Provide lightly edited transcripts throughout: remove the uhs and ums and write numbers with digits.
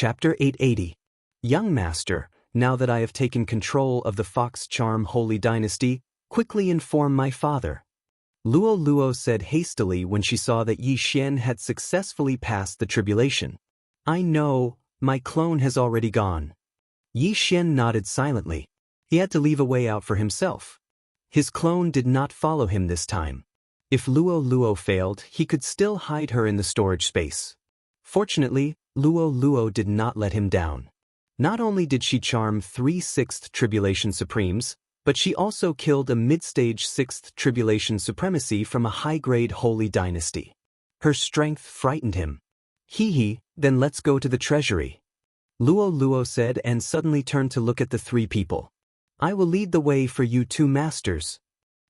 Chapter 880. Young Master, now that I have taken control of the Fox Charm Holy Dynasty, quickly inform my father. Luo Luo said hastily when she saw that Yi Xian had successfully passed the tribulation. I know, my clone has already gone. Yi Xian nodded silently. He had to leave a way out for himself. His clone did not follow him this time. If Luo Luo failed, he could still hide her in the storage space. Fortunately, Luo Luo did not let him down. Not only did she charm 3 6th Tribulation Supremes, but she also killed a mid-stage 6th Tribulation Supremacy from a high-grade Holy Dynasty. Her strength frightened him. Hee, then let's go to the treasury. Luo Luo said and suddenly turned to look at the 3 people. I will lead the way for you 2 masters.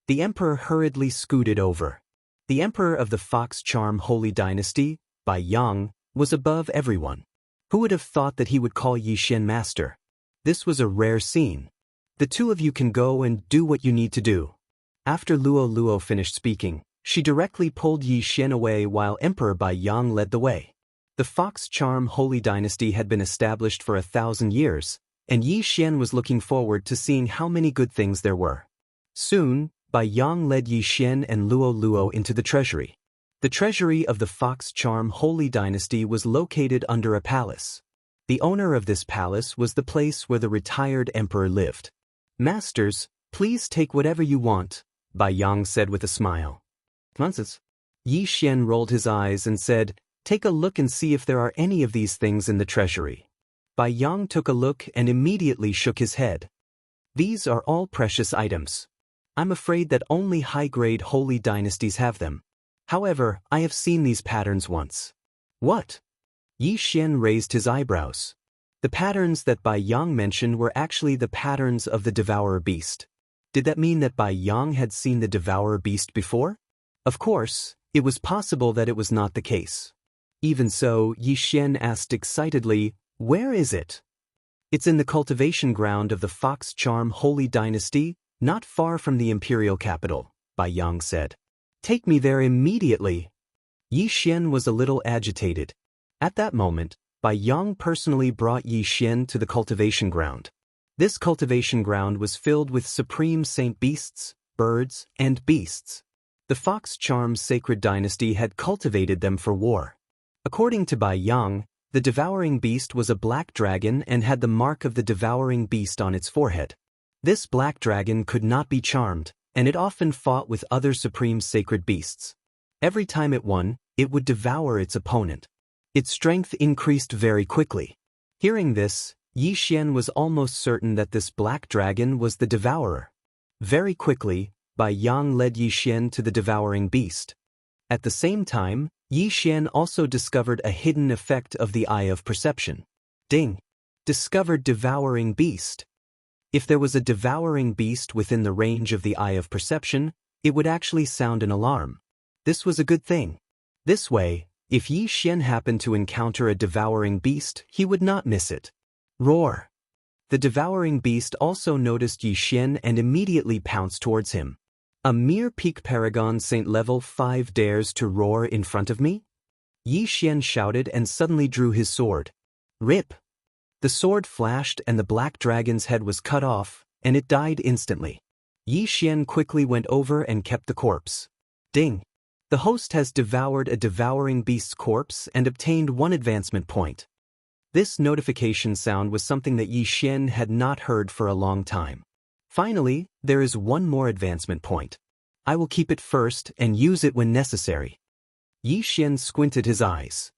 The Emperor hurriedly scooted over. The Emperor of the Fox Charm Holy Dynasty, Bai Yang, was above everyone. Who would have thought that he would call Yi Xian master? This was a rare scene. The 2 of you can go and do what you need to do. After Luo Luo finished speaking, she directly pulled Yi Xian away while Emperor Bai Yang led the way. The Fox Charm Holy Dynasty had been established for 1,000 years, and Yi Xian was looking forward to seeing how many good things there were. Soon, Bai Yang led Yi Xian and Luo Luo into the treasury. The treasury of the Fox Charm Holy Dynasty was located under a palace. The owner of this palace was the place where the retired emperor lived. Masters, please take whatever you want, Bai Yang said with a smile. Nonsense. Yi Xian rolled his eyes and said, take a look and see if there are any of these things in the treasury. Bai Yang took a look and immediately shook his head. These are all precious items. I'm afraid that only high-grade holy dynasties have them. However, I have seen these patterns once. What? Yi Xian raised his eyebrows. The patterns that Bai Yang mentioned were actually the patterns of the Devourer beast. Did that mean that Bai Yang had seen the Devourer beast before? Of course, it was possible that it was not the case. Even so, Yi Xian asked excitedly, where is it? It's in the cultivation ground of the Fox Charm Holy Dynasty, not far from the imperial capital, Bai Yang said. Take me there immediately. Yi Xian was a little agitated. At that moment, Bai Yang personally brought Yi Xian to the cultivation ground. This cultivation ground was filled with supreme saint beasts, birds, and beasts. The Fox Charm Sacred Dynasty had cultivated them for war. According to Bai Yang, the devouring beast was a black dragon and had the mark of the devouring beast on its forehead. This black dragon could not be charmed, and it often fought with other supreme sacred beasts. Every time it won, it would devour its opponent. Its strength increased very quickly. Hearing this, Yi Xian was almost certain that this black dragon was the Devourer. Very quickly, Bai Yang led Yi Xian to the devouring beast. At the same time, Yi Xian also discovered a hidden effect of the Eye of Perception. Ding! Discovered devouring beast. If there was a devouring beast within the range of the Eye of Perception, it would actually sound an alarm. This was a good thing. This way, if Yi Xian happened to encounter a devouring beast, he would not miss it. Roar! The devouring beast also noticed Yi Xian and immediately pounced towards him. A mere peak paragon Saint level 5 dares to roar in front of me? Yi Xian shouted and suddenly drew his sword. Rip! The sword flashed and the black dragon's head was cut off, and it died instantly. Yi Xian quickly went over and kept the corpse. Ding! The host has devoured a devouring beast's corpse and obtained 1 advancement point. This notification sound was something that Yi Xian had not heard for a long time. Finally, there is 1 more advancement point. I will keep it first and use it when necessary. Yi Xian squinted his eyes.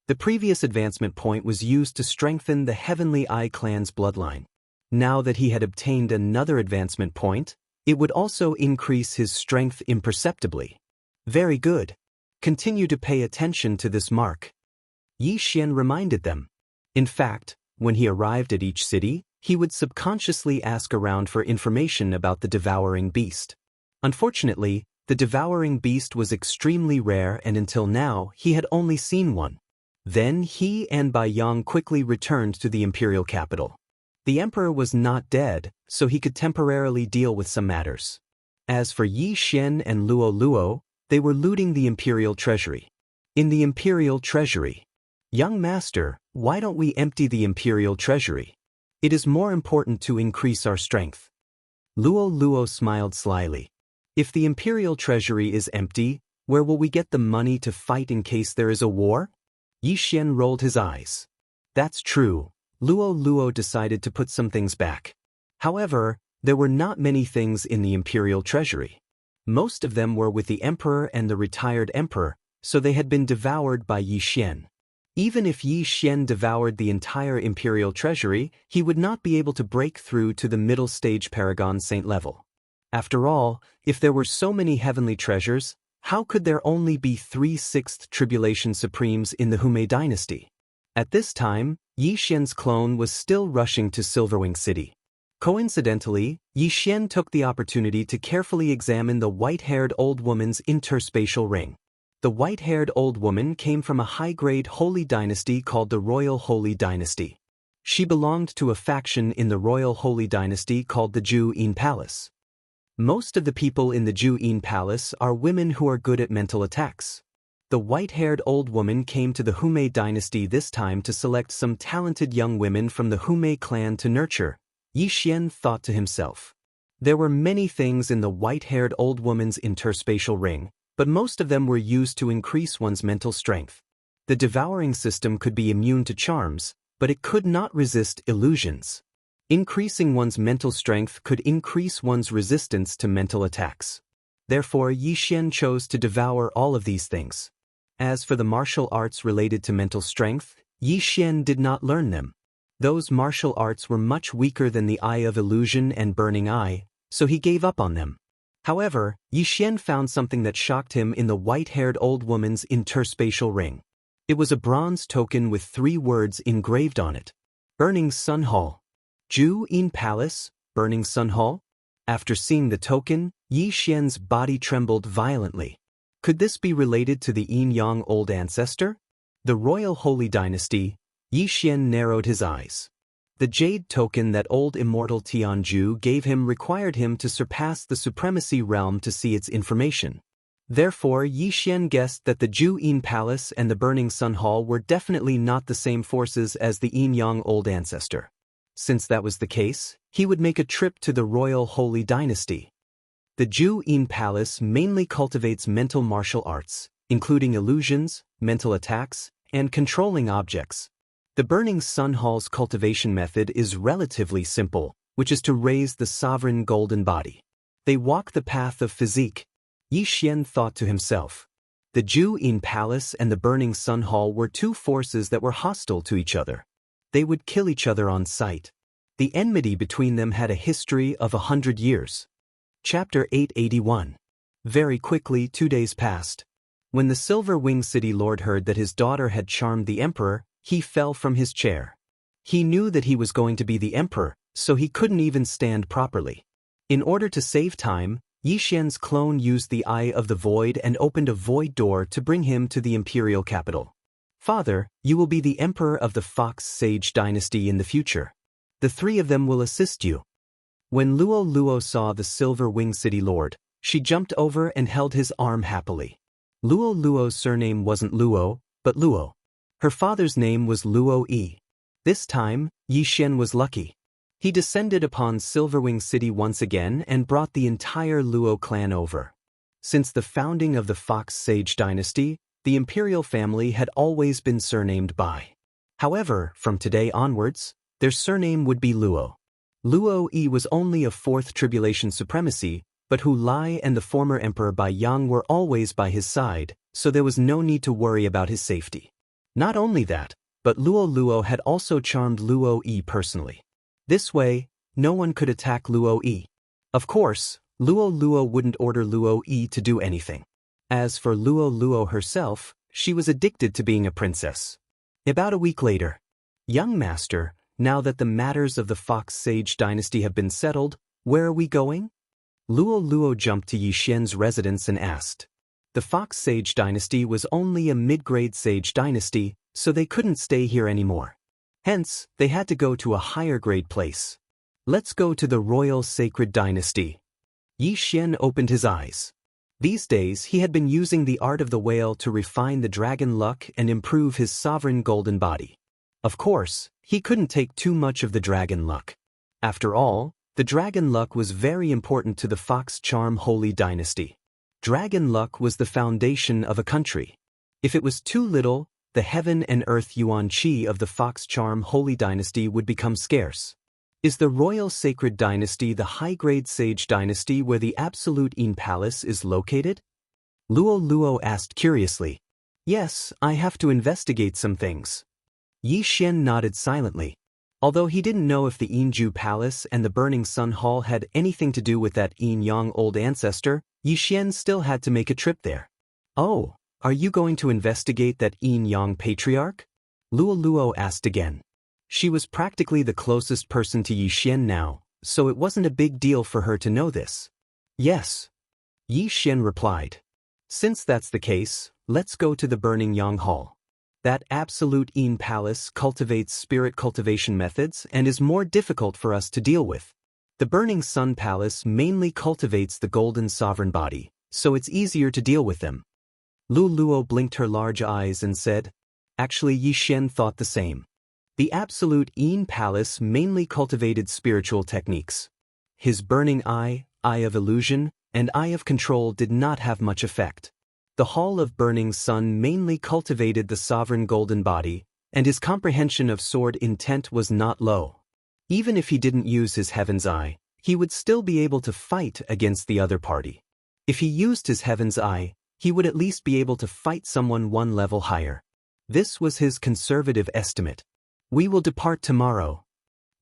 The previous advancement point was used to strengthen the Heavenly Eye clan's bloodline. Now that he had obtained another advancement point, it would also increase his strength imperceptibly. Very good. Continue to pay attention to this mark. Yi Xian reminded them. In fact, when he arrived at each city, he would subconsciously ask around for information about the devouring beast. Unfortunately, the devouring beast was extremely rare and until now he had only seen one. Then he and Bai Yang quickly returned to the imperial capital. The emperor was not dead, so he could temporarily deal with some matters. As for Yi Xian and Luo Luo, they were looting the imperial treasury. In the imperial treasury, young master, why don't we empty the imperial treasury? It is more important to increase our strength. Luo Luo smiled slyly. If the imperial treasury is empty, where will we get the money to fight in case there is a war? Yi Xian rolled his eyes. That's true. Luo Luo decided to put some things back. However, there were not many things in the imperial treasury. Most of them were with the emperor and the retired emperor, so they had been devoured by Yi Xian. Even if Yi Xian devoured the entire imperial treasury, he would not be able to break through to the middle stage paragon saint level. After all, if there were so many heavenly treasures, how could there only be 3 sixth tribulation supremes in the Hume dynasty? At this time, Yi Xian's clone was still rushing to Silverwing City. Coincidentally, Yi Xian took the opportunity to carefully examine the white-haired old woman's interspatial ring. The white-haired old woman came from a high-grade holy dynasty called the Royal Holy Dynasty. She belonged to a faction in the Royal Holy Dynasty called the Ju-In Palace. Most of the people in the Ju-In Palace are women who are good at mental attacks. The white-haired old woman came to the Hume dynasty this time to select some talented young women from the Hume clan to nurture. Yi Xian thought to himself. There were many things in the white-haired old woman's interspatial ring, but most of them were used to increase one's mental strength. The devouring system could be immune to charms, but it could not resist illusions. Increasing one's mental strength could increase one's resistance to mental attacks. Therefore, Yi Xian chose to devour all of these things. As for the martial arts related to mental strength, Yi Xian did not learn them. Those martial arts were much weaker than the Eye of Illusion and Burning Eye, so he gave up on them. However, Yi Xian found something that shocked him in the white-haired old woman's interspatial ring. It was a bronze token with 3 words engraved on it. Burning Sun Hall. Ju-In Palace, Burning Sun Hall? After seeing the token, Yi Xian's body trembled violently. Could this be related to the Yin-Yang old ancestor? The Royal Holy Dynasty. Yi Xian narrowed his eyes. The jade token that old immortal Tianju gave him required him to surpass the supremacy realm to see its information. Therefore, Yi Xian guessed that the Ju-In Palace and the Burning Sun Hall were definitely not the same forces as the Yin-Yang old ancestor. Since that was the case, he would make a trip to the Royal Holy Dynasty. The Ju-In Palace mainly cultivates mental martial arts, including illusions, mental attacks, and controlling objects. The Burning Sun Hall's cultivation method is relatively simple, which is to raise the sovereign golden body. They walk the path of physique. Yi Xian thought to himself. The Ju-In Palace and the Burning Sun Hall were 2 forces that were hostile to each other. They would kill each other on sight. The enmity between them had a history of 100 years. Chapter 881. Very quickly 2 days passed. When the Silver Wing City Lord heard that his daughter had charmed the emperor, he fell from his chair. He knew that he was going to be the emperor, so he couldn't even stand properly. In order to save time, Yi Xian's clone used the Eye of the Void and opened a void door to bring him to the imperial capital. Father, you will be the emperor of the Fox Sage dynasty in the future. The 3 of them will assist you. When Luo Luo saw the Silver Wing City Lord, she jumped over and held his arm happily. Luo Luo's surname wasn't Luo, but Luo. Her father's name was Luo Yi. This time, Yi Xian was lucky. He descended upon Silverwing City once again and brought the entire Luo clan over. Since the founding of the Fox Sage dynasty, the imperial family had always been surnamed Bai. However, from today onwards, their surname would be Luo. Luo Yi was only a 4th tribulation supremacy, but Hu Lai and the former Emperor Bai Yang were always by his side, so there was no need to worry about his safety. Not only that, but Luo Luo had also charmed Luo Yi personally. This way, no one could attack Luo Yi. Of course, Luo Luo wouldn't order Luo Yi to do anything. As for Luo Luo herself, she was addicted to being a princess. About a week later, young master, now that the matters of the Fox Sage dynasty have been settled, where are we going? Luo Luo jumped to Yi Xian's residence and asked. The Fox Sage dynasty was only a mid-grade sage dynasty, so they couldn't stay here anymore. Hence, they had to go to a higher-grade place. Let's go to the Royal Sacred Dynasty. Yi Xian opened his eyes. These days, he had been using the art of the whale to refine the dragon luck and improve his sovereign golden body. Of course, he couldn't take too much of the dragon luck. After all, the dragon luck was very important to the Fox Charm Holy Dynasty. Dragon luck was the foundation of a country. If it was too little, the heaven and earth yuan qi of the Fox Charm Holy Dynasty would become scarce. Is the Royal Sacred Dynasty the high-grade sage dynasty where the Absolute Yin Palace is located? Luo asked curiously. Yes, I have to investigate some things. Yi Xian nodded silently. Although he didn't know if the Yinju Palace and the Burning Sun Hall had anything to do with that Yin Yang old ancestor, Yi Xian still had to make a trip there. Oh, are you going to investigate that Yin Yang patriarch? Luo asked again. She was practically the closest person to Yi Xian now, so it wasn't a big deal for her to know this. Yes. Yi Xian replied. Since that's the case, let's go to the Burning Yang Hall. That Absolute Yin Palace cultivates spirit cultivation methods and is more difficult for us to deal with. The Burning Sun Palace mainly cultivates the Golden Sovereign Body, so it's easier to deal with them. Luo blinked her large eyes and said, actually Yi Xian thought the same. The Absolute Yin Palace mainly cultivated spiritual techniques. His Burning Eye, Eye of Illusion, and Eye of Control did not have much effect. The Hall of Burning Sun mainly cultivated the Sovereign Golden Body, and his comprehension of sword intent was not low. Even if he didn't use his Heaven's Eye, he would still be able to fight against the other party. If he used his Heaven's Eye, he would at least be able to fight someone one level higher. This was his conservative estimate. We will depart tomorrow.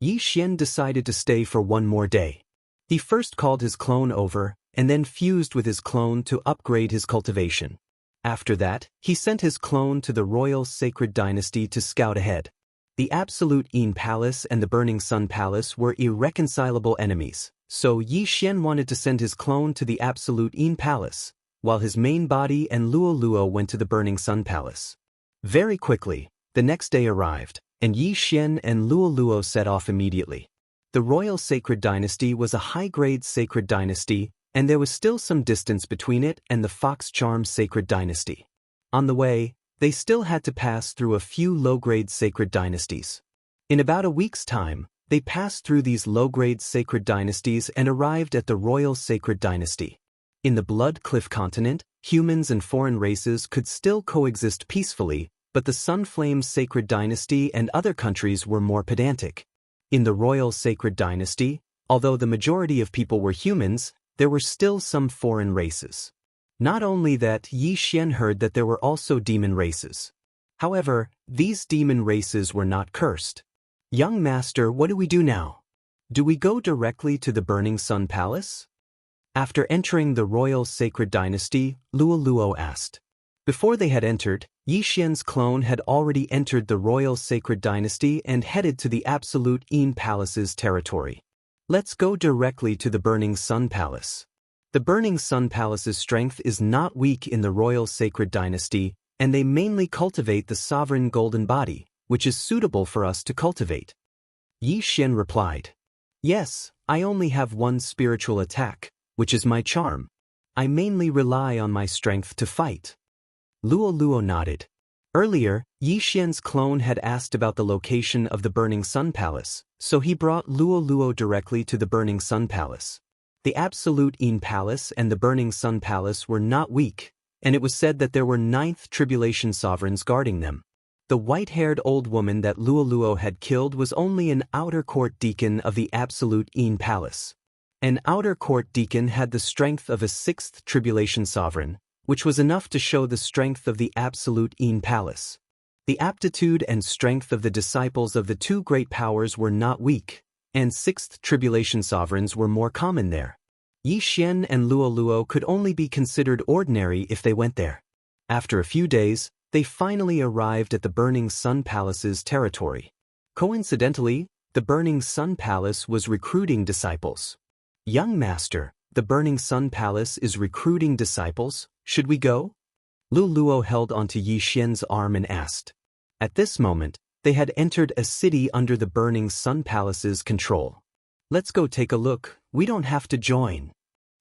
Yi Xian decided to stay for one more day. He first called his clone over, and then fused with his clone to upgrade his cultivation. After that, he sent his clone to the Royal Sacred Dynasty to scout ahead. The Absolute Yin Palace and the Burning Sun Palace were irreconcilable enemies, so Yi Xian wanted to send his clone to the Absolute Yin Palace, while his main body and Luo went to the Burning Sun Palace. Very quickly, the next day arrived, and Yi Xian and Luo set off immediately. The Royal Sacred Dynasty was a high-grade sacred dynasty, and there was still some distance between it and the Fox Charm Sacred Dynasty. On the way, they still had to pass through a few low-grade sacred dynasties. In about a week's time, they passed through these low-grade sacred dynasties and arrived at the Royal Sacred Dynasty. In the Blood Cliff continent, humans and foreign races could still coexist peacefully, but the Sunflame Sacred Dynasty and other countries were more pedantic. In the Royal Sacred Dynasty, although the majority of people were humans, there were still some foreign races. Not only that, Yi Xian heard that there were also demon races. However, these demon races were not cursed. Young Master, what do we do now? Do we go directly to the Burning Sun Palace? After entering the Royal Sacred Dynasty, Luo asked. Before they had entered, Yi Xian's clone had already entered the Royal Sacred Dynasty and headed to the Absolute Yin Palace's territory. Let's go directly to the Burning Sun Palace. The Burning Sun Palace's strength is not weak in the Royal Sacred Dynasty, and they mainly cultivate the Sovereign Golden Body, which is suitable for us to cultivate. Yi Xian replied. Yes, I only have one spiritual attack, which is my charm. I mainly rely on my strength to fight. Luo nodded. Earlier, Yi Xian's clone had asked about the location of the Burning Sun Palace, so he brought Luo directly to the Burning Sun Palace. The Absolute Yin Palace and the Burning Sun Palace were not weak, and it was said that there were 9th Tribulation Sovereigns guarding them. The white-haired old woman that Luo had killed was only an outer court deacon of the Absolute Yin Palace. An outer court deacon had the strength of a 6th Tribulation Sovereign, which was enough to show the strength of the Absolute Yin Palace. The aptitude and strength of the disciples of the two great powers were not weak, and 6th Tribulation Sovereigns were more common there. Yi Xian and Luo could only be considered ordinary if they went there. After a few days, they finally arrived at the Burning Sun Palace's territory. Coincidentally, the Burning Sun Palace was recruiting disciples. Young Master, the Burning Sun Palace is recruiting disciples. Should we go? Luo held onto Yi Xian's arm and asked. At this moment, they had entered a city under the Burning Sun Palace's control. Let's go take a look, we don't have to join.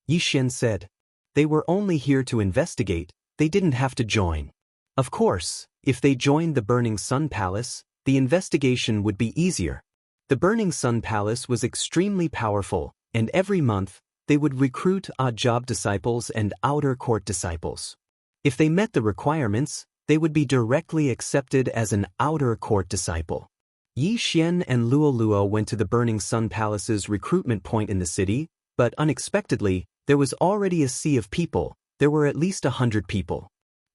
Yi Xian said. They were only here to investigate, they didn't have to join. Of course, if they joined the Burning Sun Palace, the investigation would be easier. The Burning Sun Palace was extremely powerful, and every month, they would recruit odd job disciples and outer court disciples. If they met the requirements, they would be directly accepted as an outer court disciple. Yi Xian and Luo Luo went to the Burning Sun Palace's recruitment point in the city, but unexpectedly, there was already a sea of people. There were at least 100 people.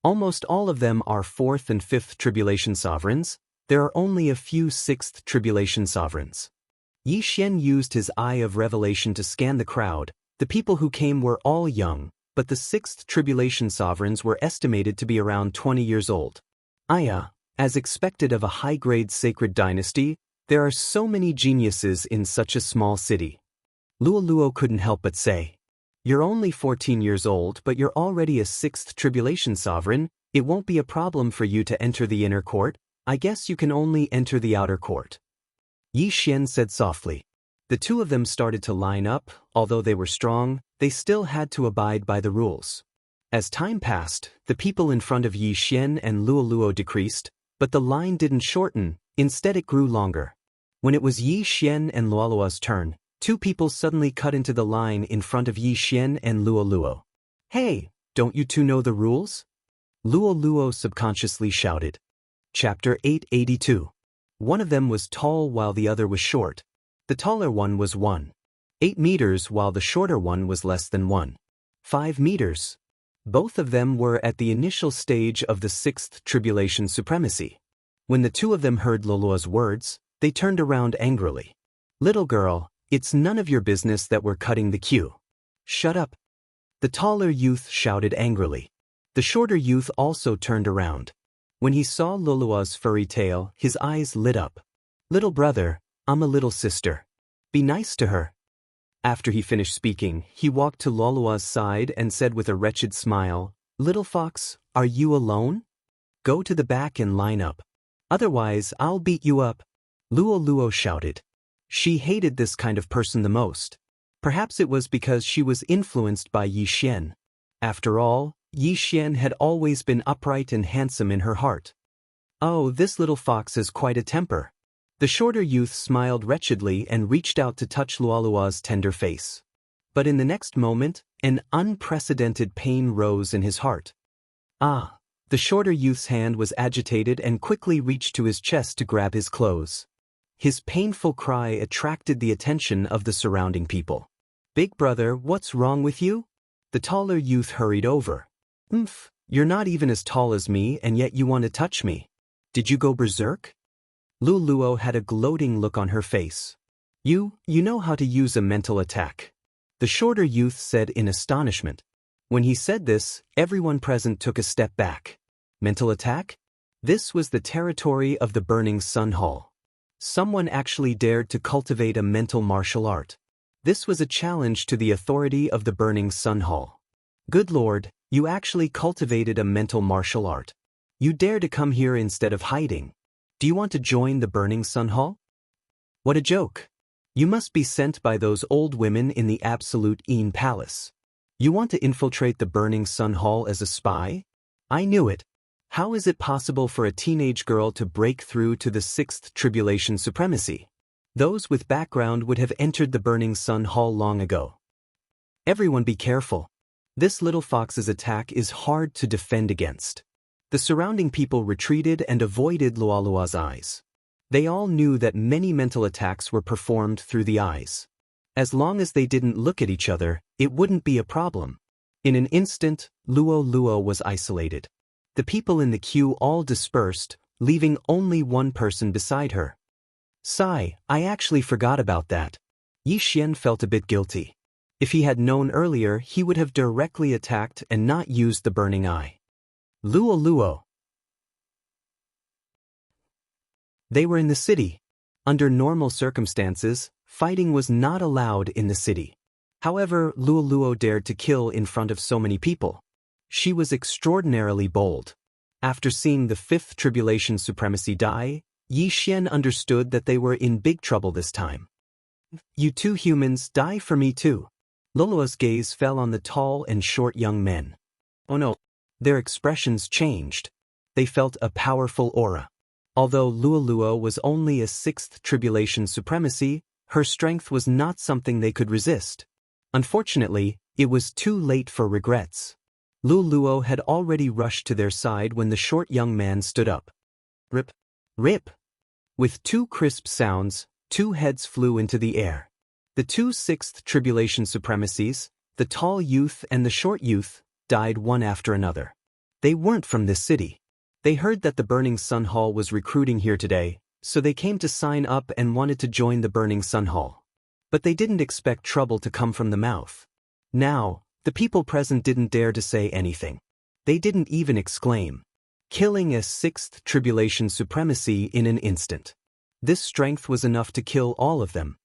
Almost all of them are 4th and 5th Tribulation Sovereigns. There are only a few 6th Tribulation Sovereigns. Yi Xian used his eye of revelation to scan the crowd. The people who came were all young, but the 6th Tribulation Sovereigns were estimated to be around 20 years old. As expected of a high-grade sacred dynasty, there are so many geniuses in such a small city. Luo Luo couldn't help but say, "You're only 14 years old, but you're already a 6th Tribulation Sovereign. It won't be a problem for you to enter the inner court. I guess you can only enter the outer court." Yi Xian said softly. The two of them started to line up. Although they were strong, they still had to abide by the rules. As time passed, the people in front of Yi Xian and Luo Luo decreased, but the line didn't shorten, instead it grew longer. When it was Yi Xian and Luo Luo's turn, two people suddenly cut into the line in front of Yi Xian and Luo Luo. "Hey, don't you two know the rules?" Luo Luo subconsciously shouted. Chapter 882. One of them was tall while the other was short. The taller one was 1.8 meters while the shorter one was less than 1.5 meters. Both of them were at the initial stage of the 6th Tribulation Supremacy. When the two of them heard Luo Luo's words, they turned around angrily. "Little girl, it's none of your business that we're cutting the queue. Shut up." The taller youth shouted angrily. The shorter youth also turned around. When he saw Luo Luo's furry tail, his eyes lit up. "Little brother, I'm a little sister. Be nice to her." After he finished speaking, he walked to Luo Luo's side and said with a wretched smile, "Little fox, are you alone? Go to the back and line up. Otherwise, I'll beat you up." Luo Luo shouted. She hated this kind of person the most. Perhaps it was because she was influenced by Yi Xian. After all, Yi Xian had always been upright and handsome in her heart. "Oh, this little fox has quite a temper." The shorter youth smiled wretchedly and reached out to touch Luo Luo's tender face. But in the next moment, an unprecedented pain rose in his heart. The shorter youth's hand was agitated and quickly reached to his chest to grab his clothes. His painful cry attracted the attention of the surrounding people. "Big brother, what's wrong with you?" The taller youth hurried over. You're not even as tall as me and yet you want to touch me. Did you go berserk?" Luo Luo had a gloating look on her face. You know how to use a mental attack," the shorter youth said in astonishment. When he said this, everyone present took a step back. Mental attack? This was the territory of the Burning Sun Hall. Someone actually dared to cultivate a mental martial art. This was a challenge to the authority of the Burning Sun Hall. Good Lord, you actually cultivated a mental martial art. You dare to come here instead of hiding. Do you want to join the Burning Sun Hall? What a joke. You must be sent by those old women in the Absolute Een Palace. You want to infiltrate the Burning Sun Hall as a spy? I knew it. How is it possible for a teenage girl to break through to the 6th Tribulation Supremacy? Those with background would have entered the Burning Sun Hall long ago. Everyone be careful. This little fox's attack is hard to defend against. The surrounding people retreated and avoided Luo Luo's eyes. They all knew that many mental attacks were performed through the eyes. As long as they didn't look at each other, it wouldn't be a problem. In an instant, Luo Luo was isolated. The people in the queue all dispersed, leaving only one person beside her. Sigh, I actually forgot about that. Yi Xian felt a bit guilty. If he had known earlier, he would have directly attacked and not used the burning eye. Luo Luo. They were in the city. Under normal circumstances, fighting was not allowed in the city. However, Luo Luo dared to kill in front of so many people. She was extraordinarily bold. After seeing the 5th Tribulation Supremacy die, Yi Xian understood that they were in big trouble this time. You two humans, die for me too. Luo Luo's gaze fell on the tall and short young men. Oh no. Their expressions changed. They felt a powerful aura. Although Luoluo was only a 6th tribulation supremacy, her strength was not something they could resist. Unfortunately, it was too late for regrets. Luoluo had already rushed to their side when the short young man stood up. Rip! Rip! With 2 crisp sounds, 2 heads flew into the air. The 2 6th tribulation supremacies, the tall youth and the short youth, died one after another. They weren't from this city. They heard that the Burning Sun Hall was recruiting here today, so they came to sign up and wanted to join the Burning Sun Hall. But they didn't expect trouble to come from the mouth. Now, the people present didn't dare to say anything. They didn't even exclaim, killing a 6th tribulation supremacy in an instant. This strength was enough to kill all of them.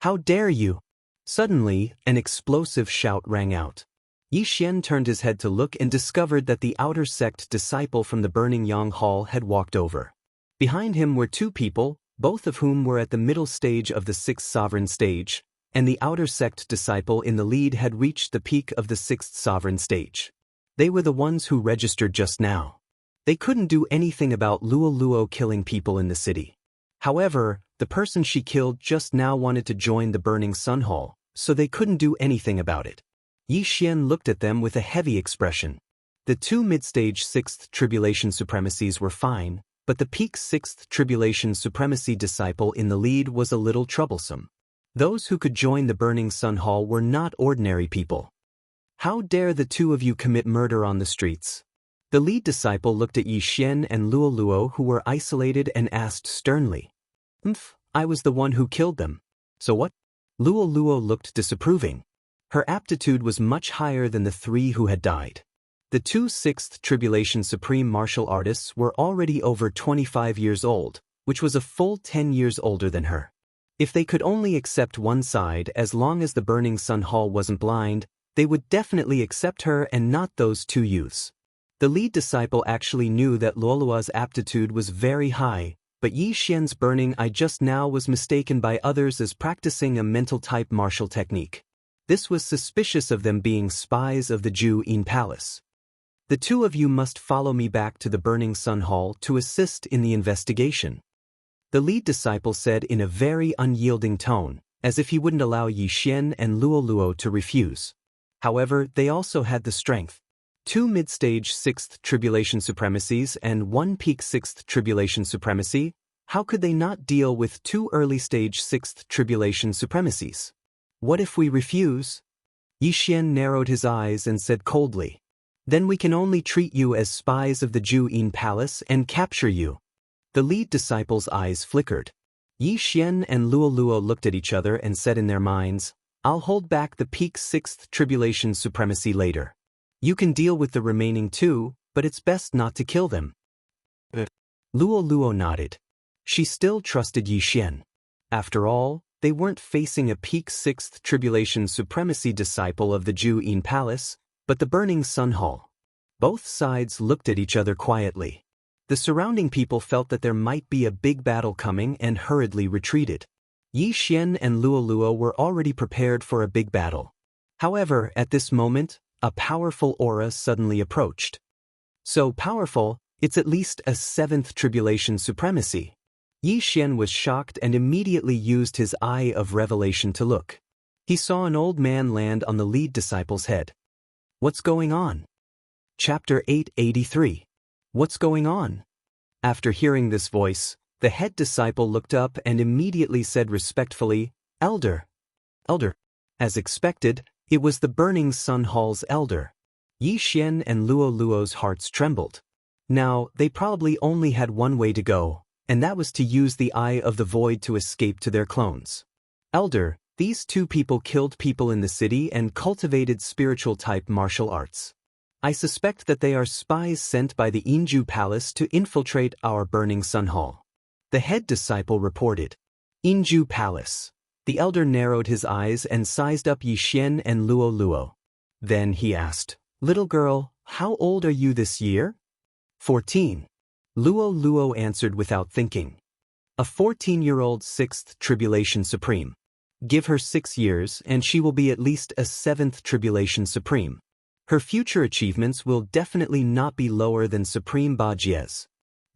How dare you! Suddenly, an explosive shout rang out. Yi Xian turned his head to look and discovered that the outer sect disciple from the Burning Yang Hall had walked over. Behind him were 2 people, both of whom were at the middle stage of the 6th sovereign stage, and the outer sect disciple in the lead had reached the peak of the 6th sovereign stage. They were the ones who registered just now. They couldn't do anything about Luoluo killing people in the city. However, the person she killed just now wanted to join the Burning Sun Hall, so they couldn't do anything about it. Yi Xian looked at them with a heavy expression. The 2 mid-stage 6th tribulation supremacies were fine, but the peak 6th tribulation supremacy disciple in the lead was a little troublesome. Those who could join the Burning Sun Hall were not ordinary people. How dare the 2 of you commit murder on the streets? The lead disciple looked at Yi Xian and Luoluo, who were isolated, and asked sternly. I was the one who killed them. So what? Luoluo looked disapproving. Her aptitude was much higher than the 3 who had died. The 2 6th tribulation supreme martial artists were already over 25 years old, which was a full 10 years older than her. If they could only accept one side, as long as the Burning Sun Hall wasn't blind, they would definitely accept her and not those 2 youths. The lead disciple actually knew that Luoluo's aptitude was very high, but Yi Xian's burning eye just now was mistaken by others as practicing a mental-type martial technique. This was suspicious of them being spies of the Ju-In Palace. The 2 of you must follow me back to the Burning Sun Hall to assist in the investigation. The lead disciple said in a very unyielding tone, as if he wouldn't allow Yi Xian and Luoluo to refuse. However, they also had the strength. 2 mid-stage 6th tribulation supremacies and 1 peak 6th tribulation supremacy. How could they not deal with 2 early-stage 6th tribulation supremacies? What if we refuse? Yi Xian narrowed his eyes and said coldly, then we can only treat you as spies of the Ju-In Palace and capture you. The lead disciple's eyes flickered. Yi Xian and Luoluo looked at each other and said in their minds, I'll hold back the peak 6th tribulation supremacy later. You can deal with the remaining 2, but it's best not to kill them. Luoluo nodded. She still trusted Yi Xian. After all, they weren't facing a peak 6th tribulation supremacy disciple of the Ju-In Palace, but the Burning Sun Hall. Both sides looked at each other quietly. The surrounding people felt that there might be a big battle coming and hurriedly retreated. Yi Xian and Luoluo were already prepared for a big battle. However, at this moment, a powerful aura suddenly approached. So powerful, it's at least a 7th tribulation supremacy. Yi Xian was shocked and immediately used his eye of revelation to look. He saw an old man land on the lead disciple's head. What's going on? Chapter 883. What's going on? After hearing this voice, the head disciple looked up and immediately said respectfully, Elder. Elder. As expected, it was the Burning Sun Hall's elder. Yi Xian and Luoluo's hearts trembled. Now, they probably only had one way to go, and that was to use the Eye of the Void to escape to their clones. Elder, these 2 people killed people in the city and cultivated spiritual-type martial arts. I suspect that they are spies sent by the Inju Palace to infiltrate our Burning Sun Hall. The head disciple reported. Inju Palace. The elder narrowed his eyes and sized up Yi Xian and Luoluo. Then he asked, Little girl, how old are you this year? 14. Luoluo answered without thinking. A 14-year-old 6th Tribulation Supreme. Give her 6 years and she will be at least a 7th Tribulation Supreme. Her future achievements will definitely not be lower than Supreme Bajiez.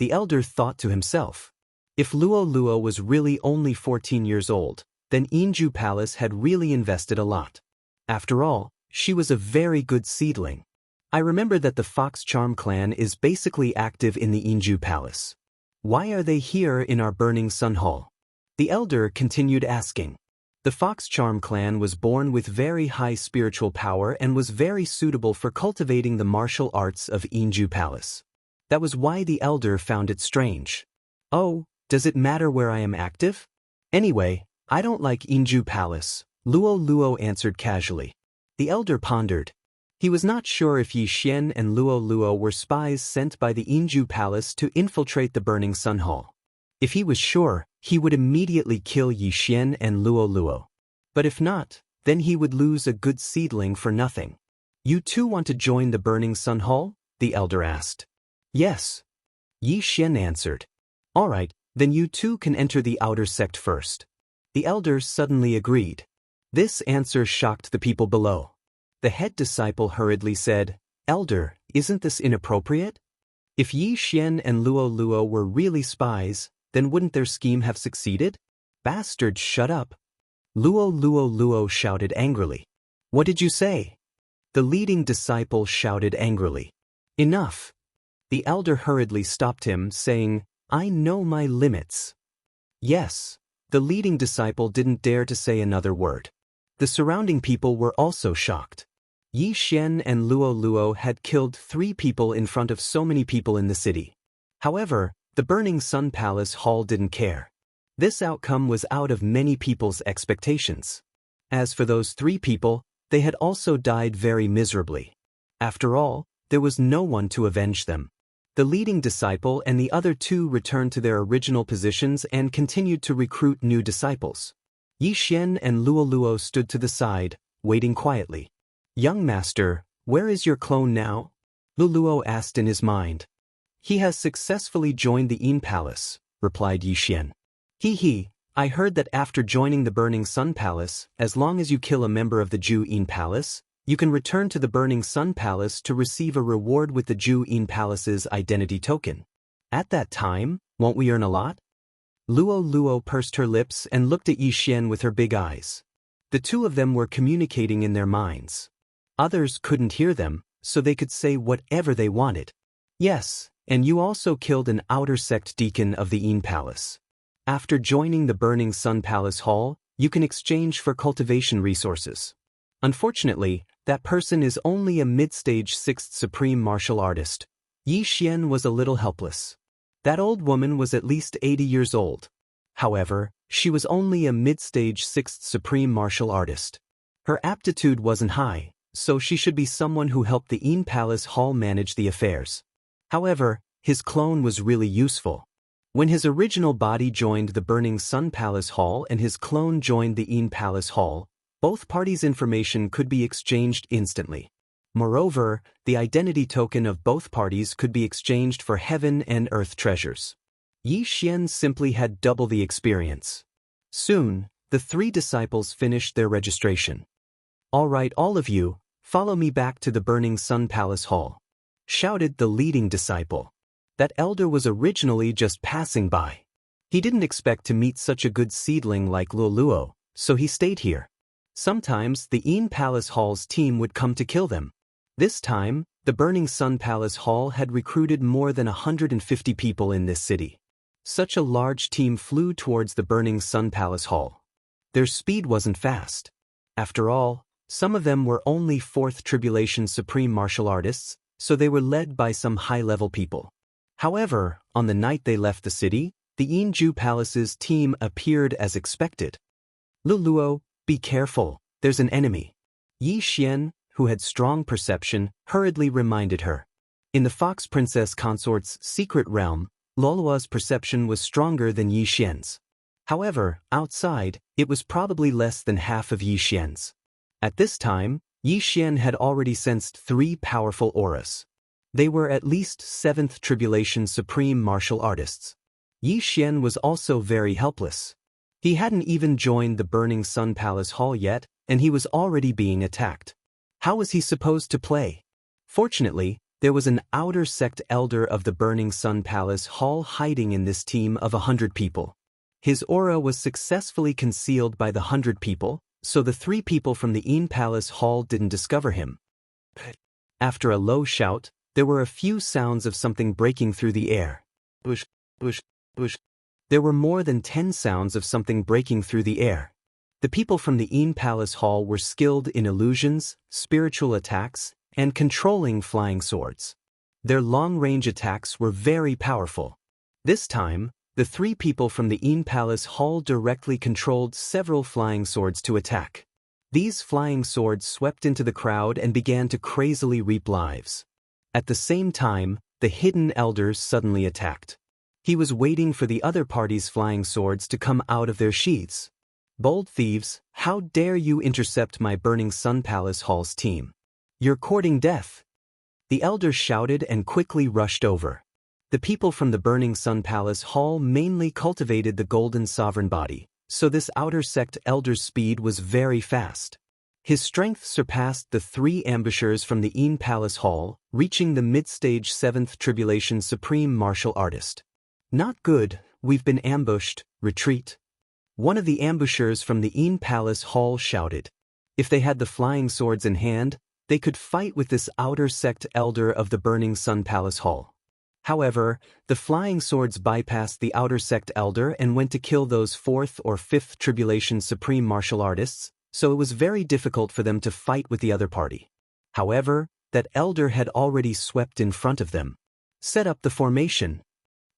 The elder thought to himself. If Luo Luo was really only 14 years old, then Inju Palace had really invested a lot. After all, she was a very good seedling. I remember that the Fox Charm clan is basically active in the Inju Palace. Why are they here in our Burning Sun Hall? The elder continued asking. The Fox Charm clan was born with very high spiritual power and was very suitable for cultivating the martial arts of Inju Palace. That was why the elder found it strange. Oh, does it matter where I am active? Anyway, I don't like Inju Palace, Luo Luo answered casually. The elder pondered. He was not sure if Yi Xian and Luo Luo were spies sent by the Inju Palace to infiltrate the Burning Sun Hall. If he was sure, he would immediately kill Yi Xian and Luo Luo. But if not, then he would lose a good seedling for nothing. You too want to join the Burning Sun Hall? The elder asked. Yes. Yi Xian answered. All right, then you too can enter the outer sect first. The elder suddenly agreed. This answer shocked the people below. The head disciple hurriedly said, Elder, isn't this inappropriate? If Yi Xian and Luo Luo were really spies, then wouldn't their scheme have succeeded? Bastard, shut up. Luo Luo shouted angrily. What did you say? The leading disciple shouted angrily. Enough. The elder hurriedly stopped him, saying, I know my limits. Yes. The leading disciple didn't dare to say another word. The surrounding people were also shocked. Yi Xian and Luo Luo had killed 3 people in front of so many people in the city. However, the Burning Sun Palace Hall didn't care. This outcome was out of many people's expectations. As for those 3 people, they had also died very miserably. After all, there was no one to avenge them. The leading disciple and the other 2 returned to their original positions and continued to recruit new disciples. Yi Xian and Luo Luo stood to the side, waiting quietly. Young master, where is your clone now? Luo Luo asked in his mind. He has successfully joined the Yin Palace, replied Yi Xian. He, I heard that after joining the Burning Sun Palace, as long as you kill a member of the Ju Yin Palace, you can return to the Burning Sun Palace to receive a reward with the Ju Yin Palace's identity token. At that time, won't we earn a lot? Luo Luo pursed her lips and looked at Yi Xian with her big eyes. The 2 of them were communicating in their minds. Others couldn't hear them, so they could say whatever they wanted. Yes, and you also killed an outer sect deacon of the Yin Palace. After joining the Burning Sun Palace Hall, you can exchange for cultivation resources. Unfortunately, that person is only a mid-stage 6th supreme martial artist. Yi Xian was a little helpless. That old woman was at least 80 years old. However, she was only a mid-stage 6th supreme martial artist. Her aptitude wasn't high, so she should be someone who helped the Yin Palace Hall manage the affairs. However, his clone was really useful. When his original body joined the Burning Sun Palace Hall and his clone joined the Yin Palace Hall, both parties' information could be exchanged instantly. Moreover, the identity token of both parties could be exchanged for heaven and earth treasures. Yi Xian simply had double the experience. Soon, the 3 disciples finished their registration. All right, all of you, follow me back to the Burning Sun Palace Hall, shouted the leading disciple. That elder was originally just passing by. He didn't expect to meet such a good seedling like Luo Luo, so he stayed here. Sometimes the Yin Palace Hall's team would come to kill them. This time, the Burning Sun Palace Hall had recruited more than 150 people in this city. Such a large team flew towards the Burning Sun Palace Hall. Their speed wasn't fast. After all, some of them were only 4th Tribulation Supreme Martial Artists, so they were led by some high-level people. However, on the night they left the city, the Yinju Palace's team appeared as expected. Luo Luo, be careful, there's an enemy. Yi Xian, who had strong perception, hurriedly reminded her. In the Fox Princess Consort's secret realm, Luolua's perception was stronger than Yi Xian's. However, outside, it was probably less than half of Yi Xian's. At this time, Yi Xian had already sensed 3 powerful auras. They were at least 7th Tribulation Supreme Martial Artists. Yi Xian was also very helpless. He hadn't even joined the Burning Sun Palace Hall yet, and he was already being attacked. How was he supposed to play? Fortunately, There was an outer sect elder of the Burning Sun Palace Hall hiding in this team of 100 people. His aura was successfully concealed by the 100 people, so the 3 people from the Een Palace Hall didn't discover him. After a low shout, there were a few sounds of something breaking through the air. Bush, bush, bush. There were more than 10 sounds of something breaking through the air. The people from the Een Palace Hall were skilled in illusions, spiritual attacks, and controlling flying swords. Their long-range attacks were very powerful. This time, the 3 people from the Een Palace Hall directly controlled several flying swords to attack. These flying swords swept into the crowd and began to crazily reap lives. At the same time, the hidden elders suddenly attacked. He was waiting for the other party's flying swords to come out of their sheaths. Bold thieves, how dare you intercept my Burning Sun Palace Hall's team? You're courting death. The elders shouted and quickly rushed over. The people from the Burning Sun Palace Hall mainly cultivated the Golden Sovereign Body, so this outer sect elder's speed was very fast. His strength surpassed the 3 ambushers from the Een Palace Hall, reaching the mid-stage 7th Tribulation Supreme Martial Artist. Not good, we've been ambushed, retreat. One of the ambushers from the Een Palace Hall shouted. If they had the flying swords in hand, they could fight with this outer sect elder of the Burning Sun Palace Hall. However, the flying swords bypassed the outer sect elder and went to kill those 4th or 5th Tribulation Supreme Martial Artists, so it was very difficult for them to fight with the other party. However, that elder had already swept in front of them. Set up the formation.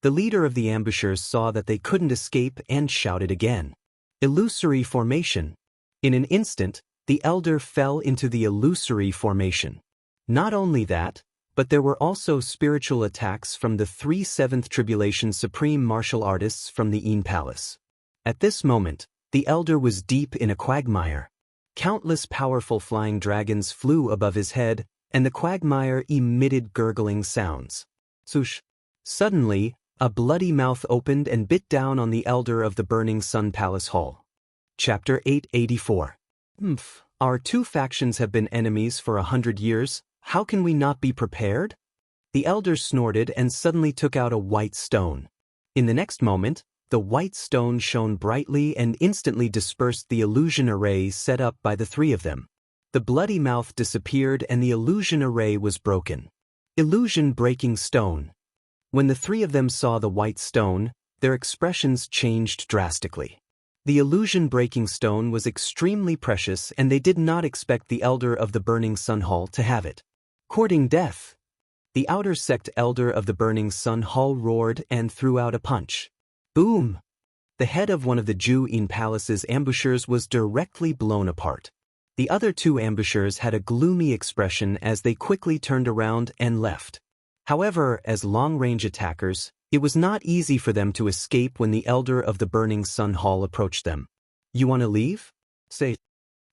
The leader of the ambushers saw that they couldn't escape and shouted again. Illusory formation. In an instant, the elder fell into the illusory formation. Not only that, but there were also spiritual attacks from the 3 7th Tribulation Supreme Martial Artists from the Een Palace. At this moment, the elder was deep in a quagmire. Countless powerful flying dragons flew above his head, and the quagmire emitted gurgling sounds. Swoosh! Suddenly, a bloody mouth opened and bit down on the elder of the Burning Sun Palace Hall. Chapter 884. Our 2 factions have been enemies for 100 years, how can we not be prepared? The elder snorted and suddenly took out a white stone. In the next moment, the white stone shone brightly and instantly dispersed the illusion array set up by the 3 of them. The bloody mouth disappeared and the illusion array was broken. Illusion-breaking stone. When the 3 of them saw the white stone, their expressions changed drastically. The illusion-breaking stone was extremely precious and they did not expect the elder of the Burning Sun Hall to have it. Courting death. The outer sect elder of the Burning Sun Hall roared and threw out a punch. Boom! The head of one of the Ju Een Palace's ambushers was directly blown apart. The other 2 ambushers had a gloomy expression as they quickly turned around and left. However, as long-range attackers, it was not easy for them to escape when the elder of the Burning Sun Hall approached them. You want to leave? Say.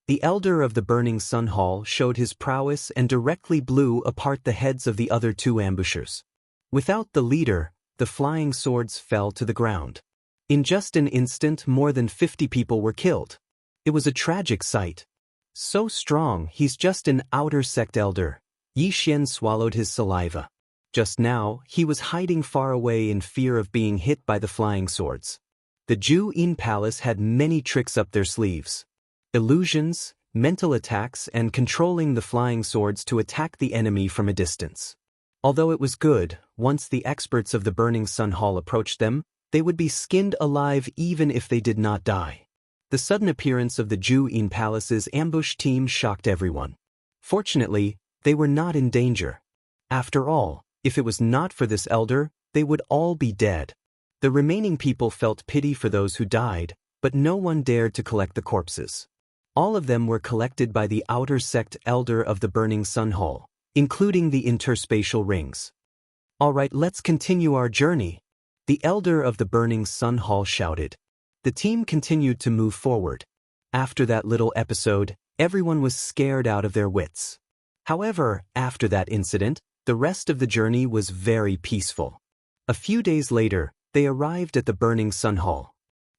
The elder of the Burning Sun Hall showed his prowess and directly blew apart the heads of the other 2 ambushers. Without the leader, the flying swords fell to the ground. In just an instant, more than 50 people were killed. It was a tragic sight. So strong, he's just an outer sect elder. Yi Xian swallowed his saliva. Just now, he was hiding far away in fear of being hit by the flying swords. The Ju Een Palace had many tricks up their sleeves. Illusions, mental attacks, and controlling the flying swords to attack the enemy from a distance. Although it was good, once the experts of the Burning Sun Hall approached them, they would be skinned alive even if they did not die. The sudden appearance of the Ju Een Palace's ambush team shocked everyone. Fortunately, they were not in danger. After all, if it was not for this elder, they would all be dead. The remaining people felt pity for those who died, but no one dared to collect the corpses. All of them were collected by the outer sect elder of the Burning Sun Hall, including the interspatial rings. Alright, let's continue our journey. The elder of the Burning Sun Hall shouted. The team continued to move forward. After that little episode, everyone was scared out of their wits. However, after that incident, the rest of the journey was very peaceful. A few days later, they arrived at the Burning Sun Hall.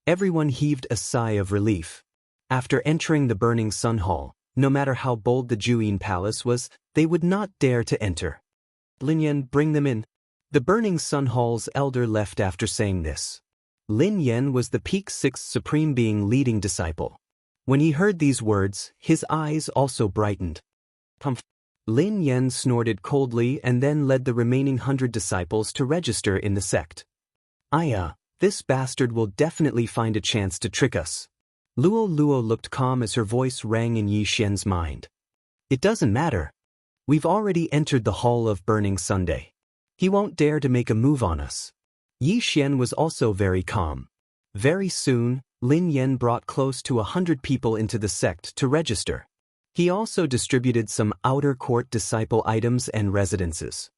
Everyone heaved a sigh of relief. After entering the Burning Sun Hall, no matter how bold the Ju Een Palace was, they would not dare to enter. Lin Yan, bring them in. The Burning Sun Hall's elder left after saying this. Lin Yan was the Peak Sixth Supreme Being leading disciple. When he heard these words, his eyes also brightened. Lin Yan snorted coldly and then led the remaining 100 disciples to register in the sect. This bastard will definitely find a chance to trick us. Luo looked calm as her voice rang in Yi Xian's mind. It doesn't matter. We've already entered the Hall of Burning Sunday. He won't dare to make a move on us. Yi Xian was also very calm. Very soon, Lin Yan brought close to 100 people into the sect to register. He also distributed some outer court disciple items and residences.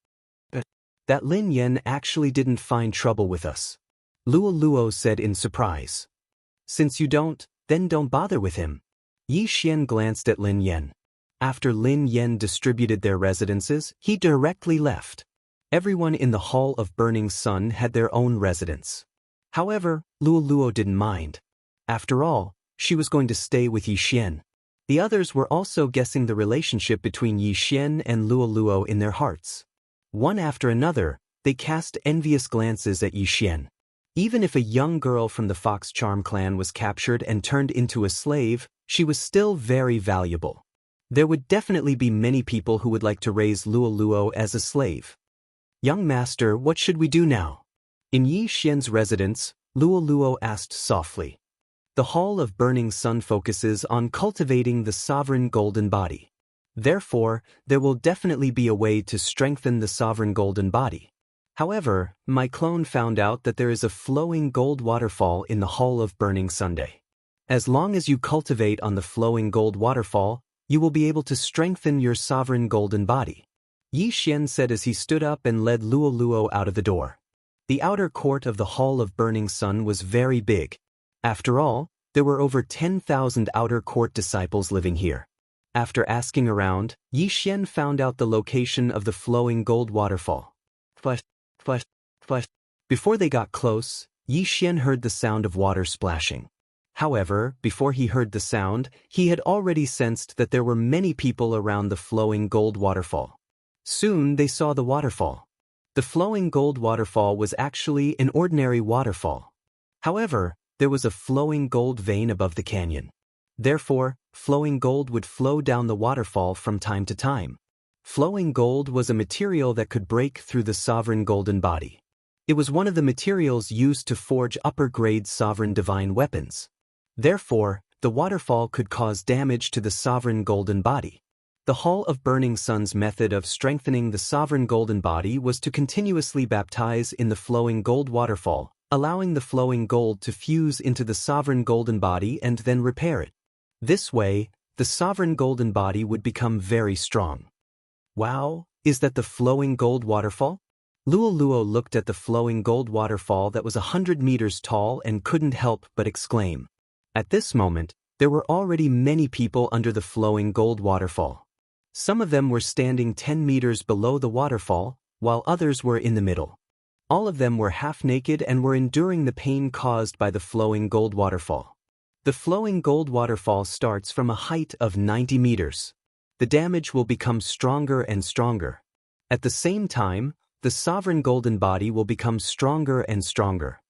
That Lin Yan actually didn't find trouble with us. Luo said in surprise. Since you don't, then don't bother with him. Yi Xian glanced at Lin Yan. After Lin Yan distributed their residences, he directly left. Everyone in the Hall of Burning Sun had their own residence. However, Luo didn't mind. After all, she was going to stay with Yi Xian. The others were also guessing the relationship between Yi Xian and Luo in their hearts. One after another, they cast envious glances at Yi Xian. Even if a young girl from the Fox Charm clan was captured and turned into a slave, she was still very valuable. There would definitely be many people who would like to raise Luo as a slave. Young master, what should we do now? In Yi Xian's residence, Luo asked softly. The Hall of Burning Sun focuses on cultivating the sovereign golden body. Therefore, there will definitely be a way to strengthen the sovereign golden body. However, my clone found out that there is a flowing gold waterfall in the Hall of Burning Sunday. As long as you cultivate on the flowing gold waterfall, you will be able to strengthen your sovereign golden body. Yi Xian said as he stood up and led Luo out of the door. The outer court of the Hall of Burning Sun was very big. After all, there were over 10,000 outer court disciples living here. After asking around, Yi Xian found out the location of the flowing gold waterfall. Before they got close, Yi Xian heard the sound of water splashing. However, before he heard the sound, he had already sensed that there were many people around the flowing gold waterfall. Soon they saw the waterfall. The flowing gold waterfall was actually an ordinary waterfall. However, there was a flowing gold vein above the canyon. Therefore, flowing gold would flow down the waterfall from time to time. Flowing gold was a material that could break through the sovereign golden body. It was one of the materials used to forge upper-grade sovereign divine weapons. Therefore, the waterfall could cause damage to the sovereign golden body. The Hall of Burning Sun's method of strengthening the sovereign golden body was to continuously baptize in the flowing gold waterfall, allowing the flowing gold to fuse into the sovereign golden body and then repair it. This way, the sovereign golden body would become very strong. Wow, is that the flowing gold waterfall? Luo looked at the flowing gold waterfall that was 100 meters tall and couldn't help but exclaim. At this moment, there were already many people under the flowing gold waterfall. Some of them were standing 10 meters below the waterfall, while others were in the middle. All of them were half naked and were enduring the pain caused by the flowing gold waterfall. The flowing gold waterfall starts from a height of 90 meters. The damage will become stronger and stronger. At the same time, the sovereign golden body will become stronger and stronger.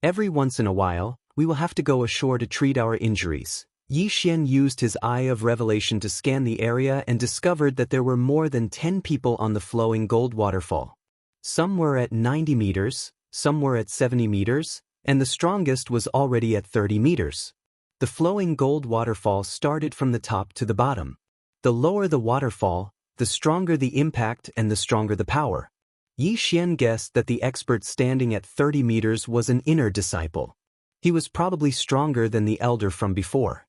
Every once in a while, we will have to go ashore to treat our injuries. Yi Xian used his eye of revelation to scan the area and discovered that there were more than 10 people on the flowing gold waterfall. Some were at 90 meters, some were at 70 meters, and the strongest was already at 30 meters. The flowing gold waterfall started from the top to the bottom. The lower the waterfall, the stronger the impact and the stronger the power. Yi Xian guessed that the expert standing at 30 meters was an inner disciple. He was probably stronger than the elder from before.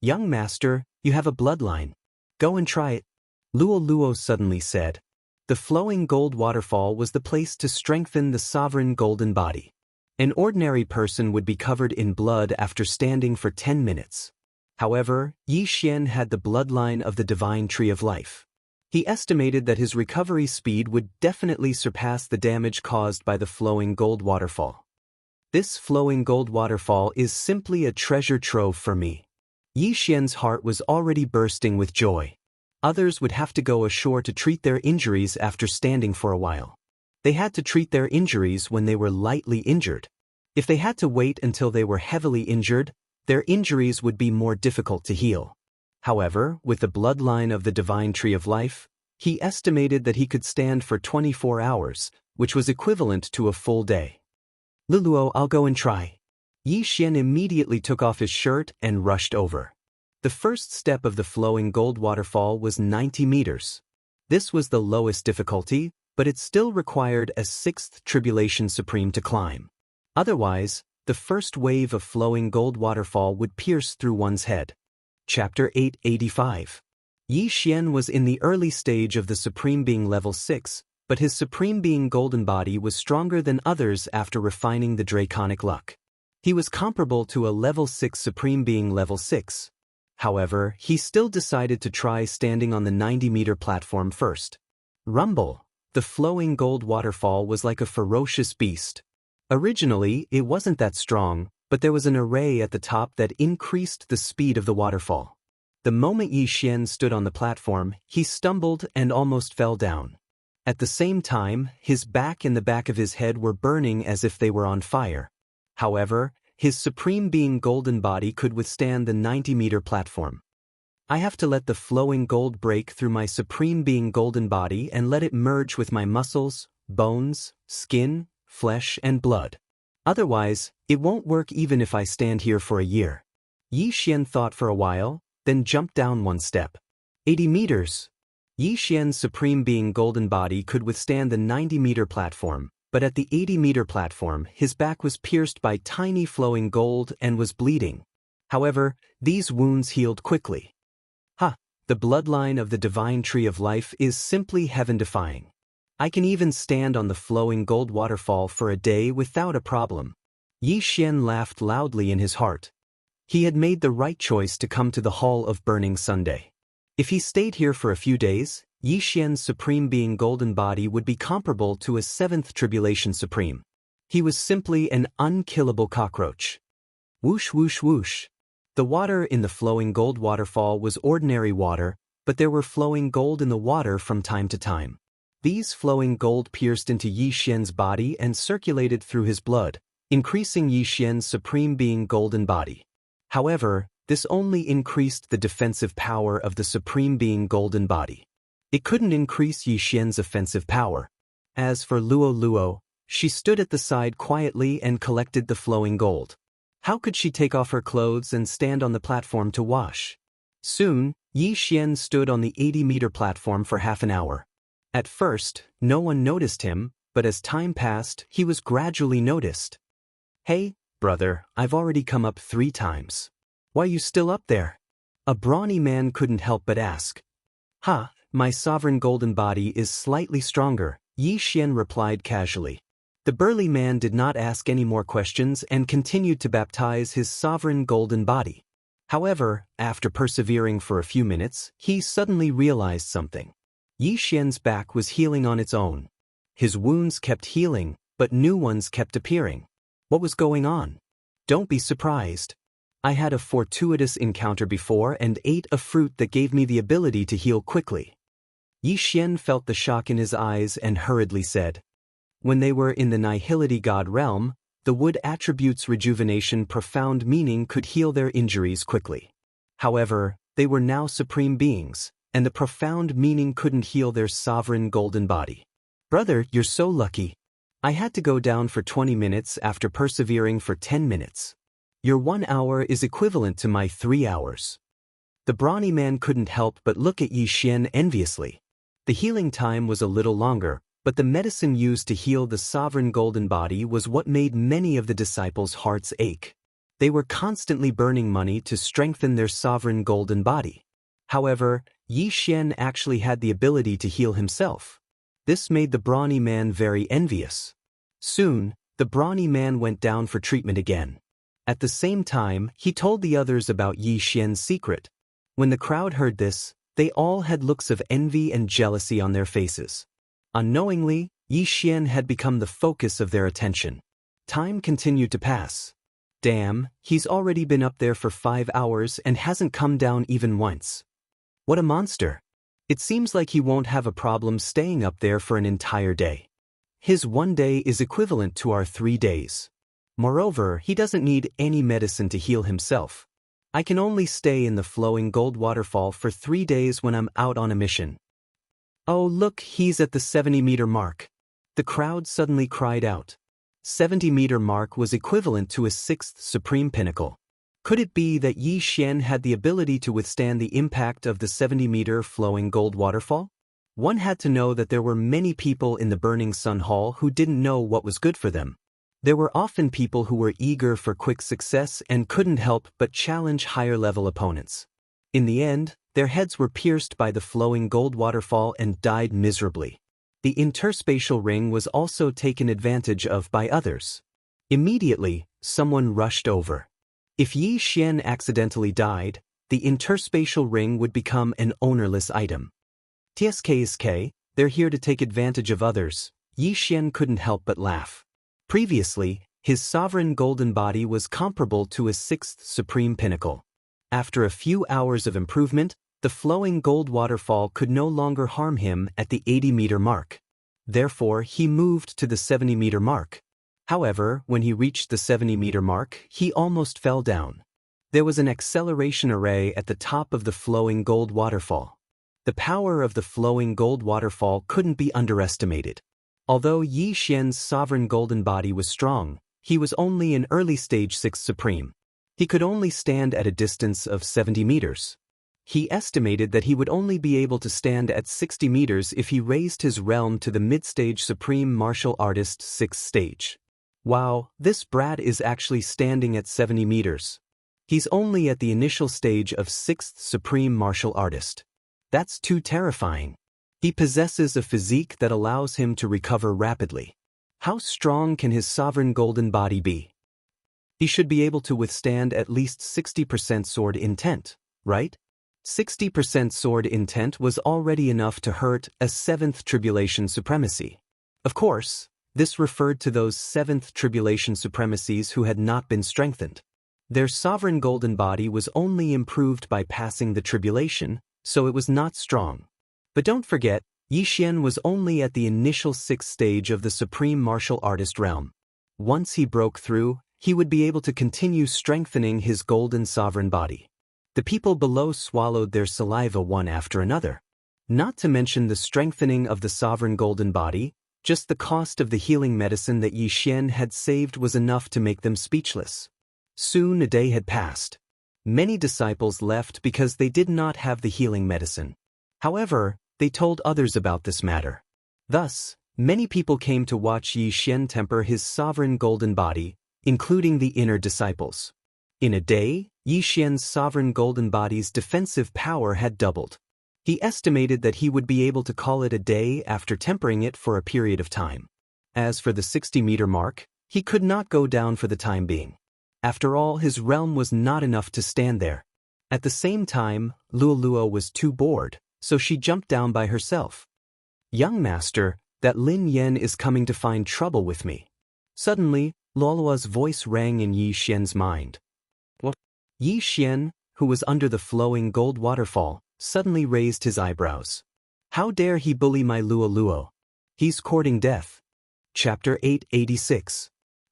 Young master, you have a bloodline. Go and try it. Luo suddenly said. The flowing gold waterfall was the place to strengthen the sovereign golden body. An ordinary person would be covered in blood after standing for 10 minutes. However, Yi Xian had the bloodline of the divine tree of life. He estimated that his recovery speed would definitely surpass the damage caused by the flowing gold waterfall. This flowing gold waterfall is simply a treasure trove for me. Yi Xian's heart was already bursting with joy. Others would have to go ashore to treat their injuries after standing for a while. They had to treat their injuries when they were lightly injured. If they had to wait until they were heavily injured, their injuries would be more difficult to heal. However, with the bloodline of the divine tree of life, he estimated that he could stand for 24 hours, which was equivalent to a full day. Luluo, I'll go and try. Yi Xian immediately took off his shirt and rushed over. The first step of the flowing gold waterfall was 90 meters. This was the lowest difficulty, but it still required a 6th Tribulation Supreme to climb. Otherwise, the first wave of flowing gold waterfall would pierce through one's head. Chapter 885. Yi Xian was in the early stage of the Supreme Being level 6, but his Supreme Being golden body was stronger than others after refining the draconic luck. He was comparable to a level 6 Supreme Being level 6. However, he still decided to try standing on the 90-meter platform first. Rumble! The flowing gold waterfall was like a ferocious beast. Originally, it wasn't that strong, but there was an array at the top that increased the speed of the waterfall. The moment Yi Xian stood on the platform, he stumbled and almost fell down. At the same time, his back and the back of his head were burning as if they were on fire. However, his Supreme Being golden body could withstand the 90-meter platform. I have to let the flowing gold break through my Supreme Being golden body and let it merge with my muscles, bones, skin, flesh, and blood. Otherwise, it won't work even if I stand here for a year. Yi Xian thought for a while, then jumped down one step. 80 meters! Yi Xian's Supreme Being golden body could withstand the 90-meter platform, but at the 80-meter platform, his back was pierced by tiny flowing gold and was bleeding. However, these wounds healed quickly. The bloodline of the divine tree of life is simply heaven-defying. I can even stand on the flowing gold waterfall for a day without a problem. Yi Xian laughed loudly in his heart. He had made the right choice to come to the Hall of Burning Sunday. If he stayed here for a few days, Yi Xian's Supreme Being golden body would be comparable to a 7th Tribulation Supreme. He was simply an unkillable cockroach. Whoosh whoosh whoosh. The water in the flowing gold waterfall was ordinary water, but there were flowing gold in the water from time to time. These flowing gold pierced into Yi Xian's body and circulated through his blood, increasing Yi Xian's Supreme Being golden body. However, this only increased the defensive power of the Supreme Being golden body. It couldn't increase Yi Xian's offensive power. As for Luo, she stood at the side quietly and collected the flowing gold. How could she take off her clothes and stand on the platform to wash? Soon, Yi Xian stood on the 80-meter platform for half an hour. At first, no one noticed him, but as time passed, he was gradually noticed. Hey, brother, I've already come up 3 times. Why are you still up there? A brawny man couldn't help but ask. My sovereign golden body is slightly stronger, Yi Xian replied casually. The burly man did not ask any more questions and continued to baptize his sovereign golden body. However, after persevering for a few minutes, he suddenly realized something. Yi Xian's back was healing on its own. His wounds kept healing, but new ones kept appearing. What was going on? Don't be surprised. I had a fortuitous encounter before and ate a fruit that gave me the ability to heal quickly. Yi Xian felt the shock in his eyes and hurriedly said. When they were in the Nihility God realm, the wood attributes rejuvenation profound meaning could heal their injuries quickly. However, they were now supreme beings, and the profound meaning couldn't heal their sovereign golden body. Brother, you're so lucky. I had to go down for 20 minutes after persevering for 10 minutes. Your 1 hour is equivalent to my 3 hours. The brawny man couldn't help but look at Yi Xian enviously. The healing time was a little longer, but the medicine used to heal the sovereign golden body was what made many of the disciples' hearts ache. They were constantly burning money to strengthen their sovereign golden body. However, Yi Xian actually had the ability to heal himself. This made the brawny man very envious. Soon, the brawny man went down for treatment again. At the same time, he told the others about Yi Xian's secret. When the crowd heard this, they all had looks of envy and jealousy on their faces. Unknowingly, Yi Xian had become the focus of their attention. Time continued to pass. Damn, he's already been up there for 5 hours and hasn't come down even once. What a monster! It seems like he won't have a problem staying up there for an entire day. His 1 day is equivalent to our 3 days. Moreover, he doesn't need any medicine to heal himself. I can only stay in the flowing gold waterfall for 3 days when I'm out on a mission. Oh look, he's at the 70-meter mark. The crowd suddenly cried out. 70-meter mark was equivalent to a 6th supreme pinnacle. Could it be that Yi Xian had the ability to withstand the impact of the 70-meter flowing gold waterfall? One had to know that there were many people in the Burning Sun Hall who didn't know what was good for them. There were often people who were eager for quick success and couldn't help but challenge higher-level opponents. In the end, their heads were pierced by the flowing gold waterfall and died miserably. The interspatial ring was also taken advantage of by others. Immediately, someone rushed over. If Yi Xian accidentally died, the interspatial ring would become an ownerless item. TSKSK, they're here to take advantage of others. Yi Xian couldn't help but laugh. Previously, his sovereign golden body was comparable to a 6th supreme pinnacle. After a few hours of improvement, the flowing gold waterfall could no longer harm him at the 80-meter mark. Therefore, he moved to the 70-meter mark. However, when he reached the 70-meter mark, he almost fell down. There was an acceleration array at the top of the flowing gold waterfall. The power of the flowing gold waterfall couldn't be underestimated. Although Yi Xian's sovereign golden body was strong, he was only an early-stage 6th supreme. He could only stand at a distance of 70 meters. He estimated that he would only be able to stand at 60 meters if he raised his realm to the mid-stage supreme martial artist 6th stage. Wow, this brat is actually standing at 70 meters. He's only at the initial stage of 6th supreme martial artist. That's too terrifying. He possesses a physique that allows him to recover rapidly. How strong can his sovereign golden body be? He should be able to withstand at least 60% sword intent, right? 60% sword intent was already enough to hurt a 7th tribulation supremacy. Of course, this referred to those 7th tribulation supremacies who had not been strengthened. Their sovereign golden body was only improved by passing the tribulation, so it was not strong. But don't forget, Yi Xian was only at the initial 6th stage of the supreme martial artist realm. Once he broke through, he would be able to continue strengthening his golden sovereign body. The people below swallowed their saliva one after another. Not to mention the strengthening of the sovereign golden body, just the cost of the healing medicine that Yi Xian had saved was enough to make them speechless. Soon a day had passed. Many disciples left because they did not have the healing medicine. However, they told others about this matter. Thus, many people came to watch Yi Xian temper his sovereign golden body, including the inner disciples. In a day, Yi Xian's sovereign golden body's defensive power had doubled. He estimated that he would be able to call it a day after tempering it for a period of time. As for the 60-meter mark, he could not go down for the time being. After all, his realm was not enough to stand there. At the same time, Luoluo was too bored, so she jumped down by herself. "Young master, that Lin Yan is coming to find trouble with me." Suddenly, Luoluo's voice rang in Yi Xian's mind. What? Yi Xian, who was under the flowing gold waterfall, suddenly raised his eyebrows. How dare he bully my Luoluo? He's courting death. Chapter 886.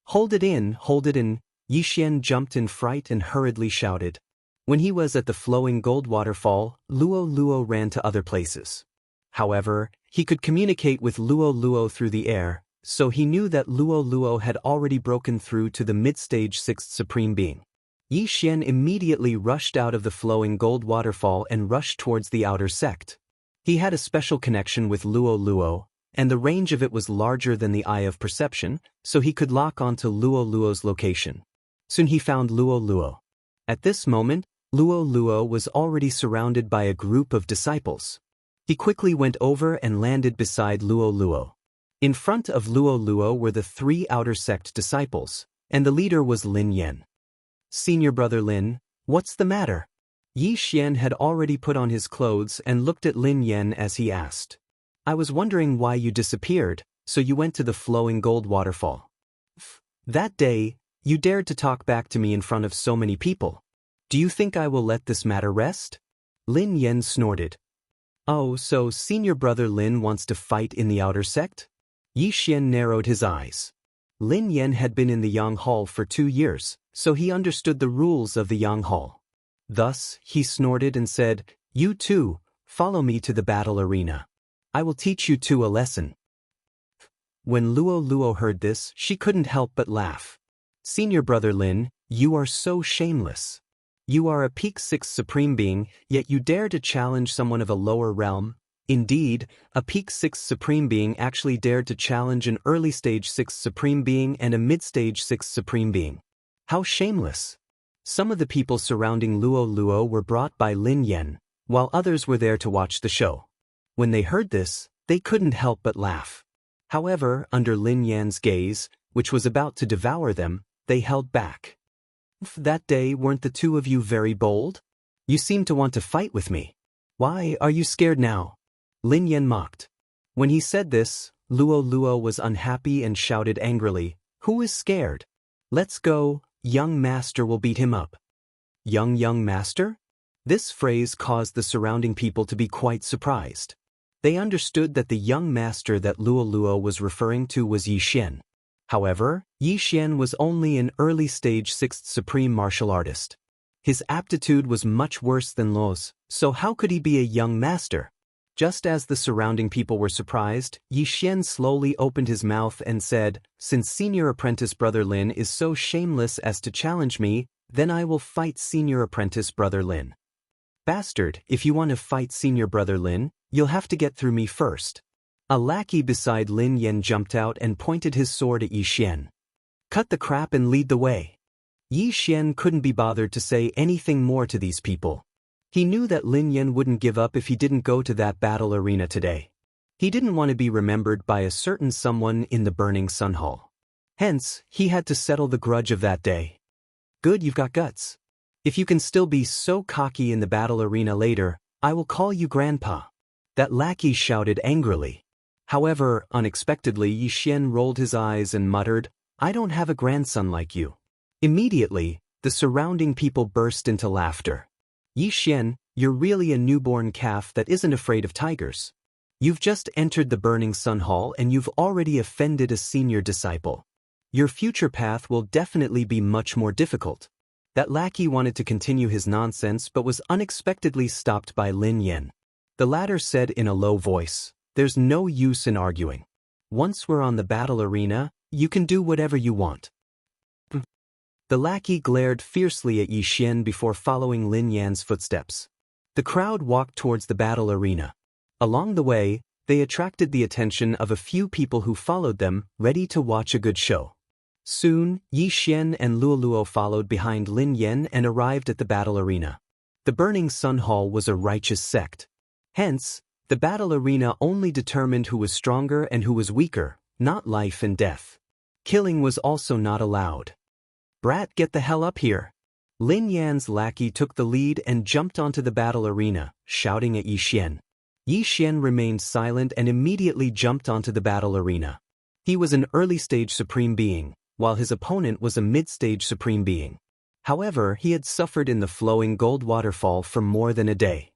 Hold it in, hold it in. Yi Xian jumped in fright and hurriedly shouted. When he was at the flowing gold waterfall, Luoluo ran to other places. However, he could communicate with Luoluo through the air, so he knew that Luoluo had already broken through to the mid-stage 6th supreme being. Yi Xian immediately rushed out of the flowing gold waterfall and rushed towards the outer sect. He had a special connection with Luoluo, and the range of it was larger than the eye of perception, so he could lock onto Luoluo's location. Soon he found Luoluo. At this moment, Luoluo was already surrounded by a group of disciples. He quickly went over and landed beside Luoluo. In front of Luoluo were the 3 outer sect disciples, and the leader was Lin Yan. "Senior brother Lin, what's the matter?" Yi Xian had already put on his clothes and looked at Lin Yan as he asked. "I was wondering why you disappeared, so you went to the flowing gold waterfall. That day, you dared to talk back to me in front of so many people. Do you think I will let this matter rest?" Lin Yan snorted. Oh, so senior brother Lin wants to fight in the outer sect? Yi Xian narrowed his eyes. Lin Yan had been in the Yang Hall for 2 years, so he understood the rules of the Yang Hall. Thus, he snorted and said, "You two, follow me to the battle arena. I will teach you two a lesson." When Luo Luo heard this, she couldn't help but laugh. "Senior brother Lin, you are so shameless. You are a peak 6 supreme being, yet you dare to challenge someone of a lower realm." Indeed, a peak 6 supreme being actually dared to challenge an early stage 6 supreme being and a mid-stage 6 supreme being. How shameless! Some of the people surrounding Luo Luo were brought by Lin Yan, while others were there to watch the show. When they heard this, they couldn't help but laugh. However, under Lin Yan's gaze, which was about to devour them, they held back. "That day, weren't the two of you very bold? You seem to want to fight with me. Why are you scared now?" Lin Yan mocked. When he said this, Luo Luo was unhappy and shouted angrily, "Who is scared? Let's go, young master will beat him up." Young master? This phrase caused the surrounding people to be quite surprised. They understood that the young master that Luo Luo was referring to was Yi Xian. However, Yi Xian was only an early stage 6th supreme martial artist. His aptitude was much worse than Luo's, so how could he be a young master? Just as the surrounding people were surprised, Yi Xian slowly opened his mouth and said, "Since senior apprentice brother Lin is so shameless as to challenge me, then I will fight senior apprentice brother Lin." "Bastard, if you want to fight senior brother Lin, you'll have to get through me first." A lackey beside Lin Yan jumped out and pointed his sword at Yi Xian. "Cut the crap and lead the way." Yi Xian couldn't be bothered to say anything more to these people. He knew that Lin Yan wouldn't give up if he didn't go to that battle arena today. He didn't want to be remembered by a certain someone in the Burning Sun Hall. Hence, he had to settle the grudge of that day. "Good, you've got guts. If you can still be so cocky in the battle arena later, I will call you Grandpa." That lackey shouted angrily. However, unexpectedly Yi Xian rolled his eyes and muttered, "I don't have a grandson like you." Immediately, the surrounding people burst into laughter. "Yi Xian, you're really a newborn calf that isn't afraid of tigers. You've just entered the Burning Sun Hall and you've already offended a senior disciple. Your future path will definitely be much more difficult." That lackey wanted to continue his nonsense but was unexpectedly stopped by Lin Yan. The latter said in a low voice, "There's no use in arguing. Once we're on the battle arena, you can do whatever you want." The lackey glared fiercely at Yi Xian before following Lin Yan's footsteps. The crowd walked towards the battle arena. Along the way, they attracted the attention of a few people who followed them, ready to watch a good show. Soon, Yi Xian and Luo Luo followed behind Lin Yan and arrived at the battle arena. The Burning Sun Hall was a righteous sect. Hence, the battle arena only determined who was stronger and who was weaker, not life and death. Killing was also not allowed. "Brat, get the hell up here." Lin Yan's lackey took the lead and jumped onto the battle arena, shouting at Yi Xian. Yi Xian remained silent and immediately jumped onto the battle arena. He was an early-stage supreme being, while his opponent was a mid-stage supreme being. However, he had suffered in the flowing gold waterfall for more than a day.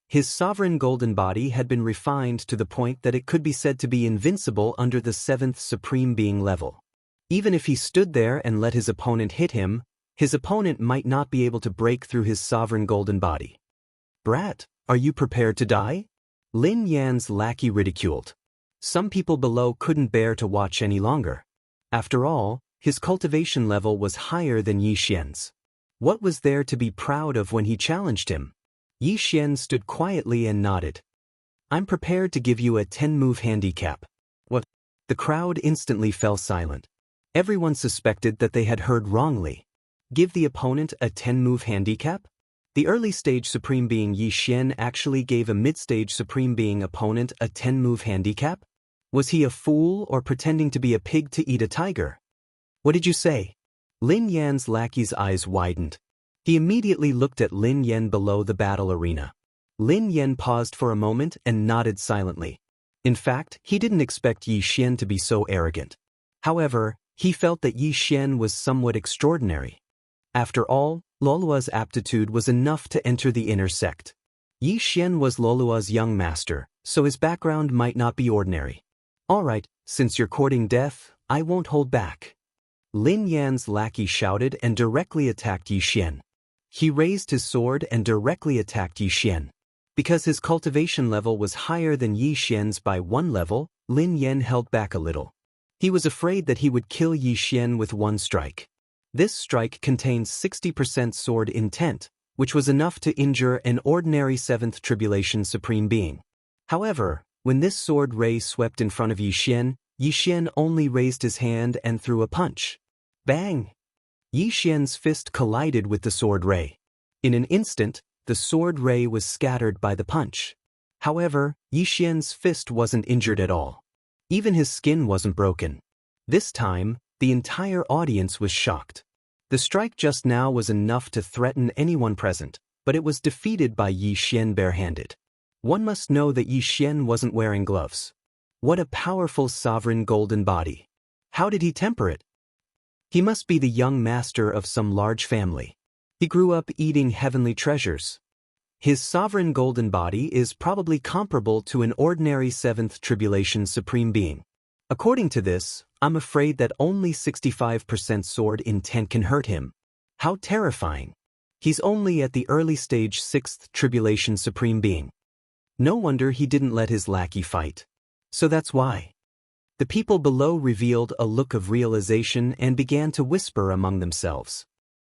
His sovereign golden body had been refined to the point that it could be said to be invincible under the 7th supreme being level. Even if he stood there and let his opponent hit him, his opponent might not be able to break through his sovereign golden body. "Brat, are you prepared to die?" Lin Yan's lackey ridiculed. Some people below couldn't bear to watch any longer. After all, his cultivation level was higher than Yi Xian's. What was there to be proud of when he challenged him? Yi Xian stood quietly and nodded. "I'm prepared to give you a 10-move handicap." What? The crowd instantly fell silent. Everyone suspected that they had heard wrongly. Give the opponent a 10-move handicap? The early-stage supreme being Yi Xian actually gave a mid-stage supreme being opponent a 10-move handicap? Was he a fool or pretending to be a pig to eat a tiger? "What did you say?" Lin Yan's lackey's eyes widened. He immediately looked at Lin Yan below the battle arena. Lin Yan paused for a moment and nodded silently. In fact, he didn't expect Yi Xian to be so arrogant. However, he felt that Yi Xian was somewhat extraordinary. After all, Luolua's aptitude was enough to enter the inner sect. Yi Xian was Lolua's young master, so his background might not be ordinary. Alright, since you're courting death, I won't hold back. Lin Yan's lackey shouted and directly attacked Yi Xian. He raised his sword and directly attacked Yi Xian. Because his cultivation level was higher than Yi Xian's by 1 level, Lin Yan held back a little. He was afraid that he would kill Yi Xian with one strike. This strike contained 60% sword intent, which was enough to injure an ordinary 7th Tribulation Supreme Being. However, when this sword ray swept in front of Yi Xian only raised his hand and threw a punch. Bang! Yi Xian's fist collided with the sword ray. In an instant, the sword ray was scattered by the punch. However, Yi Xian's fist wasn't injured at all. Even his skin wasn't broken. This time, the entire audience was shocked. The strike just now was enough to threaten anyone present, but it was defeated by Yi Xian barehanded. One must know that Yi Xian wasn't wearing gloves. What a powerful sovereign golden body. How did he temper it? He must be the young master of some large family. He grew up eating heavenly treasures. His sovereign golden body is probably comparable to an ordinary 7th Tribulation Supreme Being. According to this, I'm afraid that only 65% sword intent can hurt him. How terrifying. He's only at the early stage 6th Tribulation Supreme Being. No wonder he didn't let his lackey fight. So that's why. The people below revealed a look of realization and began to whisper among themselves.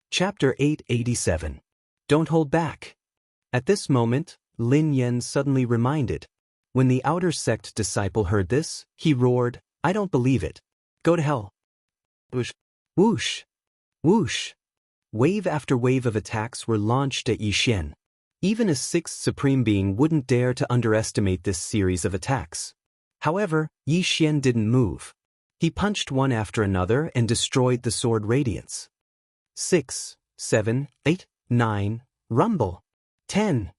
Chapter 887. Don't hold back. At this moment, Lin Yan suddenly reminded. When the outer sect disciple heard this, he roared, I don't believe it. Go to hell. Whoosh. Whoosh. Whoosh. Wave after wave of attacks were launched at Yi Xian. Even a 6th Supreme Being wouldn't dare to underestimate this series of attacks. However, Yi Xian didn't move. He punched one after another and destroyed the sword radiance. 6, 7, 8, 9, rumble. 10.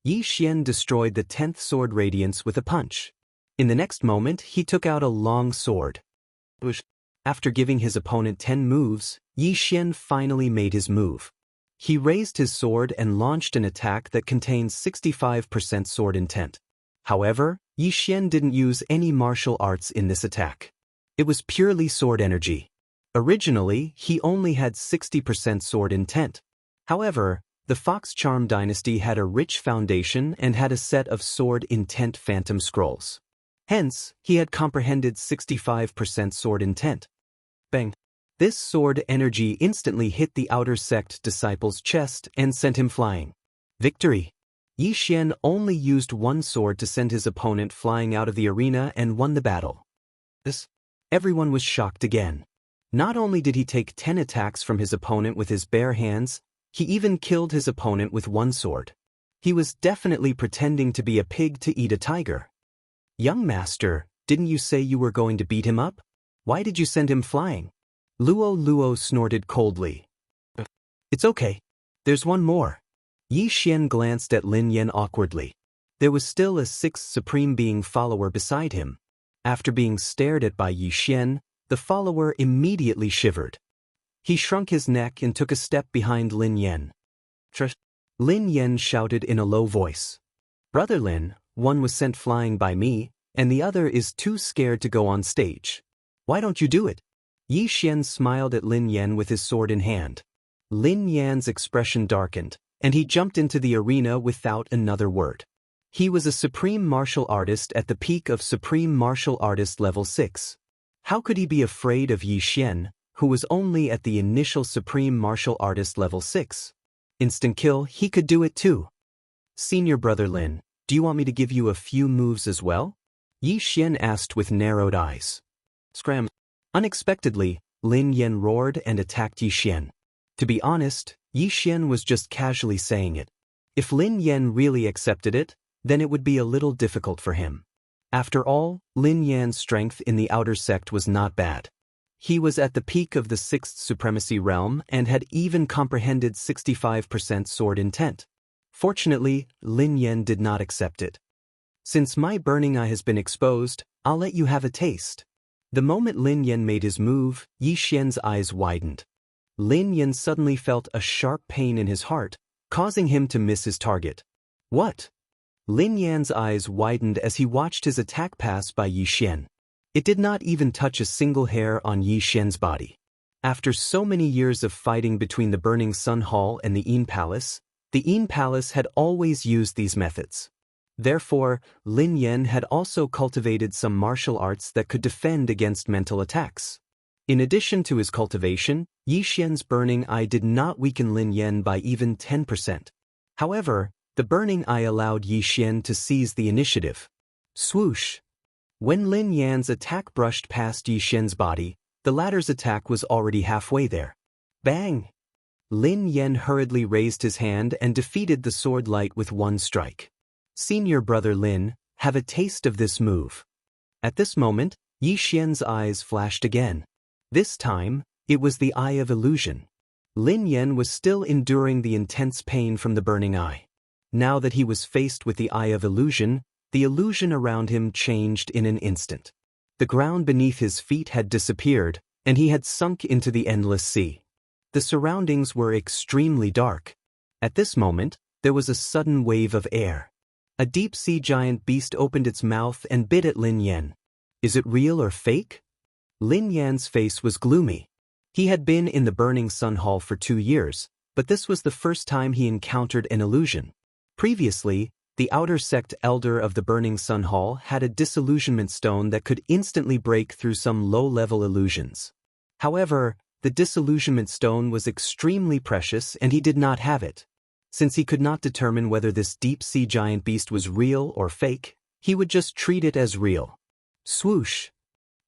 Yi Xian destroyed the 10th sword radiance with a punch. In the next moment, he took out a long sword. After giving his opponent 10 moves, Yi Xian finally made his move. He raised his sword and launched an attack that contained 65% sword intent. However, Yi Xian didn't use any martial arts in this attack. It was purely sword energy. Originally, he only had 60% sword intent. However, the Fox Charm dynasty had a rich foundation and had a set of sword intent phantom scrolls. Hence, he had comprehended 65% sword intent. Bang! This sword energy instantly hit the outer sect disciple's chest and sent him flying. Victory! Yi Xian only used one sword to send his opponent flying out of the arena and won the battle. Everyone was shocked again. Not only did he take 10 attacks from his opponent with his bare hands, he even killed his opponent with one sword. He was definitely pretending to be a pig to eat a tiger. Young master, didn't you say you were going to beat him up? Why did you send him flying? Luo snorted coldly. It's okay. There's one more. Yi Xian glanced at Lin Yan awkwardly. There was still a 6th Supreme Being follower beside him. After being stared at by Yi Xian, the follower immediately shivered. He shrunk his neck and took a step behind Lin Yan. Lin Yan shouted in a low voice. Brother Lin, one was sent flying by me, and the other is too scared to go on stage. Why don't you do it? Yi Xian smiled at Lin Yan with his sword in hand. Lin Yan's expression darkened, and he jumped into the arena without another word. He was a supreme martial artist at the peak of supreme martial artist level 6. How could he be afraid of Yi Xian, who was only at the initial supreme martial artist level 6? Instant kill, he could do it too. Senior brother Lin, do you want me to give you a few moves as well? Yi Xian asked with narrowed eyes. Scram. Unexpectedly, Lin Yan roared and attacked Yi Xian. To be honest, Yi Xian was just casually saying it. If Lin Yan really accepted it, then it would be a little difficult for him. After all, Lin Yan's strength in the outer sect was not bad. He was at the peak of the 6th supremacy realm and had even comprehended 65% sword intent. Fortunately, Lin Yan did not accept it. Since my burning eye has been exposed, I'll let you have a taste. The moment Lin Yan made his move, Yi Xian's eyes widened. Lin Yan suddenly felt a sharp pain in his heart, causing him to miss his target. What? Lin Yan's eyes widened as he watched his attack pass by Yi Xian. It did not even touch a single hair on Yi Xian's body. After so many years of fighting between the Burning Sun Hall and the Yin Palace, the Yin Palace had always used these methods. Therefore, Lin Yan had also cultivated some martial arts that could defend against mental attacks. In addition to his cultivation, Yi Xian's Burning Eye did not weaken Lin Yan by even 10%. However, the Burning Eye allowed Yi Xian to seize the initiative. Swoosh! When Lin Yan's attack brushed past Yi Xian's body, the latter's attack was already halfway there. Bang! Lin Yan hurriedly raised his hand and defeated the sword light with one strike. Senior brother Lin, have a taste of this move. At this moment, Yi Xian's eyes flashed again. This time, it was the Eye of Illusion. Lin Yan was still enduring the intense pain from the Burning Eye. Now that he was faced with the Eye of Illusion, the illusion around him changed in an instant. The ground beneath his feet had disappeared, and he had sunk into the endless sea. The surroundings were extremely dark. At this moment, there was a sudden wave of air. A deep-sea giant beast opened its mouth and bit at Lin Yan. Is it real or fake? Lin Yan's face was gloomy. He had been in the Burning Sun Hall for 2 years, but this was the first time he encountered an illusion. Previously, the outer sect elder of the Burning Sun Hall had a disillusionment stone that could instantly break through some low-level illusions. However, the disillusionment stone was extremely precious and he did not have it. Since he could not determine whether this deep-sea giant beast was real or fake, he would just treat it as real. Swoosh!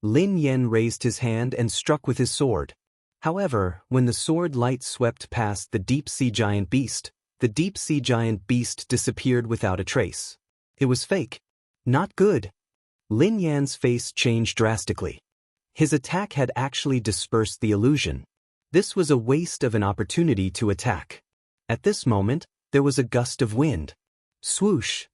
Lin Yan raised his hand and struck with his sword. However, when the sword light swept past the deep-sea giant beast, the deep-sea giant beast disappeared without a trace. It was fake. Not good. Lin Yan's face changed drastically. His attack had actually dispersed the illusion. This was a waste of an opportunity to attack. At this moment, there was a gust of wind. Swoosh!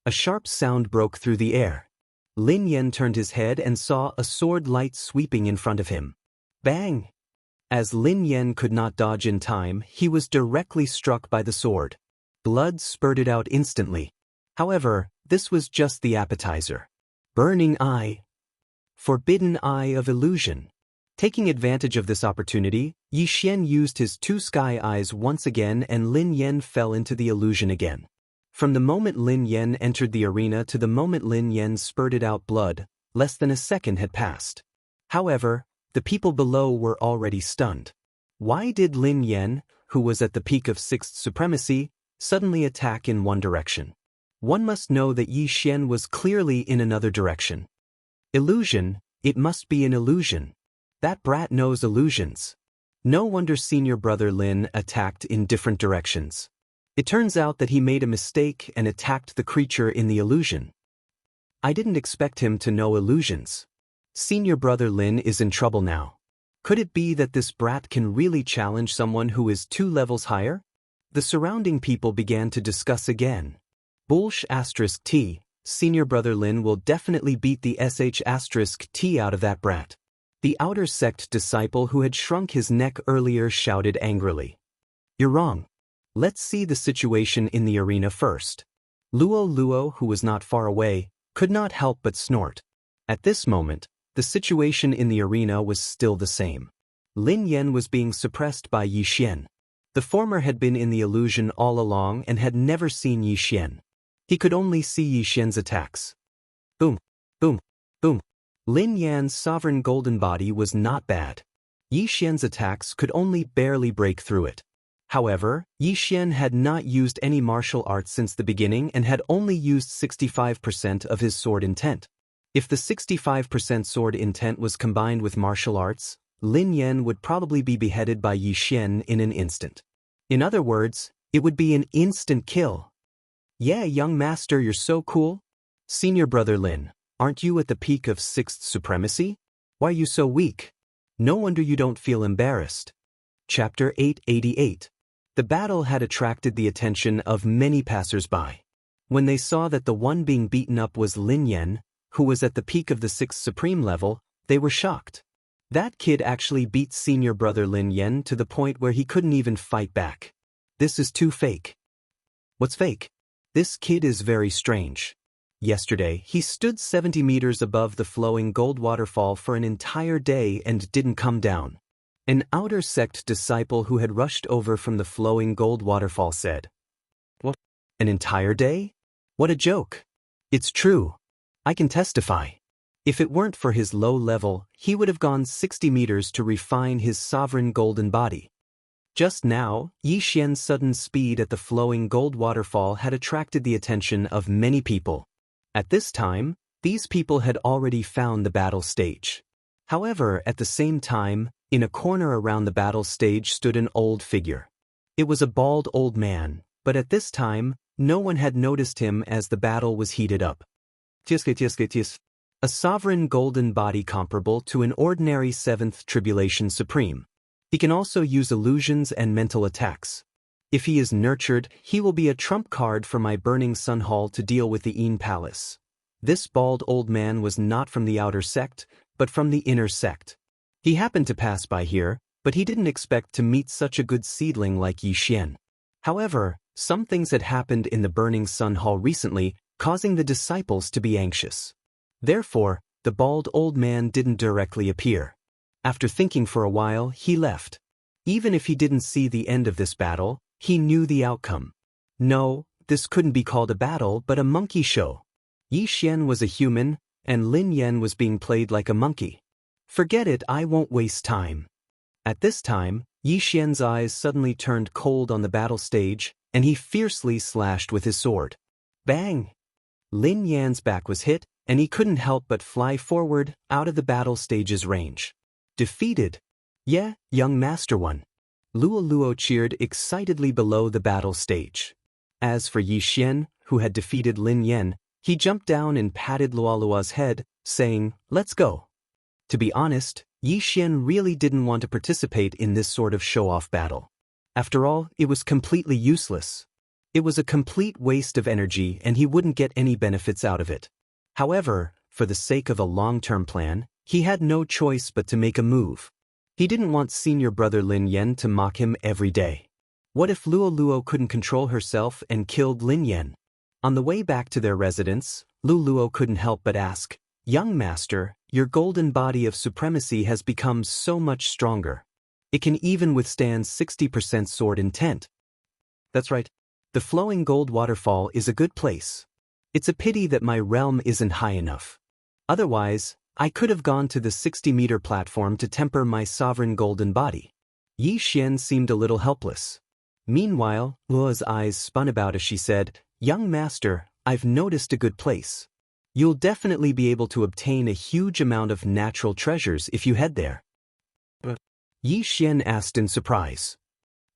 A sharp sound broke through the air. Lin Yan turned his head and saw a sword light sweeping in front of him. Bang! As Lin Yan could not dodge in time, he was directly struck by the sword. Blood spurted out instantly. However, this was just the appetizer. Burning Eye. Forbidden Eye of Illusion. Taking advantage of this opportunity, Yi Xian used his 2 sky eyes once again and Lin Yan fell into the illusion again. From the moment Lin Yan entered the arena to the moment Lin Yan spurted out blood, less than a second had passed. However, the people below were already stunned. Why did Lin Yan, who was at the peak of 6th supremacy, suddenly attack in one direction? One must know that Yi Xian was clearly in another direction. Illusion, it must be an illusion. That brat knows illusions. No wonder senior brother Lin attacked in different directions. It turns out that he made a mistake and attacked the creature in the illusion. I didn't expect him to know illusions. Senior brother Lin is in trouble now. Could it be that this brat can really challenge someone who is 2 levels higher? The surrounding people began to discuss again. Bullsh *T, senior brother Lin will definitely beat the *T out of that brat. The outer sect disciple who had shrunk his neck earlier shouted angrily. You're wrong. Let's see the situation in the arena first. Luo, who was not far away, could not help but snort. At this moment, the situation in the arena was still the same. Lin Yan was being suppressed by Yi Xian. The former had been in the illusion all along and had never seen Yi Xian. He could only see Yi Xian's attacks. Boom, boom, boom. Lin Yan's sovereign golden body was not bad. Yi Xian's attacks could only barely break through it. However, Yi Xian had not used any martial arts since the beginning and had only used 65% of his sword intent. If the 65% sword intent was combined with martial arts, Lin Yan would probably be beheaded by Yi Xian in an instant. In other words, it would be an instant kill. Yeah, young master, you're so cool. Senior brother Lin, aren't you at the peak of 6th supremacy? Why are you so weak? No wonder you don't feel embarrassed. Chapter 888. The battle had attracted the attention of many passers-by. When they saw that the one being beaten up was Lin Yan, who was at the peak of the 6th supreme level, they were shocked. That kid actually beat senior brother Lin Yan to the point where he couldn't even fight back. This is too fake. What's fake? This kid is very strange. Yesterday, he stood 70 meters above the flowing gold waterfall for an entire day and didn't come down. An outer sect disciple who had rushed over from the flowing gold waterfall said, "What? An entire day? What a joke." "It's true. I can testify. If it weren't for his low level, he would have gone 60 meters to refine his sovereign golden body." Just now, Xianxia's sudden speed at the flowing gold waterfall had attracted the attention of many people. At this time, these people had already found the battle stage. However, at the same time, in a corner around the battle stage stood an old figure. It was a bald old man, but at this time, no one had noticed him as the battle was heated up. A sovereign golden body comparable to an ordinary 7th Tribulation Supreme. He can also use illusions and mental attacks. If he is nurtured, he will be a trump card for my Burning Sun Hall to deal with the Een Palace. This bald old man was not from the outer sect, but from the inner sect. He happened to pass by here, but he didn't expect to meet such a good seedling like Xian. However, some things had happened in the Burning Sun Hall recently, causing the disciples to be anxious. Therefore, the bald old man didn't directly appear. After thinking for a while, he left. Even if he didn't see the end of this battle, he knew the outcome. No, this couldn't be called a battle but a monkey show. Xian was a human, and Lin Yan was being played like a monkey. Forget it, I won't waste time. At this time, Xian's eyes suddenly turned cold on the battle stage, and he fiercely slashed with his sword. Bang! Lin Yan's back was hit, and he couldn't help but fly forward, out of the battle stage's range. Defeated? Yeah, young Master One. Luo cheered excitedly below the battle stage. As for Xian, who had defeated Lin Yan, he jumped down and patted Luo's head, saying, "Let's go." To be honest, Xian really didn't want to participate in this sort of show-off battle. After all, it was completely useless. It was a complete waste of energy and he wouldn't get any benefits out of it. However, for the sake of a long-term plan, he had no choice but to make a move. He didn't want senior brother Lin Yan to mock him every day. What if Luo couldn't control herself and killed Lin Yan? On the way back to their residence, Luo couldn't help but ask, "Young master, your golden body of supremacy has become so much stronger. It can even withstand 60% sword intent." That's right. The flowing gold waterfall is a good place. It's a pity that my realm isn't high enough. Otherwise, I could have gone to the 60-meter platform to temper my sovereign golden body. Xian seemed a little helpless. Meanwhile, Luo's eyes spun about as she said, "Young master, I've noticed a good place. You'll definitely be able to obtain a huge amount of natural treasures if you head there." But Xian asked in surprise.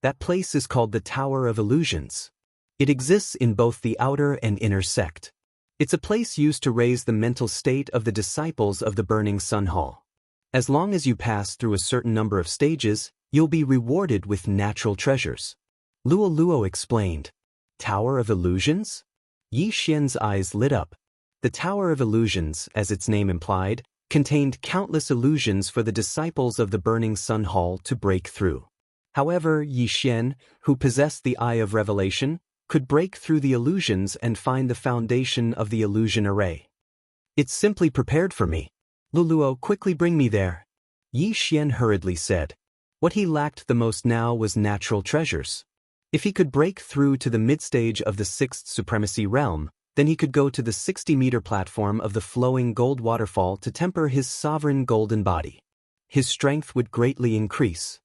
That place is called the Tower of Illusions. It exists in both the outer and inner sect. It's a place used to raise the mental state of the disciples of the Burning Sun Hall. As long as you pass through a certain number of stages, you'll be rewarded with natural treasures. Luo explained. Tower of Illusions? Xian's eyes lit up. The Tower of Illusions, as its name implied, contained countless illusions for the disciples of the Burning Sun Hall to break through. However, Xian, who possessed the Eye of Revelation, could break through the illusions and find the foundation of the illusion array. "It's simply prepared for me. Luo, quickly bring me there," Xian hurriedly said. What he lacked the most now was natural treasures. If he could break through to the mid-stage of the 6th Supremacy Realm, then he could go to the 60-meter platform of the flowing gold waterfall to temper his sovereign golden body. His strength would greatly increase.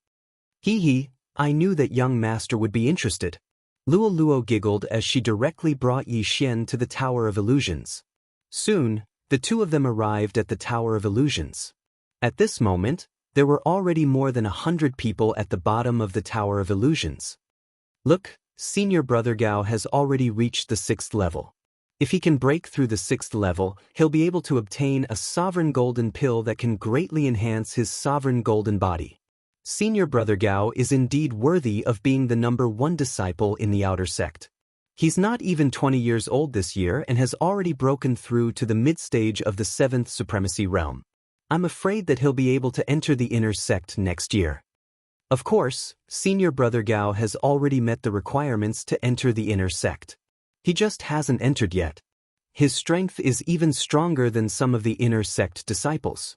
I knew that young master would be interested. Luo giggled as she directly brought Xian to the Tower of Illusions. Soon, the two of them arrived at the Tower of Illusions. At this moment, there were already more than 100 people at the bottom of the Tower of Illusions. Look, senior brother Gao has already reached the 6th level. If he can break through the 6th level, he'll be able to obtain a sovereign golden pill that can greatly enhance his sovereign golden body. Senior brother Gao is indeed worthy of being the #1 disciple in the outer sect. He's not even 20 years old this year and has already broken through to the mid-stage of the 7th Supremacy Realm. I'm afraid that he'll be able to enter the inner sect next year. Of course, senior brother Gao has already met the requirements to enter the inner sect. He just hasn't entered yet. His strength is even stronger than some of the inner sect disciples.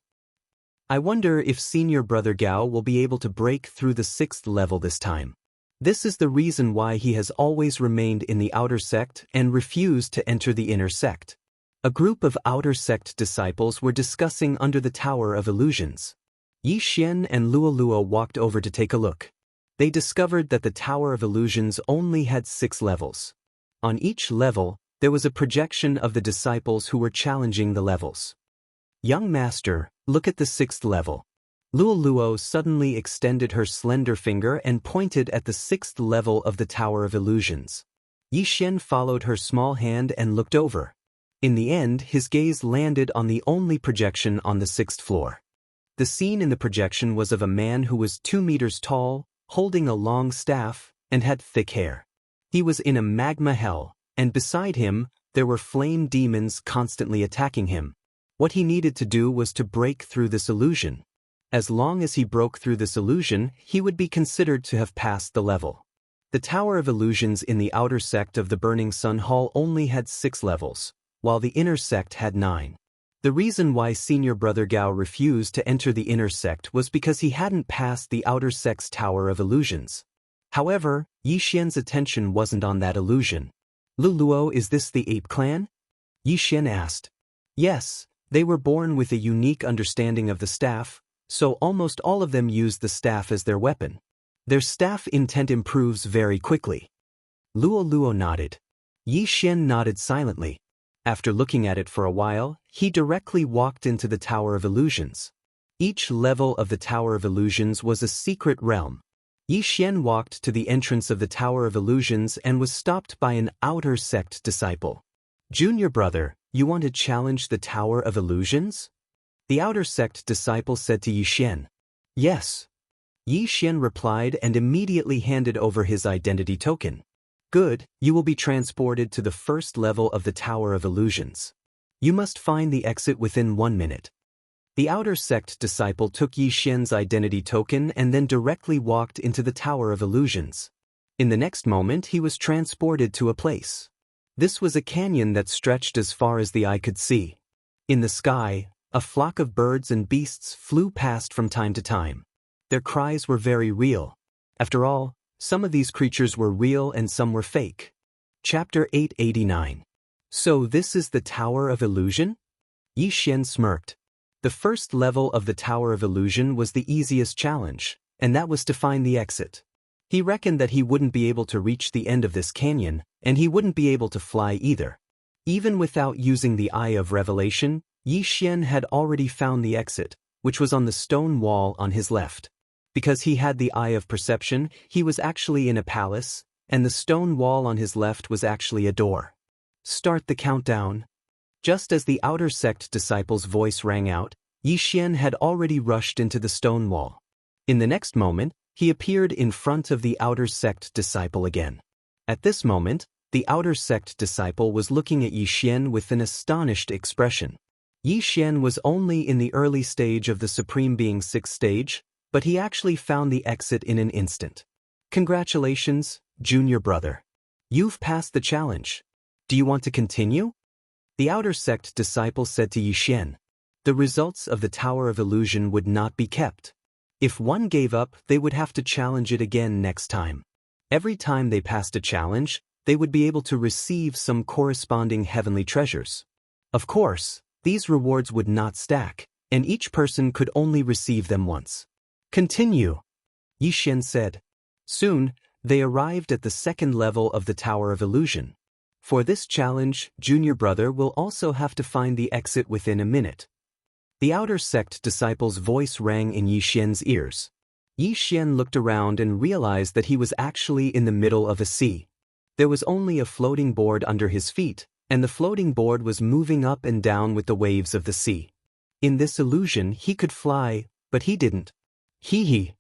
I wonder if senior brother Gao will be able to break through the 6th level this time. This is the reason why he has always remained in the outer sect and refused to enter the inner sect. A group of outer sect disciples were discussing under the Tower of Illusions. Yi Xian and Luo Luo walked over to take a look. They discovered that the Tower of Illusions only had 6 levels. On each level, there was a projection of the disciples who were challenging the levels. Young master, look at the 6th level. Luo Luo suddenly extended her slender finger and pointed at the 6th level of the Tower of Illusions. Yi Xian followed her small hand and looked over. In the end, his gaze landed on the only projection on the 6th floor. The scene in the projection was of a man who was 2 meters tall, holding a long staff, and had thick hair. He was in a magma hell, and beside him, there were flame demons constantly attacking him. What he needed to do was to break through this illusion. As long as he broke through this illusion, he would be considered to have passed the level. The Tower of Illusions in the outer sect of the Burning Sun Hall only had 6 levels, while the inner sect had 9. The reason why senior brother Gao refused to enter the inner sect was because he hadn't passed the outer sect's Tower of Illusions. However, Yi Xian's attention wasn't on that illusion. Lu Luo, is this the ape clan? Yi Xian asked. Yes, they were born with a unique understanding of the staff, so almost all of them used the staff as their weapon. Their staff intent improves very quickly. Luo Luo nodded. Yi Xian nodded silently. After looking at it for a while, he directly walked into the Tower of Illusions. Each level of the Tower of Illusions was a secret realm. Yi Xian walked to the entrance of the Tower of Illusions and was stopped by an outer sect disciple. Junior brother, you want to challenge the Tower of Illusions? The outer sect disciple said to Yi Xian. Yes. Yi Xian replied and immediately handed over his identity token. Good, you will be transported to the 1st level of the Tower of Illusions. You must find the exit within 1 minute. The outer sect disciple took Yi Xian's identity token and then directly walked into the Tower of Illusions. In the next moment he was transported to a place. This was a canyon that stretched as far as the eye could see. In the sky, a flock of birds and beasts flew past from time to time. Their cries were very real. After all, some of these creatures were real and some were fake. Chapter 889. So this is the Tower of Illusion? Yi Xian smirked. The 1st level of the Tower of Illusion was the easiest challenge, and that was to find the exit. He reckoned that he wouldn't be able to reach the end of this canyon, and he wouldn't be able to fly either. Even without using the Eye of Revelation, Yi Xian had already found the exit, which was on the stone wall on his left. Because he had the Eye of Perception, he was actually in a palace, and the stone wall on his left was actually a door. Start the countdown. Just as the outer sect disciple's voice rang out, Yi Xian had already rushed into the stone wall. In the next moment, he appeared in front of the outer sect disciple again. At this moment, the outer sect disciple was looking at Yi Xian with an astonished expression. Yi Xian was only in the early stage of the Supreme Being's 6th stage, but he actually found the exit in an instant. Congratulations, junior brother. You've passed the challenge. Do you want to continue? The outer sect disciple said to Yi Xian. The results of the Tower of Illusion would not be kept. If one gave up, they would have to challenge it again next time. Every time they passed a challenge, they would be able to receive some corresponding heavenly treasures. Of course, these rewards would not stack, and each person could only receive them once. Continue, Yi Xian said. Soon, they arrived at the 2nd level of the Tower of Illusion. For this challenge, junior brother will also have to find the exit within a minute. The outer sect disciple's voice rang in Yi Xian's ears. Yi Xian looked around and realized that he was actually in the middle of a sea. There was only a floating board under his feet, and the floating board was moving up and down with the waves of the sea. In this illusion, he could fly, but he didn't. Hee.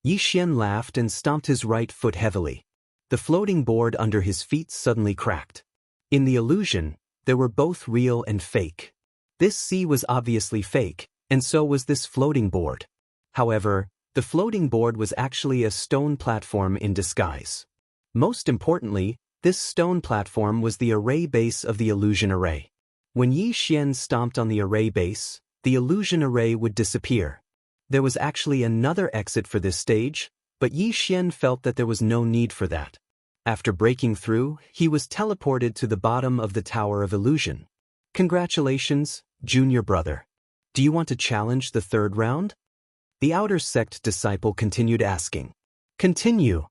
Yi Xian laughed and stomped his right foot heavily. The floating board under his feet suddenly cracked. In the illusion, there were both real and fake. This sea was obviously fake, and so was this floating board. However, the floating board was actually a stone platform in disguise. Most importantly, This stone platform was the array base of the illusion array. When Yi Xian stomped on the array base, the illusion array would disappear. There was actually another exit for this stage, but Yi Xian felt that there was no need for that. After breaking through, he was teleported to the bottom of the Tower of Illusion. Congratulations, junior brother. Do you want to challenge the third round? The outer sect disciple continued asking. Continue.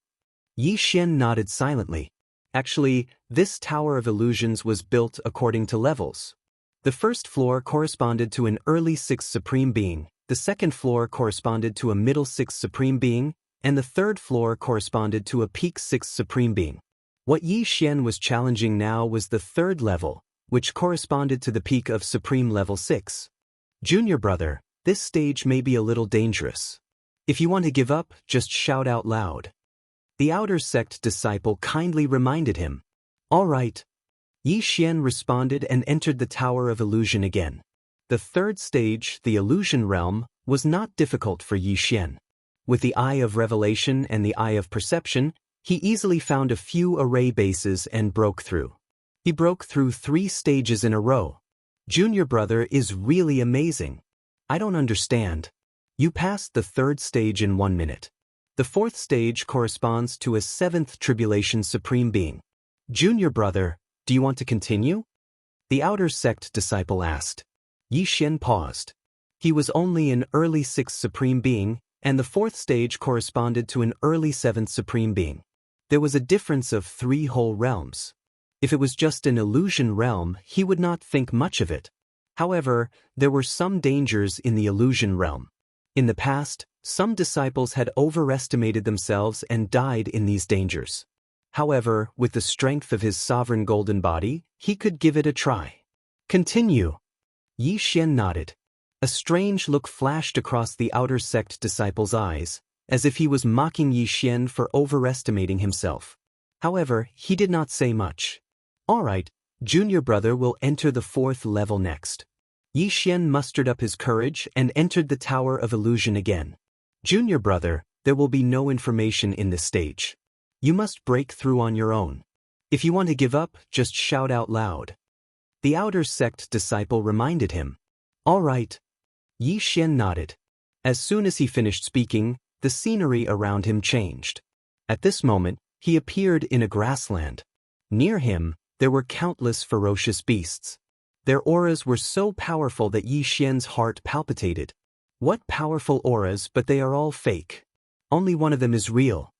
Yi Xian nodded silently. Actually, this Tower of Illusions was built according to levels. The first floor corresponded to an early 6th Supreme Being, the second floor corresponded to a middle 6th Supreme Being, and the third floor corresponded to a peak 6th Supreme Being. What Yi Xian was challenging now was the third level, which corresponded to the peak of Supreme Level 6. Junior brother, this stage may be a little dangerous. If you want to give up, just shout out loud. The outer sect disciple kindly reminded him. All right. Yi Xian responded and entered the Tower of Illusion again. The third stage, the Illusion Realm, was not difficult for Yi Xian. With the Eye of Revelation and the Eye of Perception, he easily found a few array bases and broke through. He broke through 3 stages in a row. Junior brother is really amazing. I don't understand. You passed the third stage in 1 minute. The fourth stage corresponds to a 7th Tribulation Supreme Being. Junior brother, do you want to continue? The outer sect disciple asked. Yi Xian paused. He was only an early 6th Supreme Being, and the fourth stage corresponded to an early 7th Supreme Being. There was a difference of 3 whole realms. If it was just an illusion realm, he would not think much of it. However, there were some dangers in the illusion realm. In the past, some disciples had overestimated themselves and died in these dangers. However, with the strength of his sovereign golden body, he could give it a try. Continue. Yi Xian nodded. A strange look flashed across the outer sect disciple's eyes, as if he was mocking Yi Xian for overestimating himself. However, he did not say much. All right, junior brother will enter the 4th level next. Yi Xian mustered up his courage and entered the Tower of Illusion again. Junior brother, there will be no information in this stage. You must break through on your own. If you want to give up, just shout out loud. The outer sect disciple reminded him. All right. Yi Xian nodded. As soon as he finished speaking, the scenery around him changed. At this moment, he appeared in a grassland. Near him, there were countless ferocious beasts. Their auras were so powerful that Yi Xian's heart palpitated. What powerful auras, but they are all fake. Only one of them is real.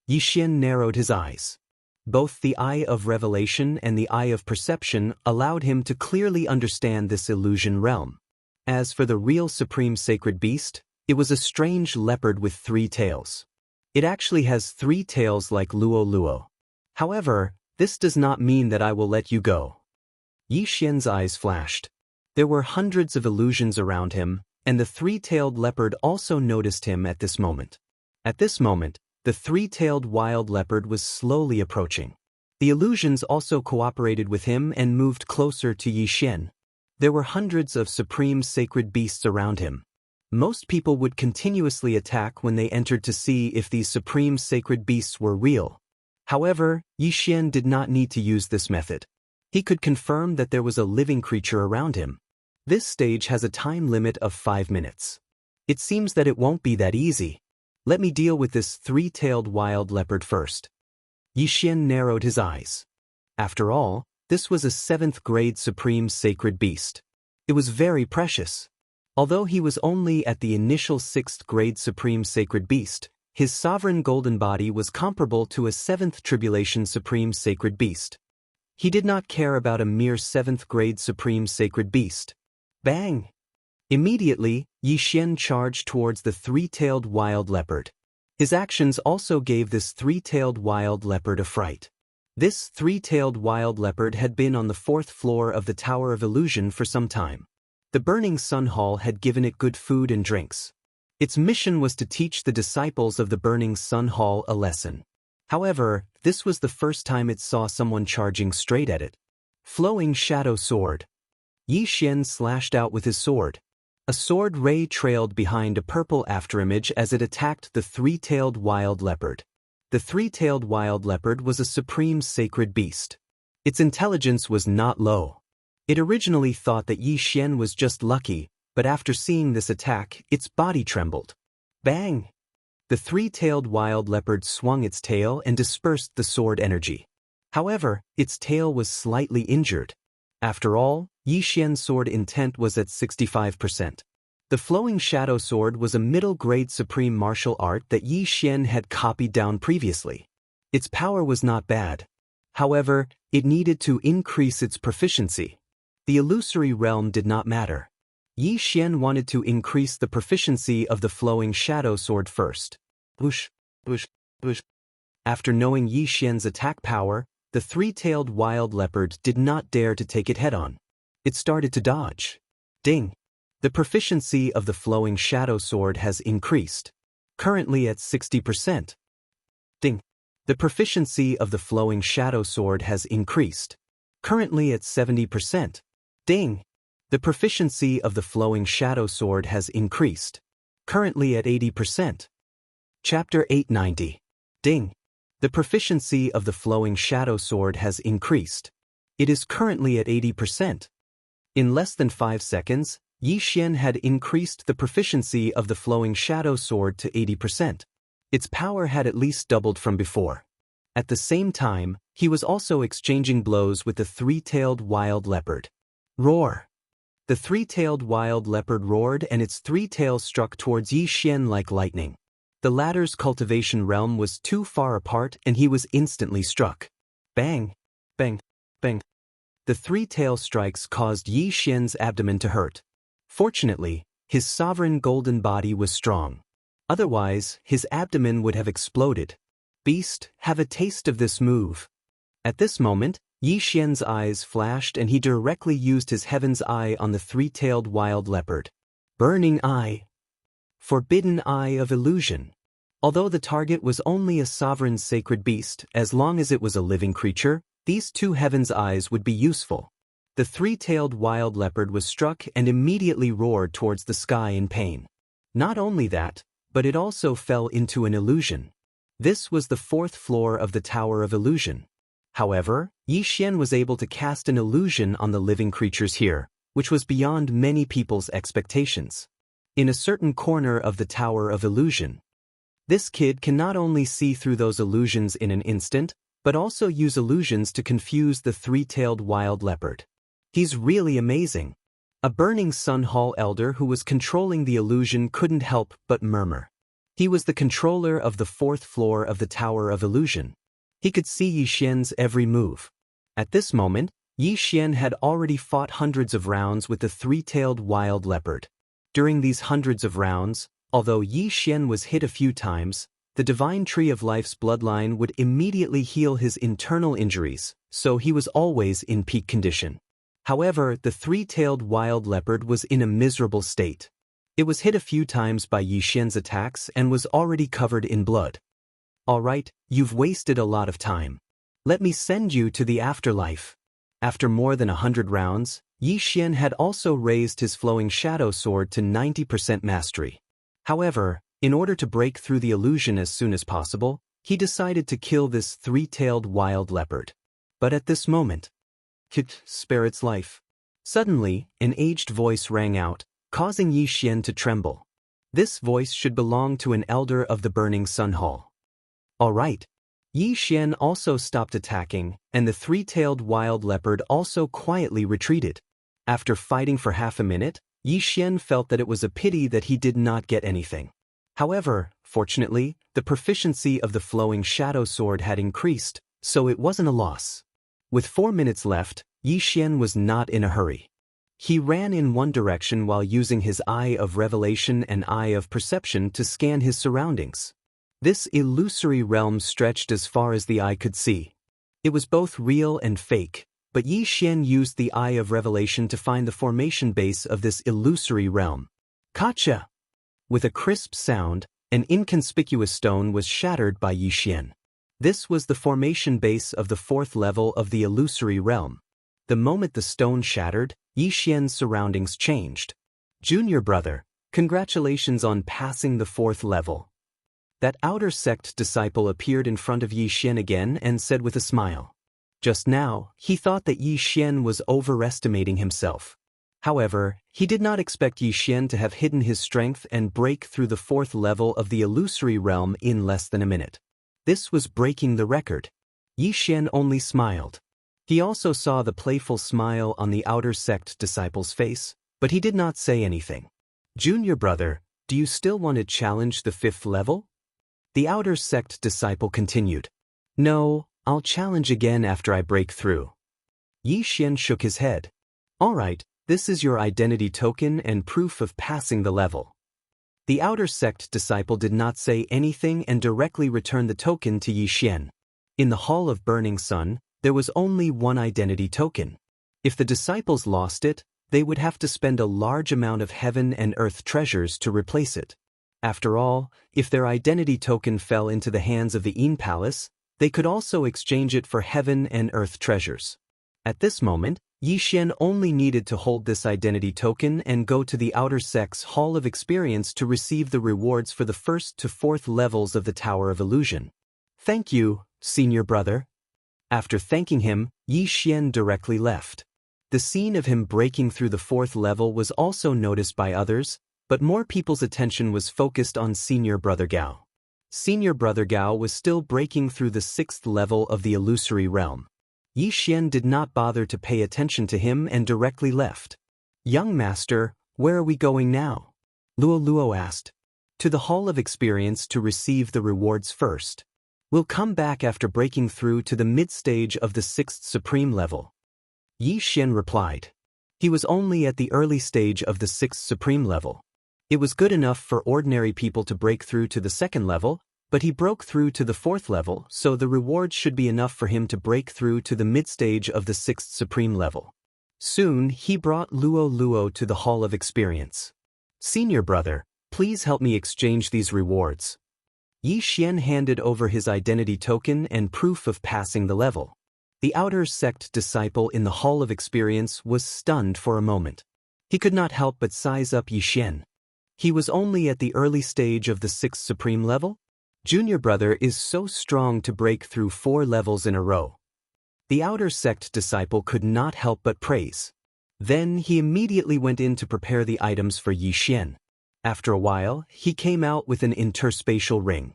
Yi Xian narrowed his eyes. Both the Eye of Revelation and the Eye of Perception allowed him to clearly understand this illusion realm. As for the real supreme sacred beast, it was a strange leopard with 3 tails. It actually has 3 tails like Luo Luo. However, this does not mean that I will let you go. Yi Xian's eyes flashed. There were hundreds of illusions around him, and the 3-tailed leopard also noticed him at this moment. At this moment, the 3-tailed wild leopard was slowly approaching. The illusions also cooperated with him and moved closer to Yi Xian. There were hundreds of supreme sacred beasts around him. Most people would continuously attack when they entered to see if these supreme sacred beasts were real. However, Yi Xian did not need to use this method. He could confirm that there was a living creature around him. This stage has a time limit of 5 minutes. It seems that it won't be that easy. Let me deal with this 3-tailed wild leopard first. Yi Xian narrowed his eyes. After all, this was a 7th grade supreme sacred beast. It was very precious. Although he was only at the initial 6th grade supreme sacred beast, his sovereign golden body was comparable to a 7th tribulation supreme sacred beast. He did not care about a mere 7th grade supreme sacred beast. Bang! Immediately, Yi Xian charged towards the 3-tailed wild leopard. His actions also gave this 3-tailed wild leopard a fright. This 3-tailed wild leopard had been on the 4th floor of the Tower of Illusion for some time. The Burning Sun Hall had given it good food and drinks. Its mission was to teach the disciples of the Burning Sun Hall a lesson. However, this was the first time it saw someone charging straight at it. Flowing Shadow Sword. Yi Xian slashed out with his sword. A sword ray trailed behind a purple afterimage as it attacked the 3-tailed wild leopard. The three-tailed wild leopard was a supreme sacred beast. Its intelligence was not low. It originally thought that Yi Xian was just lucky, but after seeing this attack, its body trembled. Bang! The three-tailed wild leopard swung its tail and dispersed the sword energy. However, its tail was slightly injured. After all, Yi Xian's sword intent was at 65%. The flowing shadow sword was a middle-grade supreme martial art that Yi Xian had copied down previously. Its power was not bad. However, it needed to increase its proficiency. The illusory realm did not matter. Yi Xian wanted to increase the proficiency of the flowing shadow sword first. Whoosh, whoosh, whoosh. After knowing Yi Xian's attack power, the three-tailed wild leopard did not dare to take it head-on. It started to dodge. Ding! The proficiency of the flowing shadow sword has increased. Currently at 60%. Ding! The proficiency of the flowing shadow sword has increased. Currently at 70%. Ding! The proficiency of the flowing shadow sword has increased. Currently at 80%. Chapter 890. Ding! The proficiency of the flowing shadow sword has increased. It is currently at 80%. In less than 5 seconds, Yi Xian had increased the proficiency of the flowing shadow sword to 80%. Its power had at least doubled from before. At the same time, he was also exchanging blows with the three-tailed wild leopard. Roar! The three-tailed wild leopard roared and its three tails struck towards Yi Xian like lightning. The latter's cultivation realm was too far apart and he was instantly struck. Bang! Bang! Bang! The three-tail strikes caused Yi Xian's abdomen to hurt. Fortunately, his sovereign golden body was strong. Otherwise, his abdomen would have exploded. Beast, have a taste of this move. At this moment, Yi Xian's eyes flashed and he directly used his heaven's eye on the three-tailed wild leopard. Burning Eye. Forbidden Eye of Illusion. Although the target was only a sovereign sacred beast, as long as it was a living creature, these two heaven's eyes would be useful. The three-tailed wild leopard was struck and immediately roared towards the sky in pain. Not only that, but it also fell into an illusion. This was the 4th floor of the Tower of Illusion. However, Yi Xian was able to cast an illusion on the living creatures here, which was beyond many people's expectations. In a certain corner of the Tower of Illusion, this kid can not only see through those illusions in an instant, but also use illusions to confuse the three-tailed wild leopard. He's really amazing. A Burning Sun Hall elder who was controlling the illusion couldn't help but murmur. He was the controller of the 4th floor of the Tower of Illusion. He could see Yi Xian's every move. At this moment, Yi Xian had already fought hundreds of rounds with the three-tailed wild leopard. During these hundreds of rounds, although Yi Xian was hit a few times, the Divine Tree of Life's bloodline would immediately heal his internal injuries, so he was always in peak condition. However, the three-tailed wild leopard was in a miserable state. It was hit a few times by Yi Xian's attacks and was already covered in blood. Alright, you've wasted a lot of time. Let me send you to the afterlife. After more than 100 rounds, Yi Xian had also raised his flowing shadow sword to 90% mastery. However, in order to break through the illusion as soon as possible, he decided to kill this three-tailed wild leopard. But at this moment, spare its life. Suddenly, an aged voice rang out, causing Yi Xian to tremble. This voice should belong to an elder of the Burning Sun Hall. Alright. Yi Xian also stopped attacking, and the three-tailed wild leopard also quietly retreated. After fighting for half a minute, Yi Xian felt that it was a pity that he did not get anything. However, fortunately, the proficiency of the flowing shadow sword had increased, so it wasn't a loss. With 4 minutes left, Yi Xian was not in a hurry. He ran in one direction while using his Eye of Revelation and Eye of Perception to scan his surroundings. This illusory realm stretched as far as the eye could see. It was both real and fake, but Yi Xian used the Eye of Revelation to find the formation base of this illusory realm. Gotcha! With a crisp sound, an inconspicuous stone was shattered by Yi Xian. This was the formation base of the 4th level of the illusory realm. The moment the stone shattered, Yi Xian's surroundings changed. Junior brother, congratulations on passing the 4th level. That outer sect disciple appeared in front of Yi Xian again and said with a smile. Just now, he thought that Yi Xian was overestimating himself. However, he did not expect Yi Xian to have hidden his strength and break through the 4th level of the illusory realm in less than a minute. This was breaking the record. Yi Xian only smiled. He also saw the playful smile on the outer sect disciple's face, but he did not say anything. Junior brother, do you still want to challenge the 5th level? The outer sect disciple continued. No, I'll challenge again after I break through. Yi Xian shook his head. All right, this is your identity token and proof of passing the level. The outer sect disciple did not say anything and directly returned the token to Yi Xian. In the Hall of Burning Sun, there was only one identity token. If the disciples lost it, they would have to spend a large amount of heaven and earth treasures to replace it. After all, if their identity token fell into the hands of the Yin Palace, they could also exchange it for heaven and earth treasures. At this moment, Yi Xian only needed to hold this identity token and go to the outer sect's Hall of Experience to receive the rewards for the 1st to 4th levels of the Tower of Illusion. Thank you, senior brother. After thanking him, Yi Xian directly left. The scene of him breaking through the 4th level was also noticed by others, but more people's attention was focused on senior brother Gao. Senior brother Gao was still breaking through the 6th level of the illusory realm. Yi Xian did not bother to pay attention to him and directly left. Young master, where are we going now? Luo asked. To the Hall of Experience to receive the rewards first. We'll come back after breaking through to the mid-stage of the 6th supreme level. Yi Xian replied. He was only at the early stage of the 6th supreme level. It was good enough for ordinary people to break through to the 2nd level, but he broke through to the 4th level, so the rewards should be enough for him to break through to the mid-stage of the 6th supreme level. Soon, he brought Luo to the Hall of Experience. Senior brother, please help me exchange these rewards. Yi Xian handed over his identity token and proof of passing the level. The outer sect disciple in the Hall of Experience was stunned for a moment. He could not help but size up Yi Xian. He was only at the early stage of the 6th supreme level? Junior brother is so strong to break through 4 levels in a row. The outer sect disciple could not help but praise. Then he immediately went in to prepare the items for Yi Xian. After a while, he came out with an interspatial ring.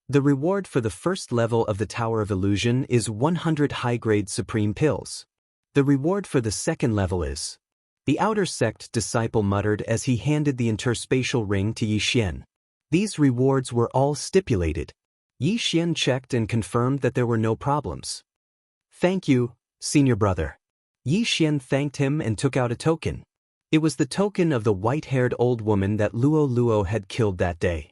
The reward for the 1st level of the Tower of Illusion is 100 high-grade supreme pills. The reward for the 2nd level is... The outer sect disciple muttered as he handed the interspatial ring to Yi Xian. These rewards were all stipulated. Yi Xian checked and confirmed that there were no problems. Thank you, senior brother. Yi Xian thanked him and took out a token. It was the token of the white-haired old woman that Luo had killed that day.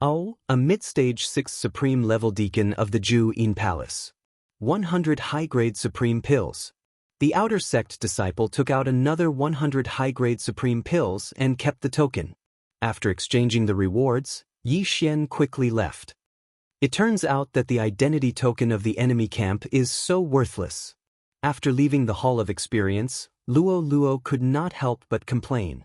Oh, a mid-stage 6th supreme level deacon of the Ju Yin Palace. 100 high-grade supreme pills. The outer sect disciple took out another 100 high-grade supreme pills and kept the token. After exchanging the rewards, Yi Xian quickly left. It turns out that the identity token of the enemy camp is so worthless. After leaving the Hall of Experience, Luo could not help but complain.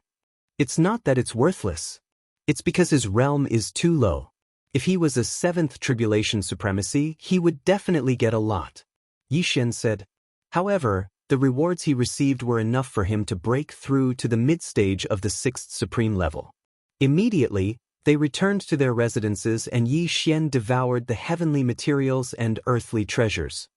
It's not that it's worthless. It's because his realm is too low. If he was a 7th tribulation supremacy, he would definitely get a lot. Yi Xian said. However, the rewards he received were enough for him to break through to the mid-stage of the 6th supreme level. Immediately, they returned to their residences and Yi Xian devoured the heavenly materials and earthly treasures.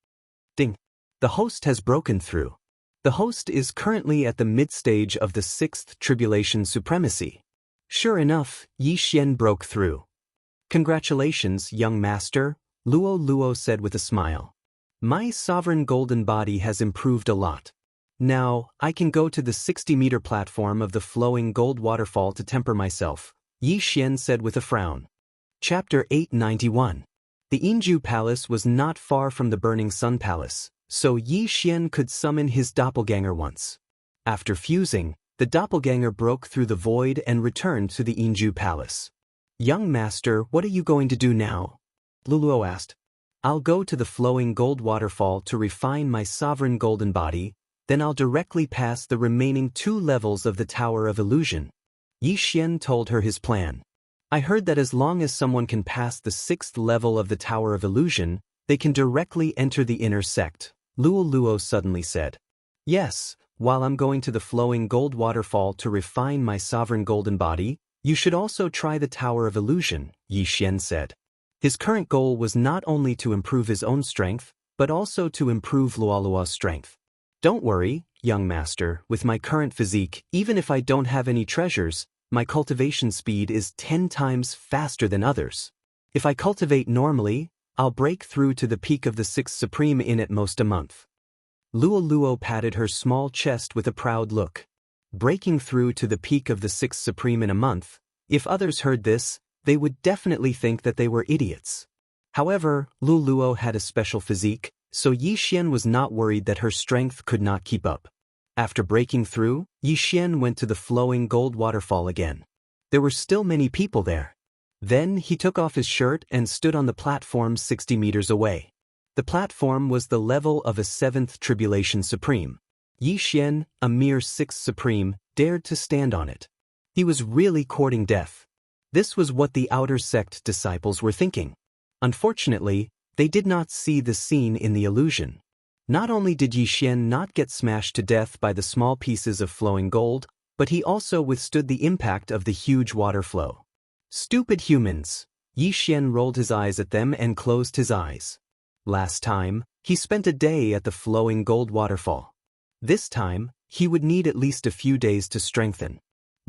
Ding! The host has broken through. The host is currently at the mid-stage of the 6th tribulation supremacy. Sure enough, Yi Xian broke through. Congratulations, young master, Luo said with a smile. My sovereign golden body has improved a lot. Now, I can go to the 60-meter platform of the flowing gold waterfall to temper myself, Yi Xian said with a frown. Chapter 891. The Yinju Palace was not far from the Burning Sun Palace, so Yi Xian could summon his doppelganger once. After fusing, the doppelganger broke through the void and returned to the Yinju Palace. Young master, what are you going to do now? Luo asked. I'll go to the flowing gold waterfall to refine my sovereign golden body, then I'll directly pass the remaining 2 levels of the Tower of Illusion. Yi Xian told her his plan. I heard that as long as someone can pass the 6th level of the Tower of Illusion, they can directly enter the inner sect, Luo suddenly said. Yes, while I'm going to the flowing gold waterfall to refine my sovereign golden body, you should also try the Tower of Illusion, Xian said. His current goal was not only to improve his own strength, but also to improve Luo's strength. Don't worry, young master, with my current physique, even if I don't have any treasures, my cultivation speed is 10 times faster than others. If I cultivate normally, I'll break through to the peak of the 6th Supreme in at most a month. Luo patted her small chest with a proud look. Breaking through to the peak of the 6th Supreme in a month, if others heard this, they would definitely think that they were idiots. However, Luo had a special physique, so Xian was not worried that her strength could not keep up. After breaking through, Xian went to the flowing gold waterfall again. There were still many people there. Then he took off his shirt and stood on the platform 60 meters away. The platform was the level of a 7th Tribulation Supreme. Xian, a mere 6th Supreme, dared to stand on it. He was really courting death. This was what the outer sect disciples were thinking. Unfortunately, they did not see the scene in the illusion. Not only did Xian not get smashed to death by the small pieces of flowing gold, but he also withstood the impact of the huge water flow. Stupid humans! Xian rolled his eyes at them and closed his eyes. Last time, he spent a day at the flowing gold waterfall. This time, he would need at least a few days to strengthen.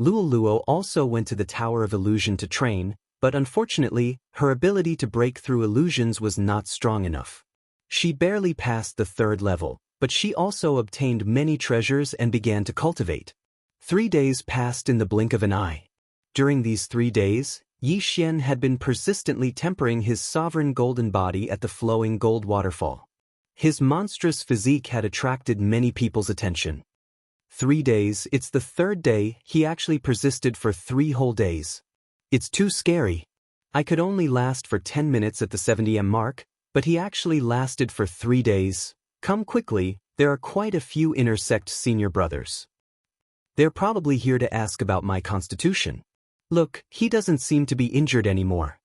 Luo also went to the Tower of Illusion to train, but unfortunately, her ability to break through illusions was not strong enough. She barely passed the 3rd level, but she also obtained many treasures and began to cultivate. 3 days passed in the blink of an eye. During these 3 days, Xian had been persistently tempering his sovereign golden body at the flowing gold waterfall. His monstrous physique had attracted many people's attention. 3 days, it's the 3rd day, he actually persisted for 3 whole days. It's too scary. I could only last for 10 minutes at the 70m mark, but he actually lasted for 3 days. Come quickly, there are quite a few inner sect senior brothers. They're probably here to ask about my constitution. Look, he doesn't seem to be injured anymore.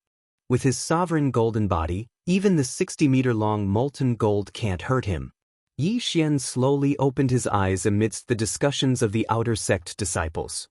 With his sovereign golden body, even the 60-meter-long molten gold can't hurt him. Xian slowly opened his eyes amidst the discussions of the outer sect disciples.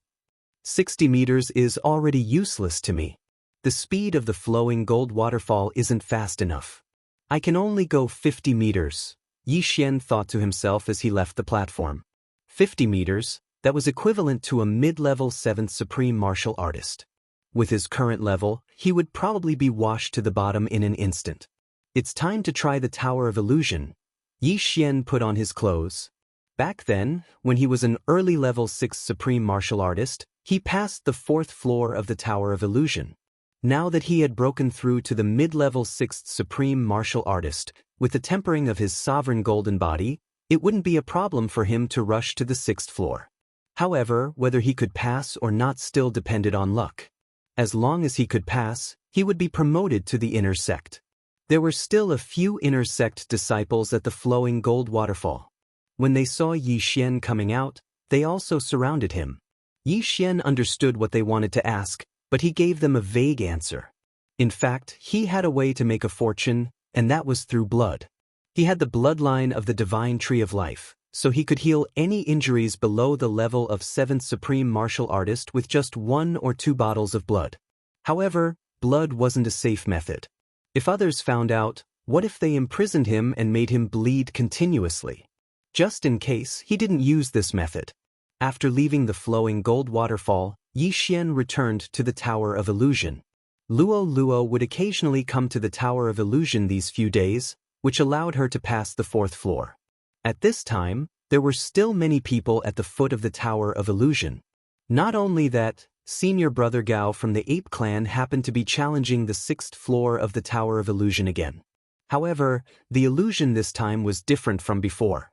60 meters is already useless to me. The speed of the flowing gold waterfall isn't fast enough. I can only go 50 meters, Xian thought to himself as he left the platform. 50 meters, that was equivalent to a mid-level 7th Supreme Martial Artist. With his current level, he would probably be washed to the bottom in an instant. It's time to try the Tower of Illusion. Xian put on his clothes. Back then, when he was an early-level 6th Supreme Martial Artist, he passed the 4th floor of the Tower of Illusion. Now that he had broken through to the mid-level 6th Supreme Martial Artist, with the tempering of his sovereign golden body, it wouldn't be a problem for him to rush to the 6th floor. However, whether he could pass or not still depended on luck. As long as he could pass, he would be promoted to the inner sect. There were still a few inner sect disciples at the flowing gold waterfall. When they saw Xian coming out, they also surrounded him. Xian understood what they wanted to ask, but he gave them a vague answer. In fact, he had a way to make a fortune, and that was through blood. He had the bloodline of the divine tree of life, so he could heal any injuries below the level of 7th Supreme Martial Artist with just 1 or 2 bottles of blood. However, blood wasn't a safe method. If others found out, what if they imprisoned him and made him bleed continuously? Just in case, he didn't use this method. After leaving the flowing gold waterfall, Xian returned to the Tower of Illusion. Luo would occasionally come to the Tower of Illusion these few days, which allowed her to pass the 4th floor. At this time, there were still many people at the foot of the Tower of Illusion. Not only that, senior brother Gao from the Ape Clan happened to be challenging the 6th floor of the Tower of Illusion again. However, the illusion this time was different from before.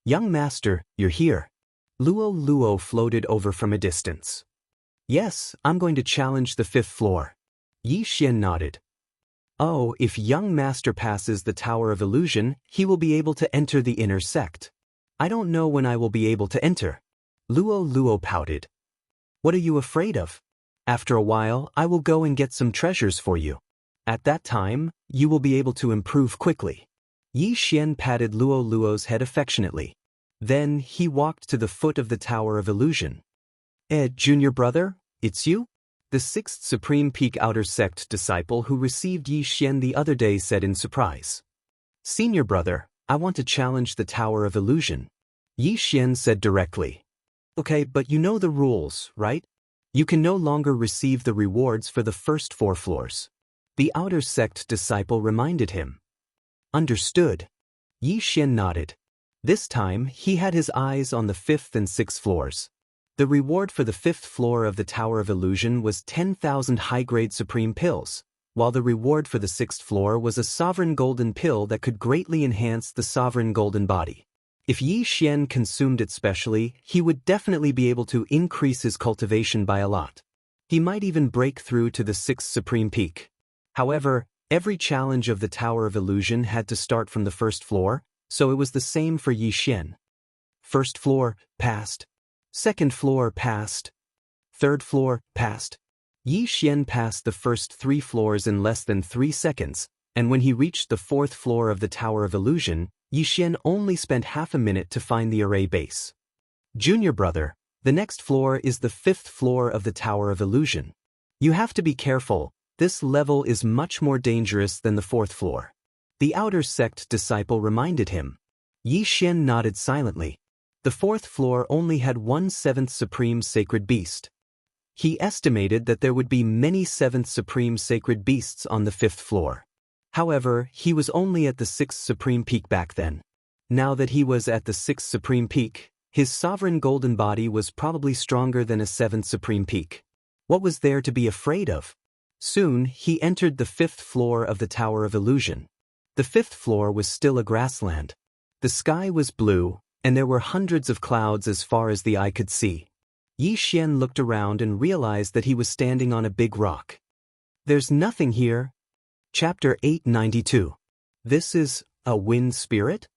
Young master, you're here. Luo floated over from a distance. Yes, I'm going to challenge the 5th floor. Xian nodded. Oh, if young master passes the Tower of Illusion, he will be able to enter the inner sect. I don't know when I will be able to enter. Luo pouted. What are you afraid of? After a while, I will go and get some treasures for you. At that time, you will be able to improve quickly. Yi Xian patted Luo Luo's head affectionately. Then he walked to the foot of the Tower of Illusion. Junior brother, it's you? The sixth Supreme Peak Outer Sect disciple who received Yi Xian the other day said in surprise. Senior brother, I want to challenge the Tower of Illusion. Yi Xian said directly. Okay, but you know the rules, right? You can no longer receive the rewards for the first 4 floors. The Outer Sect disciple reminded him. Understood. Yi Xian nodded. This time, he had his eyes on the 5th and 6th floors. The reward for the 5th floor of the Tower of Illusion was 10,000 high-grade supreme pills, while the reward for the 6th floor was a sovereign golden pill that could greatly enhance the sovereign golden body. If Yi Xian consumed it specially, he would definitely be able to increase his cultivation by a lot. He might even break through to the 6th supreme peak. However, every challenge of the Tower of Illusion had to start from the 1st floor, so it was the same for Yi Xian. 1st floor, passed. 2nd floor, passed. 3rd floor, passed. Yi Xian passed the first 3 floors in less than 3 seconds, and when he reached the 4th floor of the Tower of Illusion, Yi Xian only spent half a minute to find the array base. Junior brother, the next floor is the 5th floor of the Tower of Illusion. You have to be careful, this level is much more dangerous than the 4th floor. The Outer Sect disciple reminded him. Yi Xian nodded silently. The 4th floor only had 1/7 supreme sacred beast. He estimated that there would be many 7th supreme sacred beasts on the 5th floor. However, he was only at the 6th supreme peak back then. Now that he was at the 6th supreme peak, his sovereign golden body was probably stronger than a 7th supreme peak. What was there to be afraid of? Soon, he entered the 5th floor of the Tower of Illusion. The 5th floor was still a grassland. The sky was blue, and there were hundreds of clouds as far as the eye could see. Yi Xian looked around and realized that he was standing on a big rock. There's nothing here. Chapter 892. This is a wind spirit?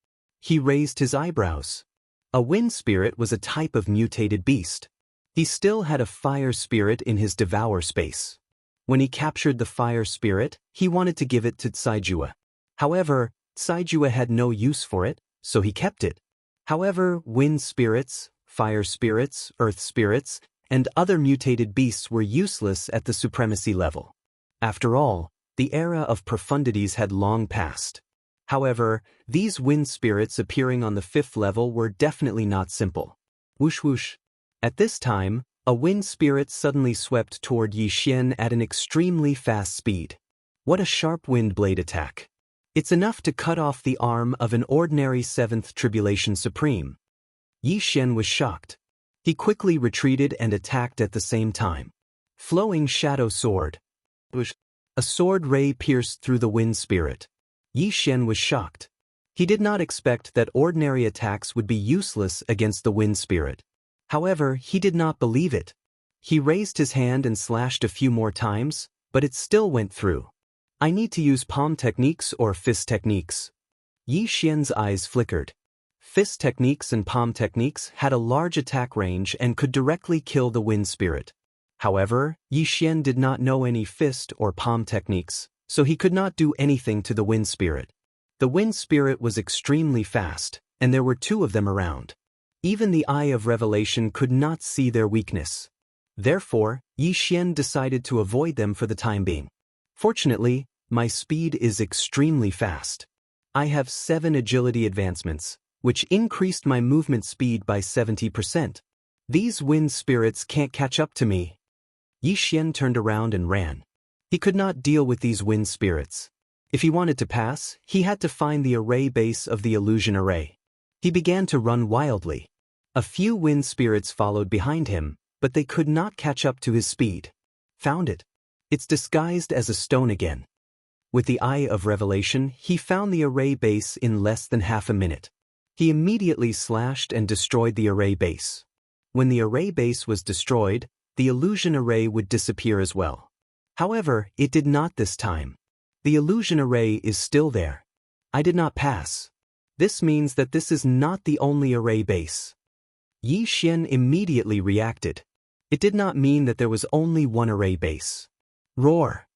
He raised his eyebrows. A wind spirit was a type of mutated beast. He still had a fire spirit in his Devourer space. When he captured the fire spirit, he wanted to give it to Caijua. However, Caijua had no use for it, so he kept it. However, wind spirits, fire spirits, earth spirits, and other mutated beasts were useless at the supremacy level. After all, the era of profundities had long passed. However, these wind spirits appearing on the 5th level were definitely not simple. Whoosh whoosh. At this time, a wind spirit suddenly swept toward Yi Xian at an extremely fast speed. What a sharp wind blade attack. It's enough to cut off the arm of an ordinary 7th Tribulation Supreme. Yi Xian was shocked. He quickly retreated and attacked at the same time. Flowing Shadow Sword. A sword ray pierced through the wind spirit. Yi Xian was shocked. He did not expect that ordinary attacks would be useless against the wind spirit. However, he did not believe it. He raised his hand and slashed a few more times, but it still went through. I need to use palm techniques or fist techniques. Yi Xian's eyes flickered. Fist techniques and palm techniques had a large attack range and could directly kill the wind spirit. However, Yi Xian did not know any fist or palm techniques, so he could not do anything to the wind spirit. The wind spirit was extremely fast, and there were 2 of them around. Even the Eye of Revelation could not see their weakness. Therefore, Yi Xian decided to avoid them for the time being. Fortunately, my speed is extremely fast. I have 7 agility advancements, which increased my movement speed by 70%. These wind spirits can't catch up to me. Yi Xian turned around and ran. He could not deal with these wind spirits. If he wanted to pass, he had to find the array base of the illusion array. He began to run wildly. A few wind spirits followed behind him, but they could not catch up to his speed. Found it. It's disguised as a stone again. With the Eye of Revelation, he found the array base in less than half a minute. He immediately slashed and destroyed the array base. When the array base was destroyed, the illusion array would disappear as well. However, it did not this time. The illusion array is still there. I did not pass. This means that this is not the only array base. Yi Xian immediately reacted. It did not mean that there was only one array base. Roar!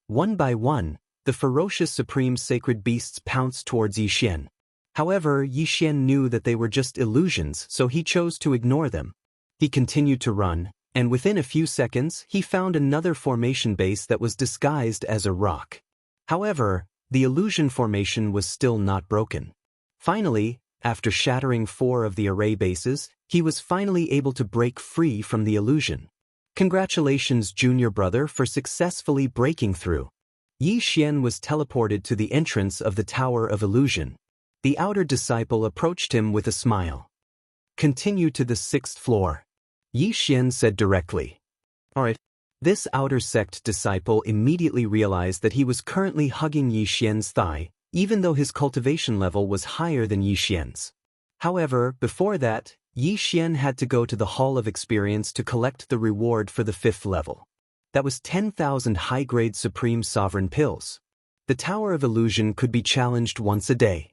One by one, the ferocious supreme sacred beasts pounced towards Yi Xian. However, Yi Xian knew that they were just illusions, so he chose to ignore them. He continued to run, and within a few seconds he found another formation base that was disguised as a rock. However, the illusion formation was still not broken. Finally, after shattering 4 of the array bases, he was finally able to break free from the illusion. Congratulations, junior brother, for successfully breaking through. Yi Xian was teleported to the entrance of the Tower of Illusion. The outer disciple approached him with a smile. Continue to the 6th floor. Yi Xian said directly. Alright. This outer sect disciple immediately realized that he was currently hugging Yi Xian's thigh, even though his cultivation level was higher than Yi Xian's. However, before that, Yi Xian had to go to the Hall of Experience to collect the reward for the 5th level. That was 10,000 high-grade Supreme Sovereign Pills. The Tower of Illusion could be challenged once a day.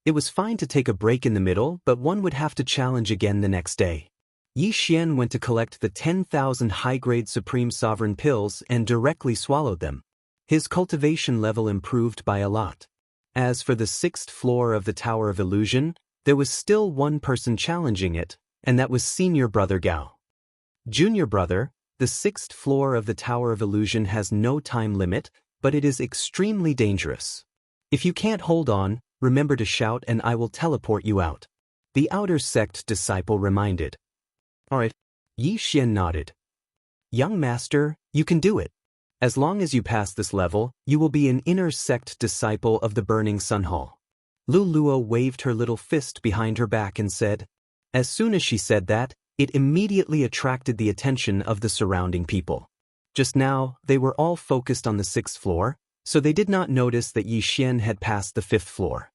It was fine to take a break in the middle, but one would have to challenge again the next day. Yi Xian went to collect the 10,000 high-grade Supreme Sovereign Pills and directly swallowed them. His cultivation level improved by a lot. As for the 6th floor of the Tower of Illusion, there was still one person challenging it, and that was Senior Brother Gao. Junior Brother, the 6th floor of the Tower of Illusion has no time limit, but it is extremely dangerous. If you can't hold on, remember to shout and I will teleport you out. The outer sect disciple reminded. Alright. Yi Xian nodded. Young master, you can do it. As long as you pass this level, you will be an inner sect disciple of the Burning Sun Hall. Lu Luo waved her little fist behind her back and said. As soon as she said that, it immediately attracted the attention of the surrounding people. Just now, they were all focused on the 6th floor, so they did not notice that Yi Xian had passed the 5th floor.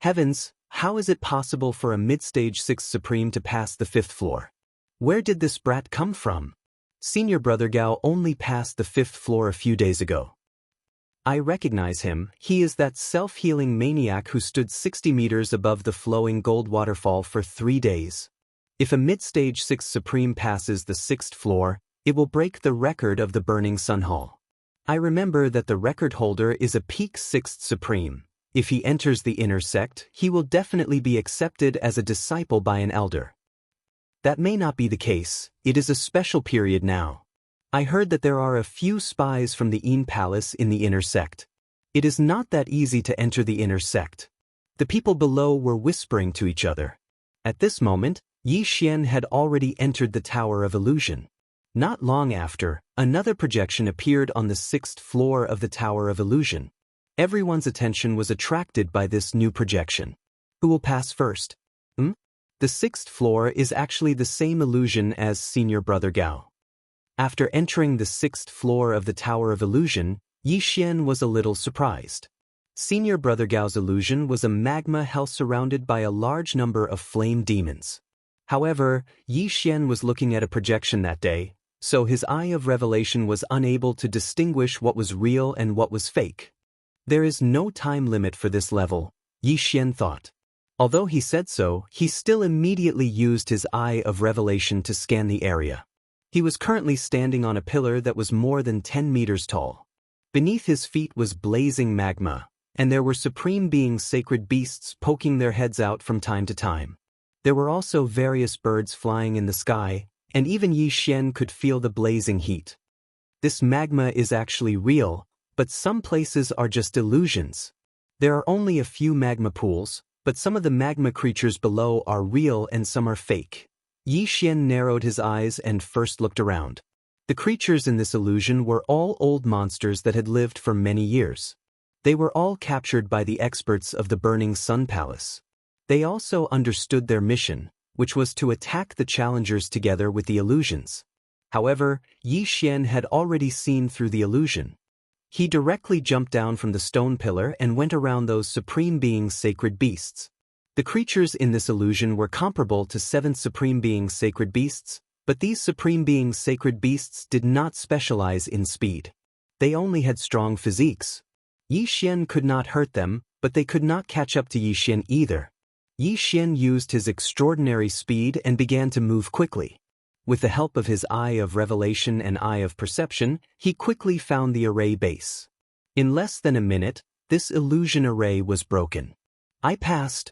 Heavens, how is it possible for a mid-stage 6th Supreme to pass the 5th floor? Where did this brat come from? Senior Brother Gao only passed the 5th floor a few days ago. I recognize him. He is that self-healing maniac who stood 60 meters above the flowing gold waterfall for 3 days. If a mid-stage 6th Supreme passes the 6th floor, it will break the record of the Burning Sun Hall. I remember that the record holder is a peak 6th Supreme. If he enters the inner sect, he will definitely be accepted as a disciple by an elder. That may not be the case. It is a special period now. I heard that there are a few spies from the Yin Palace in the inner sect. It is not that easy to enter the inner sect. The people below were whispering to each other. At this moment, Yi Xian had already entered the Tower of Illusion. Not long after, another projection appeared on the 6th floor of the Tower of Illusion. Everyone's attention was attracted by this new projection. Who will pass first? The 6th floor is actually the same illusion as Senior Brother Gao. After entering the 6th floor of the Tower of Illusion, Yi Xian was a little surprised. Senior Brother Gao's illusion was a magma hell surrounded by a large number of flame demons. However, Yi Xian was looking at a projection that day, so his eye of revelation was unable to distinguish what was real and what was fake. There is no time limit for this level, Yi Xian thought. Although he said so, he still immediately used his eye of revelation to scan the area. He was currently standing on a pillar that was more than 10 meters tall. Beneath his feet was blazing magma, and there were supreme beings, sacred beasts poking their heads out from time to time. There were also various birds flying in the sky, and even Yi Xian could feel the blazing heat. This magma is actually real, but some places are just illusions. There are only a few magma pools, but some of the magma creatures below are real and some are fake. Yi Xian narrowed his eyes and first looked around. The creatures in this illusion were all old monsters that had lived for many years. They were all captured by the experts of the Burning Sun Palace. They also understood their mission, which was to attack the challengers together with the illusions. However, Yi Xian had already seen through the illusion. He directly jumped down from the stone pillar and went around those supreme beings, sacred beasts. The creatures in this illusion were comparable to 7th Supreme Beings, sacred beasts, but these Supreme Beings, sacred beasts did not specialize in speed. They only had strong physiques. Yi Xian could not hurt them, but they could not catch up to Yi Xian either. Yi Xian used his extraordinary speed and began to move quickly. With the help of his eye of revelation and eye of perception, he quickly found the array base. In less than a minute, this illusion array was broken. I passed.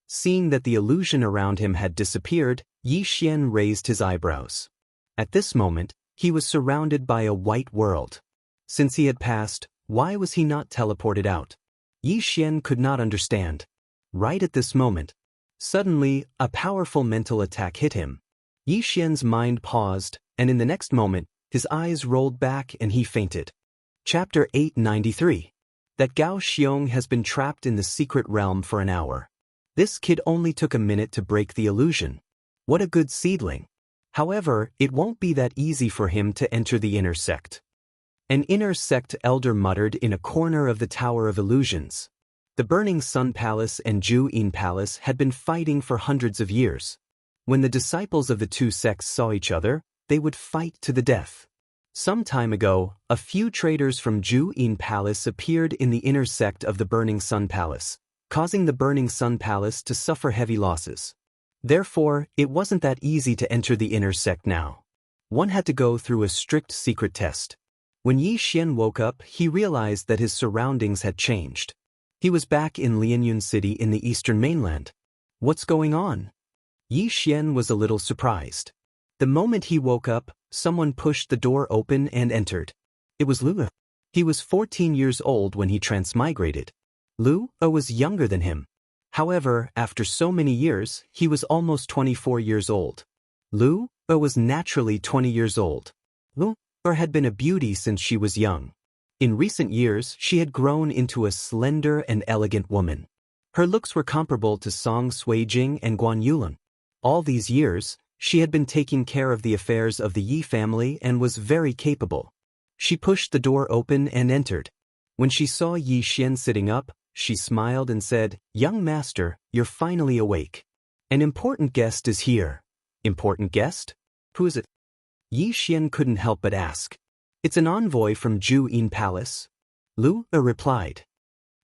Seeing that the illusion around him had disappeared, Yi Xian raised his eyebrows. At this moment, he was surrounded by a white world. Since he had passed, why was he not teleported out? Yi Xian could not understand. Right at this moment, suddenly, a powerful mental attack hit him. Yi Xian's mind paused, and in the next moment, his eyes rolled back and he fainted. Chapter 893. That Gao Xiong has been trapped in the secret realm for an hour. This kid only took a minute to break the illusion. What a good seedling. However, it won't be that easy for him to enter the inner sect. An inner sect elder muttered in a corner of the Tower of Illusions. The Burning Sun Palace and Ju Yin Palace had been fighting for hundreds of years. When the disciples of the two sects saw each other, they would fight to the death. Some time ago, a few traders from Ju Yin Palace appeared in the inner sect of the Burning Sun Palace, causing the Burning Sun Palace to suffer heavy losses. Therefore, it wasn't that easy to enter the inner sect now. One had to go through a strict secret test. When Yi Xian woke up, he realized that his surroundings had changed. He was back in Lianyun City in the eastern mainland. What's going on? Yi Xian was a little surprised. The moment he woke up, someone pushed the door open and entered. It was Lu. He was 14 years old when he transmigrated. Lu was younger than him. However, after so many years, he was almost 24 years old. Lu was naturally 20 years old. Lu had been a beauty since she was young. In recent years, she had grown into a slender and elegant woman. Her looks were comparable to Song Suijing and Guan Yulan. All these years, she had been taking care of the affairs of the Yi family and was very capable. She pushed the door open and entered. When she saw Yi Xian sitting up, she smiled and said, "Young master, you're finally awake. An important guest is here." "Important guest? Who is it?" Yi Xian couldn't help but ask. "It's an envoy from Ju Yin Palace." Lu replied.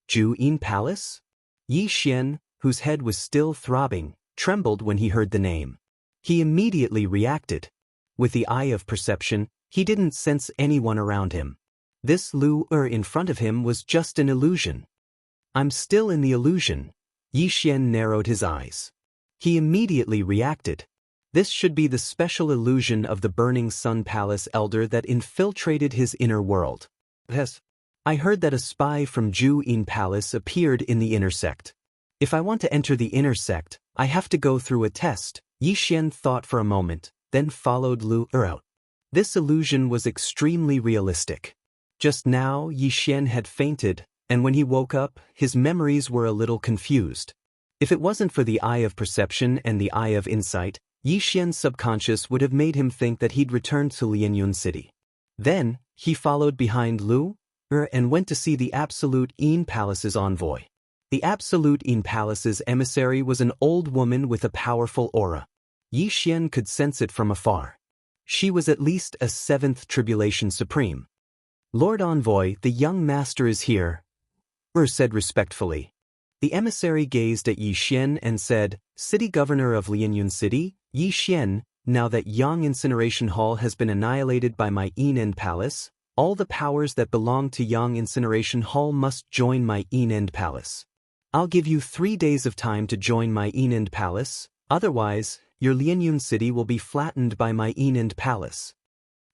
Ju Yin Palace? Yi Xian, whose head was still throbbing, trembled when he heard the name. He immediately reacted. With the eye of perception, he didn't sense anyone around him. This Lu in front of him was just an illusion. "I'm still in the illusion." Yi Xian narrowed his eyes. He immediately reacted. This should be the special illusion of the Burning Sun Palace elder that infiltrated his inner world. Yes. I heard that a spy from Ju Yin Palace appeared in the inner sect. If I want to enter the inner sect, I have to go through a test. Yi Xian thought for a moment, then followed Lu out. This illusion was extremely realistic. Just now, Yi Xian had fainted, and when he woke up, his memories were a little confused. If it wasn't for the eye of perception and the eye of insight, Yi Xian's subconscious would have made him think that he'd returned to Lianyun City. Then, he followed behind Lu and went to see the Absolute Yin Palace's envoy. The Absolute Yin Palace's emissary was an old woman with a powerful aura. Yi Xian could sense it from afar. She was at least a 7th Tribulation Supreme. "Lord Envoy, the young master is here," said respectfully. The emissary gazed at Yi Xian and said, "City Governor of Lianyun City, Yi Xian, now that Yang Incineration Hall has been annihilated by my Yin Palace, all the powers that belong to Yang Incineration Hall must join my Yin Palace. I'll give you 3 days of time to join my Yin Palace, otherwise, your Lianyun City will be flattened by my Yin Palace."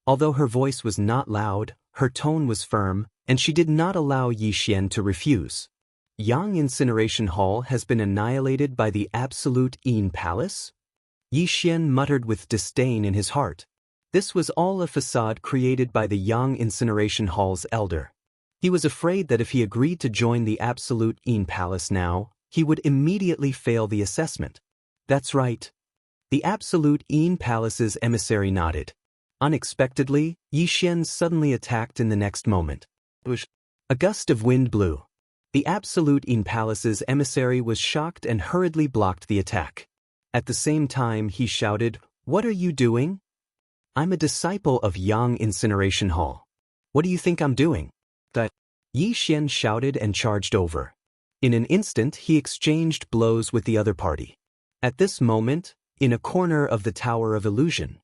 Although her voice was not loud, her tone was firm, and she did not allow Yi Xian to refuse. "Yang Incineration Hall has been annihilated by the Absolute Yin Palace?" Yi Xian muttered with disdain in his heart. This was all a facade created by the Yang Incineration Hall's elder. He was afraid that if he agreed to join the Absolute Yin Palace now, he would immediately fail the assessment. "That's right." The Absolute Yin Palace's emissary nodded. Unexpectedly, Yi Xian suddenly attacked in the next moment. A gust of wind blew. The Absolute Yin Palace's emissary was shocked and hurriedly blocked the attack. At the same time, he shouted, "What are you doing?" "I'm a disciple of Yang Incineration Hall. What do you think I'm doing?" "That." Yi Xian shouted and charged over. In an instant, he exchanged blows with the other party. At this moment, in a corner of the Tower of Illusion,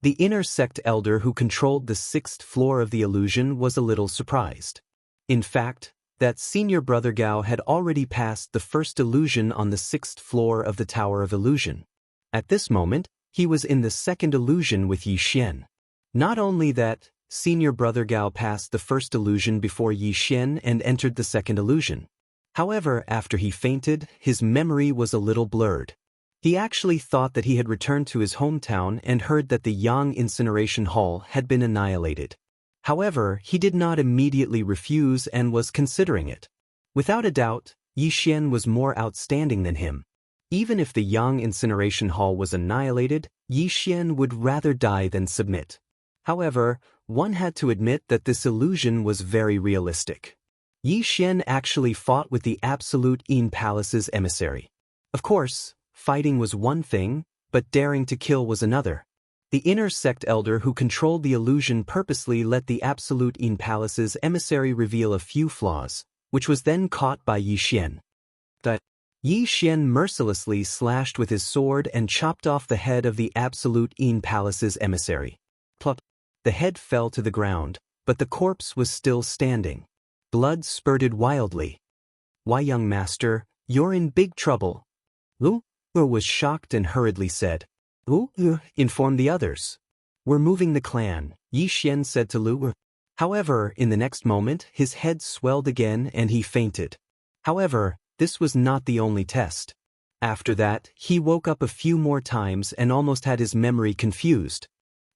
The inner sect elder who controlled the 6th floor of the illusion was a little surprised. In fact, that senior brother Gao had already passed the first illusion on the 6th floor of the Tower of Illusion. At this moment, he was in the second illusion with Yi Xian. Not only that, senior brother Gao passed the first illusion before Yi Xian and entered the second illusion. However, after he fainted, his memory was a little blurred. He actually thought that he had returned to his hometown and heard that the Yang Incineration Hall had been annihilated. However, he did not immediately refuse and was considering it. Without a doubt, Yi Xian was more outstanding than him. Even if the Yang Incineration Hall was annihilated, Yi Xian would rather die than submit. However, one had to admit that this illusion was very realistic. Yi Xian actually fought with the Absolute Yin Palace's emissary. Of course, fighting was one thing, but daring to kill was another. The inner sect elder who controlled the illusion purposely let the Absolute Yin Palace's emissary reveal a few flaws, which was then caught by Yi Xian. Yi Xian mercilessly slashed with his sword and chopped off the head of the Absolute Yin Palace's emissary. Plop! The head fell to the ground, but the corpse was still standing. Blood spurted wildly. "Why, young master, you're in big trouble." Lu was shocked and hurriedly said. Inform the others. "We're moving the clan," Yi Xian said to Lu. However, in the next moment, his head swelled again and he fainted. However, this was not the only test. After that, he woke up a few more times and almost had his memory confused.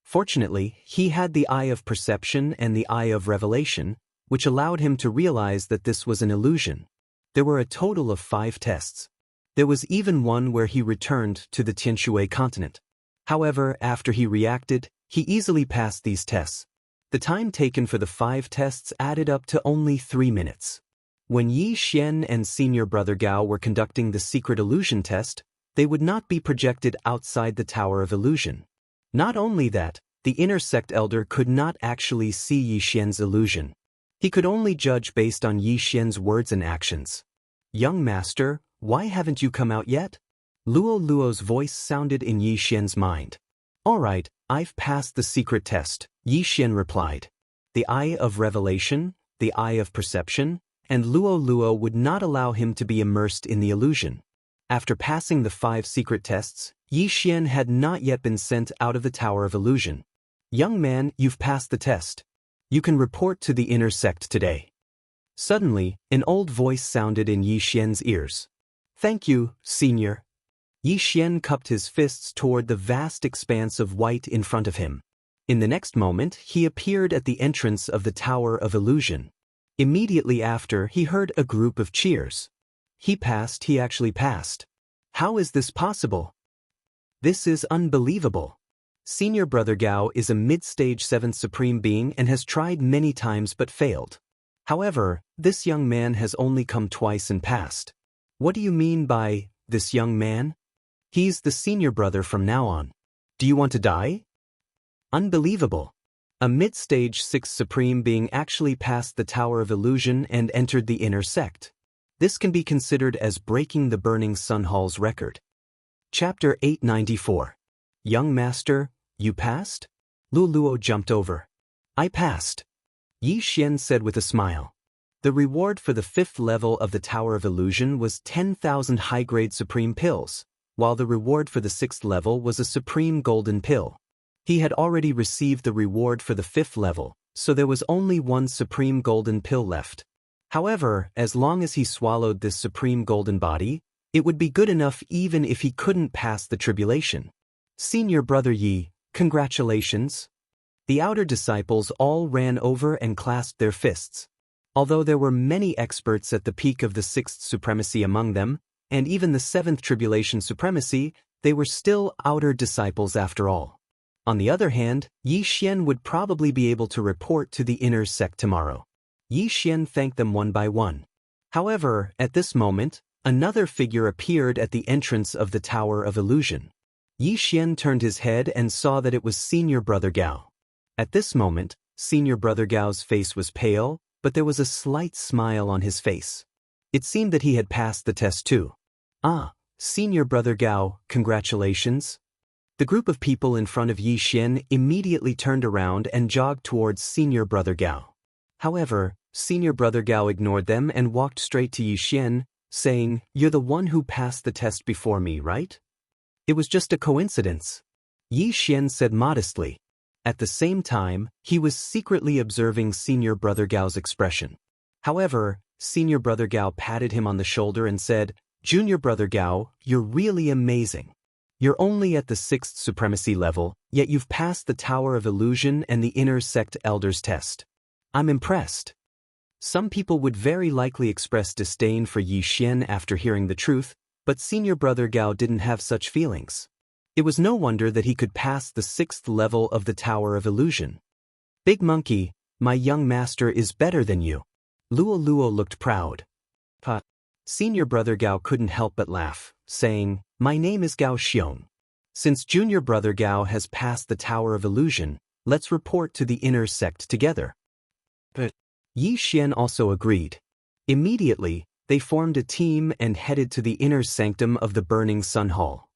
Fortunately, he had the Eye of Perception and the Eye of Revelation, which allowed him to realize that this was an illusion. There were a total of 5 tests. There was even one where he returned to the Tianshui continent. However, after he reacted, he easily passed these tests. The time taken for the 5 tests added up to only 3 minutes. When Yi Xian and senior brother Gao were conducting the secret illusion test, they would not be projected outside the Tower of Illusion. Not only that, the inner sect elder could not actually see Yi Xian's illusion. He could only judge based on Yi Xian's words and actions. "Young master, why haven't you come out yet?" Luo's voice sounded in Yi Xian's mind. "All right, I've passed the secret test," Yi Xian replied. The Eye of Revelation, the Eye of Perception, and Luo would not allow him to be immersed in the illusion. After passing the 5 secret tests, Yi Xian had not yet been sent out of the Tower of Illusion. "Young man, you've passed the test. You can report to the inner sect today." Suddenly, an old voice sounded in Yi Xian's ears. "Thank you, senior." Yi Xian cupped his fists toward the vast expanse of white in front of him. In the next moment, he appeared at the entrance of the Tower of Illusion. Immediately after, he heard a group of cheers. He actually passed. How is this possible? This is unbelievable. Senior brother Gao is a mid-stage 7th supreme being and has tried many times but failed. However, this young man has only come twice and passed. What do you mean by, this young man? He's the senior brother from now on. Do you want to die? Unbelievable. A mid-stage 6th supreme being actually passed the Tower of Illusion and entered the inner sect. This can be considered as breaking the Burning Sun Hall's record. Chapter 894. Young master, you passed? Luo jumped over. "I passed," Yi Xian said with a smile. The reward for the 5th level of the Tower of Illusion was 10,000 high-grade supreme pills, while the reward for the 6th level was a supreme golden pill. He had already received the reward for the 5th level, so there was only one supreme golden pill left. However, as long as he swallowed this supreme golden body, it would be good enough even if he couldn't pass the tribulation. "Senior brother Yi, congratulations." The outer disciples all ran over and clasped their fists. Although there were many experts at the peak of the 6th supremacy among them, and even the 7th tribulation supremacy, they were still outer disciples after all. On the other hand, Yi Xian would probably be able to report to the inner sect tomorrow. Yi Xian thanked them one by one. However, at this moment, another figure appeared at the entrance of the Tower of Illusion. Yi Xian turned his head and saw that it was senior brother Gao. At this moment, senior brother Gao's face was pale, but there was a slight smile on his face. It seemed that he had passed the test too. "Ah, senior brother Gao, congratulations." The group of people in front of Yi Xian immediately turned around and jogged towards Senior Brother Gao. However, Senior Brother Gao ignored them and walked straight to Yi Xian, saying, "You're the one who passed the test before me, right?" "It was just a coincidence," Yi Xian said modestly. At the same time, he was secretly observing Senior Brother Gao's expression. However, Senior Brother Gao patted him on the shoulder and said, "Junior Brother Gao, you're really amazing. You're only at the 6th supremacy level, yet you've passed the Tower of Illusion and the Inner Sect Elders test. I'm impressed." Some people would very likely express disdain for Yi Xian after hearing the truth, but Senior Brother Gao didn't have such feelings. It was no wonder that he could pass the 6th level of the Tower of Illusion. "Big Monkey, my young master is better than you." Luo Luo looked proud. But Senior Brother Gao couldn't help but laugh, saying, "My name is Gao Xiong. Since Junior Brother Gao has passed the Tower of Illusion, let's report to the Inner Sect together." But Yi Xian also agreed. Immediately, they formed a team and headed to the inner sanctum of the Burning Sun Hall.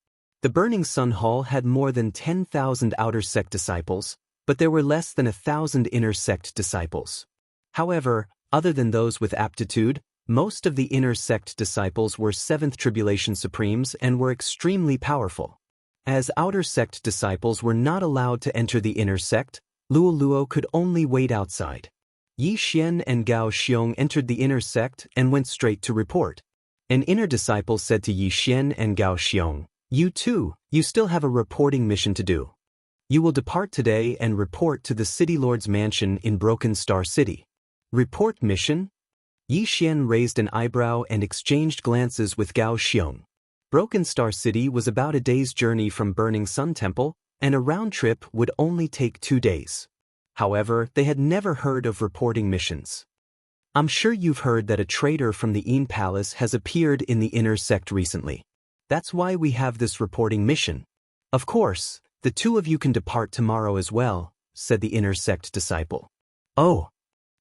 The Burning Sun Hall had more than 10,000 outer sect disciples, but there were less than 1,000 inner sect disciples. However, other than those with aptitude, most of the inner sect disciples were 7th Tribulation Supremes and were extremely powerful. As outer sect disciples were not allowed to enter the inner sect, Luo Luo could only wait outside. Yi Xian and Gao Xiong entered the inner sect and went straight to report. An inner disciple said to Yi Xian and Gao Xiong, "You too, you still have a reporting mission to do. You will depart today and report to the City Lord's mansion in Broken Star City." "Report mission?" Yi Xian raised an eyebrow and exchanged glances with Gao Xiong. Broken Star City was about a day's journey from Burning Sun Temple, and a round trip would only take 2 days. However, they had never heard of reporting missions. "I'm sure you've heard that a traitor from the Yin Palace has appeared in the inner sect recently. That's why we have this reporting mission. Of course, the two of you can depart tomorrow as well," said the inner sect disciple. "Oh."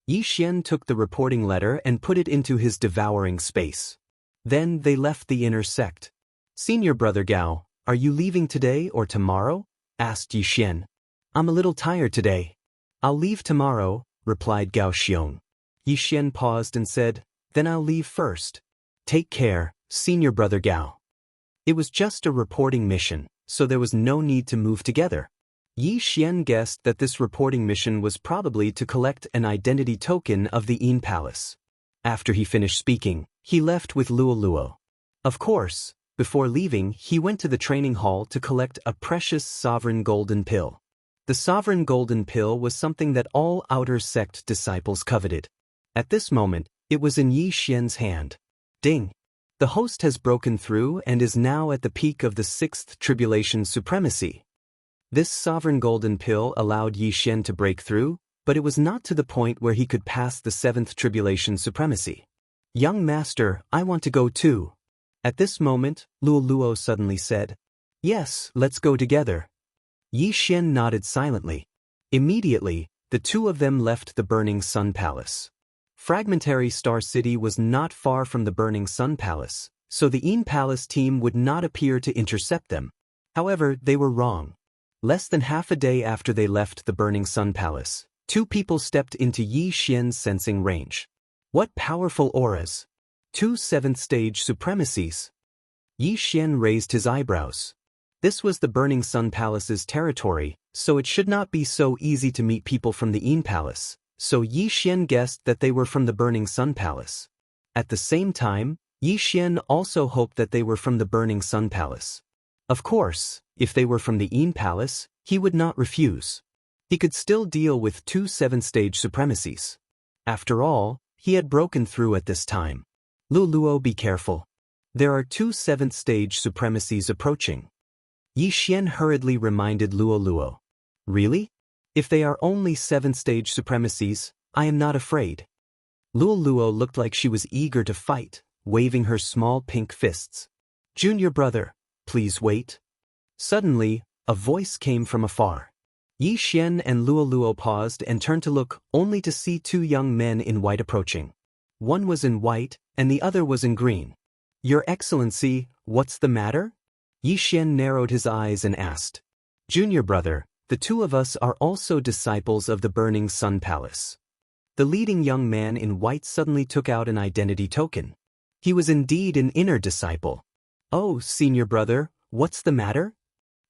Yi Xian took the reporting letter and put it into his devouring space. Then they left the inner sect. "Senior Brother Gao, are you leaving today or tomorrow?" asked Yi Xian. "I'm a little tired today." "I'll leave tomorrow," replied Gao Xiong. Yi Xian paused and said, "Then I'll leave first." "Take care, Senior Brother Gao." It was just a reporting mission, so there was no need to move together. Yi Xian guessed that this reporting mission was probably to collect an identity token of the Yin Palace. After he finished speaking, he left with Luo Luo. Of course, before leaving, he went to the training hall to collect a precious sovereign golden pill. The sovereign golden pill was something that all outer sect disciples coveted. At this moment, it was in Yi Xian's hand. Ding! The host has broken through and is now at the peak of the 6th Tribulation Supremacy. This sovereign golden pill allowed Yi Xian to break through, but it was not to the point where he could pass the 7th Tribulation Supremacy. "Young master, I want to go too." At this moment, Luo Luo suddenly said, "Yes, let's go together." Yi Xian nodded silently. Immediately, the two of them left the Burning Sun Palace. Fragmentary Star City was not far from the Burning Sun Palace, so the Yin Palace team would not appear to intercept them. However, they were wrong. Less than half a day after they left the Burning Sun Palace, 2 people stepped into Yi Xian's sensing range. What powerful auras! 2 7th-stage supremacies. Yi Xian raised his eyebrows. This was the Burning Sun Palace's territory, so it should not be so easy to meet people from the Yin Palace, so Yi Xian guessed that they were from the Burning Sun Palace. At the same time, Yi Xian also hoped that they were from the Burning Sun Palace. Of course, if they were from the Yin Palace, he would not refuse. He could still deal with 2 7th-stage supremacies. After all, he had broken through at this time. "Luo Luo, be careful. There are 2 7th-stage supremacies approaching." Yi Xian hurriedly reminded Luo Luo. "Really? If they are only 7th-stage supremacies, I am not afraid." Luo Luo looked like she was eager to fight, waving her small pink fists. "Junior brother, please wait." Suddenly, a voice came from afar. Yi Xian and Luo Luo paused and turned to look, only to see 2 young men in white approaching. One was in white, and the other was in green. "Your Excellency, what's the matter?" Yi Xian narrowed his eyes and asked. Junior brother, the two of us are also disciples of the Burning Sun Palace. The leading young man in white suddenly took out an identity token. He was indeed an inner disciple. Oh, senior brother, what's the matter?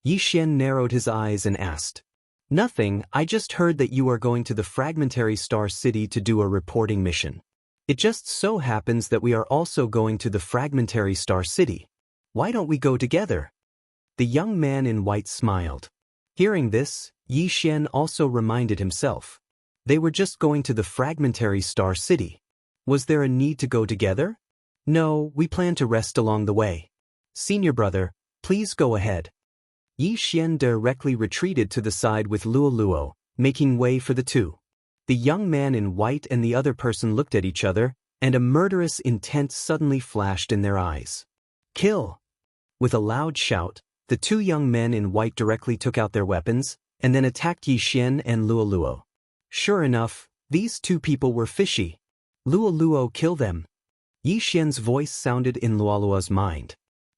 Yi Xian narrowed his eyes and asked. Nothing, I just heard that you are going to the Fragmentary Star City to do a reporting mission. It just so happens that we are also going to the Fragmentary Star City. Why don't we go together? The young man in white smiled. Hearing this, Yi Xian also reminded himself. They were just going to the Fragmentary Star City. Was there a need to go together? No, we plan to rest along the way. Senior brother, please go ahead. Yi Xian directly retreated to the side with Luo Luo, making way for the two. The young man in white and the other person looked at each other, and a murderous intent suddenly flashed in their eyes. Kill! With a loud shout, the two young men in white directly took out their weapons, and then attacked Yi Xian and Luo Luo. Sure enough, these two people were fishy. Luo Luo, kill them. Yi Xian's voice sounded in Luo Luo's mind.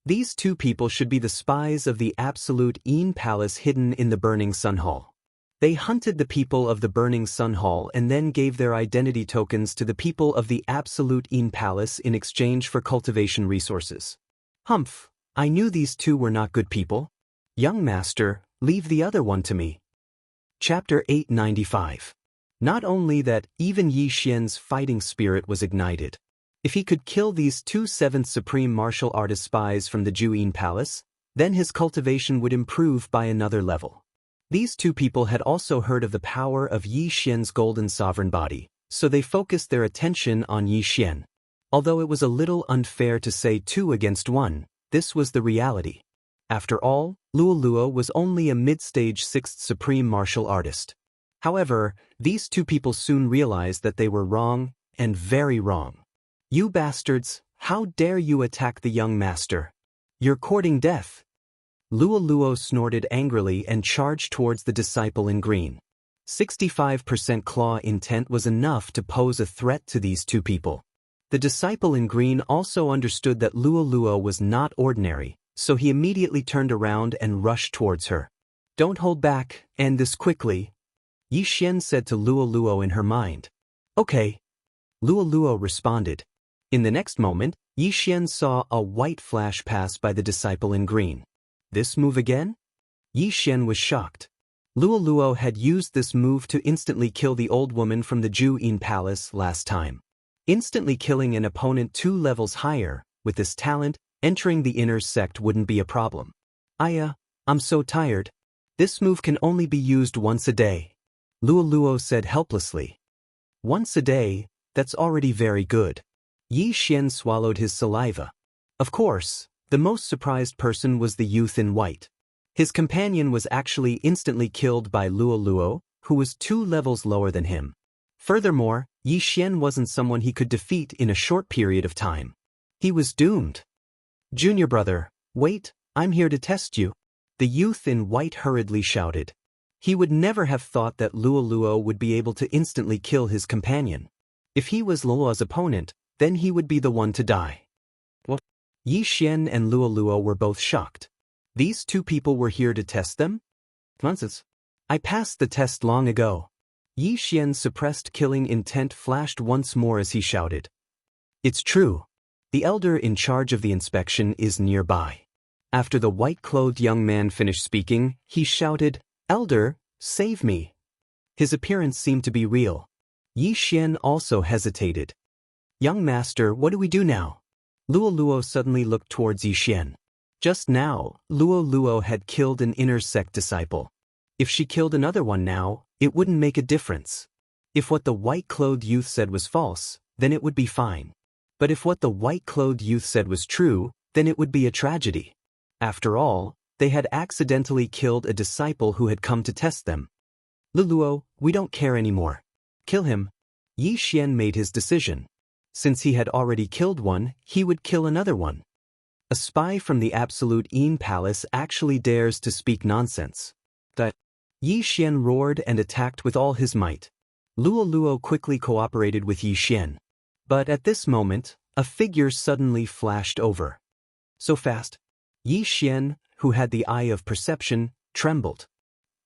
These two people should be the spies of the Absolute Een Palace hidden in the Burning Sun Hall. They hunted the people of the Burning Sun Hall and then gave their identity tokens to the people of the Absolute Een Palace in exchange for cultivation resources. Humph, I knew these two were not good people. Young master, leave the other one to me. Chapter 895. Not only that, even Yi Xian's fighting spirit was ignited. If he could kill these two 7th Supreme Martial Artist spies from the Juyin Palace, then his cultivation would improve by another level. These two people had also heard of the power of Yi Xian's golden sovereign body, so they focused their attention on Yi Xian. Although it was a little unfair to say 2 against 1, this was the reality. After all, Luo Luo was only a mid-stage 6th Supreme Martial Artist. However, these two people soon realized that they were wrong, and very wrong. You bastards, how dare you attack the young master? You're courting death. Luo Luo snorted angrily and charged towards the disciple in green. 65% claw intent was enough to pose a threat to these two people. The disciple in green also understood that Luo Luo was not ordinary, so he immediately turned around and rushed towards her. Don't hold back, end this quickly. Yi Xian said to Luo Luo in her mind. Okay. Luo Luo responded. In the next moment, Yi Xian saw a white flash pass by the disciple in green. This move again? Yi Xian was shocked. Luo Luo had used this move to instantly kill the old woman from the Juyin Palace last time. Instantly killing an opponent 2 levels higher, with this talent, entering the inner sect wouldn't be a problem. I'm so tired. This move can only be used once a day. Luo Luo said helplessly. Once a day, that's already very good. Yi Xian swallowed his saliva. Of course, the most surprised person was the youth in white. His companion was actually instantly killed by Luo Luo, who was 2 levels lower than him. Furthermore, Yi Xian wasn't someone he could defeat in a short period of time. He was doomed. Junior brother, wait, I'm here to test you. The youth in white hurriedly shouted. He would never have thought that Luo Luo would be able to instantly kill his companion. If he was Luo's opponent, then he would be the one to die. What? Yi Xian and Luo Luo were both shocked. These two people were here to test them? Nonsense. I passed the test long ago. Yi Xian's suppressed killing intent flashed once more as he shouted. It's true. The elder in charge of the inspection is nearby. After the white-clothed young man finished speaking, he shouted, Elder, save me. His appearance seemed to be real. Yi Xian also hesitated. Young master, what do we do now? Luo Luo suddenly looked towards Yi Xian. Just now, Luo Luo had killed an inner sect disciple. If she killed another one now, it wouldn't make a difference. If what the white-clothed youth said was false, then it would be fine. But if what the white-clothed youth said was true, then it would be a tragedy. After all, they had accidentally killed a disciple who had come to test them. Luo, we don't care anymore. Kill him. Yi Xian made his decision. Since he had already killed one, he would kill another one. A spy from the Absolute Een Palace actually dares to speak nonsense. That Yi Xian roared and attacked with all his might. Luo Luo quickly cooperated with Yi Xian. But at this moment, a figure suddenly flashed over. So fast. Yi Xian, who had the eye of perception, trembled.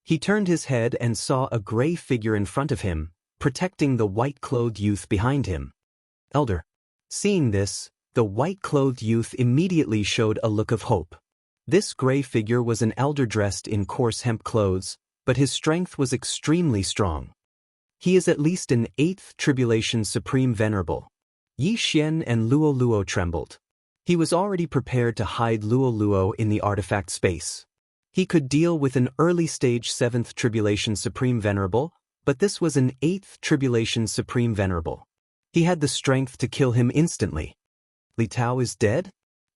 He turned his head and saw a gray figure in front of him, protecting the white-clothed youth behind him. Elder. Seeing this, the white-clothed youth immediately showed a look of hope. This gray figure was an elder dressed in coarse hemp clothes, but his strength was extremely strong. He is at least an 8th Tribulation Supreme Venerable. Yi Xian and Luo Luo trembled. He was already prepared to hide Luo Luo in the artifact space. He could deal with an early-stage 7th Tribulation Supreme Venerable, but this was an 8th Tribulation Supreme Venerable. He had the strength to kill him instantly. Li Tao is dead?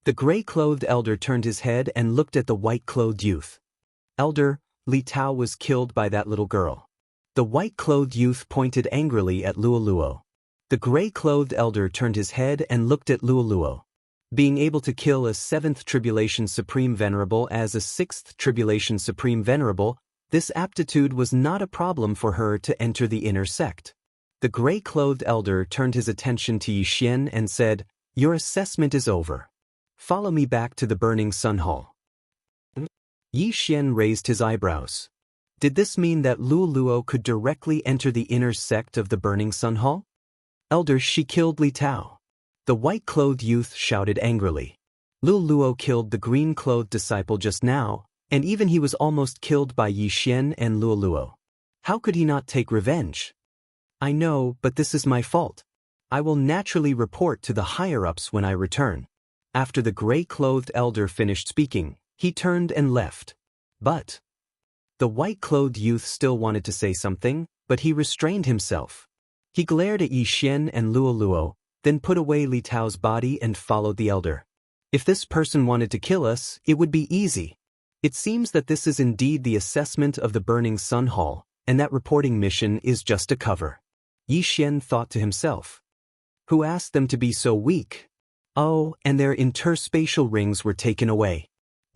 The gray-clothed elder turned his head and looked at the white-clothed youth. Elder, Li Tao was killed by that little girl. The white-clothed youth pointed angrily at Luo Luo. The gray-clothed elder turned his head and looked at Luo Luo. Being able to kill a 7th Tribulation Supreme Venerable as a 6th Tribulation Supreme Venerable, this aptitude was not a problem for her to enter the inner sect. The gray-clothed elder turned his attention to Yi Xian and said, "Your assessment is over. Follow me back to the Burning Sun Hall." Yi Xian raised his eyebrows. Did this mean that Luo Luo could directly enter the inner sect of the Burning Sun Hall? Elder, she killed Li Tao. The white-clothed youth shouted angrily. Luo Luo killed the green-clothed disciple just now, and even he was almost killed by Yi Xian and Luo Luo. How could he not take revenge? I know, but this is my fault. I will naturally report to the higher-ups when I return. After the gray-clothed elder finished speaking, he turned and left. But the white-clothed youth still wanted to say something, but he restrained himself. He glared at Yi Xian and Luo Luo, then put away Li Tao's body and followed the elder. If this person wanted to kill us, it would be easy. It seems that this is indeed the assessment of the Burning Sun Hall, and that reporting mission is just a cover. Yi Xian thought to himself. Who asked them to be so weak? Oh, and their interspatial rings were taken away.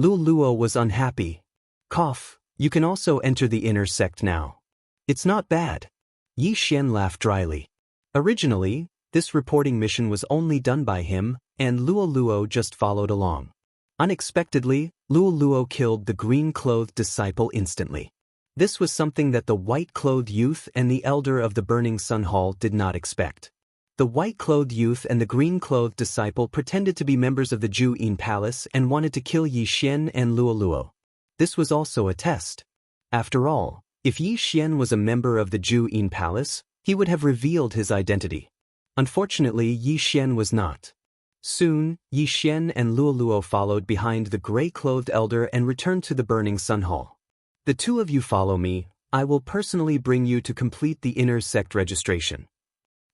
Luo Luo was unhappy. Cough, you can also enter the inner sect now. It's not bad. Yi Xian laughed dryly. Originally, this reporting mission was only done by him, and Luo Luo just followed along. Unexpectedly, Luo Luo killed the green-clothed disciple instantly. This was something that the white-clothed youth and the elder of the Burning Sun Hall did not expect. The white-clothed youth and the green-clothed disciple pretended to be members of the Ju-In Palace and wanted to kill Yi Xian and Luo Luo. This was also a test. After all, if Yi Xian was a member of the Ju-In Palace, he would have revealed his identity. Unfortunately, Yi Xian was not. Soon, Yi Xian and Luo Luo followed behind the gray-clothed elder and returned to the Burning Sun Hall. The two of you follow me. I will personally bring you to complete the inner sect registration.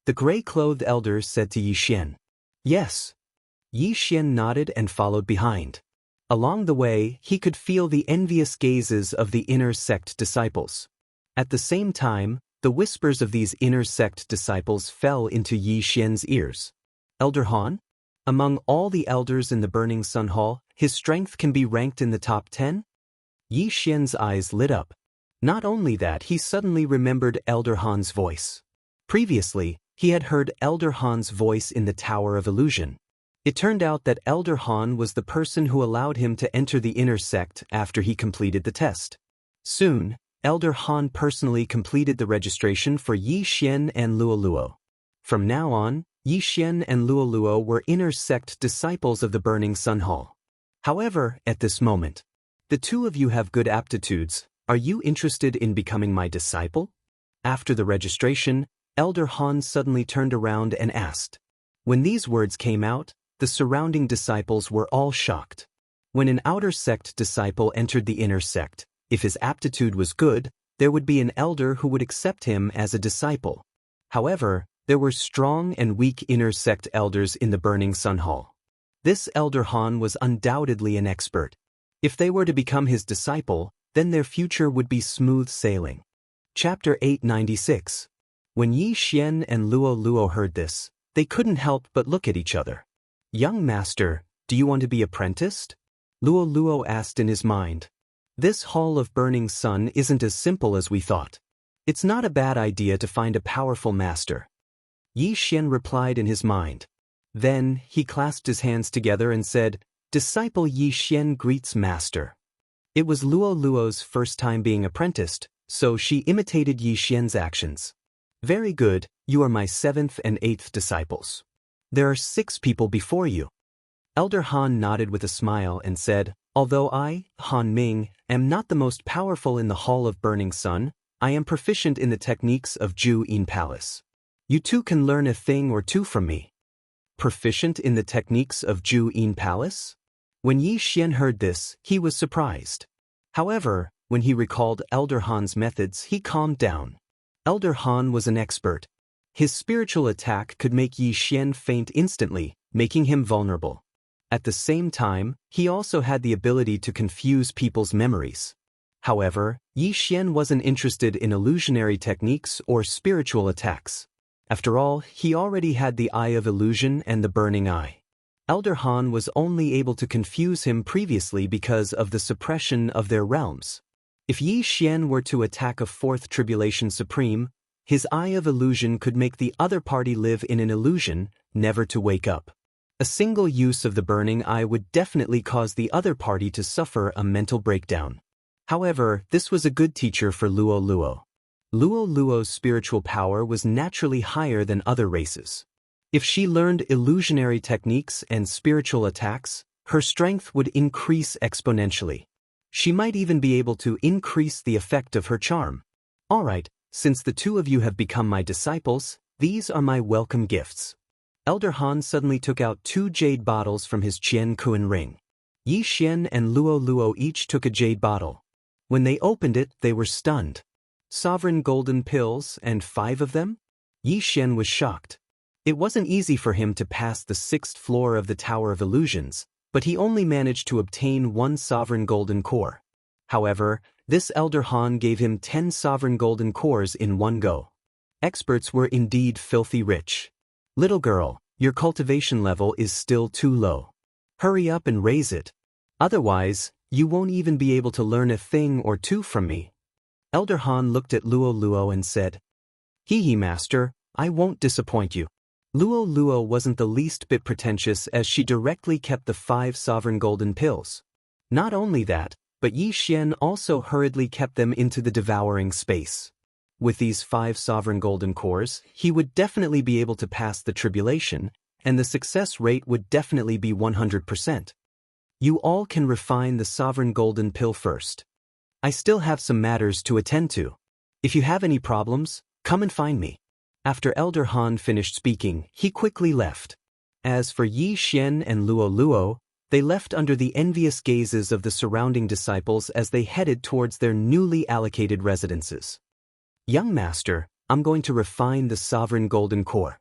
The gray-clothed elder said to Yi Xian. Yes. Yi Xian nodded and followed behind. Along the way, he could feel the envious gazes of the inner sect disciples. At the same time, the whispers of these inner sect disciples fell into Yi Xian's ears. Elder Han? Among all the elders in the Burning Sun Hall, his strength can be ranked in the top 10? Yi Xian's eyes lit up. Not only that, he suddenly remembered Elder Han's voice. Previously, he had heard Elder Han's voice in the Tower of Illusion. It turned out that Elder Han was the person who allowed him to enter the inner sect after he completed the test. Soon, Elder Han personally completed the registration for Yi Xian and Luo Luo. From now on, Yi Xian and Luo Luo were inner sect disciples of the Burning Sun Hall. However, at this moment, the two of you have good aptitudes. Are you interested in becoming my disciple? After the registration, Elder Han suddenly turned around and asked. When these words came out, the surrounding disciples were all shocked. When an outer sect disciple entered the inner sect, if his aptitude was good, there would be an elder who would accept him as a disciple. However, there were strong and weak inner sect elders in the Burning Sun Hall. This Elder Han was undoubtedly an expert. If they were to become his disciple, then their future would be smooth sailing. Chapter 896. When Yi Xian and Luo Luo heard this, they couldn't help but look at each other. Young master, do you want to be apprenticed? Luo Luo asked in his mind. This Hall of Burning Sun isn't as simple as we thought. It's not a bad idea to find a powerful master. Yi Xian replied in his mind. Then, he clasped his hands together and said, Disciple Yi Xian greets master. It was Luo Luo's first time being apprenticed, so she imitated Yi Xian's actions. Very good, you are my 7th and 8th disciples. There are 6 people before you. Elder Han nodded with a smile and said, although I, Han Ming, am not the most powerful in the Hall of Burning Sun, I am proficient in the techniques of Ju Yin Palace. You too can learn a thing or two from me. Proficient in the techniques of Ju Yin Palace? When Yi Xian heard this, he was surprised. However, when he recalled Elder Han's methods, he calmed down. Elder Han was an expert. His spiritual attack could make Yi Xian faint instantly, making him vulnerable. At the same time, he also had the ability to confuse people's memories. However, Yi Xian wasn't interested in illusionary techniques or spiritual attacks. After all, he already had the Eye of Illusion and the Burning Eye. Elder Han was only able to confuse him previously because of the suppression of their realms. If Yi Xian were to attack a 4th Tribulation Supreme, his Eye of Illusion could make the other party live in an illusion, never to wake up. A single use of the Burning Eye would definitely cause the other party to suffer a mental breakdown. However, this was a good teacher for Luo Luo. Luo Luo's spiritual power was naturally higher than other races. If she learned illusionary techniques and spiritual attacks, her strength would increase exponentially. She might even be able to increase the effect of her charm. Alright, since the 2 of you have become my disciples, these are my welcome gifts. Elder Han suddenly took out 2 jade bottles from his Qian Kuan ring. Yi Xian and Luo Luo each took a jade bottle. When they opened it, they were stunned. Sovereign golden pills, and 5 of them? Yi Xian was shocked. It wasn't easy for him to pass the 6th floor of the Tower of Illusions, but he only managed to obtain 1 sovereign golden core. However, this Elder Han gave him 10 sovereign golden cores in one go. Experts were indeed filthy rich. Little girl, your cultivation level is still too low. Hurry up and raise it. Otherwise, you won't even be able to learn a thing or two from me. Elder Han looked at Luo Luo and said, Hee master, I won't disappoint you. Luo Luo wasn't the least bit pretentious as she directly kept the 5 sovereign golden pills. Not only that, but Yi Xian also hurriedly kept them into the devouring space. With these 5 sovereign golden cores, he would definitely be able to pass the tribulation, and the success rate would definitely be 100%. You all can refine the sovereign golden pill first. I still have some matters to attend to. If you have any problems, come and find me. After Elder Han finished speaking, he quickly left. As for Yi Xian and Luo Luo, they left under the envious gazes of the surrounding disciples as they headed towards their newly allocated residences. Young master, I'm going to refine the sovereign golden core.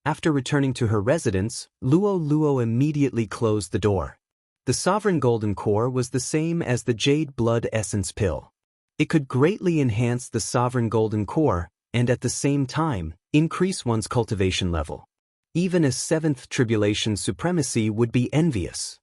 After returning to her residence, Luo Luo immediately closed the door. The sovereign golden core was the same as the jade blood essence pill. It could greatly enhance the sovereign golden core, and at the same time, increase one's cultivation level. Even a 7th Tribulation Supremacy would be envious.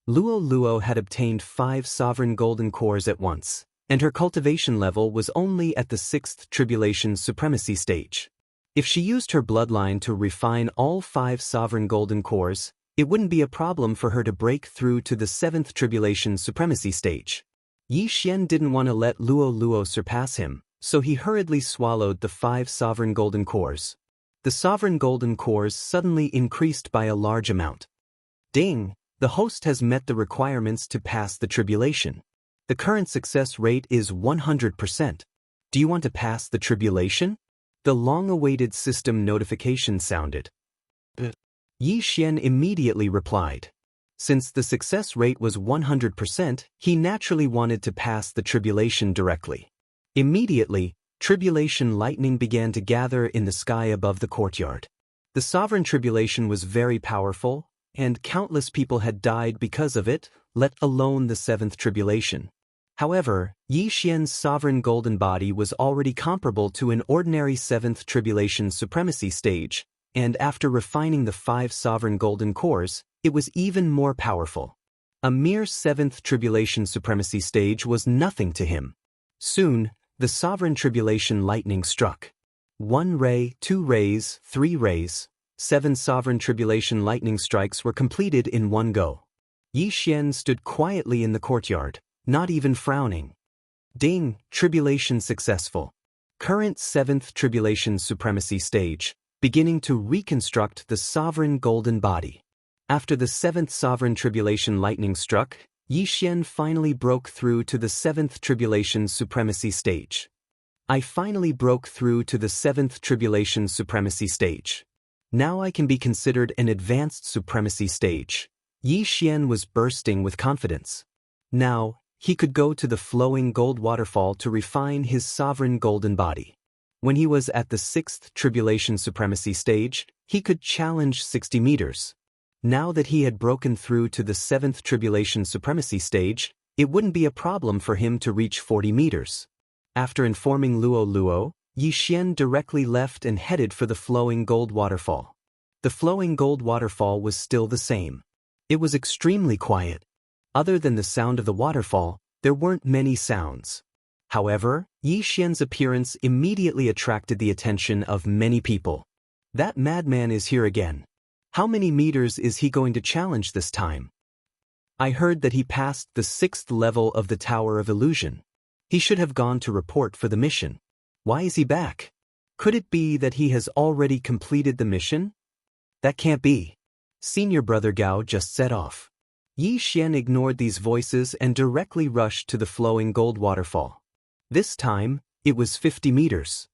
Luo Luo had obtained 5 sovereign golden cores at once, and her cultivation level was only at the 6th Tribulation Supremacy stage. If she used her bloodline to refine all 5 sovereign golden cores, it wouldn't be a problem for her to break through to the 7th Tribulation Supremacy stage. Yi Xian didn't want to let Luo Luo surpass him, so he hurriedly swallowed the 5 sovereign golden cores. The sovereign golden cores suddenly increased by a large amount. Ding! The host has met the requirements to pass the tribulation. The current success rate is 100%. Do you want to pass the tribulation? The long-awaited system notification sounded. Yi Xian immediately replied. Since the success rate was 100%, he naturally wanted to pass the tribulation directly. Immediately, tribulation lightning began to gather in the sky above the courtyard. The sovereign tribulation was very powerful, and countless people had died because of it, let alone the 7th tribulation. However, Yi Xian's sovereign golden body was already comparable to an ordinary 7th tribulation supremacy stage, and after refining the 5 sovereign golden cores, it was even more powerful. A mere 7th tribulation supremacy stage was nothing to him. Soon, the sovereign tribulation lightning struck. 1 ray, 2 rays, 3 rays, 7 sovereign tribulation lightning strikes were completed in one go. Yi Xian stood quietly in the courtyard, not even frowning. Ding, tribulation successful. Current 7th tribulation supremacy stage, beginning to reconstruct the sovereign golden body. After the 7th sovereign tribulation lightning struck, Xian finally broke through to the 7th tribulation supremacy stage. I finally broke through to the 7th tribulation supremacy stage. Now I can be considered an advanced supremacy stage. Xian was bursting with confidence. Now, he could go to the flowing gold waterfall to refine his sovereign golden body. When he was at the 6th tribulation supremacy stage, he could challenge 60 meters. Now that he had broken through to the 7th tribulation supremacy stage, it wouldn't be a problem for him to reach 40 meters. After informing Luo, Xian directly left and headed for the flowing gold waterfall. The flowing gold waterfall was still the same. It was extremely quiet. Other than the sound of the waterfall, there weren't many sounds. However, Xian's appearance immediately attracted the attention of many people. That madman is here again. How many meters is he going to challenge this time? I heard that he passed the 6th level of the Tower of Illusion. He should have gone to report for the mission. Why is he back? Could it be that he has already completed the mission? That can't be. Senior Brother Gao just set off. Xian ignored these voices and directly rushed to the flowing gold waterfall. This time, it was 50 meters.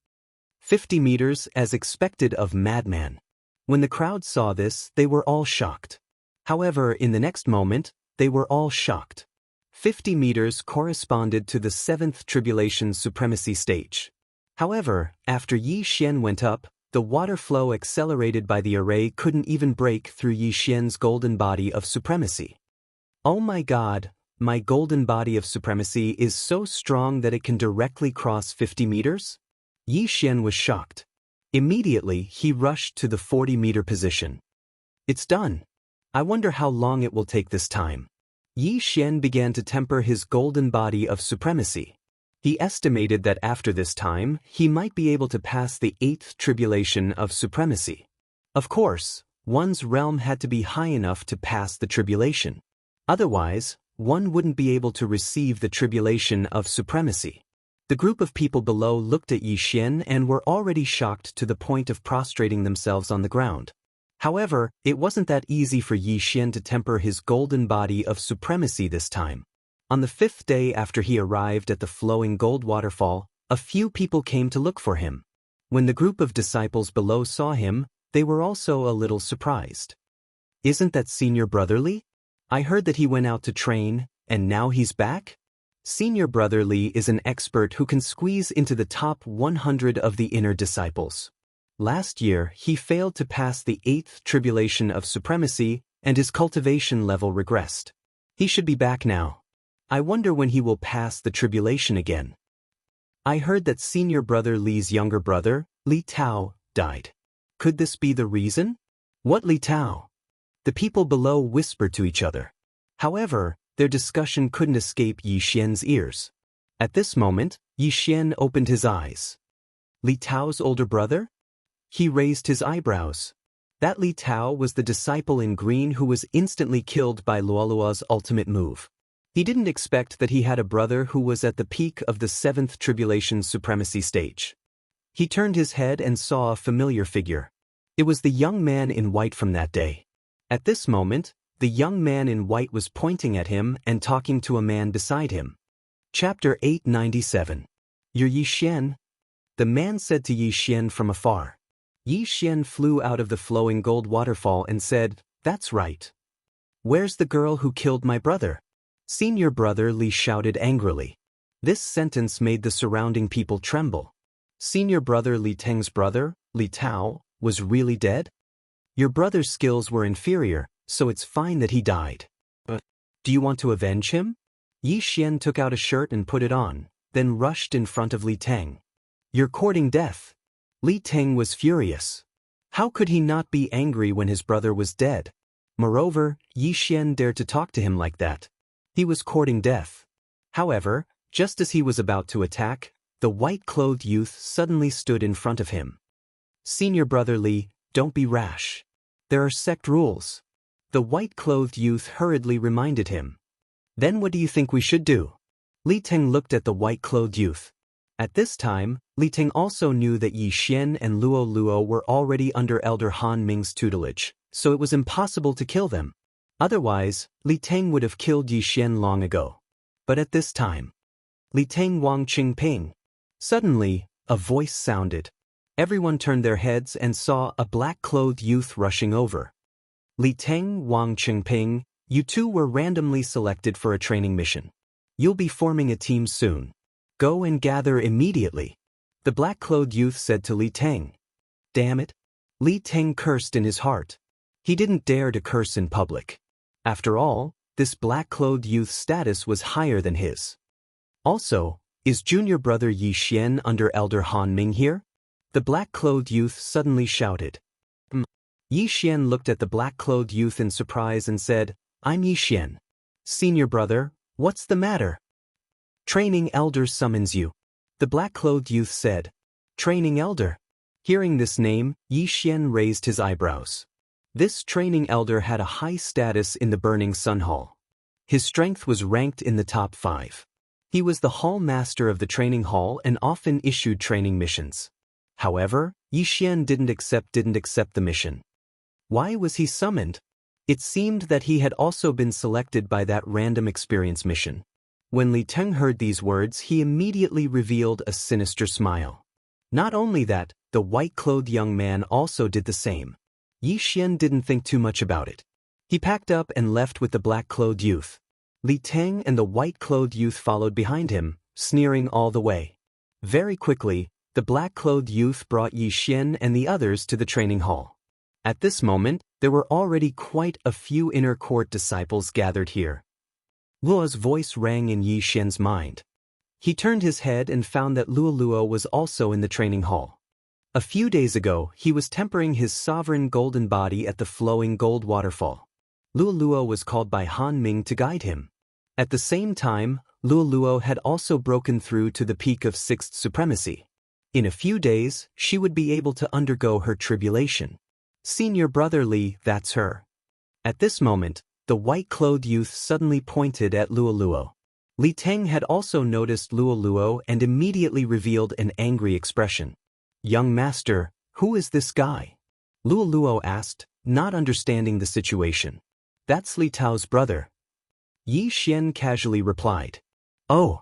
50 meters as expected of madman. When the crowd saw this, they were all shocked. However, in the next moment, they were all shocked. 50 meters corresponded to the 7th tribulation supremacy stage. However, after Xian went up, the water flow accelerated by the array couldn't even break through Xian's golden body of supremacy. Oh my god, my golden body of supremacy is so strong that it can directly cross 50 meters? Xian was shocked. Immediately, he rushed to the 40-meter position. It's done. I wonder how long it will take this time. Xian began to temper his golden body of supremacy. He estimated that after this time, he might be able to pass the 8th tribulation of supremacy. Of course, one's realm had to be high enough to pass the tribulation. Otherwise, one wouldn't be able to receive the tribulation of supremacy. The group of people below looked at Xian and were already shocked to the point of prostrating themselves on the ground. However, it wasn't that easy for Xian to temper his golden body of supremacy this time. On the 5th day after he arrived at the flowing gold waterfall, a few people came to look for him. When the group of disciples below saw him, they were also a little surprised. Isn't that Senior Brother Li? I heard that he went out to train, and now he's back? Senior Brother Li is an expert who can squeeze into the top 100 of the inner disciples. Last year, he failed to pass the 8th tribulation of supremacy, and his cultivation level regressed. He should be back now. I wonder when he will pass the tribulation again. I heard that Senior Brother Li's younger brother, Li Tao, died. Could this be the reason? What Li Tao? The people below whispered to each other. However, their discussion couldn't escape Xian's ears. At this moment, Xian opened his eyes. Li Tao's older brother? He raised his eyebrows. That Li Tao was the disciple in green who was instantly killed by Luoluo's ultimate move. He didn't expect that he had a brother who was at the peak of the 7th tribulation supremacy stage. He turned his head and saw a familiar figure. It was the young man in white from that day. At this moment, the young man in white was pointing at him and talking to a man beside him. Chapter 897. You're Xian? The man said to Xian from afar. Xian flew out of the flowing gold waterfall and said, "That's right. Where's the girl who killed my brother?" Senior Brother Li shouted angrily. This sentence made the surrounding people tremble. Senior Brother Li Teng's brother, Li Tao, was really dead? Your brother's skills were inferior, so it's fine that he died. But do you want to avenge him? Xian took out a shirt and put it on, then rushed in front of Li Teng. You're courting death. Li Teng was furious. How could he not be angry when his brother was dead? Moreover, Xian dared to talk to him like that. He was courting death. However, just as he was about to attack, the white-clothed youth suddenly stood in front of him. Senior Brother Li, don't be rash. There are sect rules. The white-clothed youth hurriedly reminded him. Then what do you think we should do? Li Teng looked at the white-clothed youth. At this time, Li Teng also knew that Yi Xian and Luo Luo were already under Elder Han Ming's tutelage, so it was impossible to kill them. Otherwise, Li Teng would have killed Yi Xian long ago. But at this time, Li Teng Wang Qing Ping. Suddenly, a voice sounded. Everyone turned their heads and saw a black-clothed youth rushing over. Li Teng Wang Qing Ping, you two were randomly selected for a training mission. You'll be forming a team soon. Go and gather immediately, the black-clothed youth said to Li Teng. Damn it. Li Teng cursed in his heart. He didn't dare to curse in public. After all, this black-clothed youth's status was higher than his. Also, is junior brother Yi Xian under Elder Han Ming here? The black-clothed youth suddenly shouted. Yi Xian looked at the black-clothed youth in surprise and said, I'm Yi Xian. Senior brother, what's the matter? Training elder summons you. The black-clothed youth said. Training elder? Hearing this name, Yi Xian raised his eyebrows. This training elder had a high status in the Burning Sun Hall. His strength was ranked in the top 5. He was the hall master of the training hall and often issued training missions. However, Yi Xian didn't accept the mission. Why was he summoned? It seemed that he had also been selected by that random experience mission. When Li Teng heard these words, he immediately revealed a sinister smile. Not only that, the white-clothed young man also did the same. Yi Xian didn't think too much about it. He packed up and left with the black-clothed youth. Li Teng and the white-clothed youth followed behind him, sneering all the way. Very quickly, the black-clothed youth brought Yi Xian and the others to the training hall. At this moment, there were already quite a few inner court disciples gathered here. Luo's voice rang in Yi Xian's mind. He turned his head and found that Luo Luo was also in the training hall. A few days ago, he was tempering his sovereign golden body at the flowing gold waterfall. Luo Luo was called by Han Ming to guide him. At the same time, Luo Luo had also broken through to the peak of 6th supremacy. In a few days, she would be able to undergo her tribulation. Senior brother Li, that's her. At this moment, the white-clothed youth suddenly pointed at Luo Luo. Li Teng had also noticed Luo Luo and immediately revealed an angry expression. Young master, who is this guy? Luo Luo asked, not understanding the situation. That's Li Tao's brother. Yi Xian casually replied. Oh.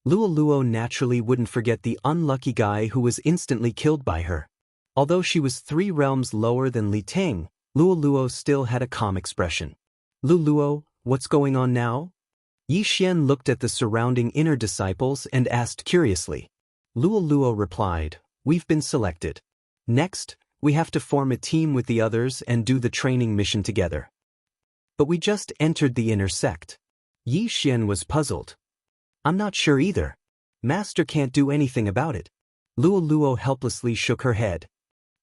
Luo Luo naturally wouldn't forget the unlucky guy who was instantly killed by her. Although she was 3 realms lower than Li Teng, Luo Luo still had a calm expression. Luo Luo, what's going on now? Yi Xian looked at the surrounding inner disciples and asked curiously. Luo Luo replied, we've been selected. Next, we have to form a team with the others and do the training mission together. But we just entered the inner sect. Yi Xian was puzzled. I'm not sure either. Master can't do anything about it. Luo Luo helplessly shook her head.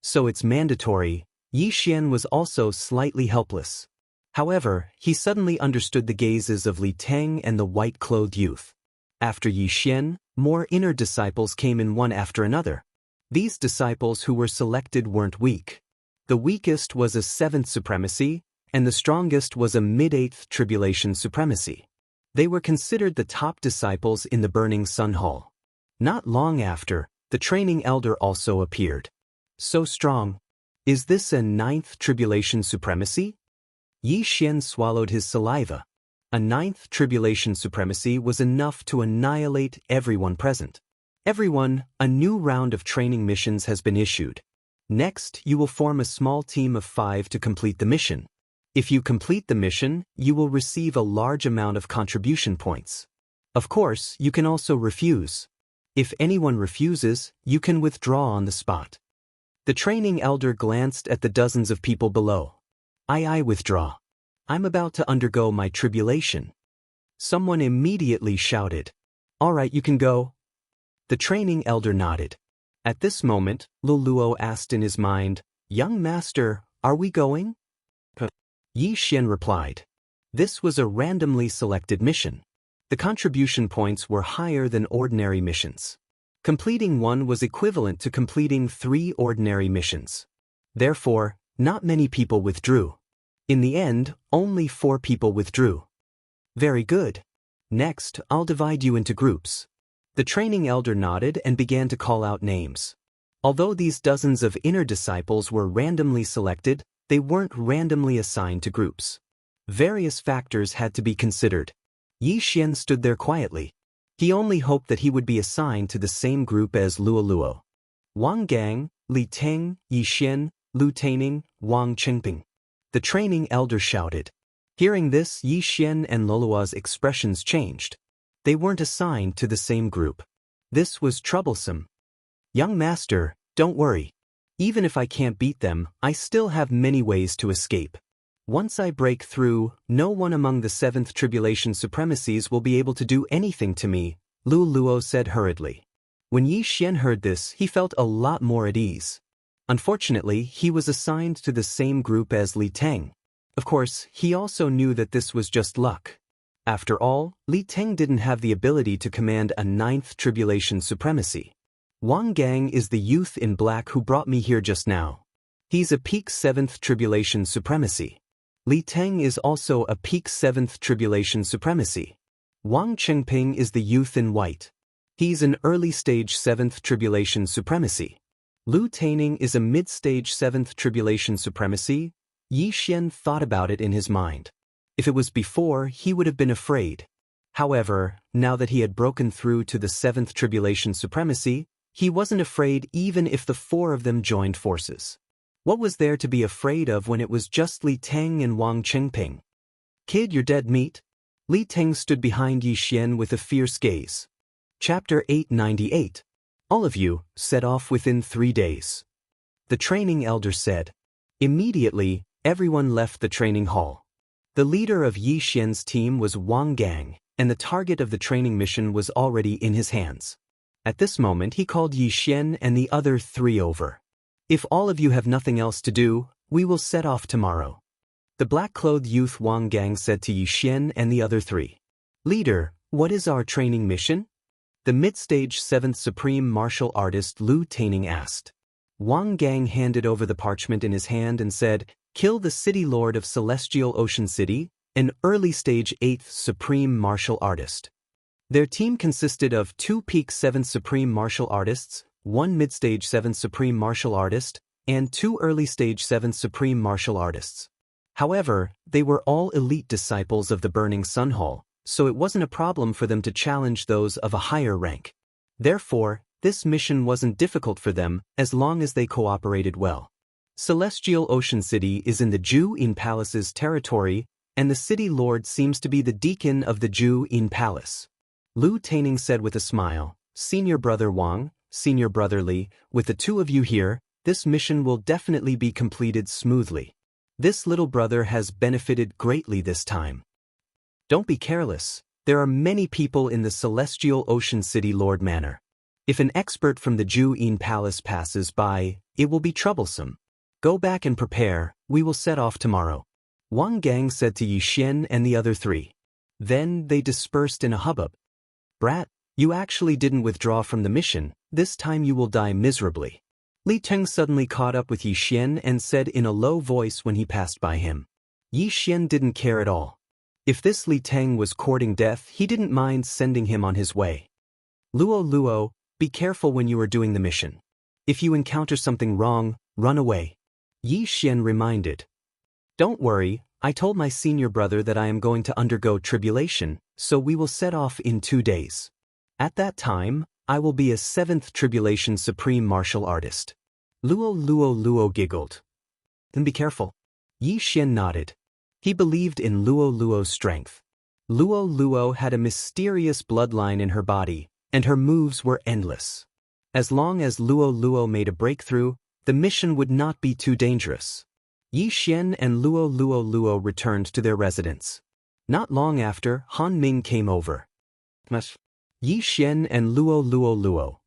So it's mandatory. Yi Xian was also slightly helpless. However, he suddenly understood the gazes of Li Teng and the white-clothed youth. After Yi Xian, more inner disciples came in one after another. These disciples who were selected weren't weak. The weakest was a 7th supremacy, and the strongest was a mid-8th tribulation supremacy. They were considered the top disciples in the Burning Sun Hall. Not long after, the training elder also appeared. So strong. Is this a 9th tribulation supremacy? Yi Xian swallowed his saliva. A 9th tribulation supremacy was enough to annihilate everyone present. Everyone, a new round of training missions has been issued. Next, you will form a small team of 5 to complete the mission. If you complete the mission, you will receive a large amount of contribution points. Of course, you can also refuse. If anyone refuses, you can withdraw on the spot. The training elder glanced at the dozens of people below. I withdraw. I'm about to undergo my tribulation. Someone immediately shouted. All right, you can go. The training elder nodded. At this moment, Luo Luo asked in his mind, Young master, are we going? Yi Xian replied. This was a randomly selected mission. The contribution points were higher than ordinary missions. Completing one was equivalent to completing 3 ordinary missions. Therefore, not many people withdrew. In the end, only 4 people withdrew. Very good. Next, I'll divide you into groups. The training elder nodded and began to call out names. Although these dozens of inner disciples were randomly selected, they weren't randomly assigned to groups. Various factors had to be considered. Yi Xian stood there quietly. He only hoped that he would be assigned to the same group as Luo Luo. Wang Gang, Li Teng, Yi Xian, Lu Taining, Wang Qingping. The training elder shouted. Hearing this, Yi Xian and Lolua's expressions changed. They weren't assigned to the same group. This was troublesome. Young master, don't worry. Even if I can't beat them, I still have many ways to escape. Once I break through, no one among the 7th Tribulation Supremacies will be able to do anything to me, Lu Luo said hurriedly. When Yi Xian heard this, he felt a lot more at ease. Unfortunately, he was assigned to the same group as Li Teng. Of course, he also knew that this was just luck. After all, Li Teng didn't have the ability to command a 9th Tribulation Supremacy. Wang Gang is the youth in black who brought me here just now. He's a peak 7th Tribulation Supremacy. Li Teng is also a peak 7th Tribulation Supremacy. Wang Qingping is the youth in white. He's an early stage 7th Tribulation Supremacy. Lu Taining is a mid-stage 7th Tribulation Supremacy. Yi Xian thought about it in his mind. If it was before, he would have been afraid. However, now that he had broken through to the 7th Tribulation Supremacy, he wasn't afraid even if the 4 of them joined forces. What was there to be afraid of when it was just Li Teng and Wang Qingping? Kid, you're dead meat? Li Teng stood behind Yi Xian with a fierce gaze. Chapter 898. All of you, set off within 3 days. The training elder said. Immediately, everyone left the training hall. The leader of Yi Xian's team was Wang Gang, and the target of the training mission was already in his hands. At this moment, he called Yi Xian and the other 3 over. If all of you have nothing else to do, we will set off tomorrow. The black-clothed youth Wang Gang said to Yi Xian and the other 3. Leader, what is our training mission? The mid-stage 7th Supreme Martial Artist Lu Taining asked. Wang Gang handed over the parchment in his hand and said, Kill the City Lord of Celestial Ocean City, an early-stage 8th Supreme Martial Artist. Their team consisted of 2 peak 7th Supreme Martial Artists, 1 mid-stage 7th Supreme Martial Artist, and 2 early-stage 7th Supreme Martial Artists. However, they were all elite disciples of the Burning Sun Hall, so it wasn't a problem for them to challenge those of a higher rank. Therefore, this mission wasn't difficult for them as long as they cooperated well. Celestial Ocean City is in the Ju-In Palace's territory, and the city lord seems to be the deacon of the Ju-In Palace. Lu Taining said with a smile, Senior Brother Wang, Senior Brother Li, with the 2 of you here, this mission will definitely be completed smoothly. This little brother has benefited greatly this time. Don't be careless. There are many people in the Celestial Ocean City Lord Manor. If an expert from the Ju-In Palace passes by, it will be troublesome. Go back and prepare, we will set off tomorrow. Wang Gang said to Yi Xian and the other 3. Then they dispersed in a hubbub. Brat, you actually didn't withdraw from the mission, this time you will die miserably. Li Teng suddenly caught up with Yi Xian and said in a low voice when he passed by him. Yi Xian didn't care at all. If this Li Teng was courting death, he didn't mind sending him on his way. Luo Luo, be careful when you are doing the mission. If you encounter something wrong, run away. Yi Xian reminded. Don't worry, I told my senior brother that I am going to undergo tribulation, so we will set off in 2 days. At that time, I will be a 7th Tribulation Supreme Martial Artist. Luo Luo giggled. Then be careful. Yi Xian nodded. He believed in Luo Luo's strength. Luo Luo had a mysterious bloodline in her body, and her moves were endless. As long as Luo Luo made a breakthrough, the mission would not be too dangerous. Yi Xian and Luo Luo returned to their residence. Not long after, Han Ming came over. Yi Xian and Luo.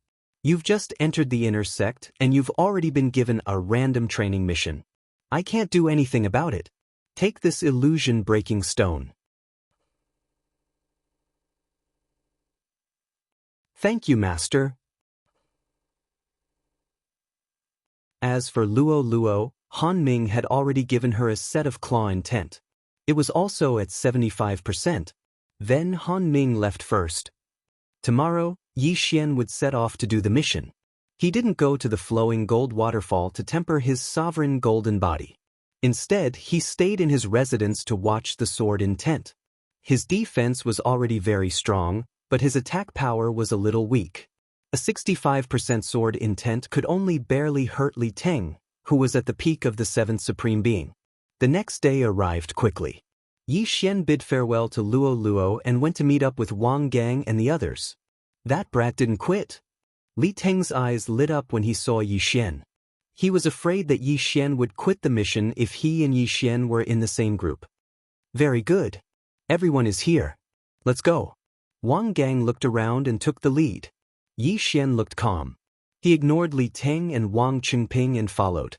You've just entered the inner sect and you've already been given a random training mission. I can't do anything about it. Take this illusion-breaking stone. Thank you, Master. As for Luo, Han Ming had already given her a set of claw intent. It was also at 75%. Then Han Ming left first. Tomorrow, Yi Xian would set off to do the mission. He didn't go to the flowing gold waterfall to temper his sovereign golden body. Instead, he stayed in his residence to watch the sword intent. His defense was already very strong, but his attack power was a little weak. A 65% sword intent could only barely hurt Li Teng, who was at the peak of the 7th Supreme Being. The next day arrived quickly. Yi Xian bid farewell to Luo Luo and went to meet up with Wang Gang and the others. That brat didn't quit. Li Teng's eyes lit up when he saw Yi Xian. He was afraid that Yi Xian would quit the mission if he and Yi Xian were in the same group. Very good. Everyone is here. Let's go. Wang Gang looked around and took the lead. Yi Xian looked calm. He ignored Li Teng and Wang Qingping and followed.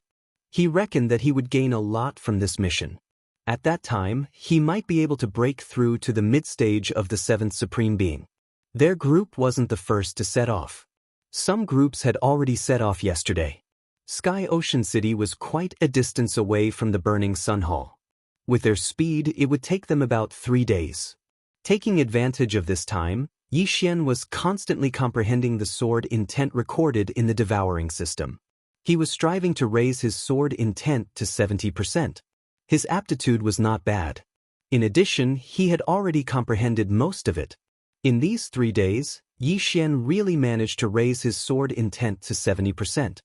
He reckoned that he would gain a lot from this mission. At that time, he might be able to break through to the mid-stage of the 7th Supreme Being. Their group wasn't the first to set off. Some groups had already set off yesterday. Sky Ocean City was quite a distance away from the burning Sun Hall. With their speed, it would take them about 3 days. Taking advantage of this time, Yi Xian was constantly comprehending the sword intent recorded in the Devouring system. He was striving to raise his sword intent to 70%. His aptitude was not bad. In addition, he had already comprehended most of it. In these 3 days, Yi Xian really managed to raise his sword intent to 70%.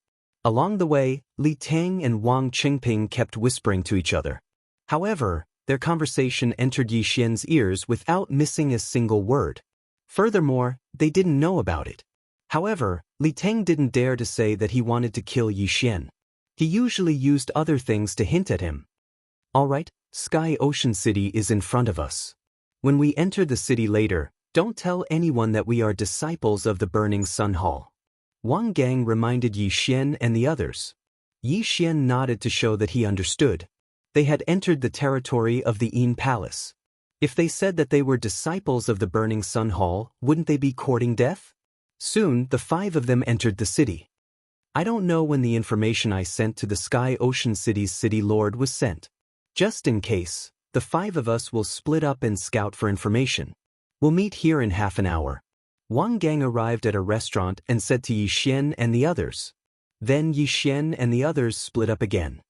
Along the way, Li Teng and Wang Qingping kept whispering to each other. However, their conversation entered Yi Xian's ears without missing a single word. Furthermore, they didn't know about it. However, Li Teng didn't dare to say that he wanted to kill Yi Xian. He usually used other things to hint at him. Alright, Sky Ocean City is in front of us. When we enter the city later, don't tell anyone that we are disciples of the Burning Sun Hall. Wang Gang reminded Yi Xian and the others. Yi Xian nodded to show that he understood. They had entered the territory of the Yin Palace. If they said that they were disciples of the Burning Sun Hall, wouldn't they be courting death? Soon, the 5 of them entered the city. I don't know when the information I sent to the Sky Ocean City's City Lord was sent. Just in case, the 5 of us will split up and scout for information. We'll meet here in half an hour. Wang Gang arrived at a restaurant and said to Yi Xian and the others. Then Yi Xian and the others split up again.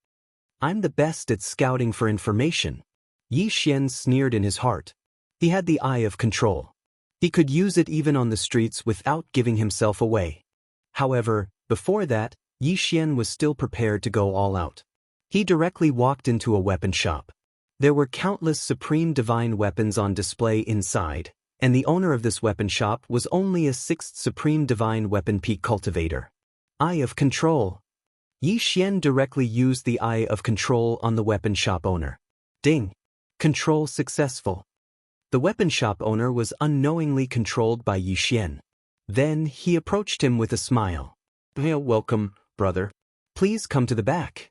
I'm the best at scouting for information. Yi Xian sneered in his heart. He had the eye of control. He could use it even on the streets without giving himself away. However, before that, Yi Xian was still prepared to go all out. He directly walked into a weapon shop. There were countless supreme divine weapons on display inside, and the owner of this weapon shop was only a 6th supreme divine weapon peak cultivator. Eye of control. Yi Xian directly used the eye of control on the weapon shop owner. Ding. Control successful. The weapon shop owner was unknowingly controlled by Yi Xian. Then he approached him with a smile. Welcome, brother. Please come to the back.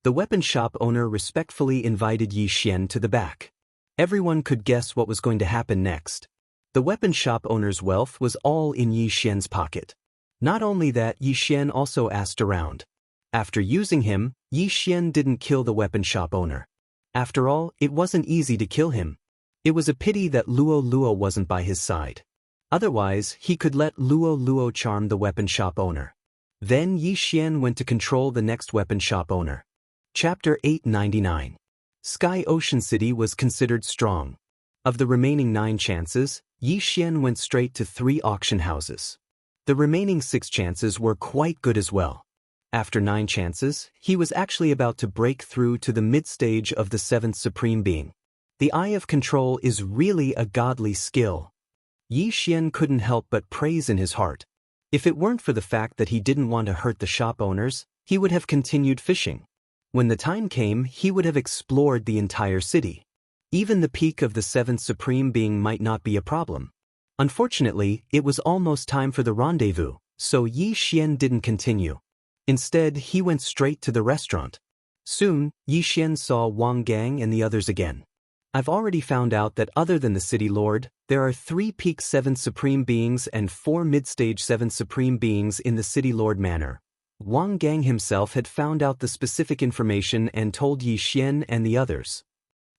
The weapon shop owner respectfully invited Yi Xian to the back. Everyone could guess what was going to happen next. The weapon shop owner's wealth was all in Yi Xian's pocket. Not only that, Yi Xian also asked around. After using him, Yi Xian didn't kill the weapon shop owner. After all, it wasn't easy to kill him. It was a pity that Luo Luo wasn't by his side. Otherwise, he could let Luo Luo charm the weapon shop owner. Then Yi Xian went to control the next weapon shop owner. Chapter 899. Sky Ocean City was considered strong. Of the remaining 9 chances, Yi Xian went straight to 3 auction houses. The remaining 6 chances were quite good as well. After 9 chances, he was actually about to break through to the mid-stage of the 7th Supreme Being. The Eye of Control is really a godly skill. Yi Xian couldn't help but praise in his heart. If it weren't for the fact that he didn't want to hurt the shop owners, he would have continued fishing. When the time came, he would have explored the entire city. Even the peak of the 7th Supreme Being might not be a problem. Unfortunately, it was almost time for the rendezvous, so Yi Xian didn't continue. Instead, he went straight to the restaurant. Soon, Yi Xian saw Wang Gang and the others again. I've already found out that other than the City Lord, there are 3 peak 7th Supreme Beings and 4 mid-stage 7th Supreme Beings in the City Lord Manor. Wang Gang himself had found out the specific information and told Yi Xian and the others.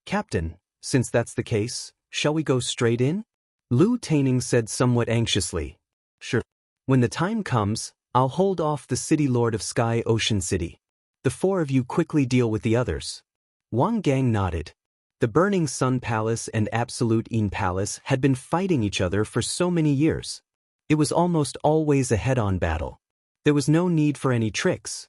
Captain, since that's the case, shall we go straight in? Lu Taining said somewhat anxiously. Sure. When the time comes, I'll hold off the City Lord of Sky Ocean City. The four of you quickly deal with the others. Wang Gang nodded. The Burning Sun Palace and Absolute Yin Palace had been fighting each other for so many years. It was almost always a head-on battle. There was no need for any tricks.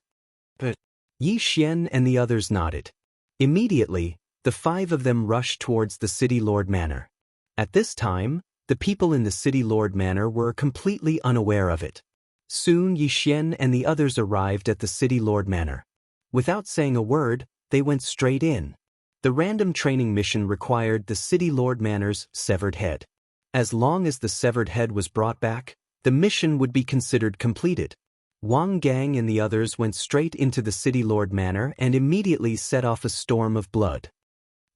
But Yi Xian and the others nodded. Immediately, the five of them rushed towards the City Lord Manor. At this time, the people in the City Lord Manor were completely unaware of it. Soon Yi Xian and the others arrived at the City Lord Manor. Without saying a word, they went straight in. The random training mission required the City Lord Manor's severed head. As long as the severed head was brought back, the mission would be considered completed. Wang Gang and the others went straight into the City Lord Manor and immediately set off a storm of blood.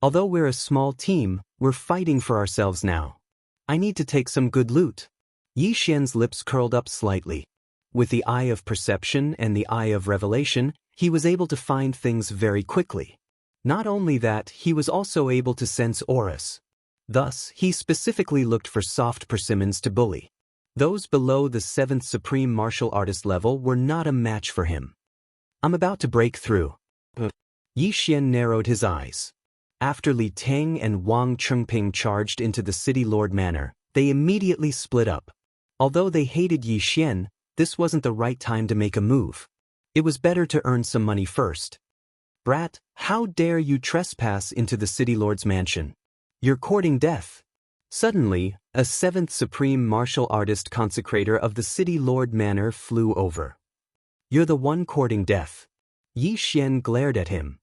Although we're a small team, we're fighting for ourselves now. I need to take some good loot. Yi Xian's lips curled up slightly. With the eye of perception and the eye of revelation, he was able to find things very quickly. Not only that, he was also able to sense auras. Thus, he specifically looked for soft persimmons to bully. Those below the 7th Supreme Martial Artist level were not a match for him. I'm about to break through. Yi Xian narrowed his eyes. After Li Teng and Wang Chengping charged into the City Lord Manor, they immediately split up. Although they hated Yi Xian, this wasn't the right time to make a move. It was better to earn some money first. Brat, how dare you trespass into the City Lord's mansion? You're courting death. Suddenly, a 7th Supreme Martial Artist consecrator of the City Lord Manor flew over. You're the one courting death. Yi Xian glared at him.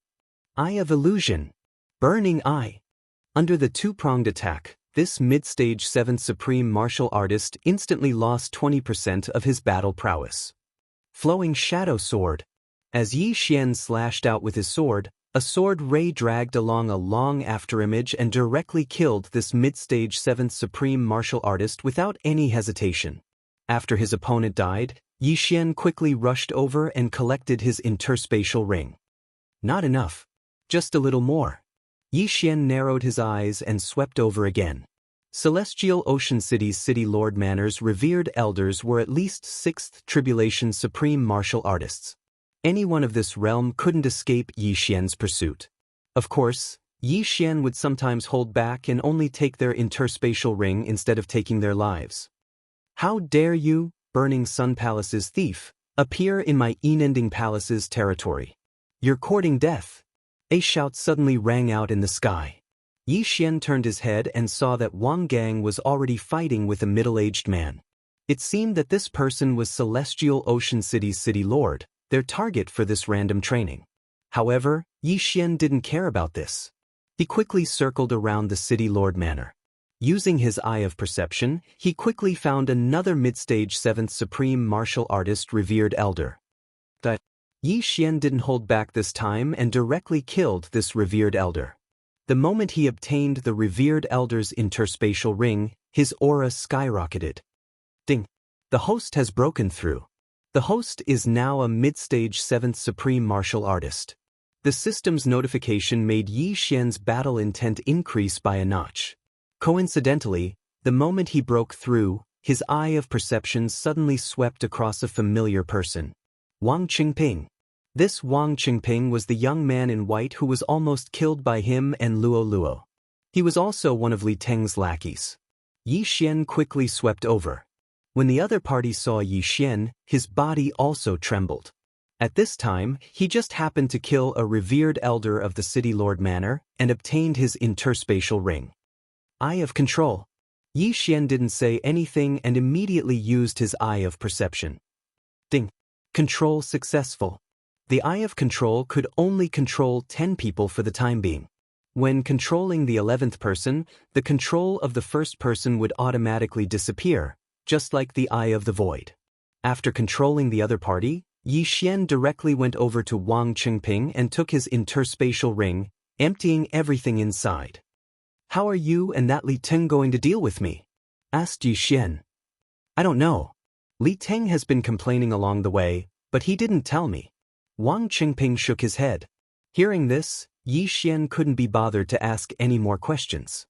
Eye of Illusion. Burning Eye. Under the two-pronged attack, this mid-stage 7th Supreme Martial Artist instantly lost 20% of his battle prowess. Flowing Shadow Sword. As Yi Xian slashed out with his sword, a sword ray dragged along a long afterimage and directly killed this mid-stage 7th Supreme Martial Artist without any hesitation. After his opponent died, Yi Xian quickly rushed over and collected his interspatial ring. Not enough. Just a little more. Yi Xian narrowed his eyes and swept over again. Celestial Ocean City's City Lord Manor's revered elders were at least 6th Tribulation Supreme Martial Artists. Anyone of this realm couldn't escape Yi Xian's pursuit. Of course, Yi Xian would sometimes hold back and only take their interspatial ring instead of taking their lives. How dare you, Burning Sun Palace's thief, appear in my Unending Palace's territory? You're courting death. A shout suddenly rang out in the sky. Yi Xian turned his head and saw that Wang Gang was already fighting with a middle-aged man. It seemed that this person was Celestial Ocean City's City Lord, their target for this random training. However, Yi Xian didn't care about this. He quickly circled around the City Lord Manor. Using his eye of perception, he quickly found another mid-stage 7th Supreme Martial Artist revered elder. But Yi Xian didn't hold back this time and directly killed this revered elder. The moment he obtained the revered elder's interspatial ring, his aura skyrocketed. Ding! The host has broken through. The host is now a mid-stage 7th Supreme Martial Artist. The system's notification made Yi Xian's battle intent increase by a notch. Coincidentally, the moment he broke through, his eye of perception suddenly swept across a familiar person. Wang Qingping. This Wang Qingping was the young man in white who was almost killed by him and Luo Luo. He was also one of Li Teng's lackeys. Yi Xian quickly swept over. When the other party saw Yi Xian, his body also trembled. At this time, he just happened to kill a revered elder of the City Lord Manor and obtained his interspatial ring. Eye of Control. Yi Xian didn't say anything and immediately used his eye of perception. Ding! Control successful. The eye of control could only control 10 people for the time being. When controlling the 11th person, the control of the first person would automatically disappear, just like the Eye of the Void. After controlling the other party, Yi Xian directly went over to Wang Qingping and took his interspatial ring, emptying everything inside. How are you and that Li Teng going to deal with me? Asked Yi Xian. I don't know. Li Teng has been complaining along the way, but he didn't tell me. Wang Qingping shook his head. Hearing this, Yi Xian couldn't be bothered to ask any more questions.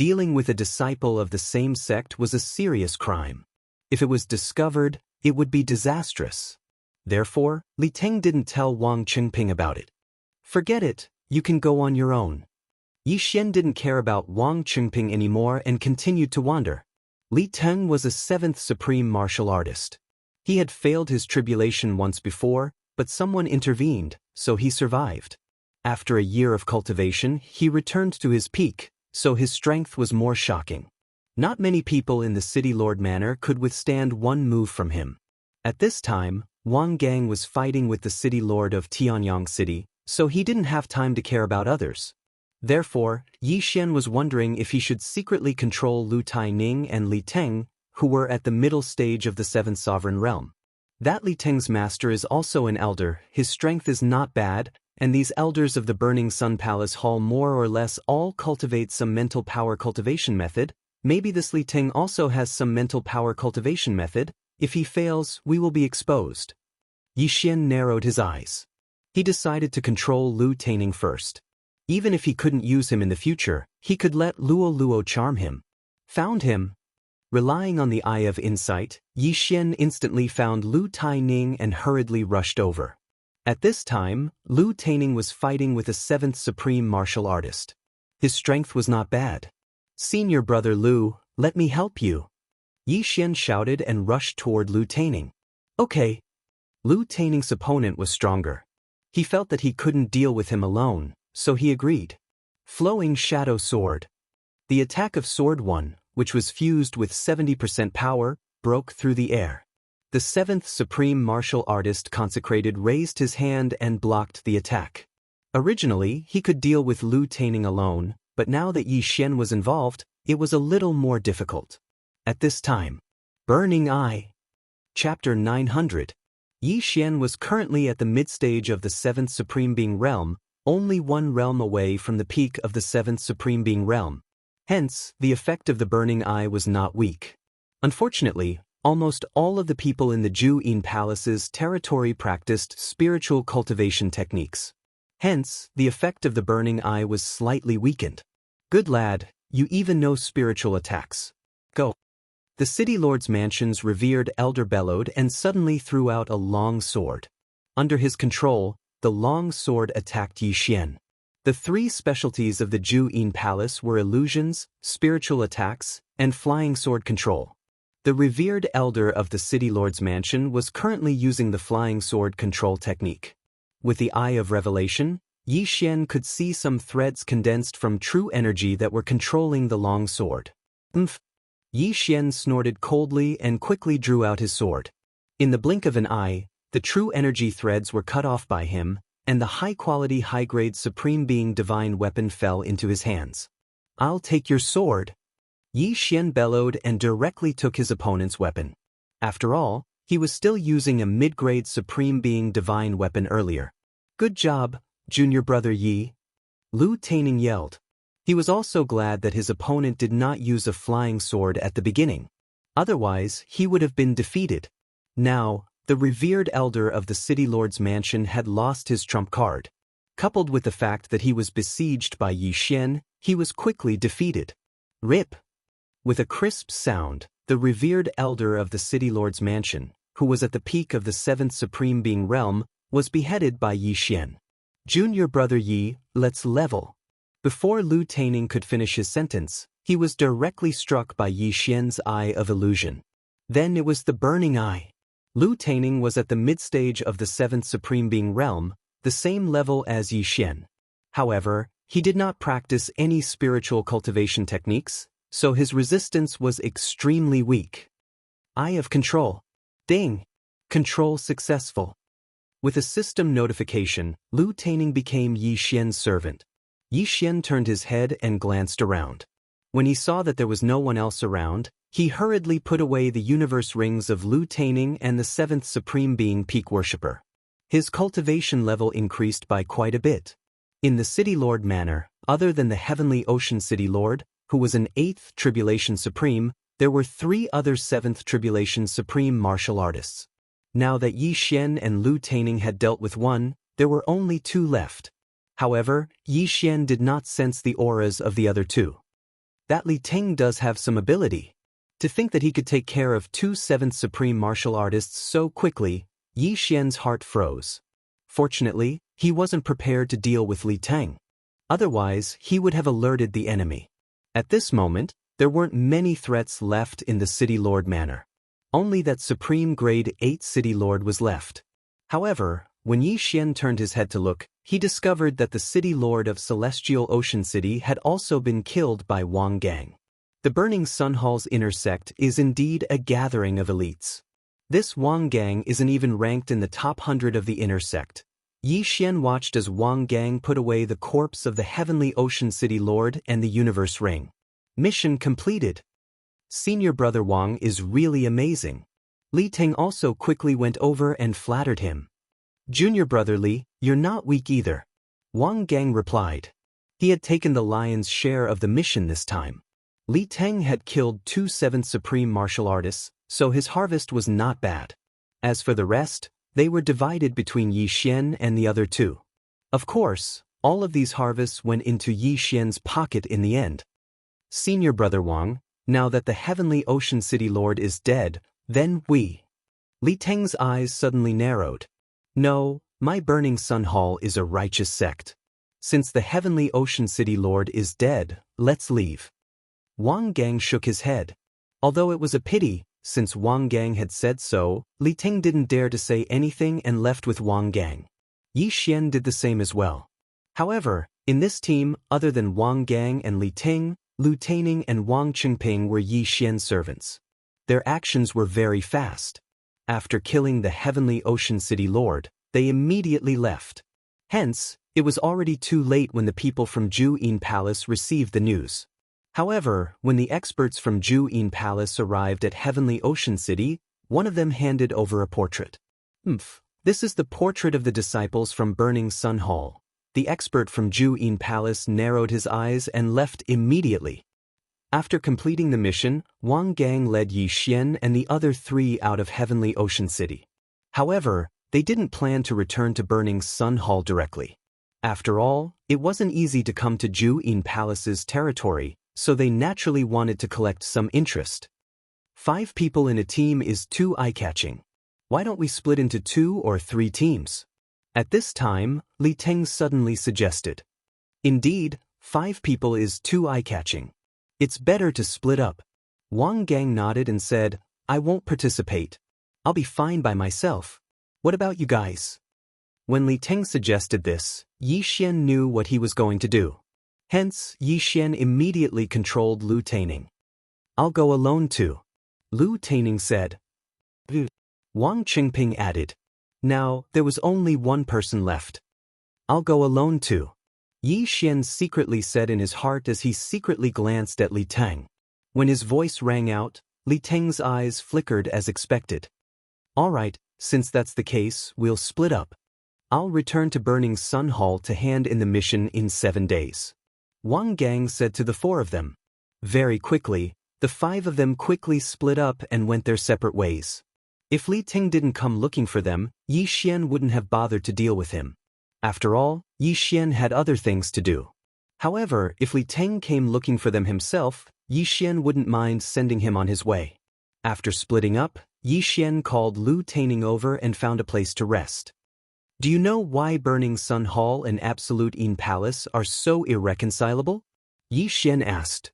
Dealing with a disciple of the same sect was a serious crime. If it was discovered, it would be disastrous. Therefore, Li Teng didn't tell Wang Qingping about it. Forget it, you can go on your own. Yi Xian didn't care about Wang Qingping anymore and continued to wander. Li Teng was a 7th supreme martial artist. He had failed his tribulation once before, but someone intervened, so he survived. After a year of cultivation, he returned to his peak, so his strength was more shocking. Not many people in the City Lord Manor could withstand one move from him. At this time, Wang Gang was fighting with the City Lord of Tianyang City, so he didn't have time to care about others. Therefore, Yi Xian was wondering if he should secretly control Lu Taining and Li Teng, who were at the middle stage of the 7th sovereign realm. That Li Teng's master is also an elder, his strength is not bad, and these elders of the Burning Sun Palace Hall more or less all cultivate some mental power cultivation method. Maybe this Li Teng also has some mental power cultivation method. If he fails, we will be exposed. Yi Xian narrowed his eyes. He decided to control Lu Taining first. Even if he couldn't use him in the future, he could let Luo charm him. Found him. Relying on the Eye of Insight, Yi Xian instantly found Lu Taining and hurriedly rushed over. At this time, Lu Taining was fighting with a 7th supreme martial artist. His strength was not bad. Senior brother Lu, let me help you. Yi Xian shouted and rushed toward Lu Taining. Okay. Lu Taining's opponent was stronger. He felt that he couldn't deal with him alone, so he agreed. Flowing Shadow Sword. The attack of Sword 1, which was fused with 70% power, broke through the air. The 7th supreme martial artist consecrated raised his hand and blocked the attack. Originally, he could deal with Lu Taining alone, but now that Yi Xian was involved, it was a little more difficult. At this time, Burning Eye. Chapter 900. Yi Xian was currently at the mid-stage of the 7th Supreme Being Realm, only one realm away from the peak of the 7th Supreme Being Realm. Hence, the effect of the Burning Eye was not weak. Unfortunately, almost all of the people in the Ju-In Palace's territory practiced spiritual cultivation techniques. Hence, the effect of the Burning Eye was slightly weakened. Good lad, you even know spiritual attacks. Go. The City Lord's mansion's revered elder bellowed and suddenly threw out a long sword. Under his control, the long sword attacked Yi Xian. The 3 specialties of the Ju-In Palace were illusions, spiritual attacks, and flying sword control. The revered elder of the City Lord's mansion was currently using the flying sword control technique. With the Eye of Revelation, Yi Xian could see some threads condensed from true energy that were controlling the long sword. Yi Xian snorted coldly and quickly drew out his sword. In the blink of an eye, the true energy threads were cut off by him, and the high-quality high-grade Supreme Being Divine weapon fell into his hands. I'll take your sword. Yi Xian bellowed and directly took his opponent's weapon. After all, he was still using a mid-grade Supreme Being Divine weapon earlier. Good job, Junior Brother Yi. Lu Taining yelled. He was also glad that his opponent did not use a flying sword at the beginning. Otherwise, he would have been defeated. Now, the revered elder of the City Lord's mansion had lost his trump card. Coupled with the fact that he was besieged by Yi Xian, he was quickly defeated. Rip! With a crisp sound, the revered elder of the City Lord's mansion, who was at the peak of the 7th Supreme Being Realm, was beheaded by Yi Xian. Junior Brother Yi, let's level. Before Lu Taining could finish his sentence, he was directly struck by Yi Xian's Eye of Illusion. Then it was the Burning Eye. Lu Taining was at the mid-stage of the 7th Supreme Being Realm, the same level as Yi Xian. However, he did not practice any spiritual cultivation techniques, so his resistance was extremely weak. Eye of Control. Ding! Control successful. With a system notification, Lu Taining became Yi Xian's servant. Yi Xian turned his head and glanced around. When he saw that there was no one else around, he hurriedly put away the universe rings of Lu Taining and the 7th Supreme Being Peak Worshipper. His cultivation level increased by quite a bit. In the City Lord Manor, other than the Heavenly Ocean City Lord, who was an 8th Tribulation Supreme, there were 3 other 7th Tribulation Supreme martial artists. Now that Yi Xian and Lu Taining had dealt with one, there were only 2 left. However, Yi Xian did not sense the auras of the other 2. That Li Ting does have some ability. To think that he could take care of 2 seventh supreme martial artists so quickly, Yi Xian's heart froze. Fortunately, he wasn't prepared to deal with Li Ting. Otherwise, he would have alerted the enemy. At this moment, there weren't many threats left in the City Lord Manor. Only that Supreme Grade 8 City Lord was left. However, when Yi Xian turned his head to look, he discovered that the City Lord of Celestial Ocean City had also been killed by Wang Gang. The Burning Sun Hall's inner sect is indeed a gathering of elites. This Wang Gang isn't even ranked in the top 100 of the inner sect. Yi Xian watched as Wang Gang put away the corpse of the Heavenly Ocean City Lord and the Universe Ring. Mission completed. Senior Brother Wang is really amazing. Li Ting also quickly went over and flattered him. Junior Brother Li, you're not weak either. Wang Gang replied. He had taken the lion's share of the mission this time. Li Ting had killed 2 seventh supreme martial artists, so his harvest was not bad. As for the rest, they were divided between Yi Xian and the other 2. Of course, all of these harvests went into Yi Xian's pocket in the end. Senior Brother Wang, now that the Heavenly Ocean City Lord is dead, then we. Li Ting's eyes suddenly narrowed. No, my Burning Sun Hall is a righteous sect. Since the Heavenly Ocean City Lord is dead, let's leave. Wang Gang shook his head. Although it was a pity, since Wang Gang had said so, Li Ting didn't dare to say anything and left with Wang Gang. Yi Xian did the same as well. However, in this team, other than Wang Gang and Li Ting, Lu Taining and Wang Qingping were Yi Xian's servants. Their actions were very fast. After killing the Heavenly Ocean City Lord, they immediately left. Hence, it was already too late when the people from Ju Yin Palace received the news. However, when the experts from Ju Yin Palace arrived at Heavenly Ocean City, one of them handed over a portrait. This is the portrait of the disciples from Burning Sun Hall. The expert from Ju Yin Palace narrowed his eyes and left immediately. After completing the mission, Wang Gang led Yi Xian and the other 3 out of Heavenly Ocean City. However, they didn't plan to return to Burning Sun Hall directly. After all, it wasn't easy to come to Ju Yin Palace's territory, so they naturally wanted to collect some interest. 5 people in a team is too eye-catching. Why don't we split into 2 or 3 teams? At this time, Li Ting suddenly suggested. Indeed, 5 people is too eye-catching. It's better to split up. Wang Gang nodded and said, I won't participate. I'll be fine by myself. What about you guys? When Li Ting suggested this, Yi Xian knew what he was going to do. Hence, Yi Xian immediately controlled Lu Taining. I'll go alone too. Lu Taining said. Wang Qingping added. Now, there was only one person left. I'll go alone too. Yi Xian secretly said in his heart as he secretly glanced at Li Ting. When his voice rang out, Li Ting's eyes flickered as expected. All right, since that's the case, we'll split up. I'll return to Burning Sun Hall to hand in the mission in 7 days. Wang Gang said to the 4 of them. Very quickly, the 5 of them quickly split up and went their separate ways. If Li Ting didn't come looking for them, Yi Xian wouldn't have bothered to deal with him. After all, Yi Xian had other things to do. However, if Li Ting came looking for them himself, Yi Xian wouldn't mind sending him on his way. After splitting up, Yi Xian called Lu Taining over and found a place to rest. Do you know why Burning Sun Hall and Absolute Yin Palace are so irreconcilable? Yi Xian asked.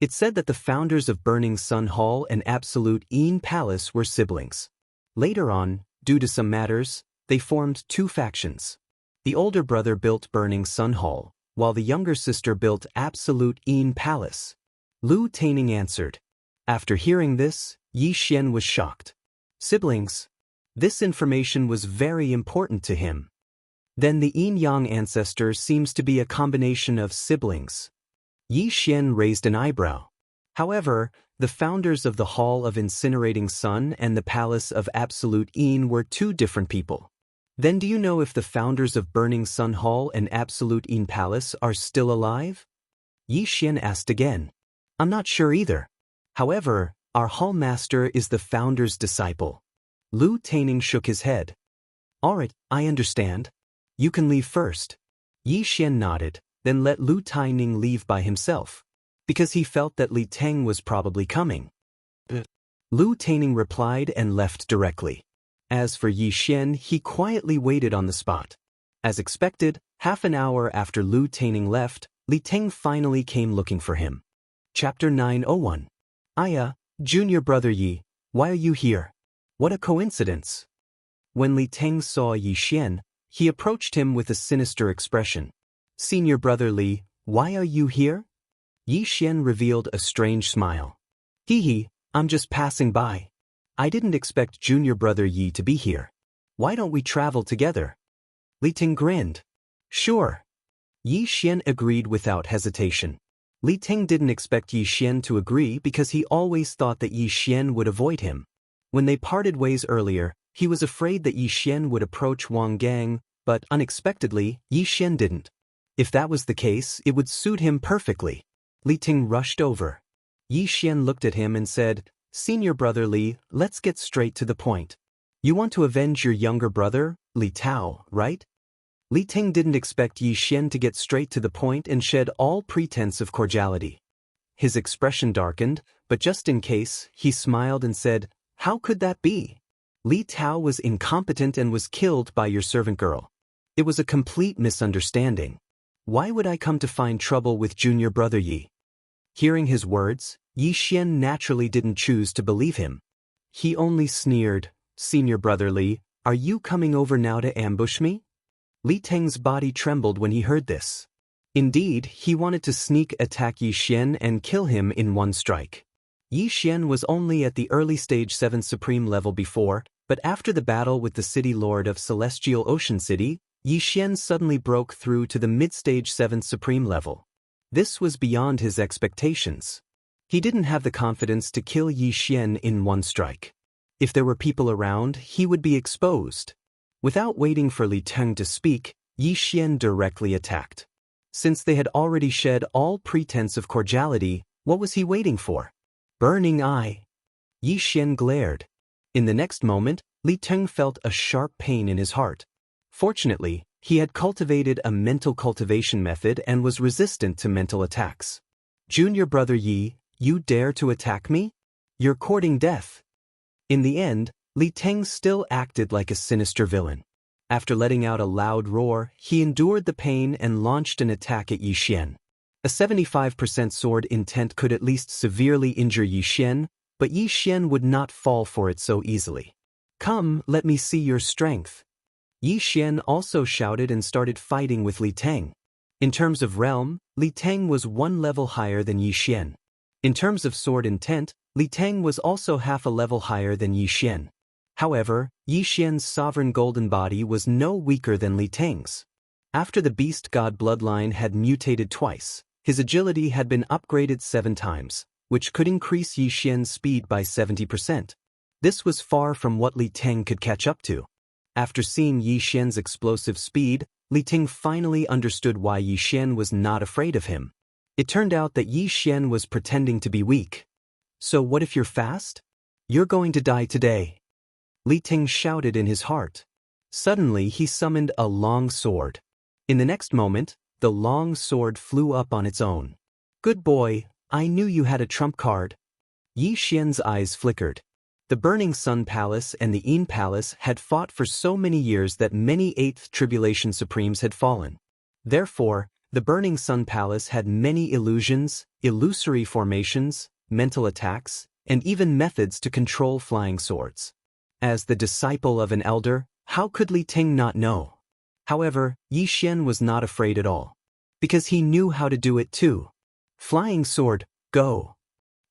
It said that the founders of Burning Sun Hall and Absolute Yin Palace were siblings. Later on, due to some matters, they formed 2 factions. The older brother built Burning Sun Hall, while the younger sister built Absolute Yin Palace. Lu Taining answered. After hearing this, Yi Xian was shocked. Siblings? This information was very important to him. Then the Yin-Yang ancestor seems to be a combination of siblings. Yi Xian raised an eyebrow. However, the founders of the Hall of Incinerating Sun and the Palace of Absolute Yin were 2 different people. Then do you know if the founders of Burning Sun Hall and Absolute Yin Palace are still alive? Yi Xian asked again. I'm not sure either. However, our hall master is the founder's disciple. Lu Taining shook his head. All right, I understand. You can leave first. Yi Xian nodded, then let Lu Taining leave by himself. because he felt that Li Teng was probably coming. Lu Taining replied and left directly. As for Yi Xian, he quietly waited on the spot. As expected, half an hour after Lu Taining left, Li Teng finally came looking for him. Chapter 901. Aya, junior brother Yi, why are you here? What a coincidence. When Li Teng saw Yi Xian, he approached him with a sinister expression. Senior brother Li, why are you here? Yi Xian revealed a strange smile. Hee, I'm just passing by. I didn't expect junior brother Yi to be here. Why don't we travel together? Li Teng grinned. Sure. Yi Xian agreed without hesitation. Li Teng didn't expect Yi Xian to agree because he always thought that Yi Xian would avoid him. When they parted ways earlier, he was afraid that Yi Xian would approach Wang Gang, but unexpectedly, Yi Xian didn't. If that was the case, it would suit him perfectly. Li Teng rushed over. Yi Xian looked at him and said, Senior brother Li, let's get straight to the point. You want to avenge your younger brother, Li Tao, right? Li Teng didn't expect Yi Xian to get straight to the point and shed all pretense of cordiality. His expression darkened, but just in case, he smiled and said, How could that be? Li Tao was incompetent and was killed by your servant girl. It was a complete misunderstanding. Why would I come to find trouble with junior brother Yi? Hearing his words, Yi Xian naturally didn't choose to believe him. He only sneered, Senior brother Li, are you coming over now to ambush me? Li Teng's body trembled when he heard this. Indeed, he wanted to sneak attack Yi Xian and kill him in one strike. Yi Xian was only at the early stage 7 supreme level before, but after the battle with the city lord of Celestial Ocean City, Yi Xian suddenly broke through to the mid-stage 7 supreme level. This was beyond his expectations. He didn't have the confidence to kill Yi Xian in one strike. If there were people around, he would be exposed. Without waiting for Li Teng to speak, Yi Xian directly attacked. Since they had already shed all pretense of cordiality, what was he waiting for? Burning eye. Yi Xian glared. In the next moment, Li Teng felt a sharp pain in his heart. Fortunately, he had cultivated a mental cultivation method and was resistant to mental attacks. Junior brother Yi, you dare to attack me? You're courting death. In the end, Li Teng still acted like a sinister villain. After letting out a loud roar, he endured the pain and launched an attack at Yi Xian. A 75% sword intent could at least severely injure Yi Xian, but Yi Xian would not fall for it so easily. Come, let me see your strength. Yi Xian also shouted and started fighting with Li Teng. In terms of realm, Li Teng was one level higher than Yi Xian. In terms of sword intent, Li Teng was also half a level higher than Yi Xian. However, Yi Xian's sovereign golden body was no weaker than Li Teng's. After the beast god bloodline had mutated twice, his agility had been upgraded 7 times, which could increase Yi Xian's speed by 70%. This was far from what Li Teng could catch up to. After seeing Yi Xian's explosive speed, Li Teng finally understood why Yi Xian was not afraid of him. It turned out that Yi Xian was pretending to be weak. So what if you're fast? You're going to die today. Li Teng shouted in his heart. Suddenly he summoned a long sword. In the next moment, the long sword flew up on its own. Good boy, I knew you had a trump card. Yi Xian's eyes flickered. The Burning Sun Palace and the Yin Palace had fought for so many years that many 8th Tribulation Supremes had fallen. Therefore, the Burning Sun Palace had many illusions, illusory formations, mental attacks, and even methods to control flying swords. As the disciple of an elder, how could Li Teng not know? However, Yi Xian was not afraid at all. Because he knew how to do it too. Flying sword, go!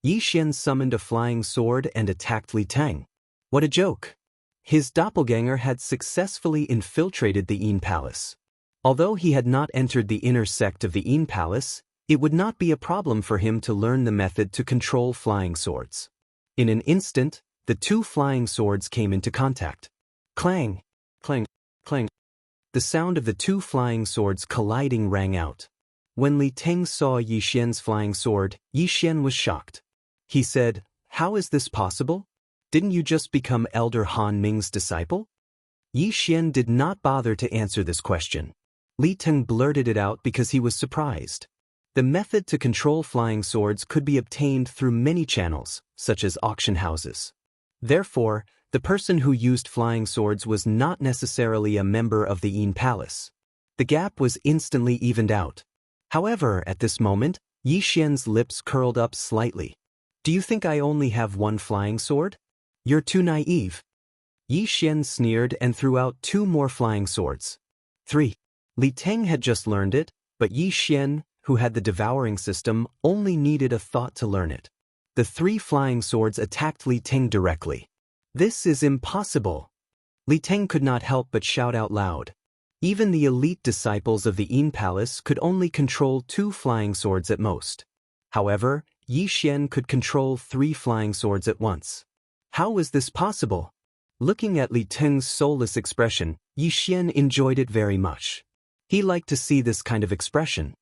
Yi Xian summoned a flying sword and attacked Li Teng. What a joke! His doppelganger had successfully infiltrated the Yin Palace. Although he had not entered the inner sect of the Yin Palace, it would not be a problem for him to learn the method to control flying swords. In an instant, the 2 flying swords came into contact. Clang! Clang! Clang! The sound of the 2 flying swords colliding rang out. When Li Teng saw Yi Xian's flying sword, Yi Xian was shocked. He said, How is this possible? Didn't you just become Elder Han Ming's disciple? Yi Xian did not bother to answer this question. Li Teng blurted it out because he was surprised. The method to control flying swords could be obtained through many channels, such as auction houses. Therefore, the person who used flying swords was not necessarily a member of the Yin Palace. The gap was instantly evened out. However, at this moment, Yi Xian's lips curled up slightly. Do you think I only have one flying sword? You're too naive. Yi Xian sneered and threw out 2 more flying swords. 3. Li Teng had just learned it, but Yi Xian, who had the devouring system, only needed a thought to learn it. The 3 flying swords attacked Li Teng directly. This is impossible. Li Teng could not help but shout out loud. Even the elite disciples of the Yin Palace could only control 2 flying swords at most. However, Yi Xian could control 3 flying swords at once. How was this possible? Looking at Li Teng's soulless expression, Yi Xian enjoyed it very much. He liked to see this kind of expression.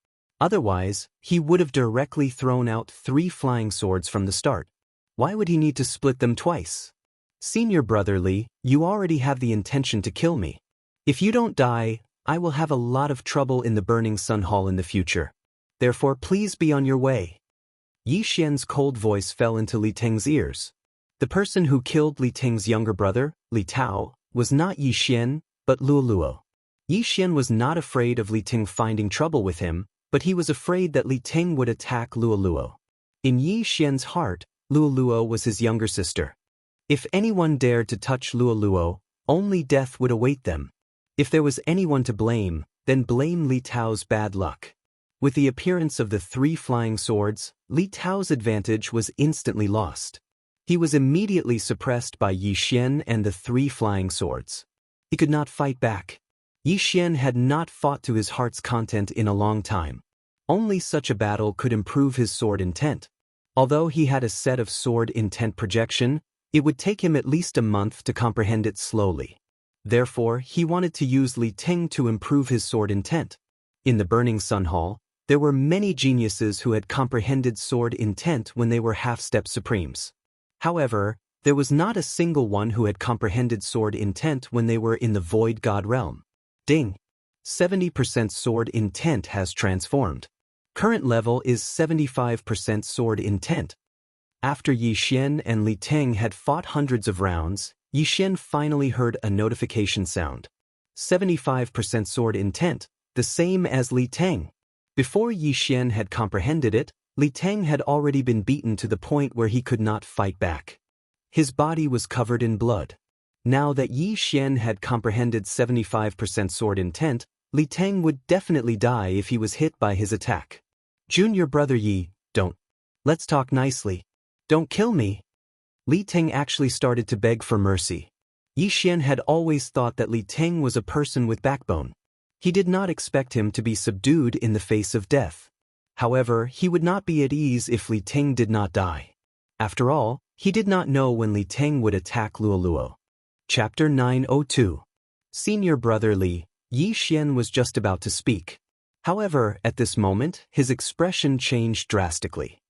Otherwise, he would have directly thrown out 3 flying swords from the start. Why would he need to split them twice? Senior brother Li, you already have the intention to kill me. If you don't die, I will have a lot of trouble in the Burning Sun Hall in the future. Therefore, please be on your way. Yi Xian's cold voice fell into Li Teng's ears. The person who killed Li Teng's younger brother, Li Tao, was not Yi Xian, but Luoluo. Yi Xian was not afraid of Li Teng finding trouble with him, but he was afraid that Li Teng would attack Luoluo. In Yi Xian's heart, Luoluo was his younger sister. If anyone dared to touch Luoluo, only death would await them. If there was anyone to blame, then blame Li Tao's bad luck. With the appearance of the 3 flying swords, Li Tao's advantage was instantly lost. He was immediately suppressed by Yi Xian and the 3 flying swords. He could not fight back. Yi Xian had not fought to his heart's content in a long time. Only such a battle could improve his sword intent. Although he had a set of sword intent projection, it would take him at least a month to comprehend it slowly. Therefore, he wanted to use Li Teng to improve his sword intent. In the Burning Sun Hall, there were many geniuses who had comprehended sword intent when they were half-step supremes. However, there was not a single one who had comprehended sword intent when they were in the Void God realm. Ding! 70% sword intent has transformed. Current level is 75% sword intent. After Yi Xian and Li Teng had fought hundreds of rounds, Yi Xian finally heard a notification sound. 75% sword intent, the same as Li Teng. Before Yi Xian had comprehended it, Li Teng had already been beaten to the point where he could not fight back. His body was covered in blood. Now that Yi Xian had comprehended 75% sword intent, Li Teng would definitely die if he was hit by his attack. Junior brother Yi, don't. Let's talk nicely. Don't kill me. Li Teng actually started to beg for mercy. Yi Xian had always thought that Li Teng was a person with backbone. He did not expect him to be subdued in the face of death. However, he would not be at ease if Li Teng did not die. After all, he did not know when Li Teng would attack Luoluo. Chapter 902. Senior brother Li, Yi Xian was just about to speak. However, at this moment, his expression changed drastically.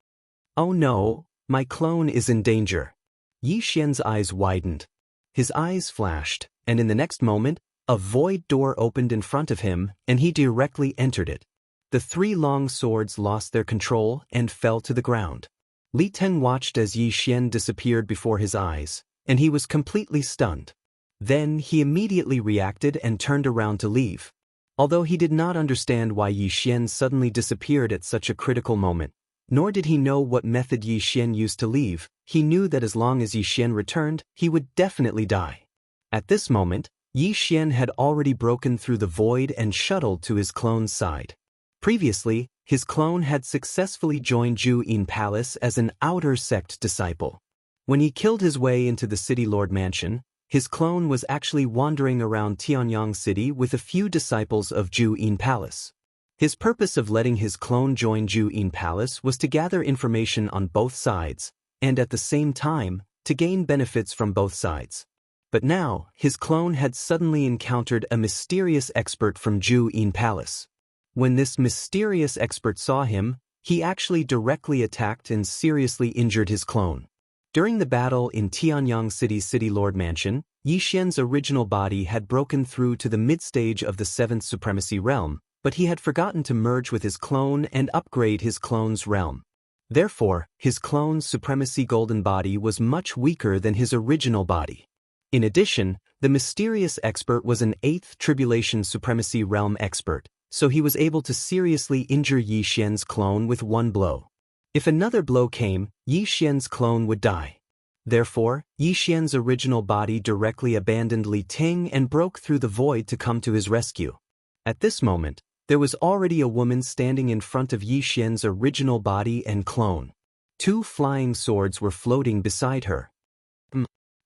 Oh no, my clone is in danger. Yi Xian's eyes widened. His eyes flashed, and in the next moment, a void door opened in front of him, and he directly entered it. The 3 long swords lost their control and fell to the ground. Li Teng watched as Yi Xian disappeared before his eyes, and he was completely stunned. Then he immediately reacted and turned around to leave. Although he did not understand why Yi Xian suddenly disappeared at such a critical moment, nor did he know what method Yi Xian used to leave, he knew that as long as Yi Xian returned, he would definitely die. At this moment, Yi Xian had already broken through the void and shuttled to his clone's side. Previously, his clone had successfully joined Zhu Yin Palace as an outer sect disciple. When he killed his way into the City Lord Mansion, his clone was actually wandering around Tianyang City with a few disciples of Zhu Yin Palace. His purpose of letting his clone join Zhu Yin Palace was to gather information on both sides, and at the same time, to gain benefits from both sides. But now, his clone had suddenly encountered a mysterious expert from Zhu Yin Palace. When this mysterious expert saw him, he actually directly attacked and seriously injured his clone. During the battle in Tianyang City's City Lord Mansion, Yi Xian's original body had broken through to the mid-stage of the 7th Supremacy Realm, but he had forgotten to merge with his clone and upgrade his clone's realm. Therefore, his clone's supremacy golden body was much weaker than his original body. In addition, the mysterious expert was an 8th Tribulation Supremacy Realm expert, so he was able to seriously injure Yi Xian's clone with one blow. If another blow came, Yi Xian's clone would die. Therefore, Yi Xian's original body directly abandoned Li Ting and broke through the void to come to his rescue. At this moment, there was already a woman standing in front of Yi Xian's original body and clone. 2 flying swords were floating beside her.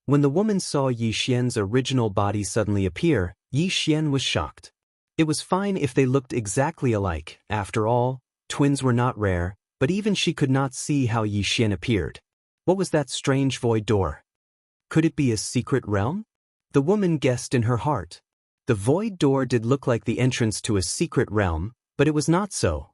When the woman saw Yi Xian's original body suddenly appear, Yi Xian was shocked. It was fine if they looked exactly alike. After all, twins were not rare, but even she could not see how Yi Xian appeared. What was that strange void door? Could it be a secret realm? The woman guessed in her heart. The void door did look like the entrance to a secret realm, but it was not so.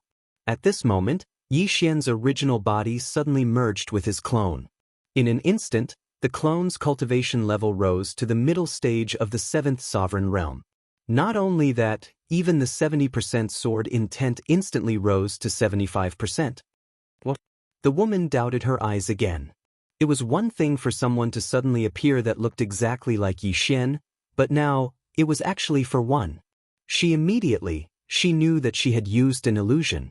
At this moment, Yi Xian's original body suddenly merged with his clone. In an instant, the clone's cultivation level rose to the middle stage of the 7th sovereign realm. Not only that, even the 70% sword intent instantly rose to 75%. What? The woman doubted her eyes again. It was one thing for someone to suddenly appear that looked exactly like Yi Xian, but now, it was actually for one. She knew that she had used an illusion.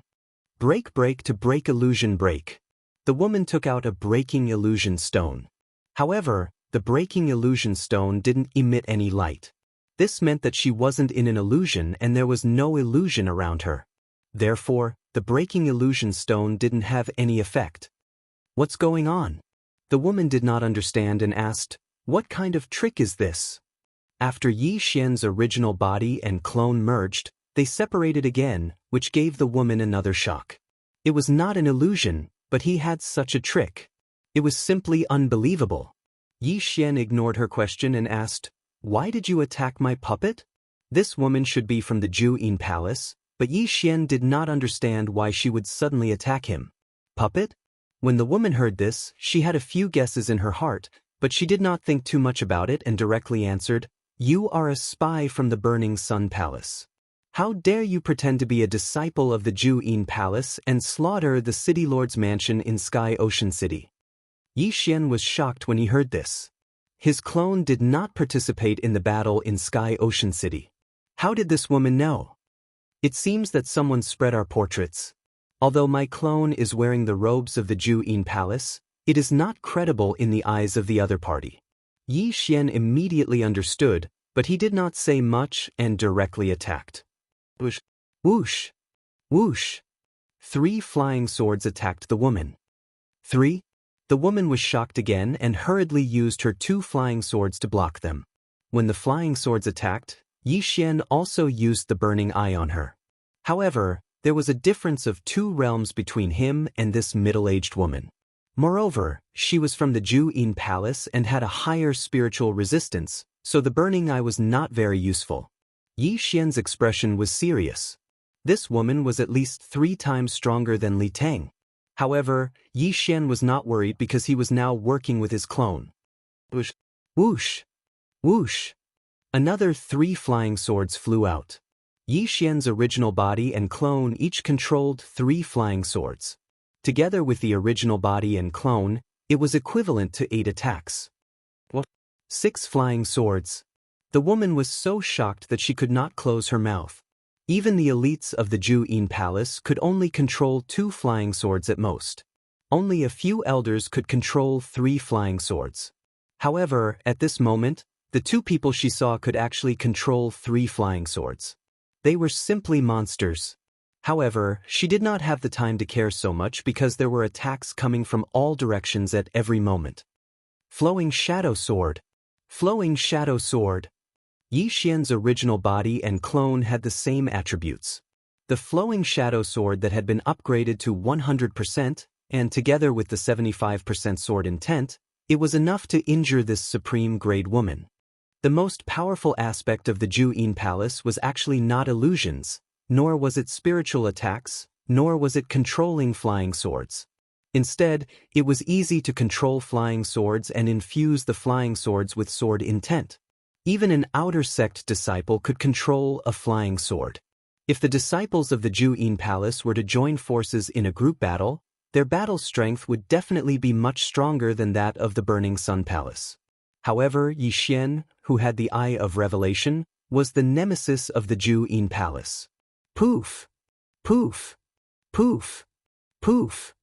Break to break illusion break. The woman took out a breaking illusion stone. However, the breaking illusion stone didn't emit any light. This meant that she wasn't in an illusion and there was no illusion around her. Therefore, the breaking illusion stone didn't have any effect. What's going on? The woman did not understand and asked, "What kind of trick is this?" After Yi Xian's original body and clone merged, they separated again, which gave the woman another shock. It was not an illusion, but he had such a trick. It was simply unbelievable. Yi Xian ignored her question and asked, "Why did you attack my puppet?" This woman should be from the Juyin Palace, but Yi Xian did not understand why she would suddenly attack him. Puppet? When the woman heard this, she had a few guesses in her heart, but she did not think too much about it and directly answered, "You are a spy from the Burning Sun Palace. How dare you pretend to be a disciple of the Juyin Palace and slaughter the City Lord's mansion in Sky Ocean City?" Yi Xian was shocked when he heard this. His clone did not participate in the battle in Sky Ocean City. How did this woman know? It seems that someone spread our portraits. Although my clone is wearing the robes of the Juyin Palace, it is not credible in the eyes of the other party. Yi Xian immediately understood, but he did not say much and directly attacked. Whoosh! Whoosh! Whoosh! 3 flying swords attacked the woman. 3? The woman was shocked again and hurriedly used her 2 flying swords to block them. When the flying swords attacked, Yi Xian also used the burning eye on her. However, there was a difference of 2 realms between him and this middle-aged woman. Moreover, she was from the Juyin Palace and had a higher spiritual resistance, so the burning eye was not very useful. Yi Xian's expression was serious. This woman was at least 3 times stronger than Li Teng. However, Yi Xian was not worried because he was now working with his clone. Whoosh! Whoosh! Whoosh! Another 3 flying swords flew out. Yi Xian's original body and clone each controlled 3 flying swords. Together with the original body and clone, it was equivalent to 8 attacks. What? 6 flying swords. The woman was so shocked that she could not close her mouth. Even the elites of the Juyin Palace could only control 2 flying swords at most. Only a few elders could control 3 flying swords. However, at this moment, the 2 people she saw could actually control 3 flying swords. They were simply monsters. However, she did not have the time to care so much because there were attacks coming from all directions at every moment. Flowing Shadow Sword. Flowing Shadow Sword. Yi Xian's original body and clone had the same attributes. The flowing shadow sword that had been upgraded to 100%, and together with the 75% sword intent, it was enough to injure this supreme grade woman. The most powerful aspect of the Juyin Palace was actually not illusions, nor was it spiritual attacks, nor was it controlling flying swords. Instead, it was easy to control flying swords and infuse the flying swords with sword intent. Even an outer sect disciple could control a flying sword. If the disciples of the Ju-In Palace were to join forces in a group battle, their battle strength would definitely be much stronger than that of the Burning Sun Palace. However, Yi Xian, who had the Eye of Revelation, was the nemesis of the Ju-In Palace. Poof! Poof! Poof! Poof!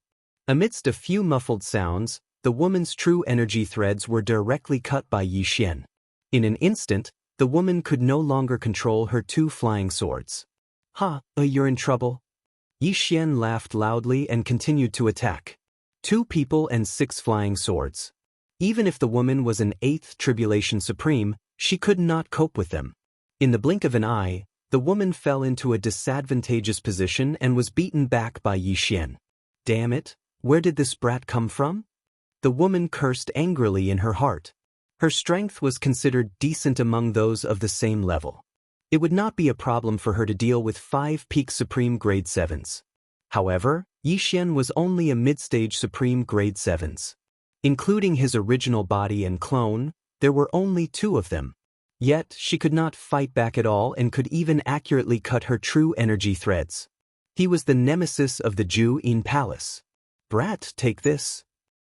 Amidst a few muffled sounds, the woman's true energy threads were directly cut by Yi Xian. In an instant, the woman could no longer control her 2 flying swords. You're in trouble? Yi Xian laughed loudly and continued to attack. 2 people and 6 flying swords. Even if the woman was an 8th Tribulation Supreme, she could not cope with them. In the blink of an eye, the woman fell into a disadvantageous position and was beaten back by Yi Xian. Damn it, where did this brat come from? The woman cursed angrily in her heart. Her strength was considered decent among those of the same level. It would not be a problem for her to deal with 5 peak Supreme Grade 7s. However, Yi Xian was only a mid-stage Supreme Grade 7s. Including his original body and clone, there were only 2 of them. Yet, she could not fight back at all and could even accurately cut her true energy threads. He was the nemesis of the Ju-In Palace. Brat, take this.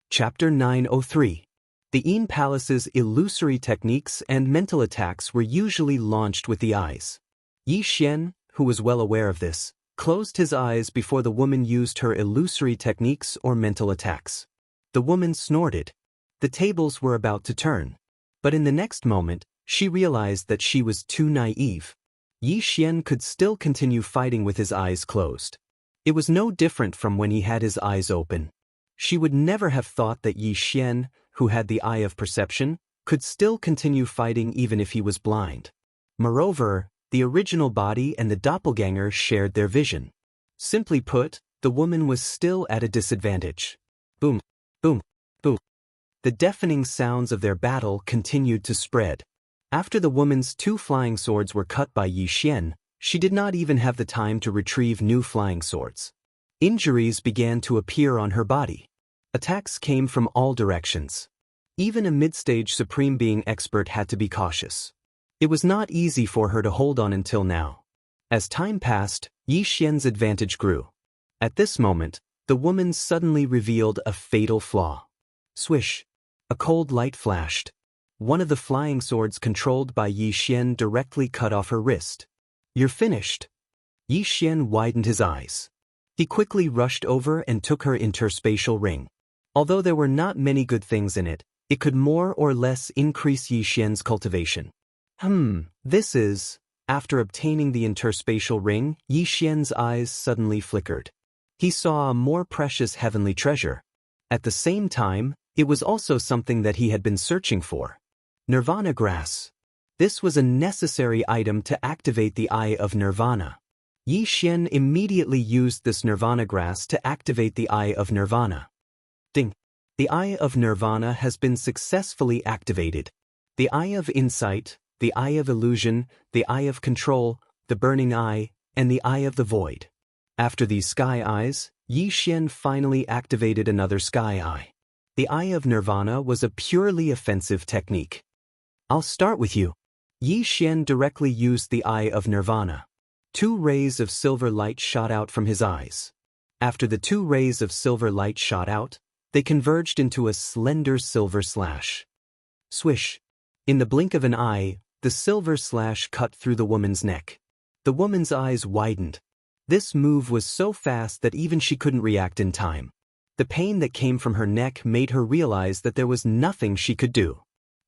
Chapter 903. The Yin Palace's illusory techniques and mental attacks were usually launched with the eyes. Yi Xian, who was well aware of this, closed his eyes before the woman used her illusory techniques or mental attacks. The woman snorted. The tables were about to turn. But in the next moment, she realized that she was too naive. Yi Xian could still continue fighting with his eyes closed. It was no different from when he had his eyes open. She would never have thought that Yi Xian, who had the eye of perception, could still continue fighting even if he was blind. Moreover, the original body and the doppelganger shared their vision. Simply put, the woman was still at a disadvantage. Boom, boom, boom. The deafening sounds of their battle continued to spread. After the woman's 2 flying swords were cut by Yi Xian, she did not even have the time to retrieve new flying swords. Injuries began to appear on her body. Attacks came from all directions. Even a mid-stage Supreme Being expert had to be cautious. It was not easy for her to hold on until now. As time passed, Yi Xian's advantage grew. At this moment, the woman suddenly revealed a fatal flaw. Swish! A cold light flashed. One of the flying swords controlled by Yi Xian directly cut off her wrist. You're finished. Yi Xian widened his eyes. He quickly rushed over and took her interspatial ring. Although there were not many good things in it, it could more or less increase Yi Xian's cultivation. This is... After obtaining the interspatial ring, Yi Xian's eyes suddenly flickered. He saw a more precious heavenly treasure. At the same time, it was also something that he had been searching for. Nirvana grass. This was a necessary item to activate the Eye of Nirvana. Yi Xian immediately used this Nirvana grass to activate the Eye of Nirvana. Ding! The Eye of Nirvana has been successfully activated. The Eye of Insight, the Eye of Illusion, the Eye of Control, the Burning Eye, and the Eye of the Void. After these Sky Eyes, Yi Xian finally activated another Sky Eye. The Eye of Nirvana was a purely offensive technique. I'll start with you. Yi Xian directly used the Eye of Nirvana. 2 rays of silver light shot out from his eyes. After the 2 rays of silver light shot out, they converged into a slender silver slash. Swish! In the blink of an eye, the silver slash cut through the woman's neck. The woman's eyes widened. This move was so fast that even she couldn't react in time. The pain that came from her neck made her realize that there was nothing she could do.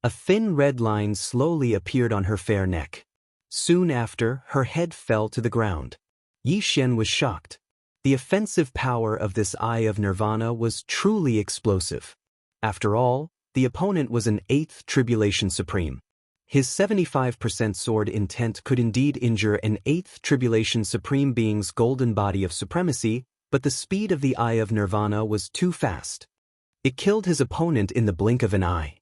A thin red line slowly appeared on her fair neck. Soon after, her head fell to the ground. Yi Xian was shocked. The offensive power of this Eye of Nirvana was truly explosive. After all, the opponent was an 8th Tribulation Supreme. His 75% sword intent could indeed injure an 8th Tribulation Supreme being's golden body of supremacy, but the speed of the Eye of Nirvana was too fast. It killed his opponent in the blink of an eye.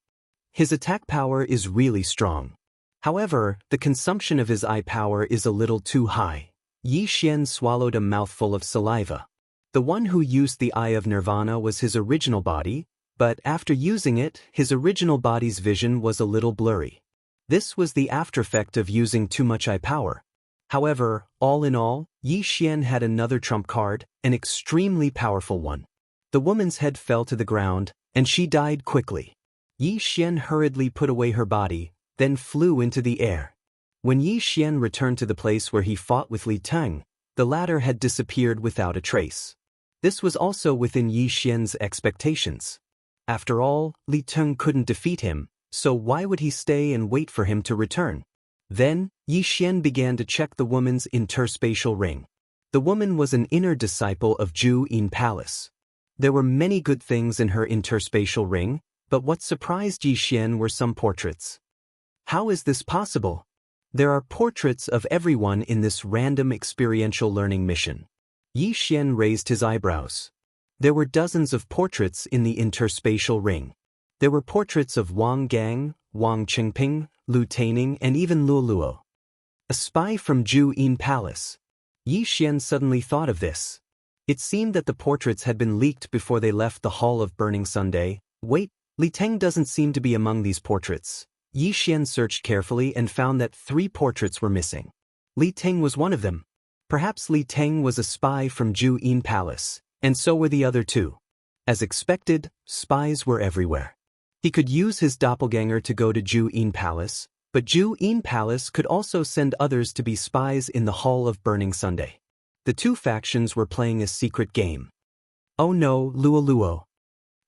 His attack power is really strong. However, the consumption of his eye power is a little too high. Yi Xian swallowed a mouthful of saliva. The one who used the Eye of Nirvana was his original body, but after using it, his original body's vision was a little blurry. This was the aftereffect of using too much eye power. However, all in all, Yi Xian had another trump card, an extremely powerful one. The woman's head fell to the ground, and she died quickly. Yi Xian hurriedly put away her body, then flew into the air. When Yi Xian returned to the place where he fought with Li Teng, the latter had disappeared without a trace. This was also within Yi Xian's expectations. After all, Li Teng couldn't defeat him, so why would he stay and wait for him to return? Then, Yi Xian began to check the woman's interspatial ring. The woman was an inner disciple of Ju Yin Palace. There were many good things in her interspatial ring, but what surprised Yi Xian were some portraits. How is this possible? There are portraits of everyone in this random experiential learning mission. Yi Xian raised his eyebrows. There were dozens of portraits in the interspatial ring. There were portraits of Wang Gang, Wang Qingping, Lu Taining, and even Luo Luo. A spy from Ju Yin Palace. Yi Xian suddenly thought of this. It seemed that the portraits had been leaked before they left the Hall of Burning Sunday. Wait, Li Teng doesn't seem to be among these portraits. Yi Xian searched carefully and found that 3 portraits were missing. Li Teng was one of them. Perhaps Li Teng was a spy from Ju Yin Palace, and so were the other 2. As expected, spies were everywhere. He could use his doppelganger to go to Ju Yin Palace, but Ju Yin Palace could also send others to be spies in the Hall of Burning Sunday. The 2 factions were playing a secret game. Oh no, Luo Luo.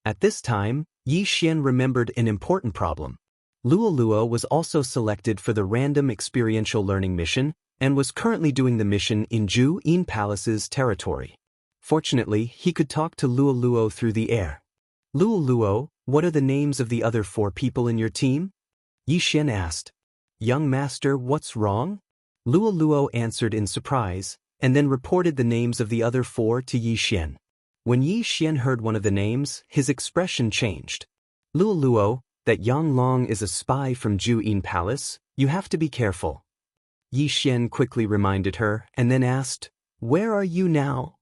At this time, Yi Xian remembered an important problem. Luo Luo was also selected for the random experiential learning mission and was currently doing the mission in Ju Yin Palace's territory. Fortunately, he could talk to Luo Luo through the air. Luo Luo, what are the names of the other 4 people in your team? Yi Xian asked. Young master, what's wrong? Luo Luo answered in surprise, and then reported the names of the other 4 to Yi Xian. When Yi Xian heard one of the names, his expression changed. Luo Luo, that Yang Long is a spy from Ju Yin Palace, you have to be careful. Yi Xian quickly reminded her, and then asked, where are you now?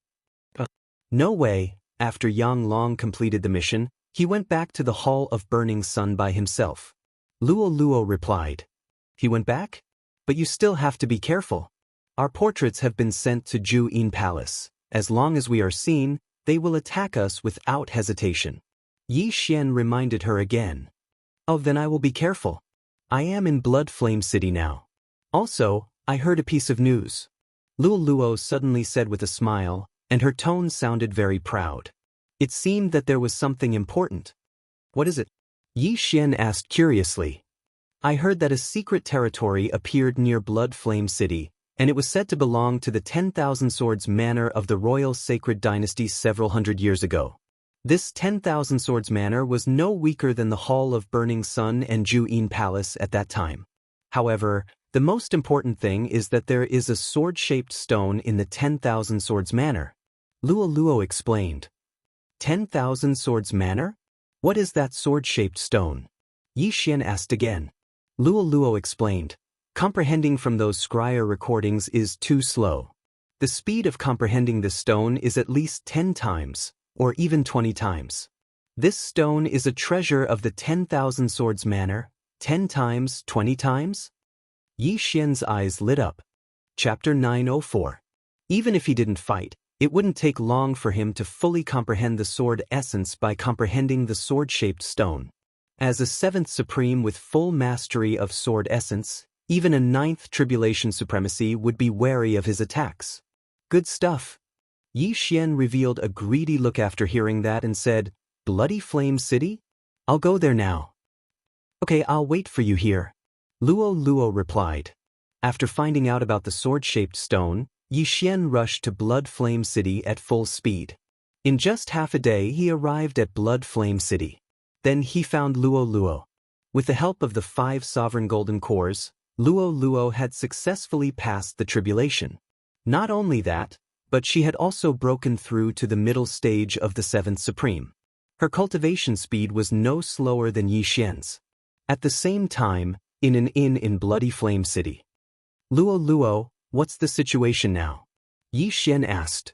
No way. After Yang Long completed the mission, he went back to the Hall of Burning Sun by himself. Luo Luo replied. He went back? But you still have to be careful. Our portraits have been sent to Ju Yin Palace. As long as we are seen, they will attack us without hesitation. Yi Xian reminded her again. Oh, then I will be careful. I am in Blood Flame City now. Also, I heard a piece of news. Luo Luo suddenly said with a smile, and her tone sounded very proud. It seemed that there was something important. What is it? Yi Xian asked curiously. I heard that a secret territory appeared near Blood Flame City, and it was said to belong to the 10,000 Swords Manor of the Royal Sacred Dynasty several hundred years ago. This 10,000 Swords Manor was no weaker than the Hall of Burning Sun and Ju Yin Palace at that time. However, the most important thing is that there is a sword-shaped stone in the 10,000 Swords Manor. Luo Luo explained. 10,000 Swords Manor? What is that sword-shaped stone? Yi Xian asked again. Luo Luo explained. Comprehending from those scryer recordings is too slow. The speed of comprehending the stone is at least 10 times, or even 20 times. This stone is a treasure of the 10,000 Swords Manor, 10 times, 20 times? Yi Xian's eyes lit up. Chapter 904. Even if he didn't fight, it wouldn't take long for him to fully comprehend the sword essence by comprehending the sword-shaped stone. As a 7th Supreme with full mastery of sword essence, even a 9th Tribulation Supremacy would be wary of his attacks. Good stuff. Yi Xian revealed a greedy look after hearing that and said, Bloody Flame City? I'll go there now. Okay, I'll wait for you here. Luo Luo replied. After finding out about the sword-shaped stone, Yi Xian rushed to Blood Flame City at full speed. In just half a day he arrived at Blood Flame City. Then he found Luo Luo. With the help of the 5 sovereign golden cores, Luo Luo had successfully passed the tribulation. Not only that, but she had also broken through to the middle stage of the 7th Supreme. Her cultivation speed was no slower than Yi Xian's. At the same time, in an inn in Bloody Flame City. Luo Luo, what's the situation now? Yi Xian asked.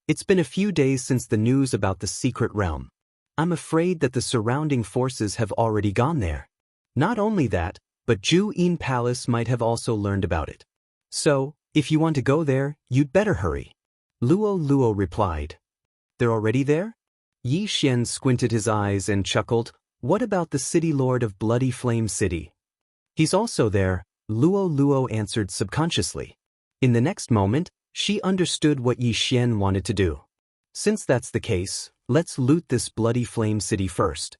It's been a few days since the news about the secret realm. I'm afraid that the surrounding forces have already gone there. Not only that, but Ju Yin Palace might have also learned about it. So, If you want to go there, you'd better hurry. Luo Luo replied. They're already there? Yi Xian squinted his eyes and chuckled. What about the city lord of Bloody Flame City? He's also there, Luo Luo answered subconsciously. In the next moment, she understood what Yi Xian wanted to do. Since that's the case, let's loot this Bloody Flame City first.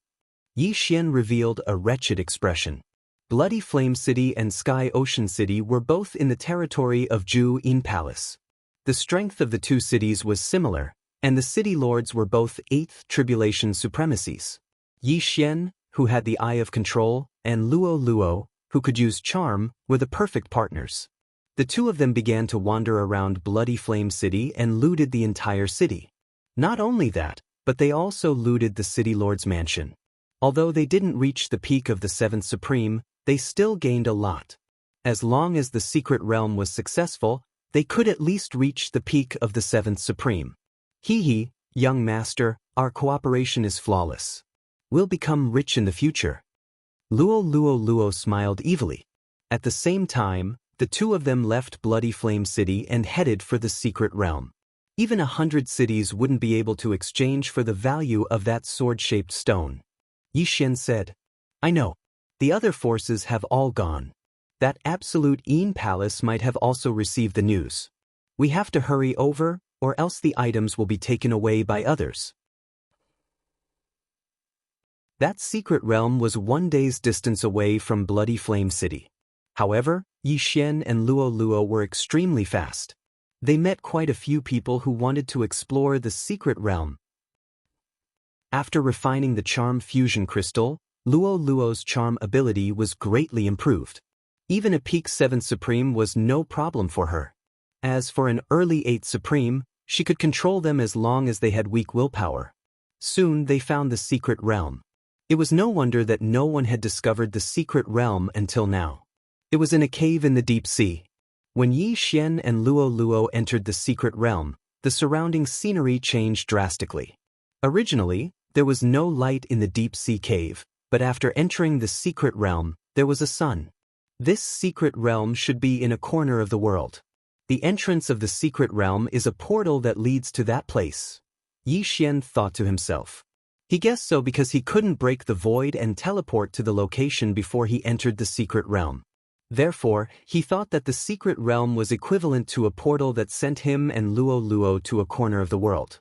Yi Xian revealed a wretched expression. Bloody Flame City and Sky Ocean City were both in the territory of Ju Yin Palace. The strength of the two cities was similar, and the city lords were both 8th Tribulation supremacies. Yi Xian, who had the Eye of Control, and Luo Luo, who could use charm, were the perfect partners. The two of them began to wander around Bloody Flame City and looted the entire city. Not only that, but they also looted the city lord's mansion. Although they didn't reach the peak of the 7th Supreme, they still gained a lot. As long as the secret realm was successful, they could at least reach the peak of the 7th Supreme. Hee, young master, our cooperation is flawless. We'll become rich in the future. Luo Luo Luo smiled evilly. At the same time, the two of them left Bloody Flame City and headed for the secret realm. Even 100 cities wouldn't be able to exchange for the value of that sword-shaped stone. Yi Xian said. I know. The other forces have all gone. That absolute Yin Palace might have also received the news. We have to hurry over, or else the items will be taken away by others. That secret realm was 1 day's distance away from Bloody Flame City. However, Yi Xian and Luo Luo were extremely fast. They met quite a few people who wanted to explore the secret realm. After refining the charm fusion crystal, Luo Luo's charm ability was greatly improved. Even a peak 7th Supreme was no problem for her. As for an early 8th Supreme, she could control them as long as they had weak willpower. Soon they found the secret realm. It was no wonder that no one had discovered the secret realm until now. It was in a cave in the deep sea. When Yi Xian and Luo Luo entered the secret realm, the surrounding scenery changed drastically. Originally, there was no light in the deep sea cave, but after entering the secret realm, there was a sun. This secret realm should be in a corner of the world. The entrance of the secret realm is a portal that leads to that place. Yi Xian thought to himself. He guessed so because he couldn't break the void and teleport to the location before he entered the secret realm. Therefore, he thought that the secret realm was equivalent to a portal that sent him and Luo Luo to a corner of the world.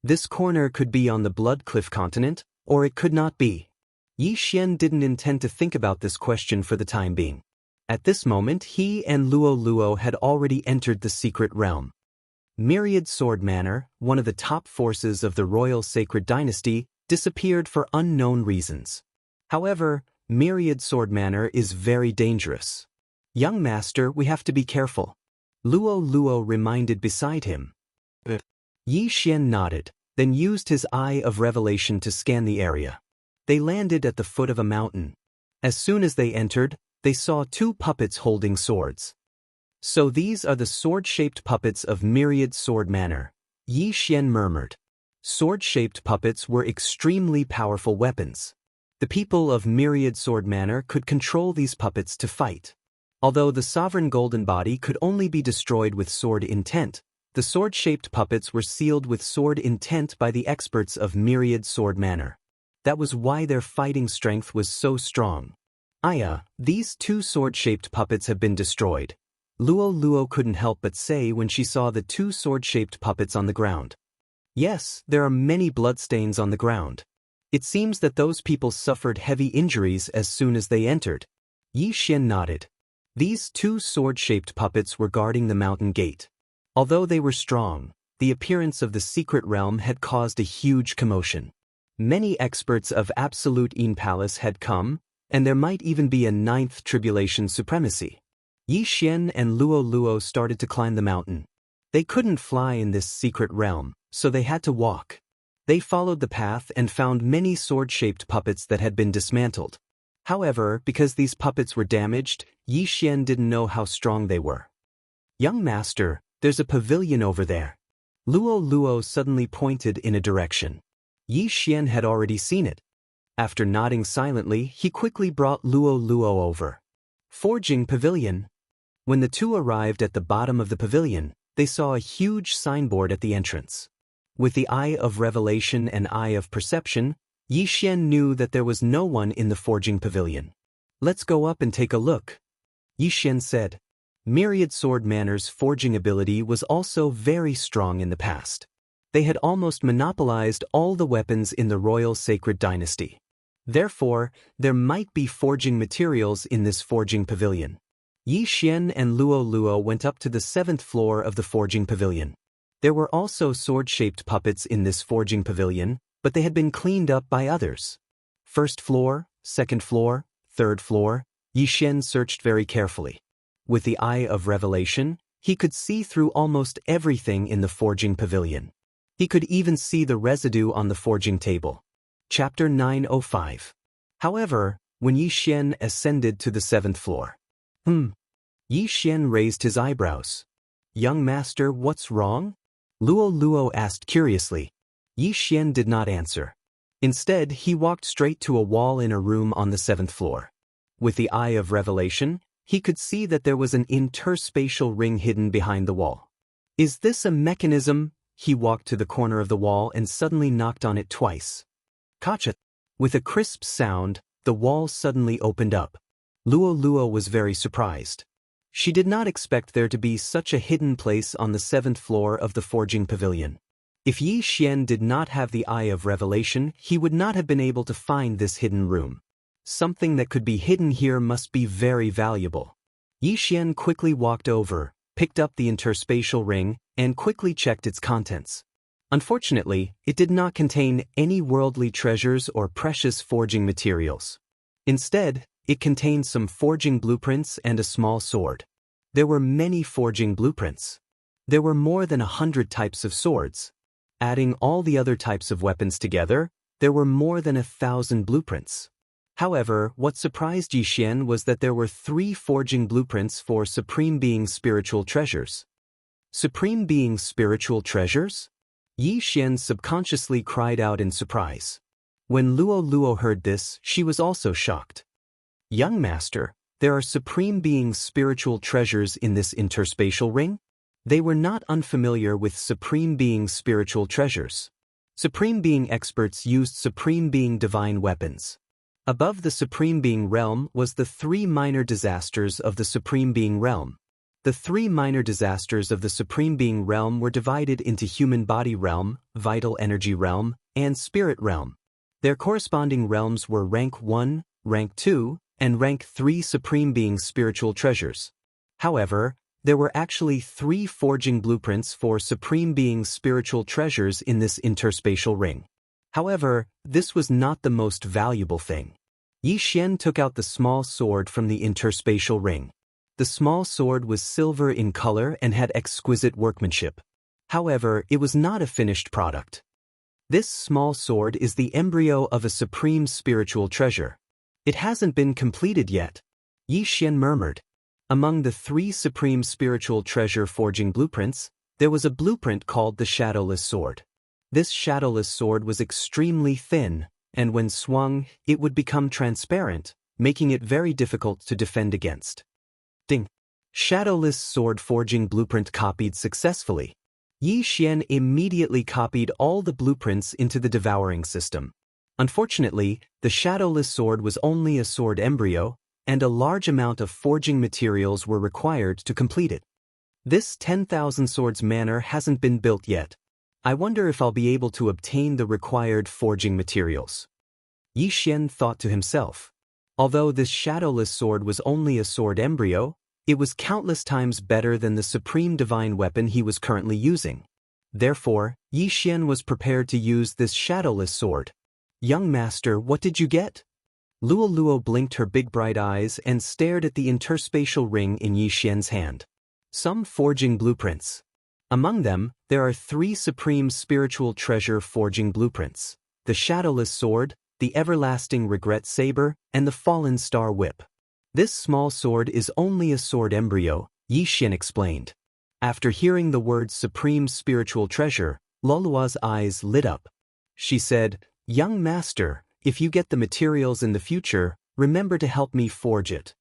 This corner could be on the Blood Cliff continent, or it could not be. Yi Xian didn't intend to think about this question for the time being. At this moment, he and Luo Luo had already entered the secret realm. Myriad Sword Manor, one of the top forces of the Royal Sacred Dynasty, disappeared for unknown reasons. However, Myriad Sword Manor is very dangerous. Young master, we have to be careful. Luo Luo reminded beside him. Yi Xian nodded, then used his Eye of Revelation to scan the area. They landed at the foot of a mountain. As soon as they entered, they saw 2 puppets holding swords. So these are the sword-shaped puppets of Myriad Sword Manor, Yi Xian murmured. Sword-shaped puppets were extremely powerful weapons. The people of Myriad Sword Manor could control these puppets to fight. Although the sovereign golden body could only be destroyed with sword intent, the sword-shaped puppets were sealed with sword intent by the experts of Myriad Sword Manor. That was why their fighting strength was so strong. These 2 sword-shaped puppets have been destroyed. Luo Luo couldn't help but say when she saw the 2 sword-shaped puppets on the ground. Yes, there are many bloodstains on the ground. It seems that those people suffered heavy injuries as soon as they entered. Yi Xian nodded. These 2 sword-shaped puppets were guarding the mountain gate. Although they were strong, the appearance of the secret realm had caused a huge commotion. Many experts of Absolute Yin Palace had come, and there might even be a 9th Tribulation supremacy. Yi Xian and Luo Luo started to climb the mountain. They couldn't fly in this secret realm, so they had to walk. They followed the path and found many sword-shaped puppets that had been dismantled. However, because these puppets were damaged, Yi Xian didn't know how strong they were. Young master, there's a pavilion over there. Luo Luo suddenly pointed in a direction. Yi Xian had already seen it. After nodding silently, he quickly brought Luo Luo over. Forging Pavilion. When the two arrived at the bottom of the pavilion, they saw a huge signboard at the entrance. With the eye of revelation and eye of perception, Yi Xian knew that there was no one in the forging pavilion. "Let's go up and take a look," Yi Xian said. Myriad Swordmanner's forging ability was also very strong in the past. They had almost monopolized all the weapons in the royal sacred dynasty. Therefore, there might be forging materials in this forging pavilion. Yi Xian and Luo Luo went up to the 7th floor of the forging pavilion. There were also sword-shaped puppets in this forging pavilion, but they had been cleaned up by others. 1st floor, 2nd floor, 3rd floor, Yi Xian searched very carefully. With the eye of revelation, he could see through almost everything in the forging pavilion. He could even see the residue on the forging table. Chapter 905. However, when Yi Xian ascended to the 7th floor, Yi Xian raised his eyebrows. "Young master, what's wrong?" Luo Luo asked curiously. Yi Xian did not answer. Instead, he walked straight to a wall in a room on the 7th floor. With the eye of revelation, he could see that there was an interspatial ring hidden behind the wall. "Is this a mechanism?" He walked to the corner of the wall and suddenly knocked on it twice. Kacha! With a crisp sound, the wall suddenly opened up. Luo Luo was very surprised. She did not expect there to be such a hidden place on the 7th floor of the forging pavilion. If Yi Xian did not have the eye of revelation, he would not have been able to find this hidden room. Something that could be hidden here must be very valuable. Yi Xian quickly walked over, picked up the interspatial ring, and quickly checked its contents. Unfortunately, it did not contain any worldly treasures or precious forging materials. Instead, it contained some forging blueprints and a small sword. There were many forging blueprints. There were more than 100 types of swords. Adding all the other types of weapons together, there were more than 1,000 blueprints. However, what surprised Yi Xian was that there were 3 forging blueprints for Supreme Being spiritual treasures. Supreme Being spiritual treasures? Yi Xian subconsciously cried out in surprise. When Luo Luo heard this, she was also shocked. "Young master, there are Supreme Being spiritual treasures in this interspatial ring?" They were not unfamiliar with Supreme Being spiritual treasures. Supreme Being experts used Supreme Being divine weapons. Above the Supreme Being realm was the 3 minor disasters of the Supreme Being realm. The 3 minor disasters of the Supreme Being realm were divided into Human Body realm, Vital Energy realm, and Spirit realm. Their corresponding realms were Rank 1, Rank 2, and Rank 3 Supreme Being spiritual treasures. However, there were actually 3 forging blueprints for Supreme Being spiritual treasures in this interspatial ring. However, this was not the most valuable thing. Yi Xian took out the small sword from the interspatial ring. The small sword was silver in color and had exquisite workmanship. However, it was not a finished product. This small sword is the embryo of a supreme spiritual treasure. It hasn't been completed yet, Yi Xian murmured. Among the 3 supreme spiritual treasure forging blueprints, there was a blueprint called the Shadowless Sword. This shadowless sword was extremely thin, and when swung, it would become transparent, making it very difficult to defend against. Ding! Shadowless sword forging blueprint copied successfully. Yi Xian immediately copied all the blueprints into the devouring system. Unfortunately, the shadowless sword was only a sword embryo, and a large amount of forging materials were required to complete it. This 10,000 swords manor hasn't been built yet. I wonder if I'll be able to obtain the required forging materials. Yi Xian thought to himself. Although this shadowless sword was only a sword embryo, it was countless times better than the supreme divine weapon he was currently using. Therefore, Yi Xian was prepared to use this shadowless sword. "Young master, what did you get?" Luo Luo blinked her big bright eyes and stared at the interspatial ring in Yi Xian's hand. Some forging blueprints. Among them, there are 3 supreme spiritual treasure forging blueprints: the Shadowless Sword, the Everlasting Regret Saber, and the Fallen Star Whip. This small sword is only a sword embryo, Yi Xian explained. After hearing the words supreme spiritual treasure, Lolua's eyes lit up. She said, "Young master, if you get the materials in the future, remember to help me forge it."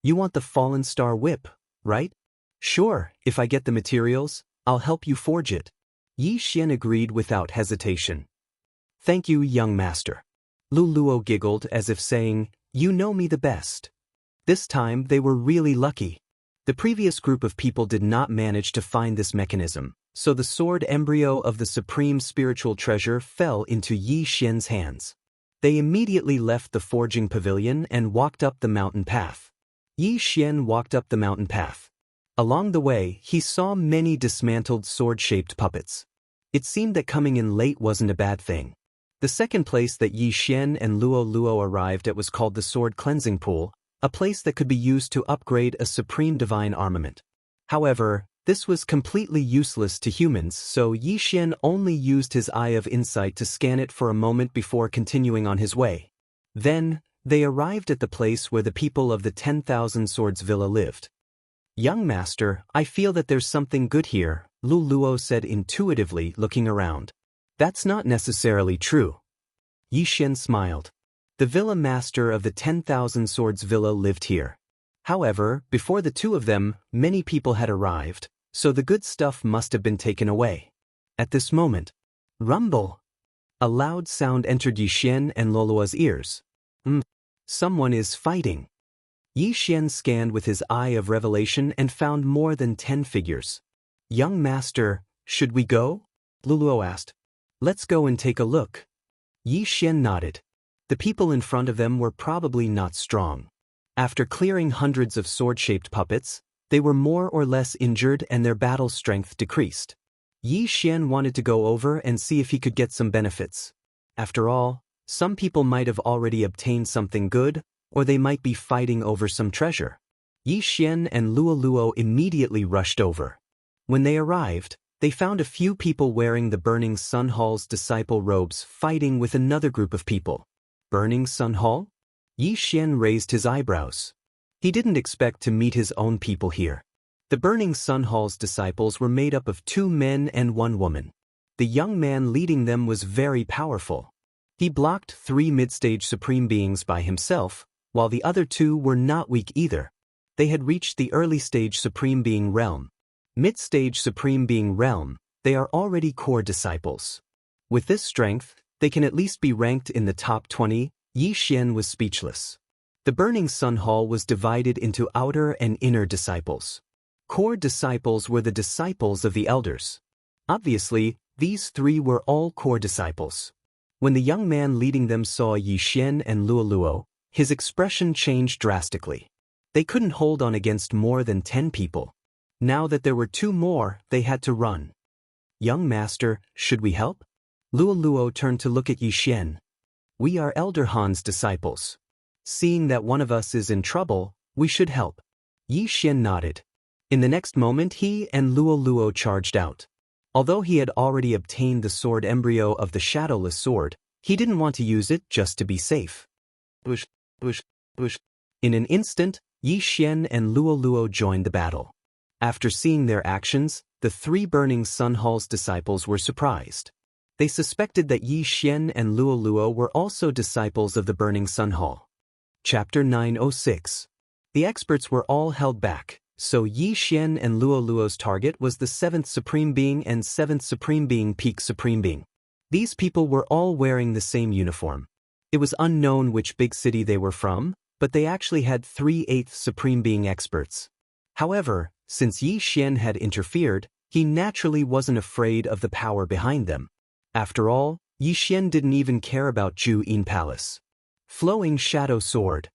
"You want the Fallen Star Whip?" right? Sure, if I get the materials, I'll help you forge it. Yi Xian agreed without hesitation. Thank you, young master. Lu Luo giggled as if saying, you know me the best. This time they were really lucky. The previous group of people did not manage to find this mechanism, so the sword embryo of the supreme spiritual treasure fell into Yi Xian's hands. They immediately left the forging pavilion and walked up the mountain path. Yi Xian walked up the mountain path. Along the way, he saw many dismantled sword-shaped puppets. It seemed that coming in late wasn't a bad thing. The second place that Yi Xian and Luo Luo arrived at was called the Sword Cleansing Pool, a place that could be used to upgrade a supreme divine armament. However, this was completely useless to humans, so Yi Xian only used his eye of insight to scan it for a moment before continuing on his way. Then, they arrived at the place where the people of the 10,000 Swords Villa lived. Young master, I feel that there's something good here, Lu Luo said intuitively, looking around. That's not necessarily true. Yi Xian smiled. The villa master of the 10,000 Swords Villa lived here. However, before the two of them, many people had arrived, so the good stuff must have been taken away. At this moment, rumble! A loud sound entered Yi Xian and Lolua's ears. Someone is fighting. Yi Xian scanned with his eye of revelation and found more than 10 figures. Young master, should we go? Lu Luo asked. Let's go and take a look. Yi Xian nodded. The people in front of them were probably not strong. After clearing hundreds of sword-shaped puppets, they were more or less injured and their battle strength decreased. Yi Xian wanted to go over and see if he could get some benefits. After all, some people might have already obtained something good, or they might be fighting over some treasure. Yi Xian and Luo Luo immediately rushed over. When they arrived, they found a few people wearing the Burning Sun Hall's disciple robes fighting with another group of people. Burning Sun Hall? Yi Xian raised his eyebrows. He didn't expect to meet his own people here. The Burning Sun Hall's disciples were made up of 2 men and 1 woman. The young man leading them was very powerful. He blocked 3 mid-stage supreme beings by himself, while the other 2 were not weak either. They had reached the early-stage supreme being realm. Mid-stage supreme being realm, they are already core disciples. With this strength, they can at least be ranked in the top 20. Yi Xian was speechless. The Burning Sun Hall was divided into outer and inner disciples. Core disciples were the disciples of the elders. Obviously, these 3 were all core disciples. When the young man leading them saw Yi Xian and Luo Luo, his expression changed drastically. They couldn't hold on against more than 10 people. Now that there were 2 more, they had to run. Young master, should we help? Luo Luo turned to look at Yi Xian. We are Elder Han's disciples. Seeing that one of us is in trouble, we should help. Yi Xian nodded. In the next moment he and Luo Luo charged out. Although he had already obtained the sword embryo of the shadowless sword, he didn't want to use it just to be safe. Bush, bush, bush. In an instant, Yi Xian and Luo Luo joined the battle. After seeing their actions, the 3 Burning Sun Hall's disciples were surprised. They suspected that Yi Xian and Luo Luo were also disciples of the Burning Sun Hall. Chapter 906. The experts were all held back, so Yi Xian and Luo Luo's target was the 7th Supreme Being and 7th Supreme Being Peak Supreme Being. These people were all wearing the same uniform. It was unknown which big city they were from, but they actually had 3 8th Supreme Being experts. However, since Yi Xian had interfered, he naturally wasn't afraid of the power behind them. After all, Yi Xian didn't even care about Ju Yin Palace. Flowing Shadow Sword.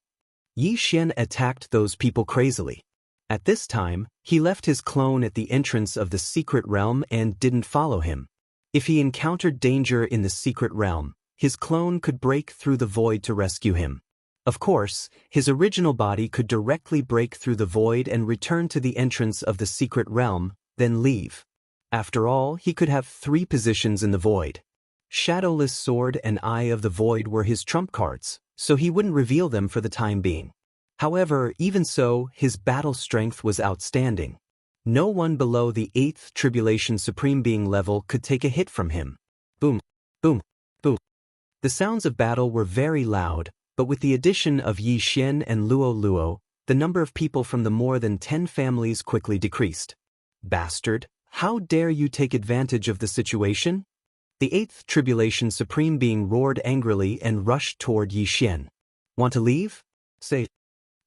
Yi Xian attacked those people crazily. At this time, he left his clone at the entrance of the secret realm and didn't follow him. If he encountered danger in the secret realm, his clone could break through the void to rescue him. Of course, his original body could directly break through the void and return to the entrance of the secret realm, then leave. After all, he could have 3 positions in the void. Shadowless Sword and Eye of the Void were his trump cards, so he wouldn't reveal them for the time being. However, even so, his battle strength was outstanding. No one below the 8th Tribulation Supreme Being level could take a hit from him. Boom, boom, boom. The sounds of battle were very loud, but with the addition of Yi Xian and Luo Luo, the number of people from the more than 10 families quickly decreased. Bastard, how dare you take advantage of the situation? The 8th Tribulation Supreme Being roared angrily and rushed toward Yi Xian. Want to leave? Say.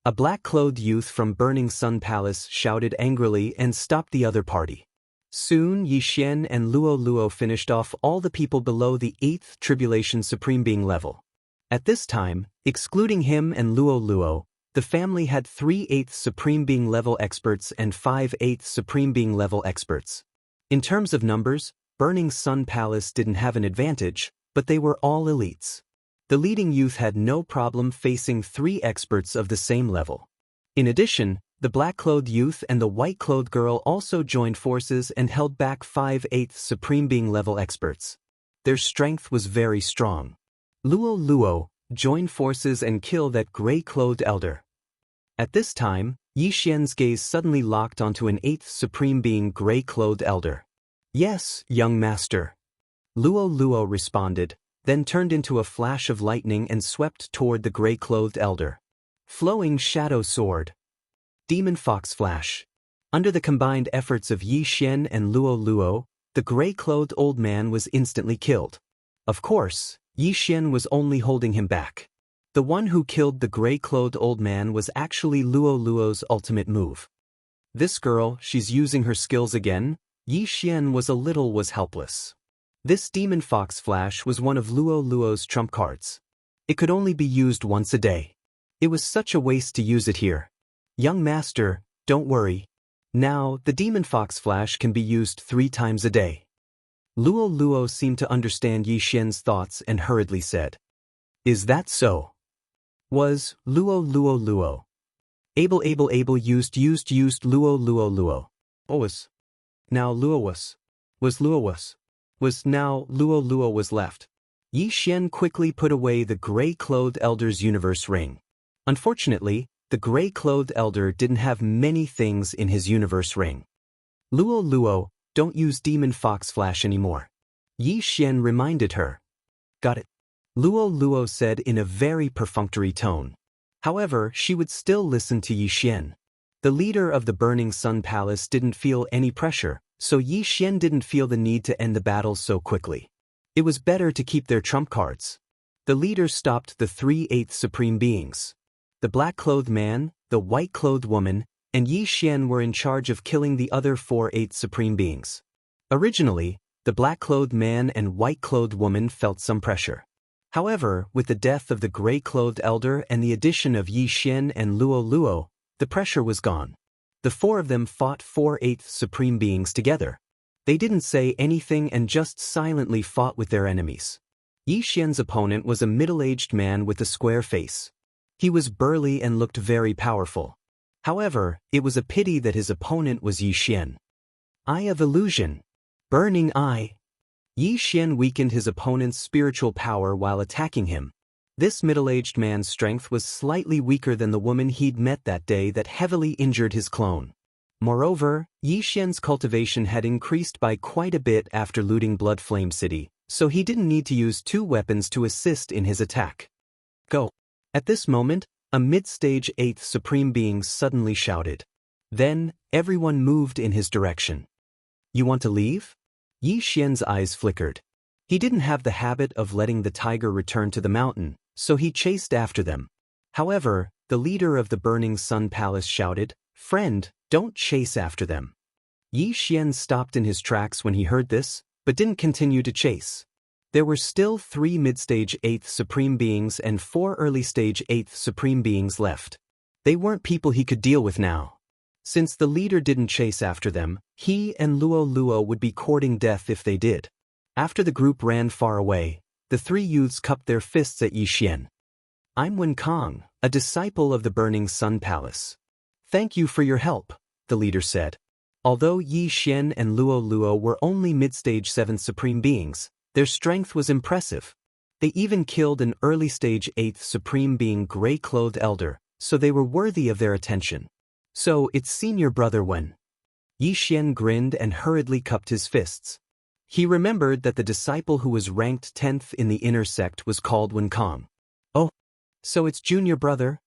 A black-clothed youth from Burning Sun Palace shouted angrily and stopped the other party. Soon Yi Xian and Luo Luo finished off all the people below the 8th Tribulation Supreme Being level. At this time, excluding him and Luo Luo, the family had 3 8th Supreme Being level experts and 5 8th Supreme Being level experts. In terms of numbers, Burning Sun Palace didn't have an advantage, but they were all elites. The leading youth had no problem facing 3 experts of the same level. In addition, the black-clothed youth and the white-clothed girl also joined forces and held back 5 8th Supreme Being level experts. Their strength was very strong. Luo Luo joined forces and killed that gray-clothed elder. At this time, Yi Xian's gaze suddenly locked onto an 8th Supreme Being gray-clothed elder. Yes, young master. Luo Luo responded, then turned into a flash of lightning and swept toward the gray-clothed elder. Flowing Shadow Sword. Demon Fox Flash. Under the combined efforts of Yi Xian and Luo Luo, the gray-clothed old man was instantly killed. Of course, Yi Xian was only holding him back. The one who killed the gray-clothed old man was actually Luo Luo's ultimate move. This girl, she's using her skills again. Yi Xian was helpless. This Demon Fox Flash was one of Luo Luo's trump cards. It could only be used once a day. It was such a waste to use it here. Young master, don't worry. Now, the Demon Fox Flash can be used 3 times a day. Luo Luo seemed to understand Yi Xian's thoughts and hurriedly said. Is that so? Was Luo Luo. Able used Luo Luo. Was. Now Luo was. Was now Luo Luo was left. Yi Xian quickly put away the gray-clothed elder's universe ring. Unfortunately, the gray-clothed elder didn't have many things in his universe ring. Luo Luo, don't use Demon Fox Flash anymore. Yi Xian reminded her. Got it. Luo Luo said in a very perfunctory tone. However, she would still listen to Yi Xian. The leader of the Burning Sun Palace didn't feel any pressure, so Yi Xian didn't feel the need to end the battle so quickly. It was better to keep their trump cards. The leader stopped the 3 8th Supreme Beings. The black-clothed man, the white-clothed woman, and Yi Xian were in charge of killing the other 4 8th Supreme Beings. Originally, the black-clothed man and white-clothed woman felt some pressure. However, with the death of the gray-clothed elder and the addition of Yi Xian and Luo Luo, the pressure was gone. The 4 of them fought 4 8th Supreme Beings together. They didn't say anything and just silently fought with their enemies. Yi Xian's opponent was a middle-aged man with a square face. He was burly and looked very powerful. However, it was a pity that his opponent was Yi Xian. Eye of Illusion. Burning Eye. Yi Xian weakened his opponent's spiritual power while attacking him. This middle-aged man's strength was slightly weaker than the woman he'd met that day that heavily injured his clone. Moreover, Yi Xian's cultivation had increased by quite a bit after looting Blood Flame City, so he didn't need to use 2 weapons to assist in his attack. Go. At this moment, a mid-stage 8th Supreme Being suddenly shouted. Then, everyone moved in his direction. You want to leave? Yi Xian's eyes flickered. He didn't have the habit of letting the tiger return to the mountain, so he chased after them. However, the leader of the Burning Sun Palace shouted, Friend, don't chase after them. Yi Xian stopped in his tracks when he heard this, but didn't continue to chase. There were still 3 mid-stage 8th Supreme Beings and 4 early-stage 8th Supreme Beings left. They weren't people he could deal with now. Since the leader didn't chase after them, he and Luo Luo would be courting death if they did. After the group ran far away, the 3 youths cupped their fists at Yi Xian. I'm Wen Kong, a disciple of the Burning Sun Palace. Thank you for your help, the leader said. Although Yi Xian and Luo Luo were only mid-stage 7th Supreme Beings, their strength was impressive. They even killed an early-stage 8th Supreme Being gray-clothed elder, so they were worthy of their attention. So it's senior brother Wen. Yi Xian grinned and hurriedly cupped his fists. He remembered that the disciple who was ranked 10th in the inner sect was called Wen Kong. Oh, so it's junior brother?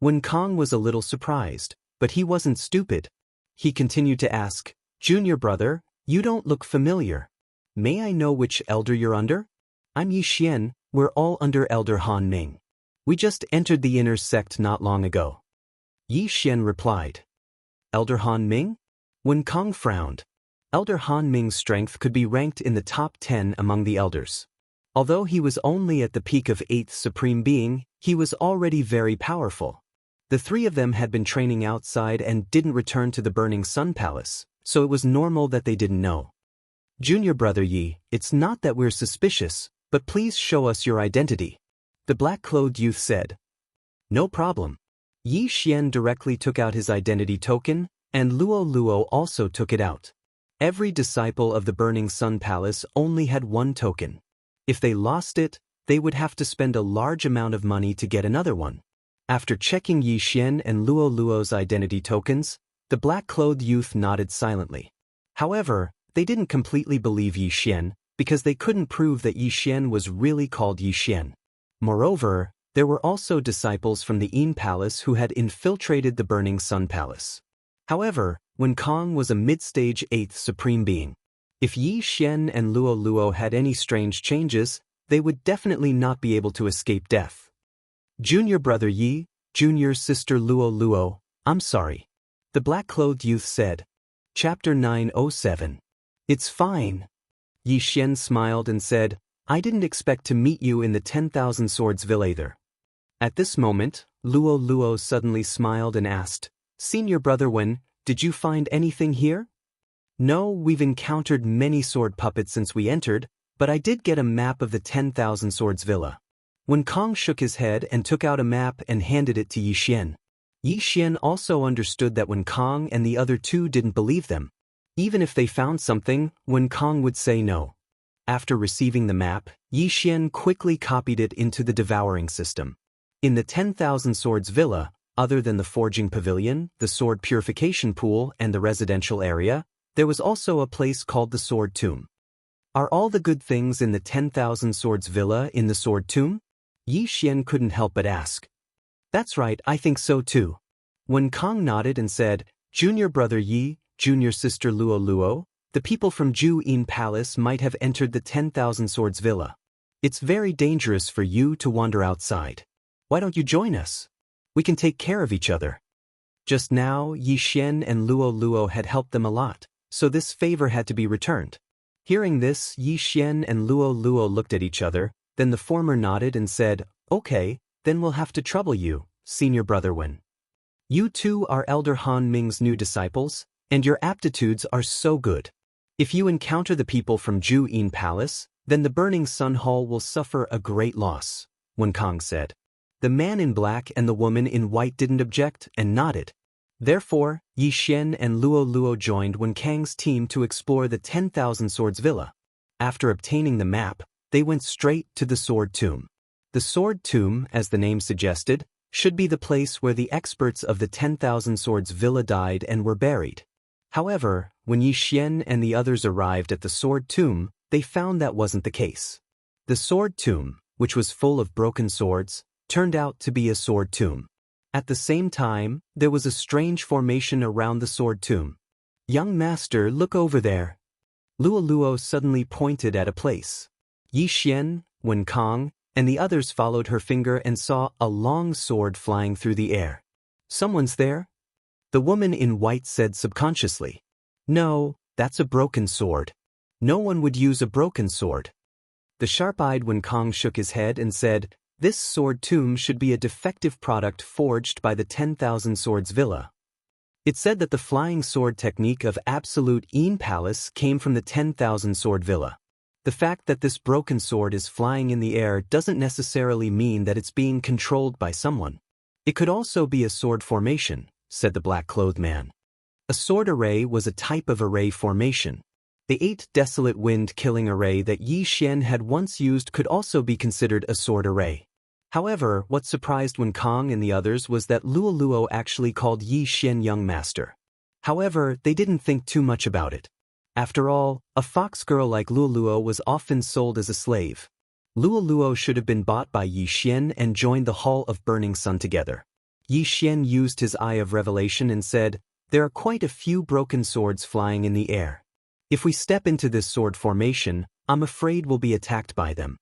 Wen Kong was a little surprised, but he wasn't stupid. He continued to ask, "Junior brother, you don't look familiar. May I know which elder you're under?" "I'm Yi Xian, we're all under Elder Han Ming. We just entered the inner sect not long ago." Yi Xian replied. "Elder Han Ming?" Wen Kong frowned. Elder Han Ming's strength could be ranked in the top 10 among the elders. Although he was only at the peak of 8th Supreme Being, he was already very powerful. The three of them had been training outside and didn't return to the Burning Sun Palace, so it was normal that they didn't know. "Junior brother Yi, it's not that we're suspicious, but please show us your identity," the black-clothed youth said. "No problem." Yi Xian directly took out his identity token, and Luo Luo also took it out. Every disciple of the Burning Sun Palace only had one token. If they lost it, they would have to spend a large amount of money to get another one. After checking Yi Xian and Luo Luo's identity tokens, the black-clothed youth nodded silently. However, they didn't completely believe Yi Xian, because they couldn't prove that Yi Xian was really called Yi Xian. Moreover, there were also disciples from the Yin Palace who had infiltrated the Burning Sun Palace. However, Wen Kong was a mid-stage 8th Supreme Being. If Yi Xian and Luo Luo had any strange changes, they would definitely not be able to escape death. "Junior brother Yi, junior sister Luo Luo, I'm sorry," the black-clothed youth said. Chapter 907. "It's fine." Yi Xian smiled and said, "I didn't expect to meet you in the 10,000 Swords Villa either." At this moment, Luo Luo suddenly smiled and asked, "Senior brother Wen, did you find anything here?" "No, we've encountered many sword puppets since we entered, but I did get a map of the 10,000 Swords Villa." Wen Kong shook his head and took out a map and handed it to Yi Xian. Yi Xian also understood that Wen Kong and the other two didn't believe them. Even if they found something, Wen Kong would say no. After receiving the map, Yi Xian quickly copied it into the devouring system. In the 10,000 Swords Villa, other than the forging pavilion, the sword purification pool, and the residential area, there was also a place called the Sword Tomb. "Are all the good things in the 10,000 Swords Villa in the Sword Tomb?" Yi Xian couldn't help but ask. "That's right, I think so too." Wen Kong nodded and said, "Junior brother Yi, junior sister Luo Luo, the people from Ju Yin Palace might have entered the 10,000 Swords Villa. It's very dangerous for you to wander outside. Why don't you join us? We can take care of each other." Just now, Yi Xian and Luo Luo had helped them a lot, so this favor had to be returned. Hearing this, Yi Xian and Luo Luo looked at each other, then the former nodded and said, "Okay, then we'll have to trouble you, senior brother Wen. You two are Elder Han Ming's new disciples, and your aptitudes are so good. If you encounter the people from Ju Yin Palace, then the Burning Sun Hall will suffer a great loss," Wen Kong said. The man in black and the woman in white didn't object and nodded. Therefore, Yi Xian and Luo Luo joined Wen Kang's team to explore the 10,000 Swords Villa. After obtaining the map, they went straight to the Sword Tomb. The Sword Tomb, as the name suggested, should be the place where the experts of the 10,000 Swords Villa died and were buried. However, when Yi Xian and the others arrived at the Sword Tomb, they found that wasn't the case. The Sword Tomb, which was full of broken swords, turned out to be a sword tomb. At the same time, there was a strange formation around the Sword Tomb. "Young master, look over there." Luo Luo suddenly pointed at a place. Yi Xian, Wen Kong, and the others followed her finger and saw a long sword flying through the air. "Someone's there?" The woman in white said subconsciously. "No, that's a broken sword. No one would use a broken sword." The sharp-eyed Wen Kong shook his head and said, "This sword tomb should be a defective product forged by the 10,000 Swords Villa." It said that the flying sword technique of Absolute Yin Palace came from the 10,000 Sword Villa. The fact that this broken sword is flying in the air doesn't necessarily mean that it's being controlled by someone. It could also be a sword formation, said the black-clothed man. A sword array was a type of array formation. The 8 desolate wind-killing array that Yi Xian had once used could also be considered a sword array. However, what surprised Wen Kong and the others was that Luo Luo actually called Yi Xian young master. However, they didn't think too much about it. After all, a fox girl like Luo Luo was often sold as a slave. Luo Luo should have been bought by Yi Xian and joined the Hall of Burning Sun together. Yi Xian used his eye of revelation and said, "There are quite a few broken swords flying in the air. If we step into this sword formation, I'm afraid we'll be attacked by them."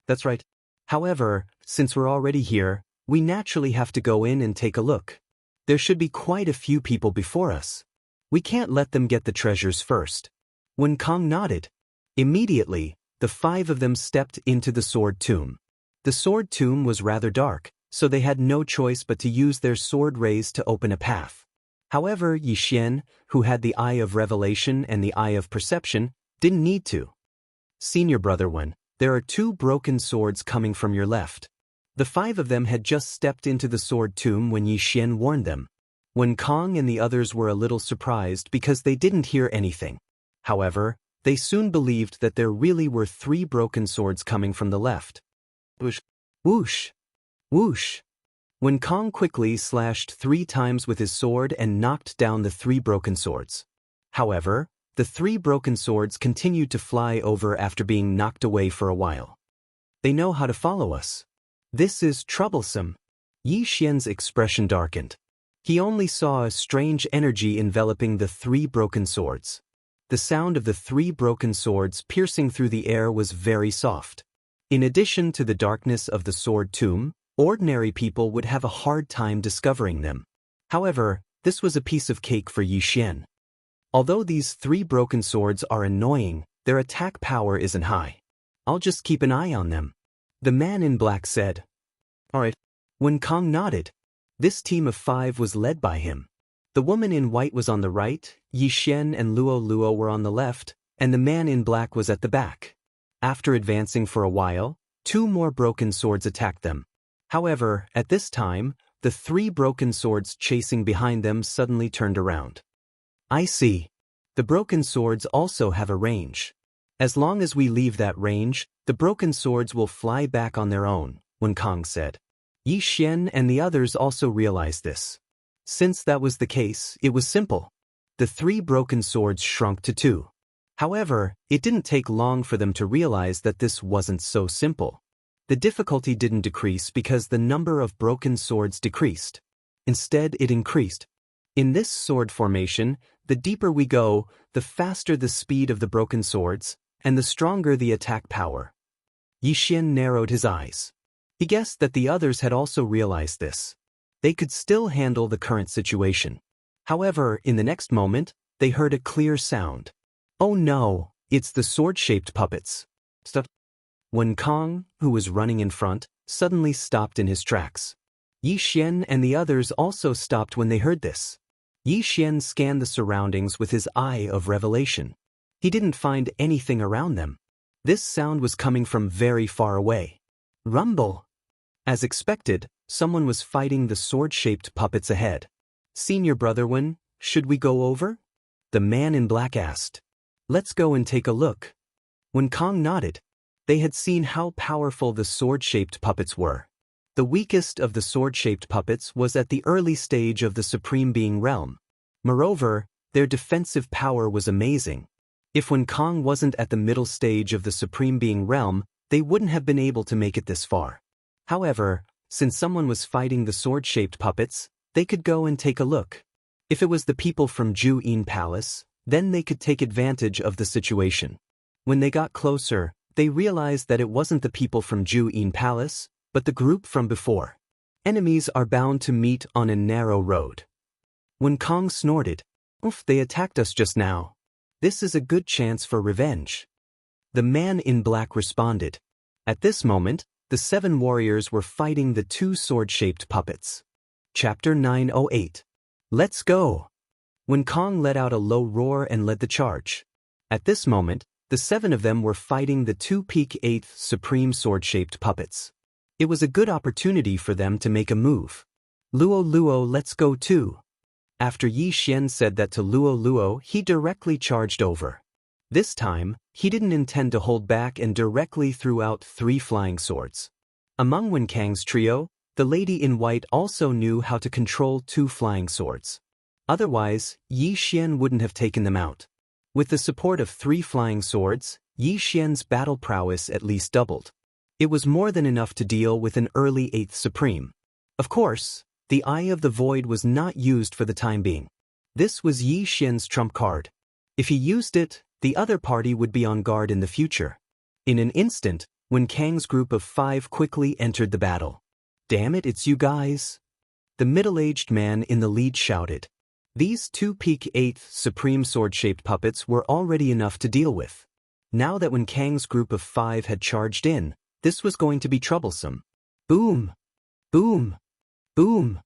"That's right. However, since we're already here, we naturally have to go in and take a look. There should be quite a few people before us. We can't let them get the treasures first." When Kong nodded, immediately, the 5 of them stepped into the sword tomb. The sword tomb was rather dark, so they had no choice but to use their sword rays to open a path. However, Yi Xian, who had the eye of revelation and the eye of perception, didn't need to. "Senior Brother Wen, there are 2 broken swords coming from your left." The 5 of them had just stepped into the sword tomb when Yi Xian warned them. When Kong and the others were a little surprised because they didn't hear anything. However, they soon believed that there really were 3 broken swords coming from the left. Whoosh! Whoosh! Whoosh! When Kong quickly slashed 3 times with his sword and knocked down the 3 broken swords. However, the 3 broken swords continued to fly over after being knocked away for a while. "They know how to follow us. This is troublesome." Yi Xian's expression darkened. He only saw a strange energy enveloping the 3 broken swords. The sound of the 3 broken swords piercing through the air was very soft. In addition to the darkness of the sword tomb, ordinary people would have a hard time discovering them. However, this was a piece of cake for Yi Xian. Although these 3 broken swords are annoying, their attack power isn't high. "I'll just keep an eye on them," the man in black said. "All right." When Kong nodded, this team of 5 was led by him. The woman in white was on the right, Yi Xian and Luo were on the left, and the man in black was at the back. After advancing for a while, 2 more broken swords attacked them. However, at this time, the 3 broken swords chasing behind them suddenly turned around. "I see. The broken swords also have a range. As long as we leave that range, the broken swords will fly back on their own," Wen Kong said. Yi Xian and the others also realized this. Since that was the case, it was simple. The 3 broken swords shrunk to 2. However, it didn't take long for them to realize that this wasn't so simple. The difficulty didn't decrease because the number of broken swords decreased. Instead, it increased. In this sword formation, the deeper we go, the faster the speed of the broken swords, and the stronger the attack power. Yi Xian narrowed his eyes. He guessed that the others had also realized this. They could still handle the current situation. However, in the next moment, they heard a clear sound. "Oh no, it's the sword-shaped puppets." Stop. When Kong, who was running in front, suddenly stopped in his tracks. Yi Xian and the others also stopped when they heard this. Yi Xian scanned the surroundings with his eye of revelation. He didn't find anything around them. This sound was coming from very far away. Rumble! As expected, someone was fighting the sword-shaped puppets ahead. "Senior Brother Wen, should we go over?" the man in black asked. "Let's go and take a look." When Kong nodded, they had seen how powerful the sword-shaped puppets were. The weakest of the sword-shaped puppets was at the early stage of the Supreme Being realm. Moreover, their defensive power was amazing. If Wen Kong wasn't at the middle stage of the Supreme Being realm, they wouldn't have been able to make it this far. However, since someone was fighting the sword-shaped puppets, they could go and take a look. If it was the people from Ju Yin Palace, then they could take advantage of the situation. When they got closer, they realized that it wasn't the people from Ju Yin Palace, but the group from before. Enemies are bound to meet on a narrow road. When Kong snorted, "Oof, they attacked us just now. This is a good chance for revenge." The man in black responded. At this moment, the 7 warriors were fighting the 2 sword-shaped puppets. Chapter 908. Let's go! When Kong let out a low roar and led the charge. At this moment, the 7 of them were fighting the 2 peak 8th supreme sword-shaped puppets. It was a good opportunity for them to make a move. Luo, let's go too." After Yi Xian said that to Luo, he directly charged over. This time, he didn't intend to hold back and directly threw out 3 flying swords. Among Wen Kang's trio, the lady in white also knew how to control 2 flying swords. Otherwise, Yi Xian wouldn't have taken them out. With the support of 3 flying swords, Yi Xian's battle prowess at least doubled. It was more than enough to deal with an early 8th Supreme. Of course, The Eye of the Void was not used for the time being. This was Yi Xian's trump card. If he used it, the other party would be on guard in the future. In an instant, Wen Kang's group of 5 quickly entered the battle. "Damn it, it's you guys!" The middle-aged man in the lead shouted. These 2 peak 8th supreme sword-shaped puppets were already enough to deal with. Now that Wen Kang's group of 5 had charged in, this was going to be troublesome. Boom! Boom! Boom!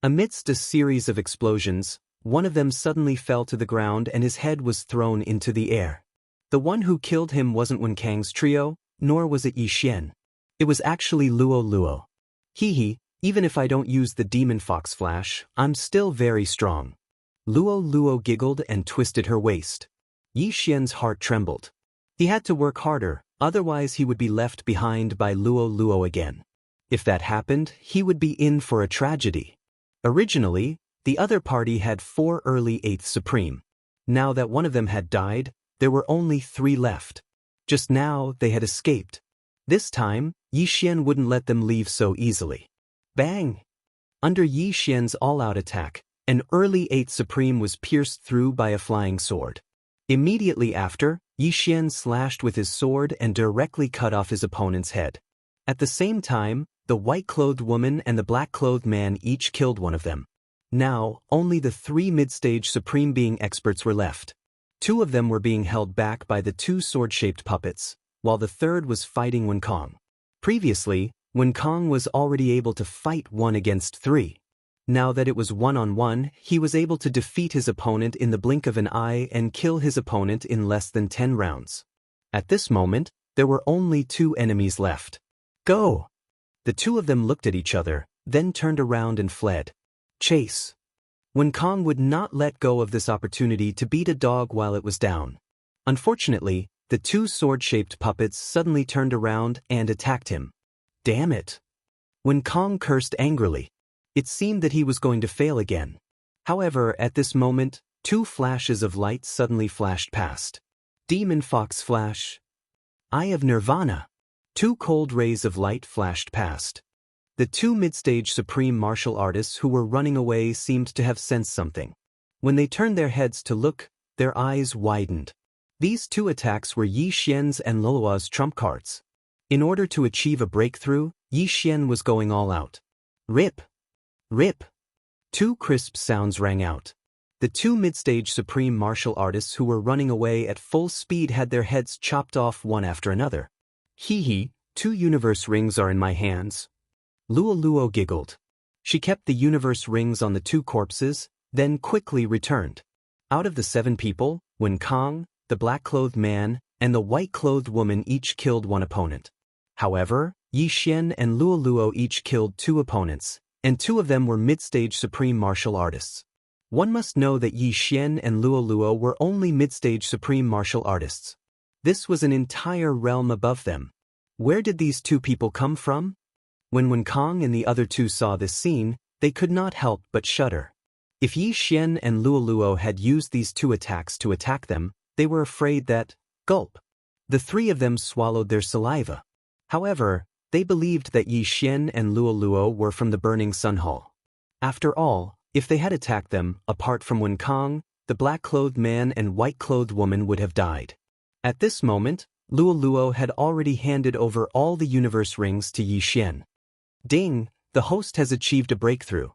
Amidst a series of explosions, one of them suddenly fell to the ground and his head was thrown into the air. The one who killed him wasn't Wen Kang's trio, nor was it Yi Xian. It was actually Luo Luo. Hee, even if I don't use the Demon Fox Flash, I'm still very strong. Luo Luo giggled and twisted her waist. Yi Xian's heart trembled. He had to work harder, otherwise he would be left behind by Luo Luo again. If that happened, he would be in for a tragedy. Originally, the other party had 4 early 8th Supreme. Now that one of them had died, there were only 3 left. Just now, they had escaped. This time, Yi Xian wouldn't let them leave so easily. Bang! Under Yi Xian's all-out attack, an early 8th Supreme was pierced through by a flying sword. Immediately after, Yi Xian slashed with his sword and directly cut off his opponent's head. At the same time, the white-clothed woman and the black-clothed man each killed one of them. Now, only the 3 mid-stage Supreme Being experts were left. 2 of them were being held back by the 2 sword-shaped puppets, while the third was fighting Wen Kang. Previously, Wen Kang was already able to fight 1 against 3. Now that it was 1-on-1, he was able to defeat his opponent in the blink of an eye and kill his opponent in less than 10 rounds. At this moment, there were only 2 enemies left. Go! The 2 of them looked at each other, then turned around and fled. Chase! Wen Kang would not let go of this opportunity to beat a dog while it was down. Unfortunately, the 2 sword-shaped puppets suddenly turned around and attacked him. Damn it! Wen Kang cursed angrily. It seemed that he was going to fail again. However, at this moment, 2 flashes of light suddenly flashed past. Demon Fox Flash. Eye of Nirvana. 2 cold rays of light flashed past. The 2 mid-stage supreme martial artists who were running away seemed to have sensed something. When they turned their heads to look, their eyes widened. These 2 attacks were Yi Xian's and Luo's trump cards. In order to achieve a breakthrough, Yi Xian was going all out. Rip! Rip! 2 crisp sounds rang out. The 2 mid-stage supreme martial artists who were running away at full speed had their heads chopped off one after another. Hee, 2 universe rings are in my hands. Luo Luo giggled. She kept the universe rings on the 2 corpses, then quickly returned. Out of the 7 people, Wen Kang, the black-clothed man, and the white-clothed woman each killed 1 opponent. However, Yi Xian and Luo Luo each killed 2 opponents, and 2 of them were mid-stage supreme martial artists. One must know that Yi Xian and Luo Luo were only mid-stage supreme martial artists. This was an entire realm above them. Where did these 2 people come from? When Wen Kang and the other 2 saw this scene, they could not help but shudder. If Yi Xian and Luo Luo had used these 2 attacks to attack them, they were afraid that, gulp. The 3 of them swallowed their saliva. However, they believed that Yi Xian and Luo Luo were from the Burning Sun Hall. After all, if they had attacked them, apart from Wen Kang, the black-clothed man and white-clothed woman would have died. At this moment, Luo Luo had already handed over all the universe rings to Yi Xian. Ding, the host has achieved a breakthrough.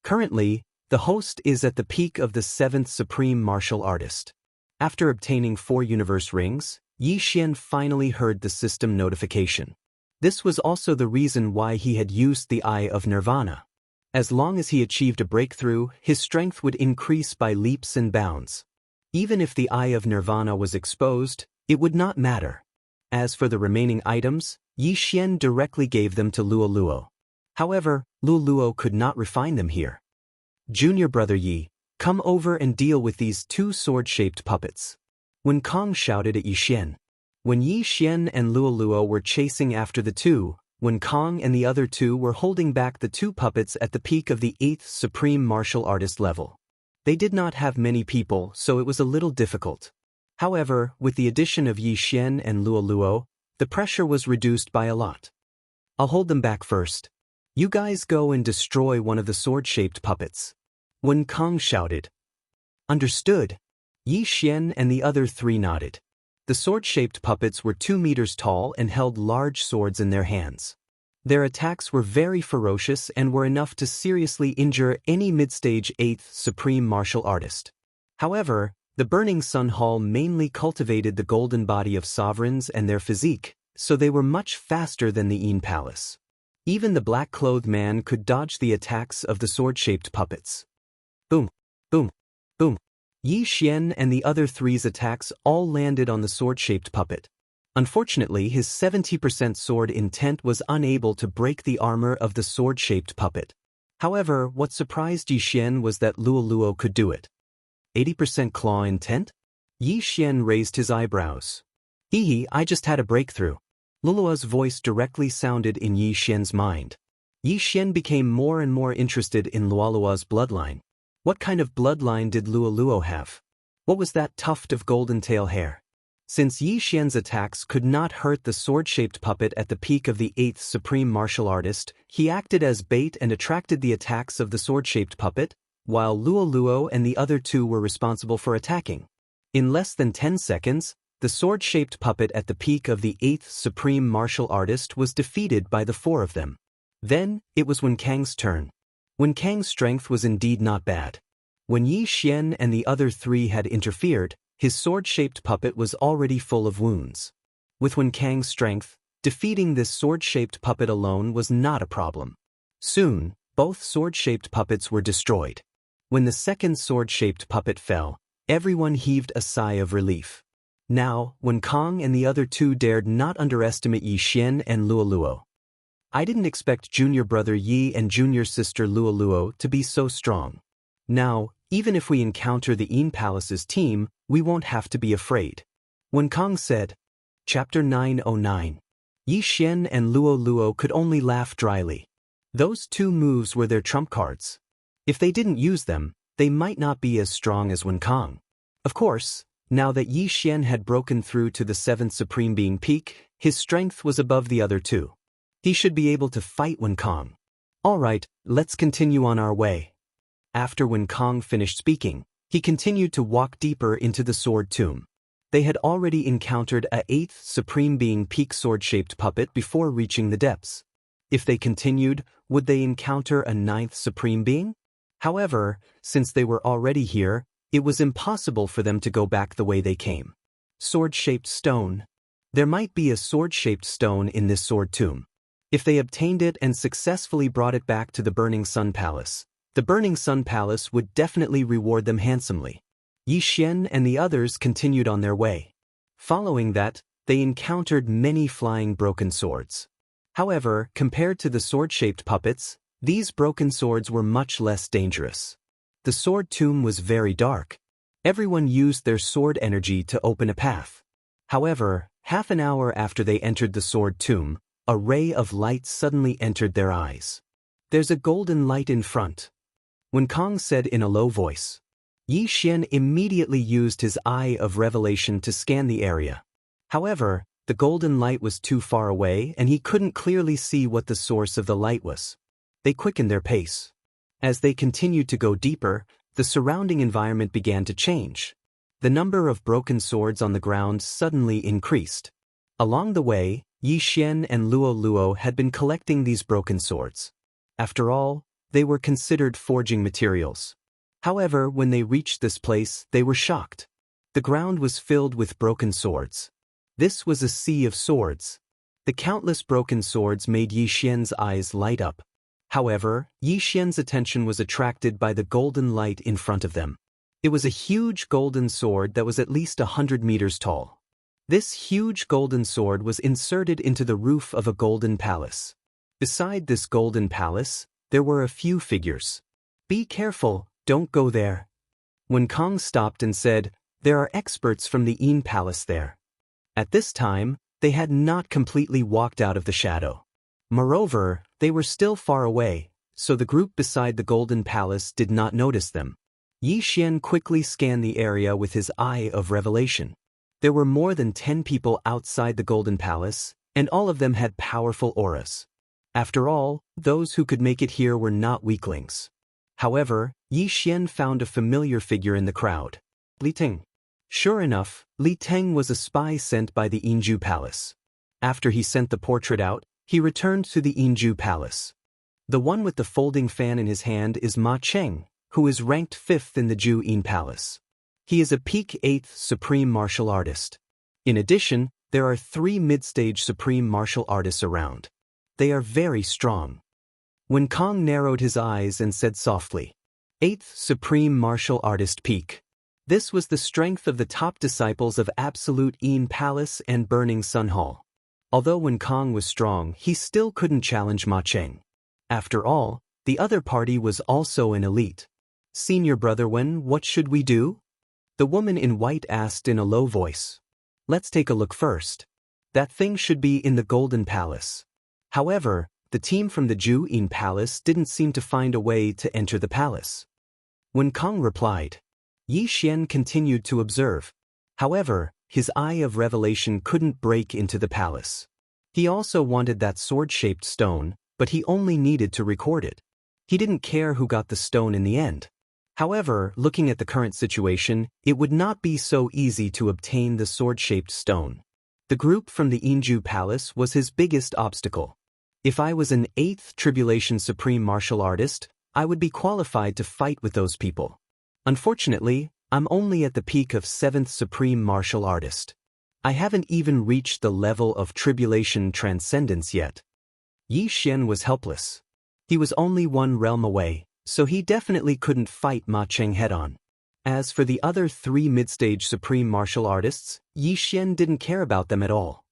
Currently, the host is at the peak of the 7th Supreme Martial Artist. After obtaining 4 universe rings, Yi Xian finally heard the system notification. This was also the reason why he had used the Eye of Nirvana. As long as he achieved a breakthrough, his strength would increase by leaps and bounds. Even if the Eye of Nirvana was exposed, it would not matter. As for the remaining items, Yi Xian directly gave them to Luo Luo. However, Luo Luo could not refine them here. Junior brother Yi, come over and deal with these 2 sword-shaped puppets. Wen Kang shouted at Yi Xian. When Yi Xian and Luo Luo were chasing after the 2, Wen Kang and the other 2 were holding back the 2 puppets at the peak of the 8th Supreme Martial Artist level. They did not have many people, so it was a little difficult. However, with the addition of Yi Xian and Luo Luo, the pressure was reduced by a lot. I'll hold them back first. You guys go and destroy one of the sword-shaped puppets. Wen Kong shouted. Understood. Yi Xian and the other three nodded. The sword-shaped puppets were 2 meters tall and held large swords in their hands. Their attacks were very ferocious and were enough to seriously injure any mid-stage 8th supreme martial artist. However, the Burning Sun Hall mainly cultivated the golden body of sovereigns and their physique, so they were much faster than the Yin Palace. Even the black-clothed man could dodge the attacks of the sword-shaped puppets. Boom, boom, boom. Yi Xian and the other three's attacks all landed on the sword-shaped puppet. Unfortunately, his 70% sword intent was unable to break the armor of the sword-shaped puppet. However, what surprised Yi Xian was that Luo could do it. 80% claw intent? Yi Xian raised his eyebrows. Hee, I just had a breakthrough. Luo's voice directly sounded in Yi Xian's mind. Yi Xian became more and more interested in Luo's bloodline. What kind of bloodline did Luo have? What was that tuft of golden tail hair? Since Yi Xian's attacks could not hurt the sword-shaped puppet at the peak of the 8th supreme martial artist, he acted as bait and attracted the attacks of the sword-shaped puppet, while Luo and the other two were responsible for attacking. In less than 10 seconds, the sword-shaped puppet at the peak of the 8th supreme martial artist was defeated by the 4 of them. Then, it was Wen Kang's turn. Wen Kang's strength was indeed not bad. When Yi Xian and the other 3 had interfered, his sword-shaped puppet was already full of wounds. With Wen Kang's strength, defeating this sword-shaped puppet alone was not a problem. Soon, both sword-shaped puppets were destroyed. When the second sword-shaped puppet fell, everyone heaved a sigh of relief. Now, Wen Kong and the other 2 dared not underestimate Yi Xian and Luo. I didn't expect junior brother Yi and junior sister Luo to be so strong. Now, even if we encounter the Yin Palace's team, we won't have to be afraid. Wen Kong said. Chapter 909. Yi Xian and Luo could only laugh dryly. Those 2 moves were their trump cards. If they didn't use them, they might not be as strong as Wen Kong. Of course, now that Yi Xian had broken through to the 7th Supreme Being peak, his strength was above the other 2. He should be able to fight Wen Kong. Alright, let's continue on our way. After Wen Kong finished speaking, he continued to walk deeper into the sword tomb. They had already encountered a 8th Supreme Being peak sword-shaped puppet before reaching the depths. If they continued, would they encounter a 9th Supreme Being? However, since they were already here, it was impossible for them to go back the way they came. Sword-shaped stone. There might be a sword-shaped stone in this sword tomb. If they obtained it and successfully brought it back to the Burning Sun Palace, the Burning Sun Palace would definitely reward them handsomely. Yi Xian and the others continued on their way. Following that, they encountered many flying broken swords. However, compared to the sword-shaped puppets, these broken swords were much less dangerous. The sword tomb was very dark. Everyone used their sword energy to open a path. However, half an hour after they entered the sword tomb, a ray of light suddenly entered their eyes. There's a golden light in front. Wen Kong said in a low voice. Yi Xian immediately used his eye of revelation to scan the area. However, the golden light was too far away and he couldn't clearly see what the source of the light was. They quickened their pace. As they continued to go deeper, the surrounding environment began to change. The number of broken swords on the ground suddenly increased. Along the way, Yi Xian and Luo had been collecting these broken swords. After all, they were considered forging materials. However, when they reached this place, they were shocked. The ground was filled with broken swords. This was a sea of swords. The countless broken swords made Yi Xian's eyes light up. However, Yi Xian's attention was attracted by the golden light in front of them. It was a huge golden sword that was at least 100 meters tall. This huge golden sword was inserted into the roof of a golden palace. Beside this golden palace, there were a few figures. Be careful, don't go there. Wen Kong stopped and said, there are experts from the Yin Palace there. At this time, they had not completely walked out of the shadow. Moreover, they were still far away, so the group beside the golden palace did not notice them. Yi Xian quickly scanned the area with his eye of revelation. There were more than 10 people outside the golden palace, and all of them had powerful auras. After all, those who could make it here were not weaklings. However, Yi Xian found a familiar figure in the crowd. Li Teng. Sure enough, Li Teng was a spy sent by the Yinju Palace. After he sent the portrait out, he returned to the Yinju Palace. The one with the folding fan in his hand is Ma Cheng, who is ranked 5th in the Ju Yin Palace. He is a peak 8th supreme martial artist. In addition, there are 3 mid-stage supreme martial artists around. They are very strong. Wen Kong narrowed his eyes and said softly, 8th supreme martial artist peak. This was the strength of the top disciples of Absolute Yin Palace and Burning Sun Hall. Although Wen Kong was strong, he still couldn't challenge Ma Cheng. After all, the other party was also an elite. Senior brother Wen, what should we do? The woman in white asked in a low voice. Let's take a look first. That thing should be in the Golden Palace. However, the team from the Ju Yin Palace didn't seem to find a way to enter the palace. Wen Kong replied. Yi Xian continued to observe. However, his eye of revelation couldn't break into the palace. He also wanted that sword-shaped stone, but he only needed to record it. He didn't care who got the stone in the end. However, looking at the current situation, it would not be so easy to obtain the sword-shaped stone. The group from the Yinju Palace was his biggest obstacle. If I was an 8th Tribulation Supreme Martial Artist, I would be qualified to fight with those people. Unfortunately, I'm only at the peak of 7th Supreme Martial Artist. I haven't even reached the level of Tribulation Transcendence yet. Yi Xian was helpless. He was only one realm away, so he definitely couldn't fight Ma Cheng head-on. As for the other 3 mid-stage supreme martial artists, Yi Xian didn't care about them at all.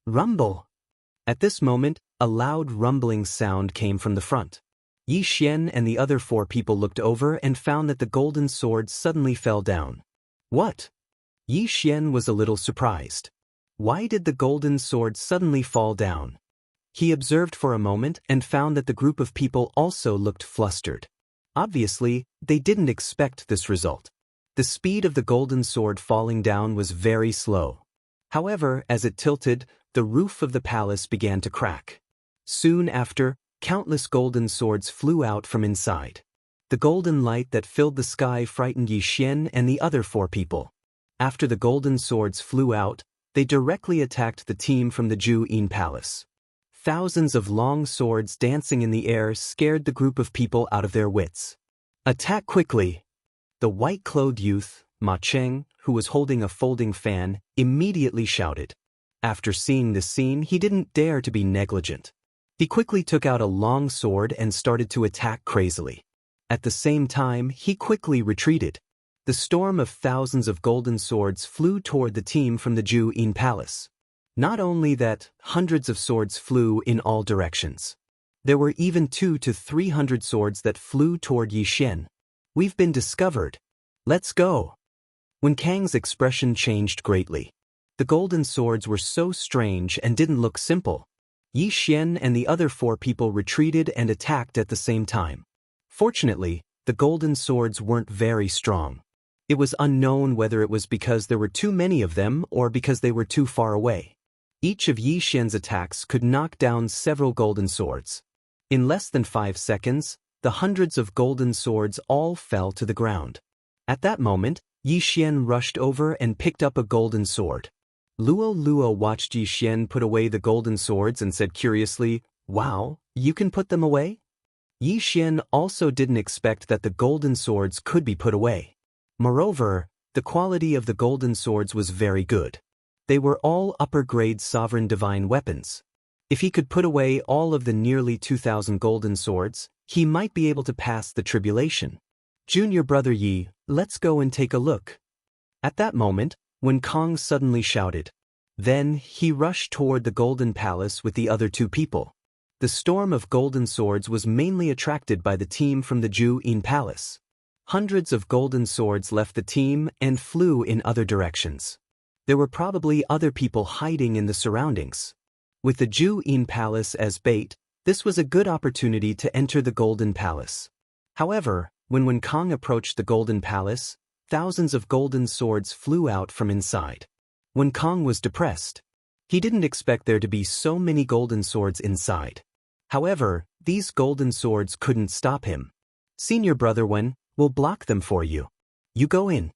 Rumble! At this moment, a loud rumbling sound came from the front. Yi Xian and the other 4 people looked over and found that the golden sword suddenly fell down. What? Yi Xian was a little surprised. Why did the golden sword suddenly fall down? He observed for a moment and found that the group of people also looked flustered. Obviously, they didn't expect this result. The speed of the golden sword falling down was very slow. However, as it tilted, the roof of the palace began to crack. Soon after, countless golden swords flew out from inside. The golden light that filled the sky frightened Yi Xian and the other 4 people. After the golden swords flew out, they directly attacked the team from the Ju Yin Palace. Thousands of long swords dancing in the air scared the group of people out of their wits. Attack quickly! The white-clothed youth, Ma Cheng, who was holding a folding fan, immediately shouted. After seeing this scene, he didn't dare to be negligent. He quickly took out a long sword and started to attack crazily. At the same time, he quickly retreated. The storm of thousands of golden swords flew toward the team from the Ju Yin Palace. Not only that, hundreds of swords flew in all directions. There were even 200 to 300 swords that flew toward Yi Xian. We've been discovered. Let's go. Wen Kang's expression changed greatly. The golden swords were so strange and didn't look simple. Yi Xian and the other 4 people retreated and attacked at the same time. Fortunately, the golden swords weren't very strong. It was unknown whether it was because there were too many of them or because they were too far away. Each of Yi Xian's attacks could knock down several golden swords. In less than 5 seconds, the hundreds of golden swords all fell to the ground. At that moment, Yi Xian rushed over and picked up a golden sword. Luo watched Yi Xian put away the golden swords and said curiously, "Wow, you can put them away?" Yi Xian also didn't expect that the golden swords could be put away. Moreover, the quality of the golden swords was very good. They were all upper-grade sovereign divine weapons. If he could put away all of the nearly 2,000 golden swords, he might be able to pass the tribulation. Junior brother Yi, let's go and take a look. At that moment, Wen Kong suddenly shouted. Then, he rushed toward the Golden Palace with the other 2 people. The storm of golden swords was mainly attracted by the team from the Ju Yin Palace. Hundreds of golden swords left the team and flew in other directions. There were probably other people hiding in the surroundings. With the Ju Yin Palace as bait, this was a good opportunity to enter the Golden Palace. However, when Wen Kong approached the Golden Palace, thousands of golden swords flew out from inside. Wen Kong was depressed. He didn't expect there to be so many golden swords inside. However, these golden swords couldn't stop him. Senior brother Wen will block them for you. You go in.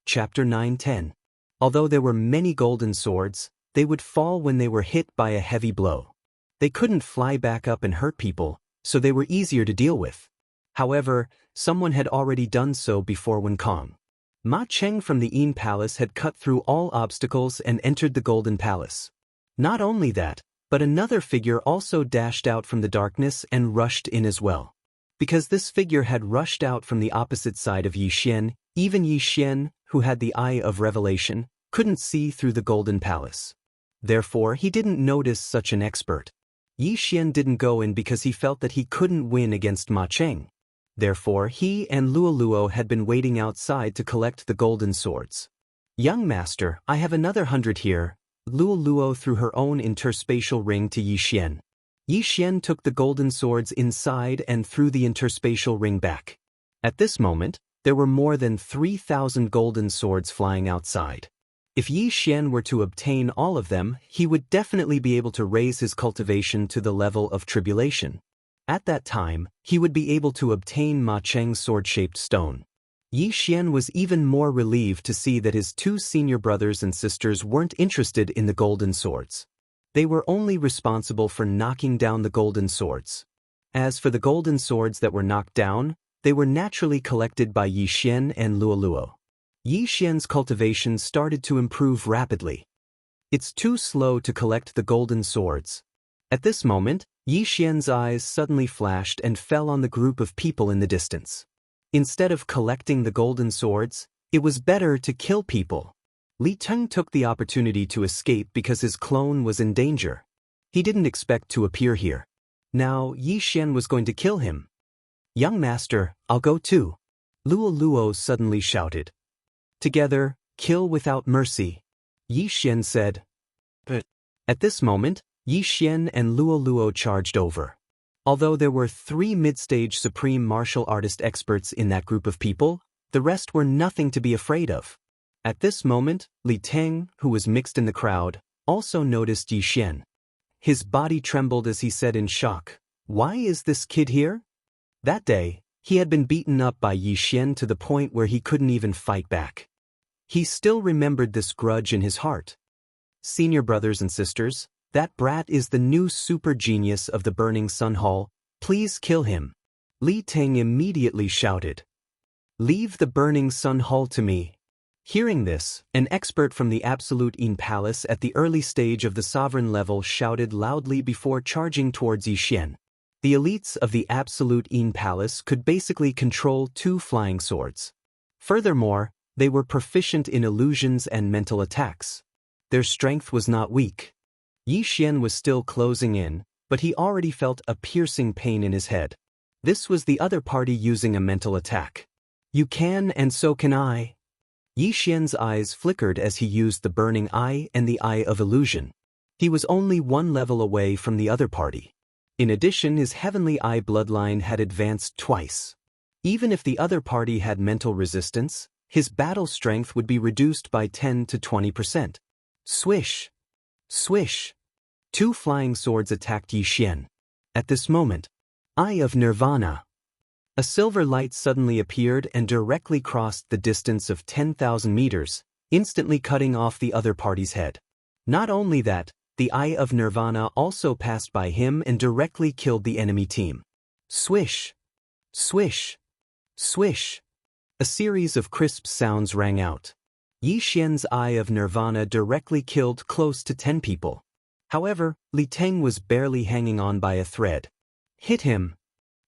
Chapter 9-10. Although there were many golden swords, they would fall when they were hit by a heavy blow. They couldn't fly back up and hurt people, so they were easier to deal with. However, someone had already done so before Wen Kong. Ma Cheng from the Yin Palace had cut through all obstacles and entered the Golden Palace. Not only that, but another figure also dashed out from the darkness and rushed in as well. Because this figure had rushed out from the opposite side of Yi Xian, even Yi Xian, who had the Eye of Revelation, couldn't see through the Golden Palace. Therefore, he didn't notice such an expert. Yi Xian didn't go in because he felt that he couldn't win against Ma Cheng. Therefore, he and Luo had been waiting outside to collect the golden swords. Young master, I have another 100 here. Luo threw her own interspatial ring to Yi Xian. Yi Xian took the golden swords inside and threw the interspatial ring back. At this moment, there were more than 3,000 golden swords flying outside. If Yi Xian were to obtain all of them, he would definitely be able to raise his cultivation to the level of tribulation. At that time, he would be able to obtain Ma Cheng's sword-shaped stone. Yi Xian was even more relieved to see that his two senior brothers and sisters weren't interested in the golden swords. They were only responsible for knocking down the golden swords. As for the golden swords that were knocked down, they were naturally collected by Yi Xian and Luo. Yi Xian's cultivation started to improve rapidly. It's too slow to collect the golden swords. At this moment, Yi Xian's eyes suddenly flashed and fell on the group of people in the distance. Instead of collecting the golden swords, it was better to kill people. Li Teng took the opportunity to escape because his clone was in danger. He didn't expect to appear here. Now, Yi Xian was going to kill him. Young master, I'll go too. Luo suddenly shouted. Together, kill without mercy. Yi Xian said. But at this moment, Yi Xian and Luo charged over. Although there were 3 mid-stage supreme martial artist experts in that group of people, the rest were nothing to be afraid of. At this moment, Li Teng, who was mixed in the crowd, also noticed Yi Xian. His body trembled as he said in shock, "Why is this kid here?" That day, he had been beaten up by Yi Xian to the point where he couldn't even fight back. He still remembered this grudge in his heart. Senior brothers and sisters, that brat is the new super genius of the Burning Sun Hall. Please kill him. Li Teng immediately shouted. Leave the Burning Sun Hall to me. Hearing this, an expert from the Absolute Yin Palace at the early stage of the sovereign level shouted loudly before charging towards Yi Xian. The elites of the Absolute Yin Palace could basically control 2 flying swords. Furthermore, they were proficient in illusions and mental attacks. Their strength was not weak. Yi Xian was still closing in, but he already felt a piercing pain in his head. This was the other party using a mental attack. You can and so can I. Yi Xian's eyes flickered as he used the Burning Eye and the Eye of Illusion. He was only 1 level away from the other party. In addition, his Heavenly Eye bloodline had advanced twice. Even if the other party had mental resistance, his battle strength would be reduced by 10 to 20%. Swish! Swish! 2 flying swords attacked Yi Xian. At this moment, Eye of Nirvana. A silver light suddenly appeared and directly crossed the distance of 10,000 meters, instantly cutting off the other party's head. Not only that, the Eye of Nirvana also passed by him and directly killed the enemy team. Swish! Swish! Swish! A series of crisp sounds rang out. Yi Xian's Eye of Nirvana directly killed close to 10 people. However, Li Teng was barely hanging on by a thread. Hit him!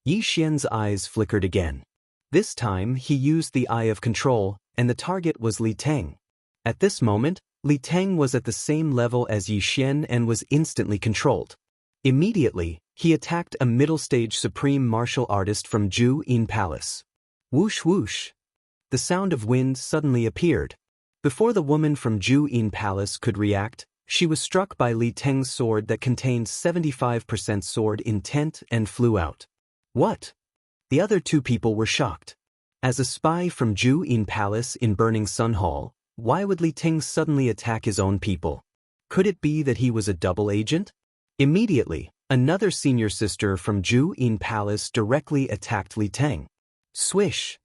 Yi Xian's eyes flickered again. This time, he used the Eye of Control, and the target was Li Teng. At this moment, Li Teng was at the same level as Yi Xian and was instantly controlled. Immediately, he attacked a middle-stage supreme martial artist from Ju Yin Palace. Whoosh whoosh! The sound of wind suddenly appeared. Before the woman from Ju Yin Palace could react, she was struck by Li Teng's sword that contained 75% sword intent and flew out. What? The other 2 people were shocked. As a spy from Ju Yin Palace in Burning Sun Hall, why would Li Teng suddenly attack his own people? Could it be that he was a double agent? Immediately, Another senior sister from Ju Yin Palace directly attacked Li Teng. Swish!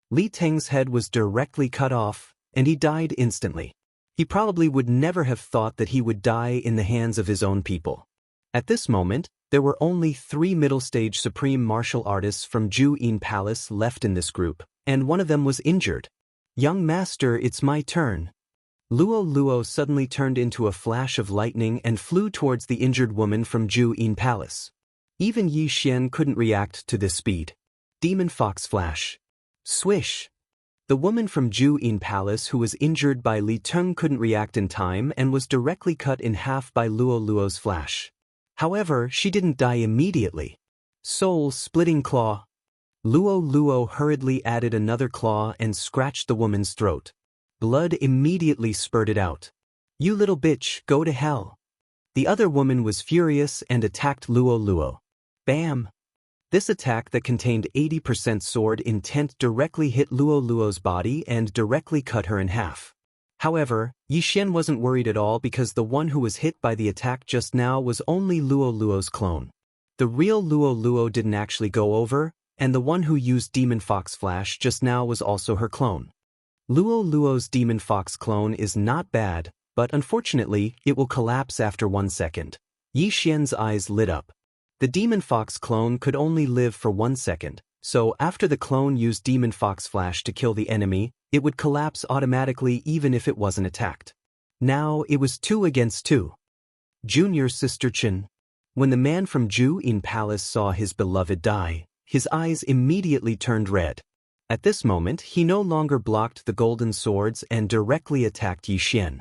Li Teng's head was directly cut off, and he died instantly. He probably would never have thought that he would die in the hands of his own people. At this moment, there were only 3 middle-stage supreme martial artists from Ju Yin Palace left in this group, and one of them was injured. Young master, it's my turn. Luo Luo suddenly turned into a flash of lightning and flew towards the injured woman from Ju Yin Palace. Even Yi Xian couldn't react to this speed. Demon Fox Flash. Swish! The woman from Ju Yin Palace who was injured by Li Teng couldn't react in time and was directly cut in half by Luo Luo's flash. However, she didn't die immediately. Soul-splitting claw. Luo Luo hurriedly added another claw and scratched the woman's throat. Blood immediately spurted out. You little bitch, go to hell. The other woman was furious and attacked Luo Luo. Bam! This attack that contained 80% sword intent directly hit Luo Luo's body and directly cut her in half. However, Yi Xian wasn't worried at all because the one who was hit by the attack just now was only Luo Luo's clone. The real Luo Luo didn't actually go over, and the one who used Demon Fox Flash just now was also her clone. Luo Luo's Demon Fox clone is not bad, but unfortunately, it will collapse after 1 second. Yi Xian's eyes lit up. The Demon Fox clone could only live for 1 second, so after the clone used Demon Fox Flash to kill the enemy, it would collapse automatically even if it wasn't attacked. Now it was 2 against 2. Junior Sister Chen. When the man from Ju Yin Palace saw his beloved die, his eyes immediately turned red. At this moment, he no longer blocked the golden swords and directly attacked Yi Xian.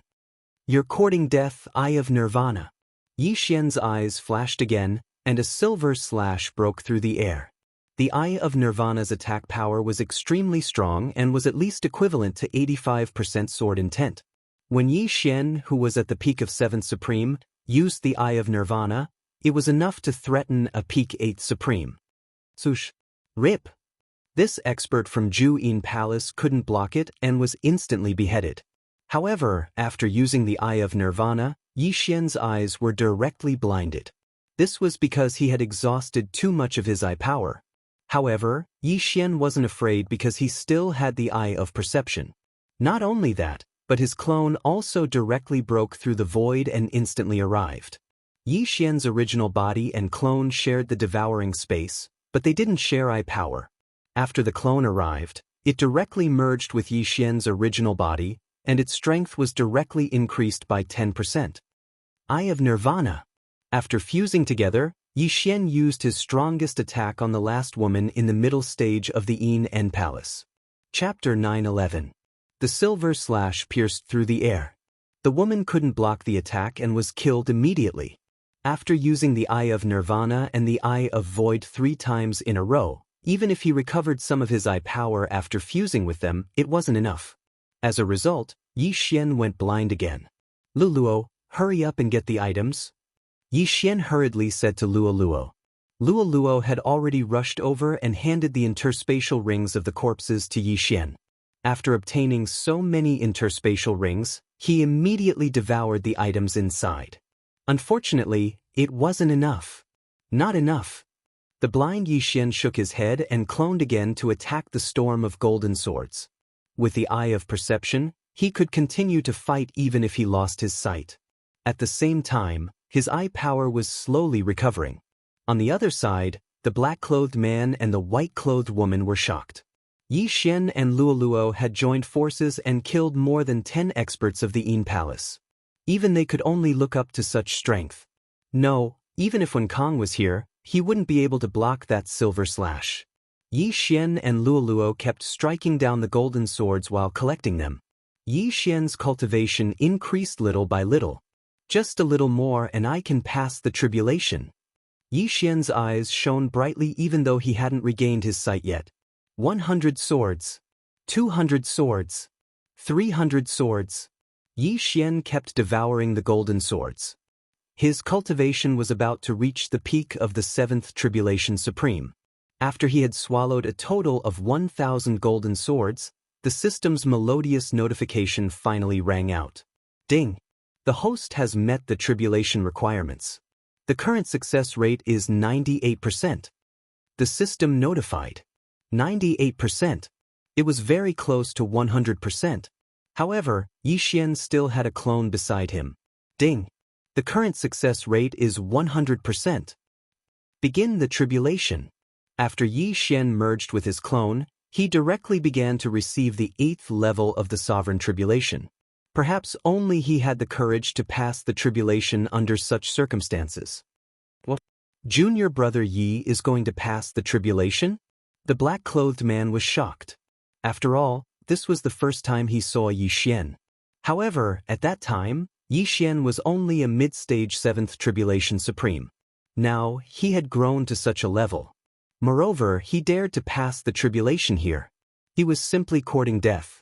You're courting death, Eye of Nirvana. Yi Xian's eyes flashed again, and a silver slash broke through the air. The Eye of Nirvana's attack power was extremely strong and was at least equivalent to 85% sword intent. When Yi Xian, who was at the peak of 7th Supreme, used the Eye of Nirvana, it was enough to threaten a peak 8th Supreme. Swoosh! Rip! This expert from Ju Yin Palace couldn't block it and was instantly beheaded. However, after using the Eye of Nirvana, Yi Xian's eyes were directly blinded. This was because he had exhausted too much of his eye power. However, Yi Xian wasn't afraid because he still had the Eye of Perception. Not only that, but his clone also directly broke through the void and instantly arrived. Yi Xian's original body and clone shared the devouring space, but they didn't share eye power. After the clone arrived, it directly merged with Yi Xian's original body, and its strength was directly increased by 10%. Eye of Nirvana. After fusing together, Yi Xian used his strongest attack on the last woman in the middle stage of the Yin En Palace. Chapter 9:11. The silver slash pierced through the air. The woman couldn't block the attack and was killed immediately. After using the Eye of Nirvana and the Eye of Void 3 times in a row, even if he recovered some of his eye power after fusing with them, it wasn't enough. As a result, Yi Xian went blind again. Luo, hurry up and get the items. Yi Xian hurriedly said to Luo Luo. Luo Luo had already rushed over and handed the interspatial rings of the corpses to Yi Xian. After obtaining so many interspatial rings, he immediately devoured the items inside. Unfortunately, it wasn't enough. Not enough. The blind Yi Xian shook his head and cloned again to attack the storm of golden swords. With the Eye of Perception, he could continue to fight even if he lost his sight. At the same time, his eye power was slowly recovering. On the other side, the black-clothed man and the white-clothed woman were shocked. Yi Xian and Luo Luo had joined forces and killed more than 10 experts of the Yin Palace. Even they could only look up to such strength. No, even if Wen Kong was here, he wouldn't be able to block that silver slash. Yi Xian and Luo Luo kept striking down the golden swords while collecting them. Yi Xian's cultivation increased little by little. Just a little more and I can pass the tribulation. Yi Xian's eyes shone brightly even though he hadn't regained his sight yet. 100 swords. 200 swords. 300 swords. Yi Xian kept devouring the golden swords. His cultivation was about to reach the peak of the 7th Tribulation Supreme. After he had swallowed a total of 1,000 golden swords, the system's melodious notification finally rang out. Ding! The host has met the tribulation requirements. The current success rate is 98%. The system notified. 98%. It was very close to 100%. However, Xian still had a clone beside him. Ding. The current success rate is 100%. Begin the tribulation. After Xian merged with his clone, he directly began to receive the 8th level of the sovereign tribulation. Perhaps only he had the courage to pass the tribulation under such circumstances. What? Junior brother Yi is going to pass the tribulation? The black-clothed man was shocked. After all, this was the first time he saw Xian. However, at that time, Xian was only a mid-stage 7th tribulation supreme. Now, he had grown to such a level. Moreover, he dared to pass the tribulation here. He was simply courting death.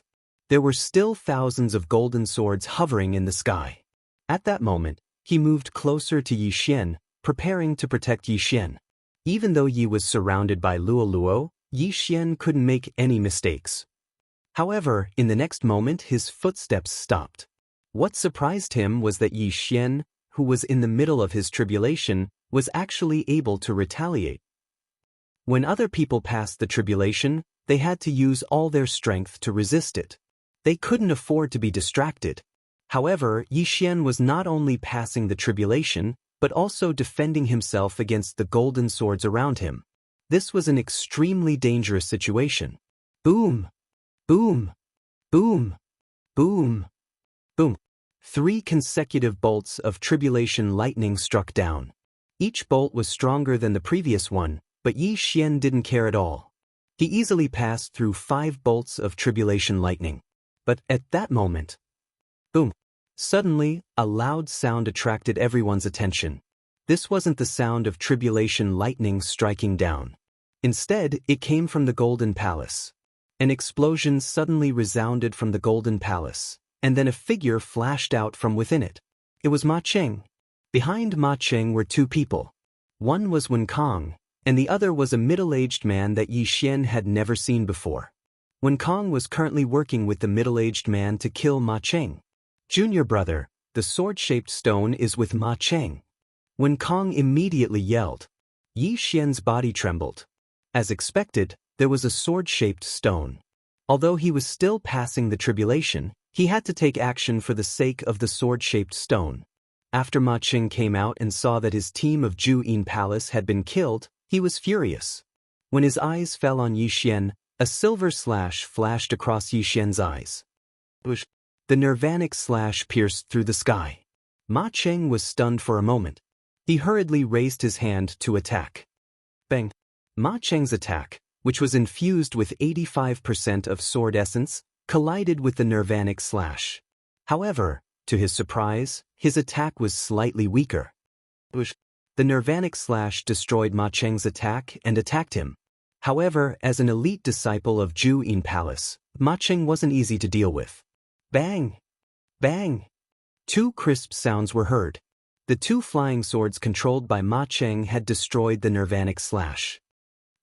There were still thousands of golden swords hovering in the sky. At that moment, he moved closer to Xian, preparing to protect Xian. Even though Yi was surrounded by Luo, Xian couldn't make any mistakes. However, in the next moment his footsteps stopped. What surprised him was that Xian, who was in the middle of his tribulation, was actually able to retaliate. When other people passed the tribulation, they had to use all their strength to resist it. They couldn't afford to be distracted. However, Xian was not only passing the tribulation, but also defending himself against the golden swords around him. This was an extremely dangerous situation. Boom! Boom! Boom! Boom! Boom! 3 consecutive bolts of tribulation lightning struck down. Each bolt was stronger than the previous one, but Xian didn't care at all. He easily passed through 5 bolts of tribulation lightning. But at that moment, boom! Suddenly, a loud sound attracted everyone's attention. This wasn't the sound of tribulation lightning striking down. Instead, it came from the Golden Palace. An explosion suddenly resounded from the Golden Palace, and then a figure flashed out from within it. It was Ma Cheng. Behind Ma Cheng were 2 people. One was Wen Kong, and the other was a middle-aged man that Xian had never seen before. Wen Kong was currently working with the middle-aged man to kill Ma Cheng. Junior brother, the sword-shaped stone is with Ma Cheng. Wen Kong immediately yelled. Xian's body trembled. As expected, there was a sword-shaped stone. Although he was still passing the tribulation, he had to take action for the sake of the sword-shaped stone. After Ma Cheng came out and saw that his team of Juyin Palace had been killed, he was furious. When his eyes fell on Xian, a silver slash flashed across Xian's eyes. The nirvanic slash pierced through the sky. Ma Cheng was stunned for a moment. He hurriedly raised his hand to attack. Bang! Ma Cheng's attack, which was infused with 85% of sword essence, collided with the nirvanic slash. However, to his surprise, his attack was slightly weaker. The nirvanic slash destroyed Ma Cheng's attack and attacked him. However, as an elite disciple of Juyin Palace, Ma Cheng wasn't easy to deal with. Bang! Bang! 2 crisp sounds were heard. The 2 flying swords controlled by Ma Cheng had destroyed the nirvanic slash.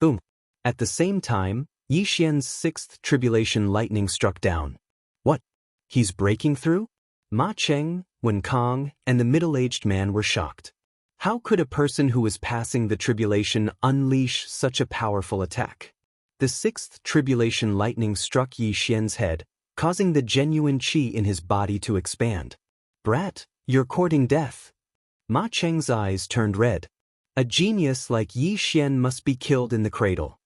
Boom! At the same time, Xian's 6th tribulation lightning struck down. What? He's breaking through? Ma Cheng, Wen Kong, and the middle-aged man were shocked. How could a person who was passing the tribulation unleash such a powerful attack? The 6th tribulation lightning struck Xian's head, causing the genuine qi in his body to expand. Brat, you're courting death. Ma Cheng's eyes turned red. A genius like Xian must be killed in the cradle.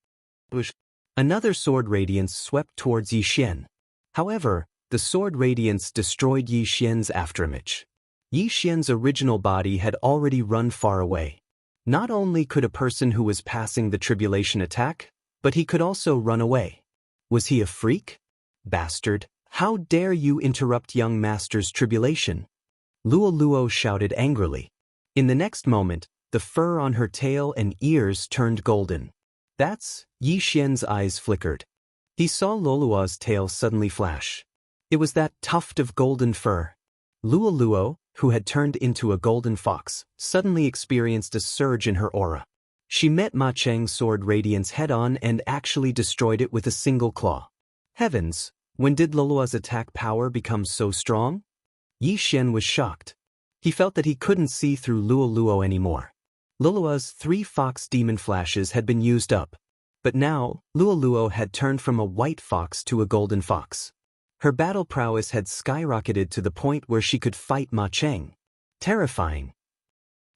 Another sword radiance swept towards Xian. However, the sword radiance destroyed Xian's afterimage. Xian's original body had already run far away. Not only could a person who was passing the tribulation attack, but he could also run away. Was he a freak? Bastard, how dare you interrupt young master's tribulation? Luo shouted angrily. In the next moment, the fur on her tail and ears turned golden. That's, Xian's eyes flickered. He saw Luo's tail suddenly flash. It was that tuft of golden fur. Luo, who had turned into a golden fox, suddenly experienced a surge in her aura. She met Ma Cheng's sword radiance head-on and actually destroyed it with a single claw. Heavens, when did Luo's attack power become so strong? Xian was shocked. He felt that he couldn't see through Luo anymore. Lulua's 3 fox demon flashes had been used up. But now, Luo had turned from a white fox to a golden fox. Her battle prowess had skyrocketed to the point where she could fight Ma Cheng. Terrifying.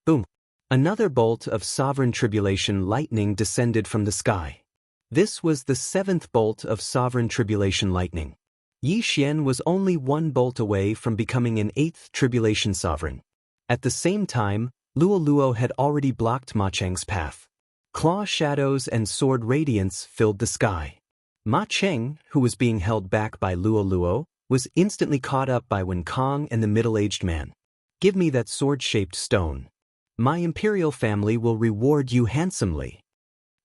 Boom. Another bolt of sovereign tribulation lightning descended from the sky. This was the 7th bolt of sovereign tribulation lightning. Yi Xian was only 1 bolt away from becoming an 8th tribulation sovereign. At the same time, Luo had already blocked Ma Cheng's path. Claw shadows and sword radiance filled the sky. Ma Cheng, who was being held back by Luo, was instantly caught up by Wen Kong and the middle-aged man. Give me that sword-shaped stone. My imperial family will reward you handsomely.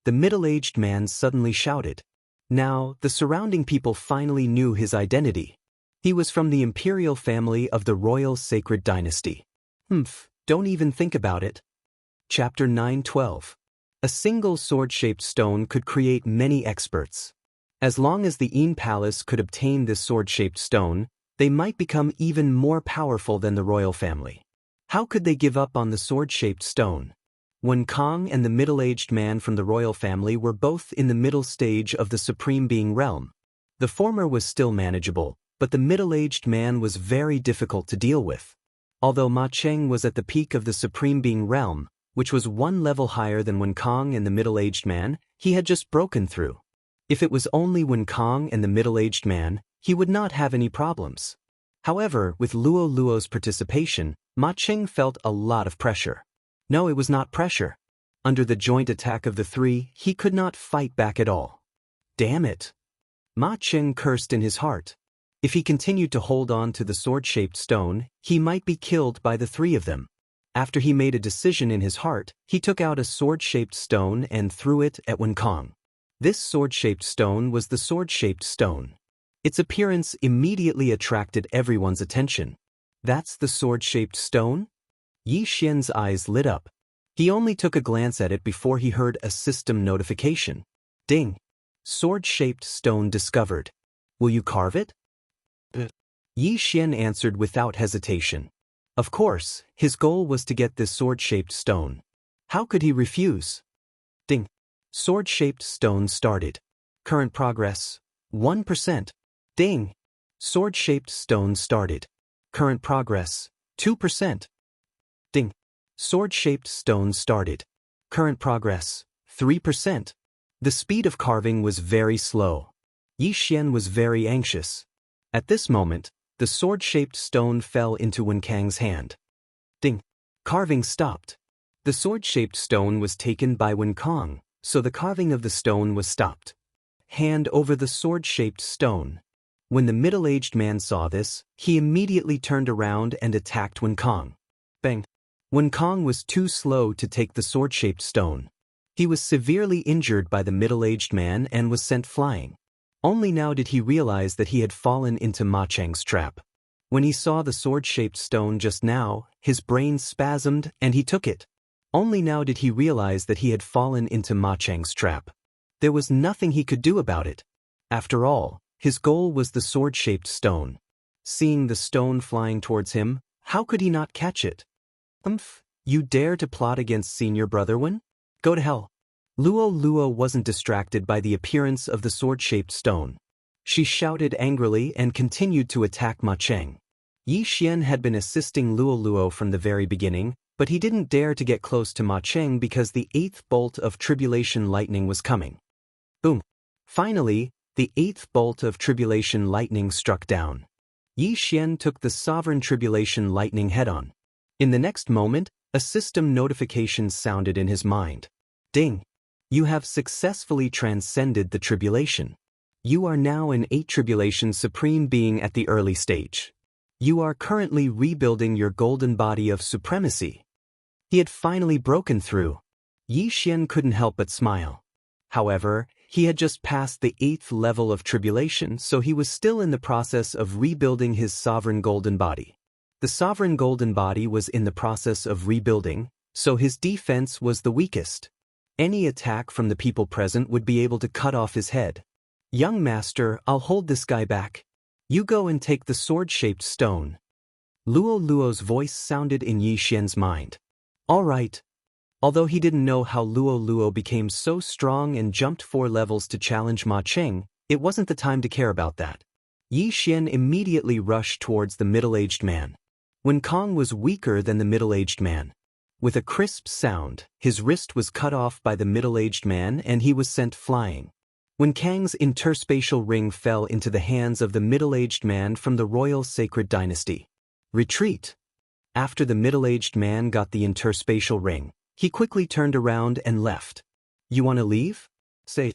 The middle-aged man suddenly shouted. Now, the surrounding people finally knew his identity. He was from the imperial family of the royal sacred dynasty. Don't even think about it. Chapter 9:12. A single sword-shaped stone could create many experts. As long as the Yin Palace could obtain this sword-shaped stone, they might become even more powerful than the royal family. How could they give up on the sword-shaped stone? Wen Kong and the middle-aged man from the royal family were both in the middle stage of the Supreme Being realm. The former was still manageable, but the middle-aged man was very difficult to deal with. Although Ma Cheng was at the peak of the Supreme Being realm, which was 1 level higher than Wen Kong and the middle-aged man, he had just broken through. If it was only Wen Kong and the middle-aged man, he would not have any problems. However, with Luo's participation, Ma Cheng felt a lot of pressure. No, it was not pressure. Under the joint attack of the 3, he could not fight back at all. Damn it. Ma Cheng cursed in his heart. If he continued to hold on to the sword-shaped stone, he might be killed by the 3 of them. After he made a decision in his heart, he took out a sword-shaped stone and threw it at Wen Kong. This sword-shaped stone was the sword-shaped stone. Its appearance immediately attracted everyone's attention. That's the sword-shaped stone? Yi Xian's eyes lit up. He only took a glance at it before he heard a system notification. Ding! Sword-shaped stone discovered. Will you carve it? Yi Xian answered without hesitation. Of course, his goal was to get this sword-shaped stone. How could he refuse? Ding! Sword-shaped stone started. Current progress, 1%. Ding! Sword-shaped stone started. Current progress, 2%. Ding! Sword-shaped stone started. Current progress, 3%. The speed of carving was very slow. Yi Xian was very anxious. At this moment, the sword-shaped stone fell into Wen Kang's hand. Ding! Carving stopped. The sword-shaped stone was taken by Wen Kong, so the carving of the stone was stopped. Hand over the sword-shaped stone. When the middle-aged man saw this, he immediately turned around and attacked Wen Kong. Bang! Wen Kong was too slow to take the sword-shaped stone. He was severely injured by the middle-aged man and was sent flying. Only now did he realize that he had fallen into Ma Cheng's trap. When he saw the sword-shaped stone just now, his brain spasmed and he took it. Only now did he realize that he had fallen into Ma Cheng's trap. There was nothing he could do about it. After all, his goal was the sword-shaped stone. Seeing the stone flying towards him, how could he not catch it? You dare to plot against senior brother Wen? Go to hell. Luo wasn't distracted by the appearance of the sword-shaped stone. She shouted angrily and continued to attack Ma Cheng. Yi Xian had been assisting Luo from the very beginning, but he didn't dare to get close to Ma Cheng because the 8th bolt of tribulation lightning was coming. Boom! Finally, the 8th bolt of tribulation lightning struck down. Yi Xian took the sovereign tribulation lightning head-on. In the next moment, a system notification sounded in his mind. Ding! You have successfully transcended the tribulation. You are now an 8 tribulation supreme being at the early stage. You are currently rebuilding your golden body of supremacy. He had finally broken through. Yi Xian couldn't help but smile. However, he had just passed the 8th level of tribulation, so he was still in the process of rebuilding his sovereign golden body. The sovereign golden body was in the process of rebuilding, so his defense was the weakest. Any attack from the people present would be able to cut off his head. Young master, I'll hold this guy back. You go and take the sword-shaped stone. Luo Luo's voice sounded in Yi Xian's mind. All right. Although he didn't know how Luo Luo became so strong and jumped 4 levels to challenge Ma Cheng, it wasn't the time to care about that. Yi Xian immediately rushed towards the middle-aged man. Wen Kong was weaker than the middle-aged man. With a crisp sound, his wrist was cut off by the middle-aged man and he was sent flying. Wen Kang's interspatial ring fell into the hands of the middle-aged man from the royal sacred dynasty. Retreat. After the middle-aged man got the interspatial ring, he quickly turned around and left. You want to leave? Say.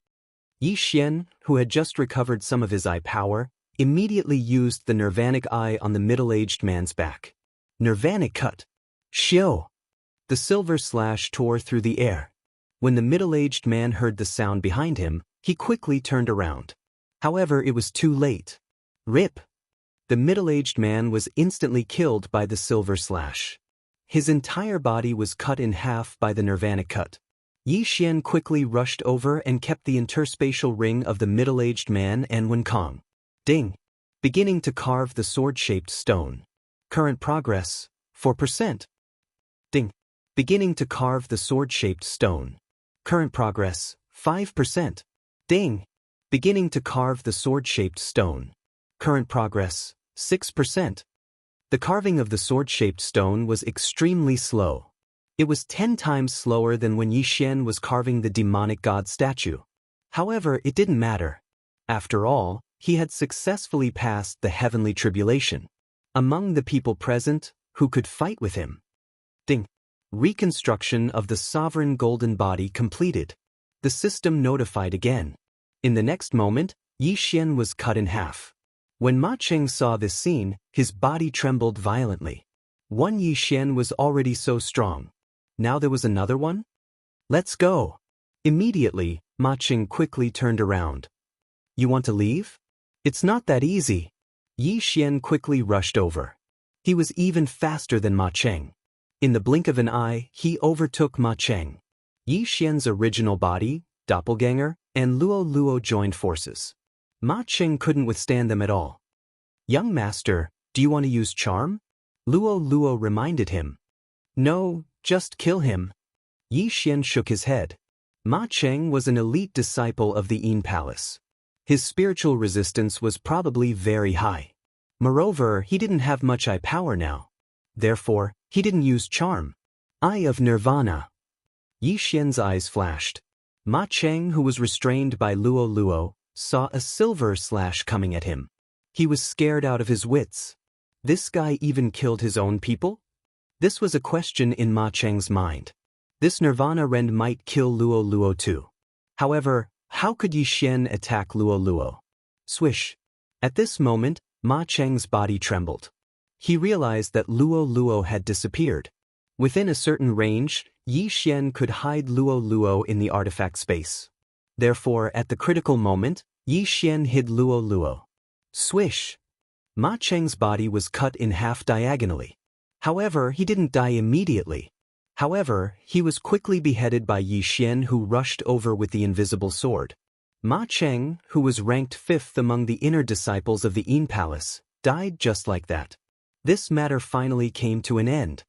Yi Xian, who had just recovered some of his eye power, immediately used the Nirvanic eye on the middle-aged man's back. Nirvanic cut. Xiao. The silver slash tore through the air. When the middle-aged man heard the sound behind him, he quickly turned around. However, it was too late. Rip. The middle-aged man was instantly killed by the silver slash. His entire body was cut in half by the Nirvanic cut. Yi Xian quickly rushed over and kept the interspatial ring of the middle-aged man and Wen Kong. Ding. Beginning to carve the sword-shaped stone. Current progress, 4%. Ding. Beginning to carve the sword-shaped stone. Current progress, 5%. Ding. Beginning to carve the sword-shaped stone. Current progress, 6%. The carving of the sword-shaped stone was extremely slow. It was 10 times slower than when Yi Xian was carving the demonic god statue. However, it didn't matter. After all, he had successfully passed the heavenly tribulation. Among the people present, who could fight with him? Ding. Reconstruction of the sovereign golden body completed. The system notified again. In the next moment, Yi Xian was cut in half. When Ma Cheng saw this scene, his body trembled violently. One Yi Xian was already so strong. Now there was another one? Let's go. Immediately, Ma Cheng quickly turned around. You want to leave? It's not that easy. Yi Xian quickly rushed over. He was even faster than Ma Cheng. In the blink of an eye, he overtook Ma Cheng. Yi Xian's original body, doppelganger, and Luo Luo joined forces. Ma Cheng couldn't withstand them at all. Young master, do you want to use charm? Luo Luo reminded him. No, just kill him. Yi Xian shook his head. Ma Cheng was an elite disciple of the Yin Palace. His spiritual resistance was probably very high. Moreover, he didn't have much eye power now. Therefore, he didn't use charm. Eye of Nirvana. Yi Xian's eyes flashed. Ma Cheng, who was restrained by Luo Luo, saw a silver slash coming at him. He was scared out of his wits. This guy even killed his own people? This was a question in Ma Cheng's mind. This Nirvana Rend might kill Luo Luo too. However, how could Yi Xian attack Luo Luo? Swish. At this moment, Ma Cheng's body trembled. He realized that Luo Luo had disappeared. Within a certain range, Yi Xian could hide Luo Luo in the artifact space. Therefore, at the critical moment, Yi Xian hid Luo Luo. Swish. Ma Cheng's body was cut in half diagonally. However, he didn't die immediately. However, he was quickly beheaded by Yi Xian, who rushed over with the invisible sword. Ma Cheng, who was ranked 5th among the inner disciples of the Yin Palace, died just like that. This matter finally came to an end.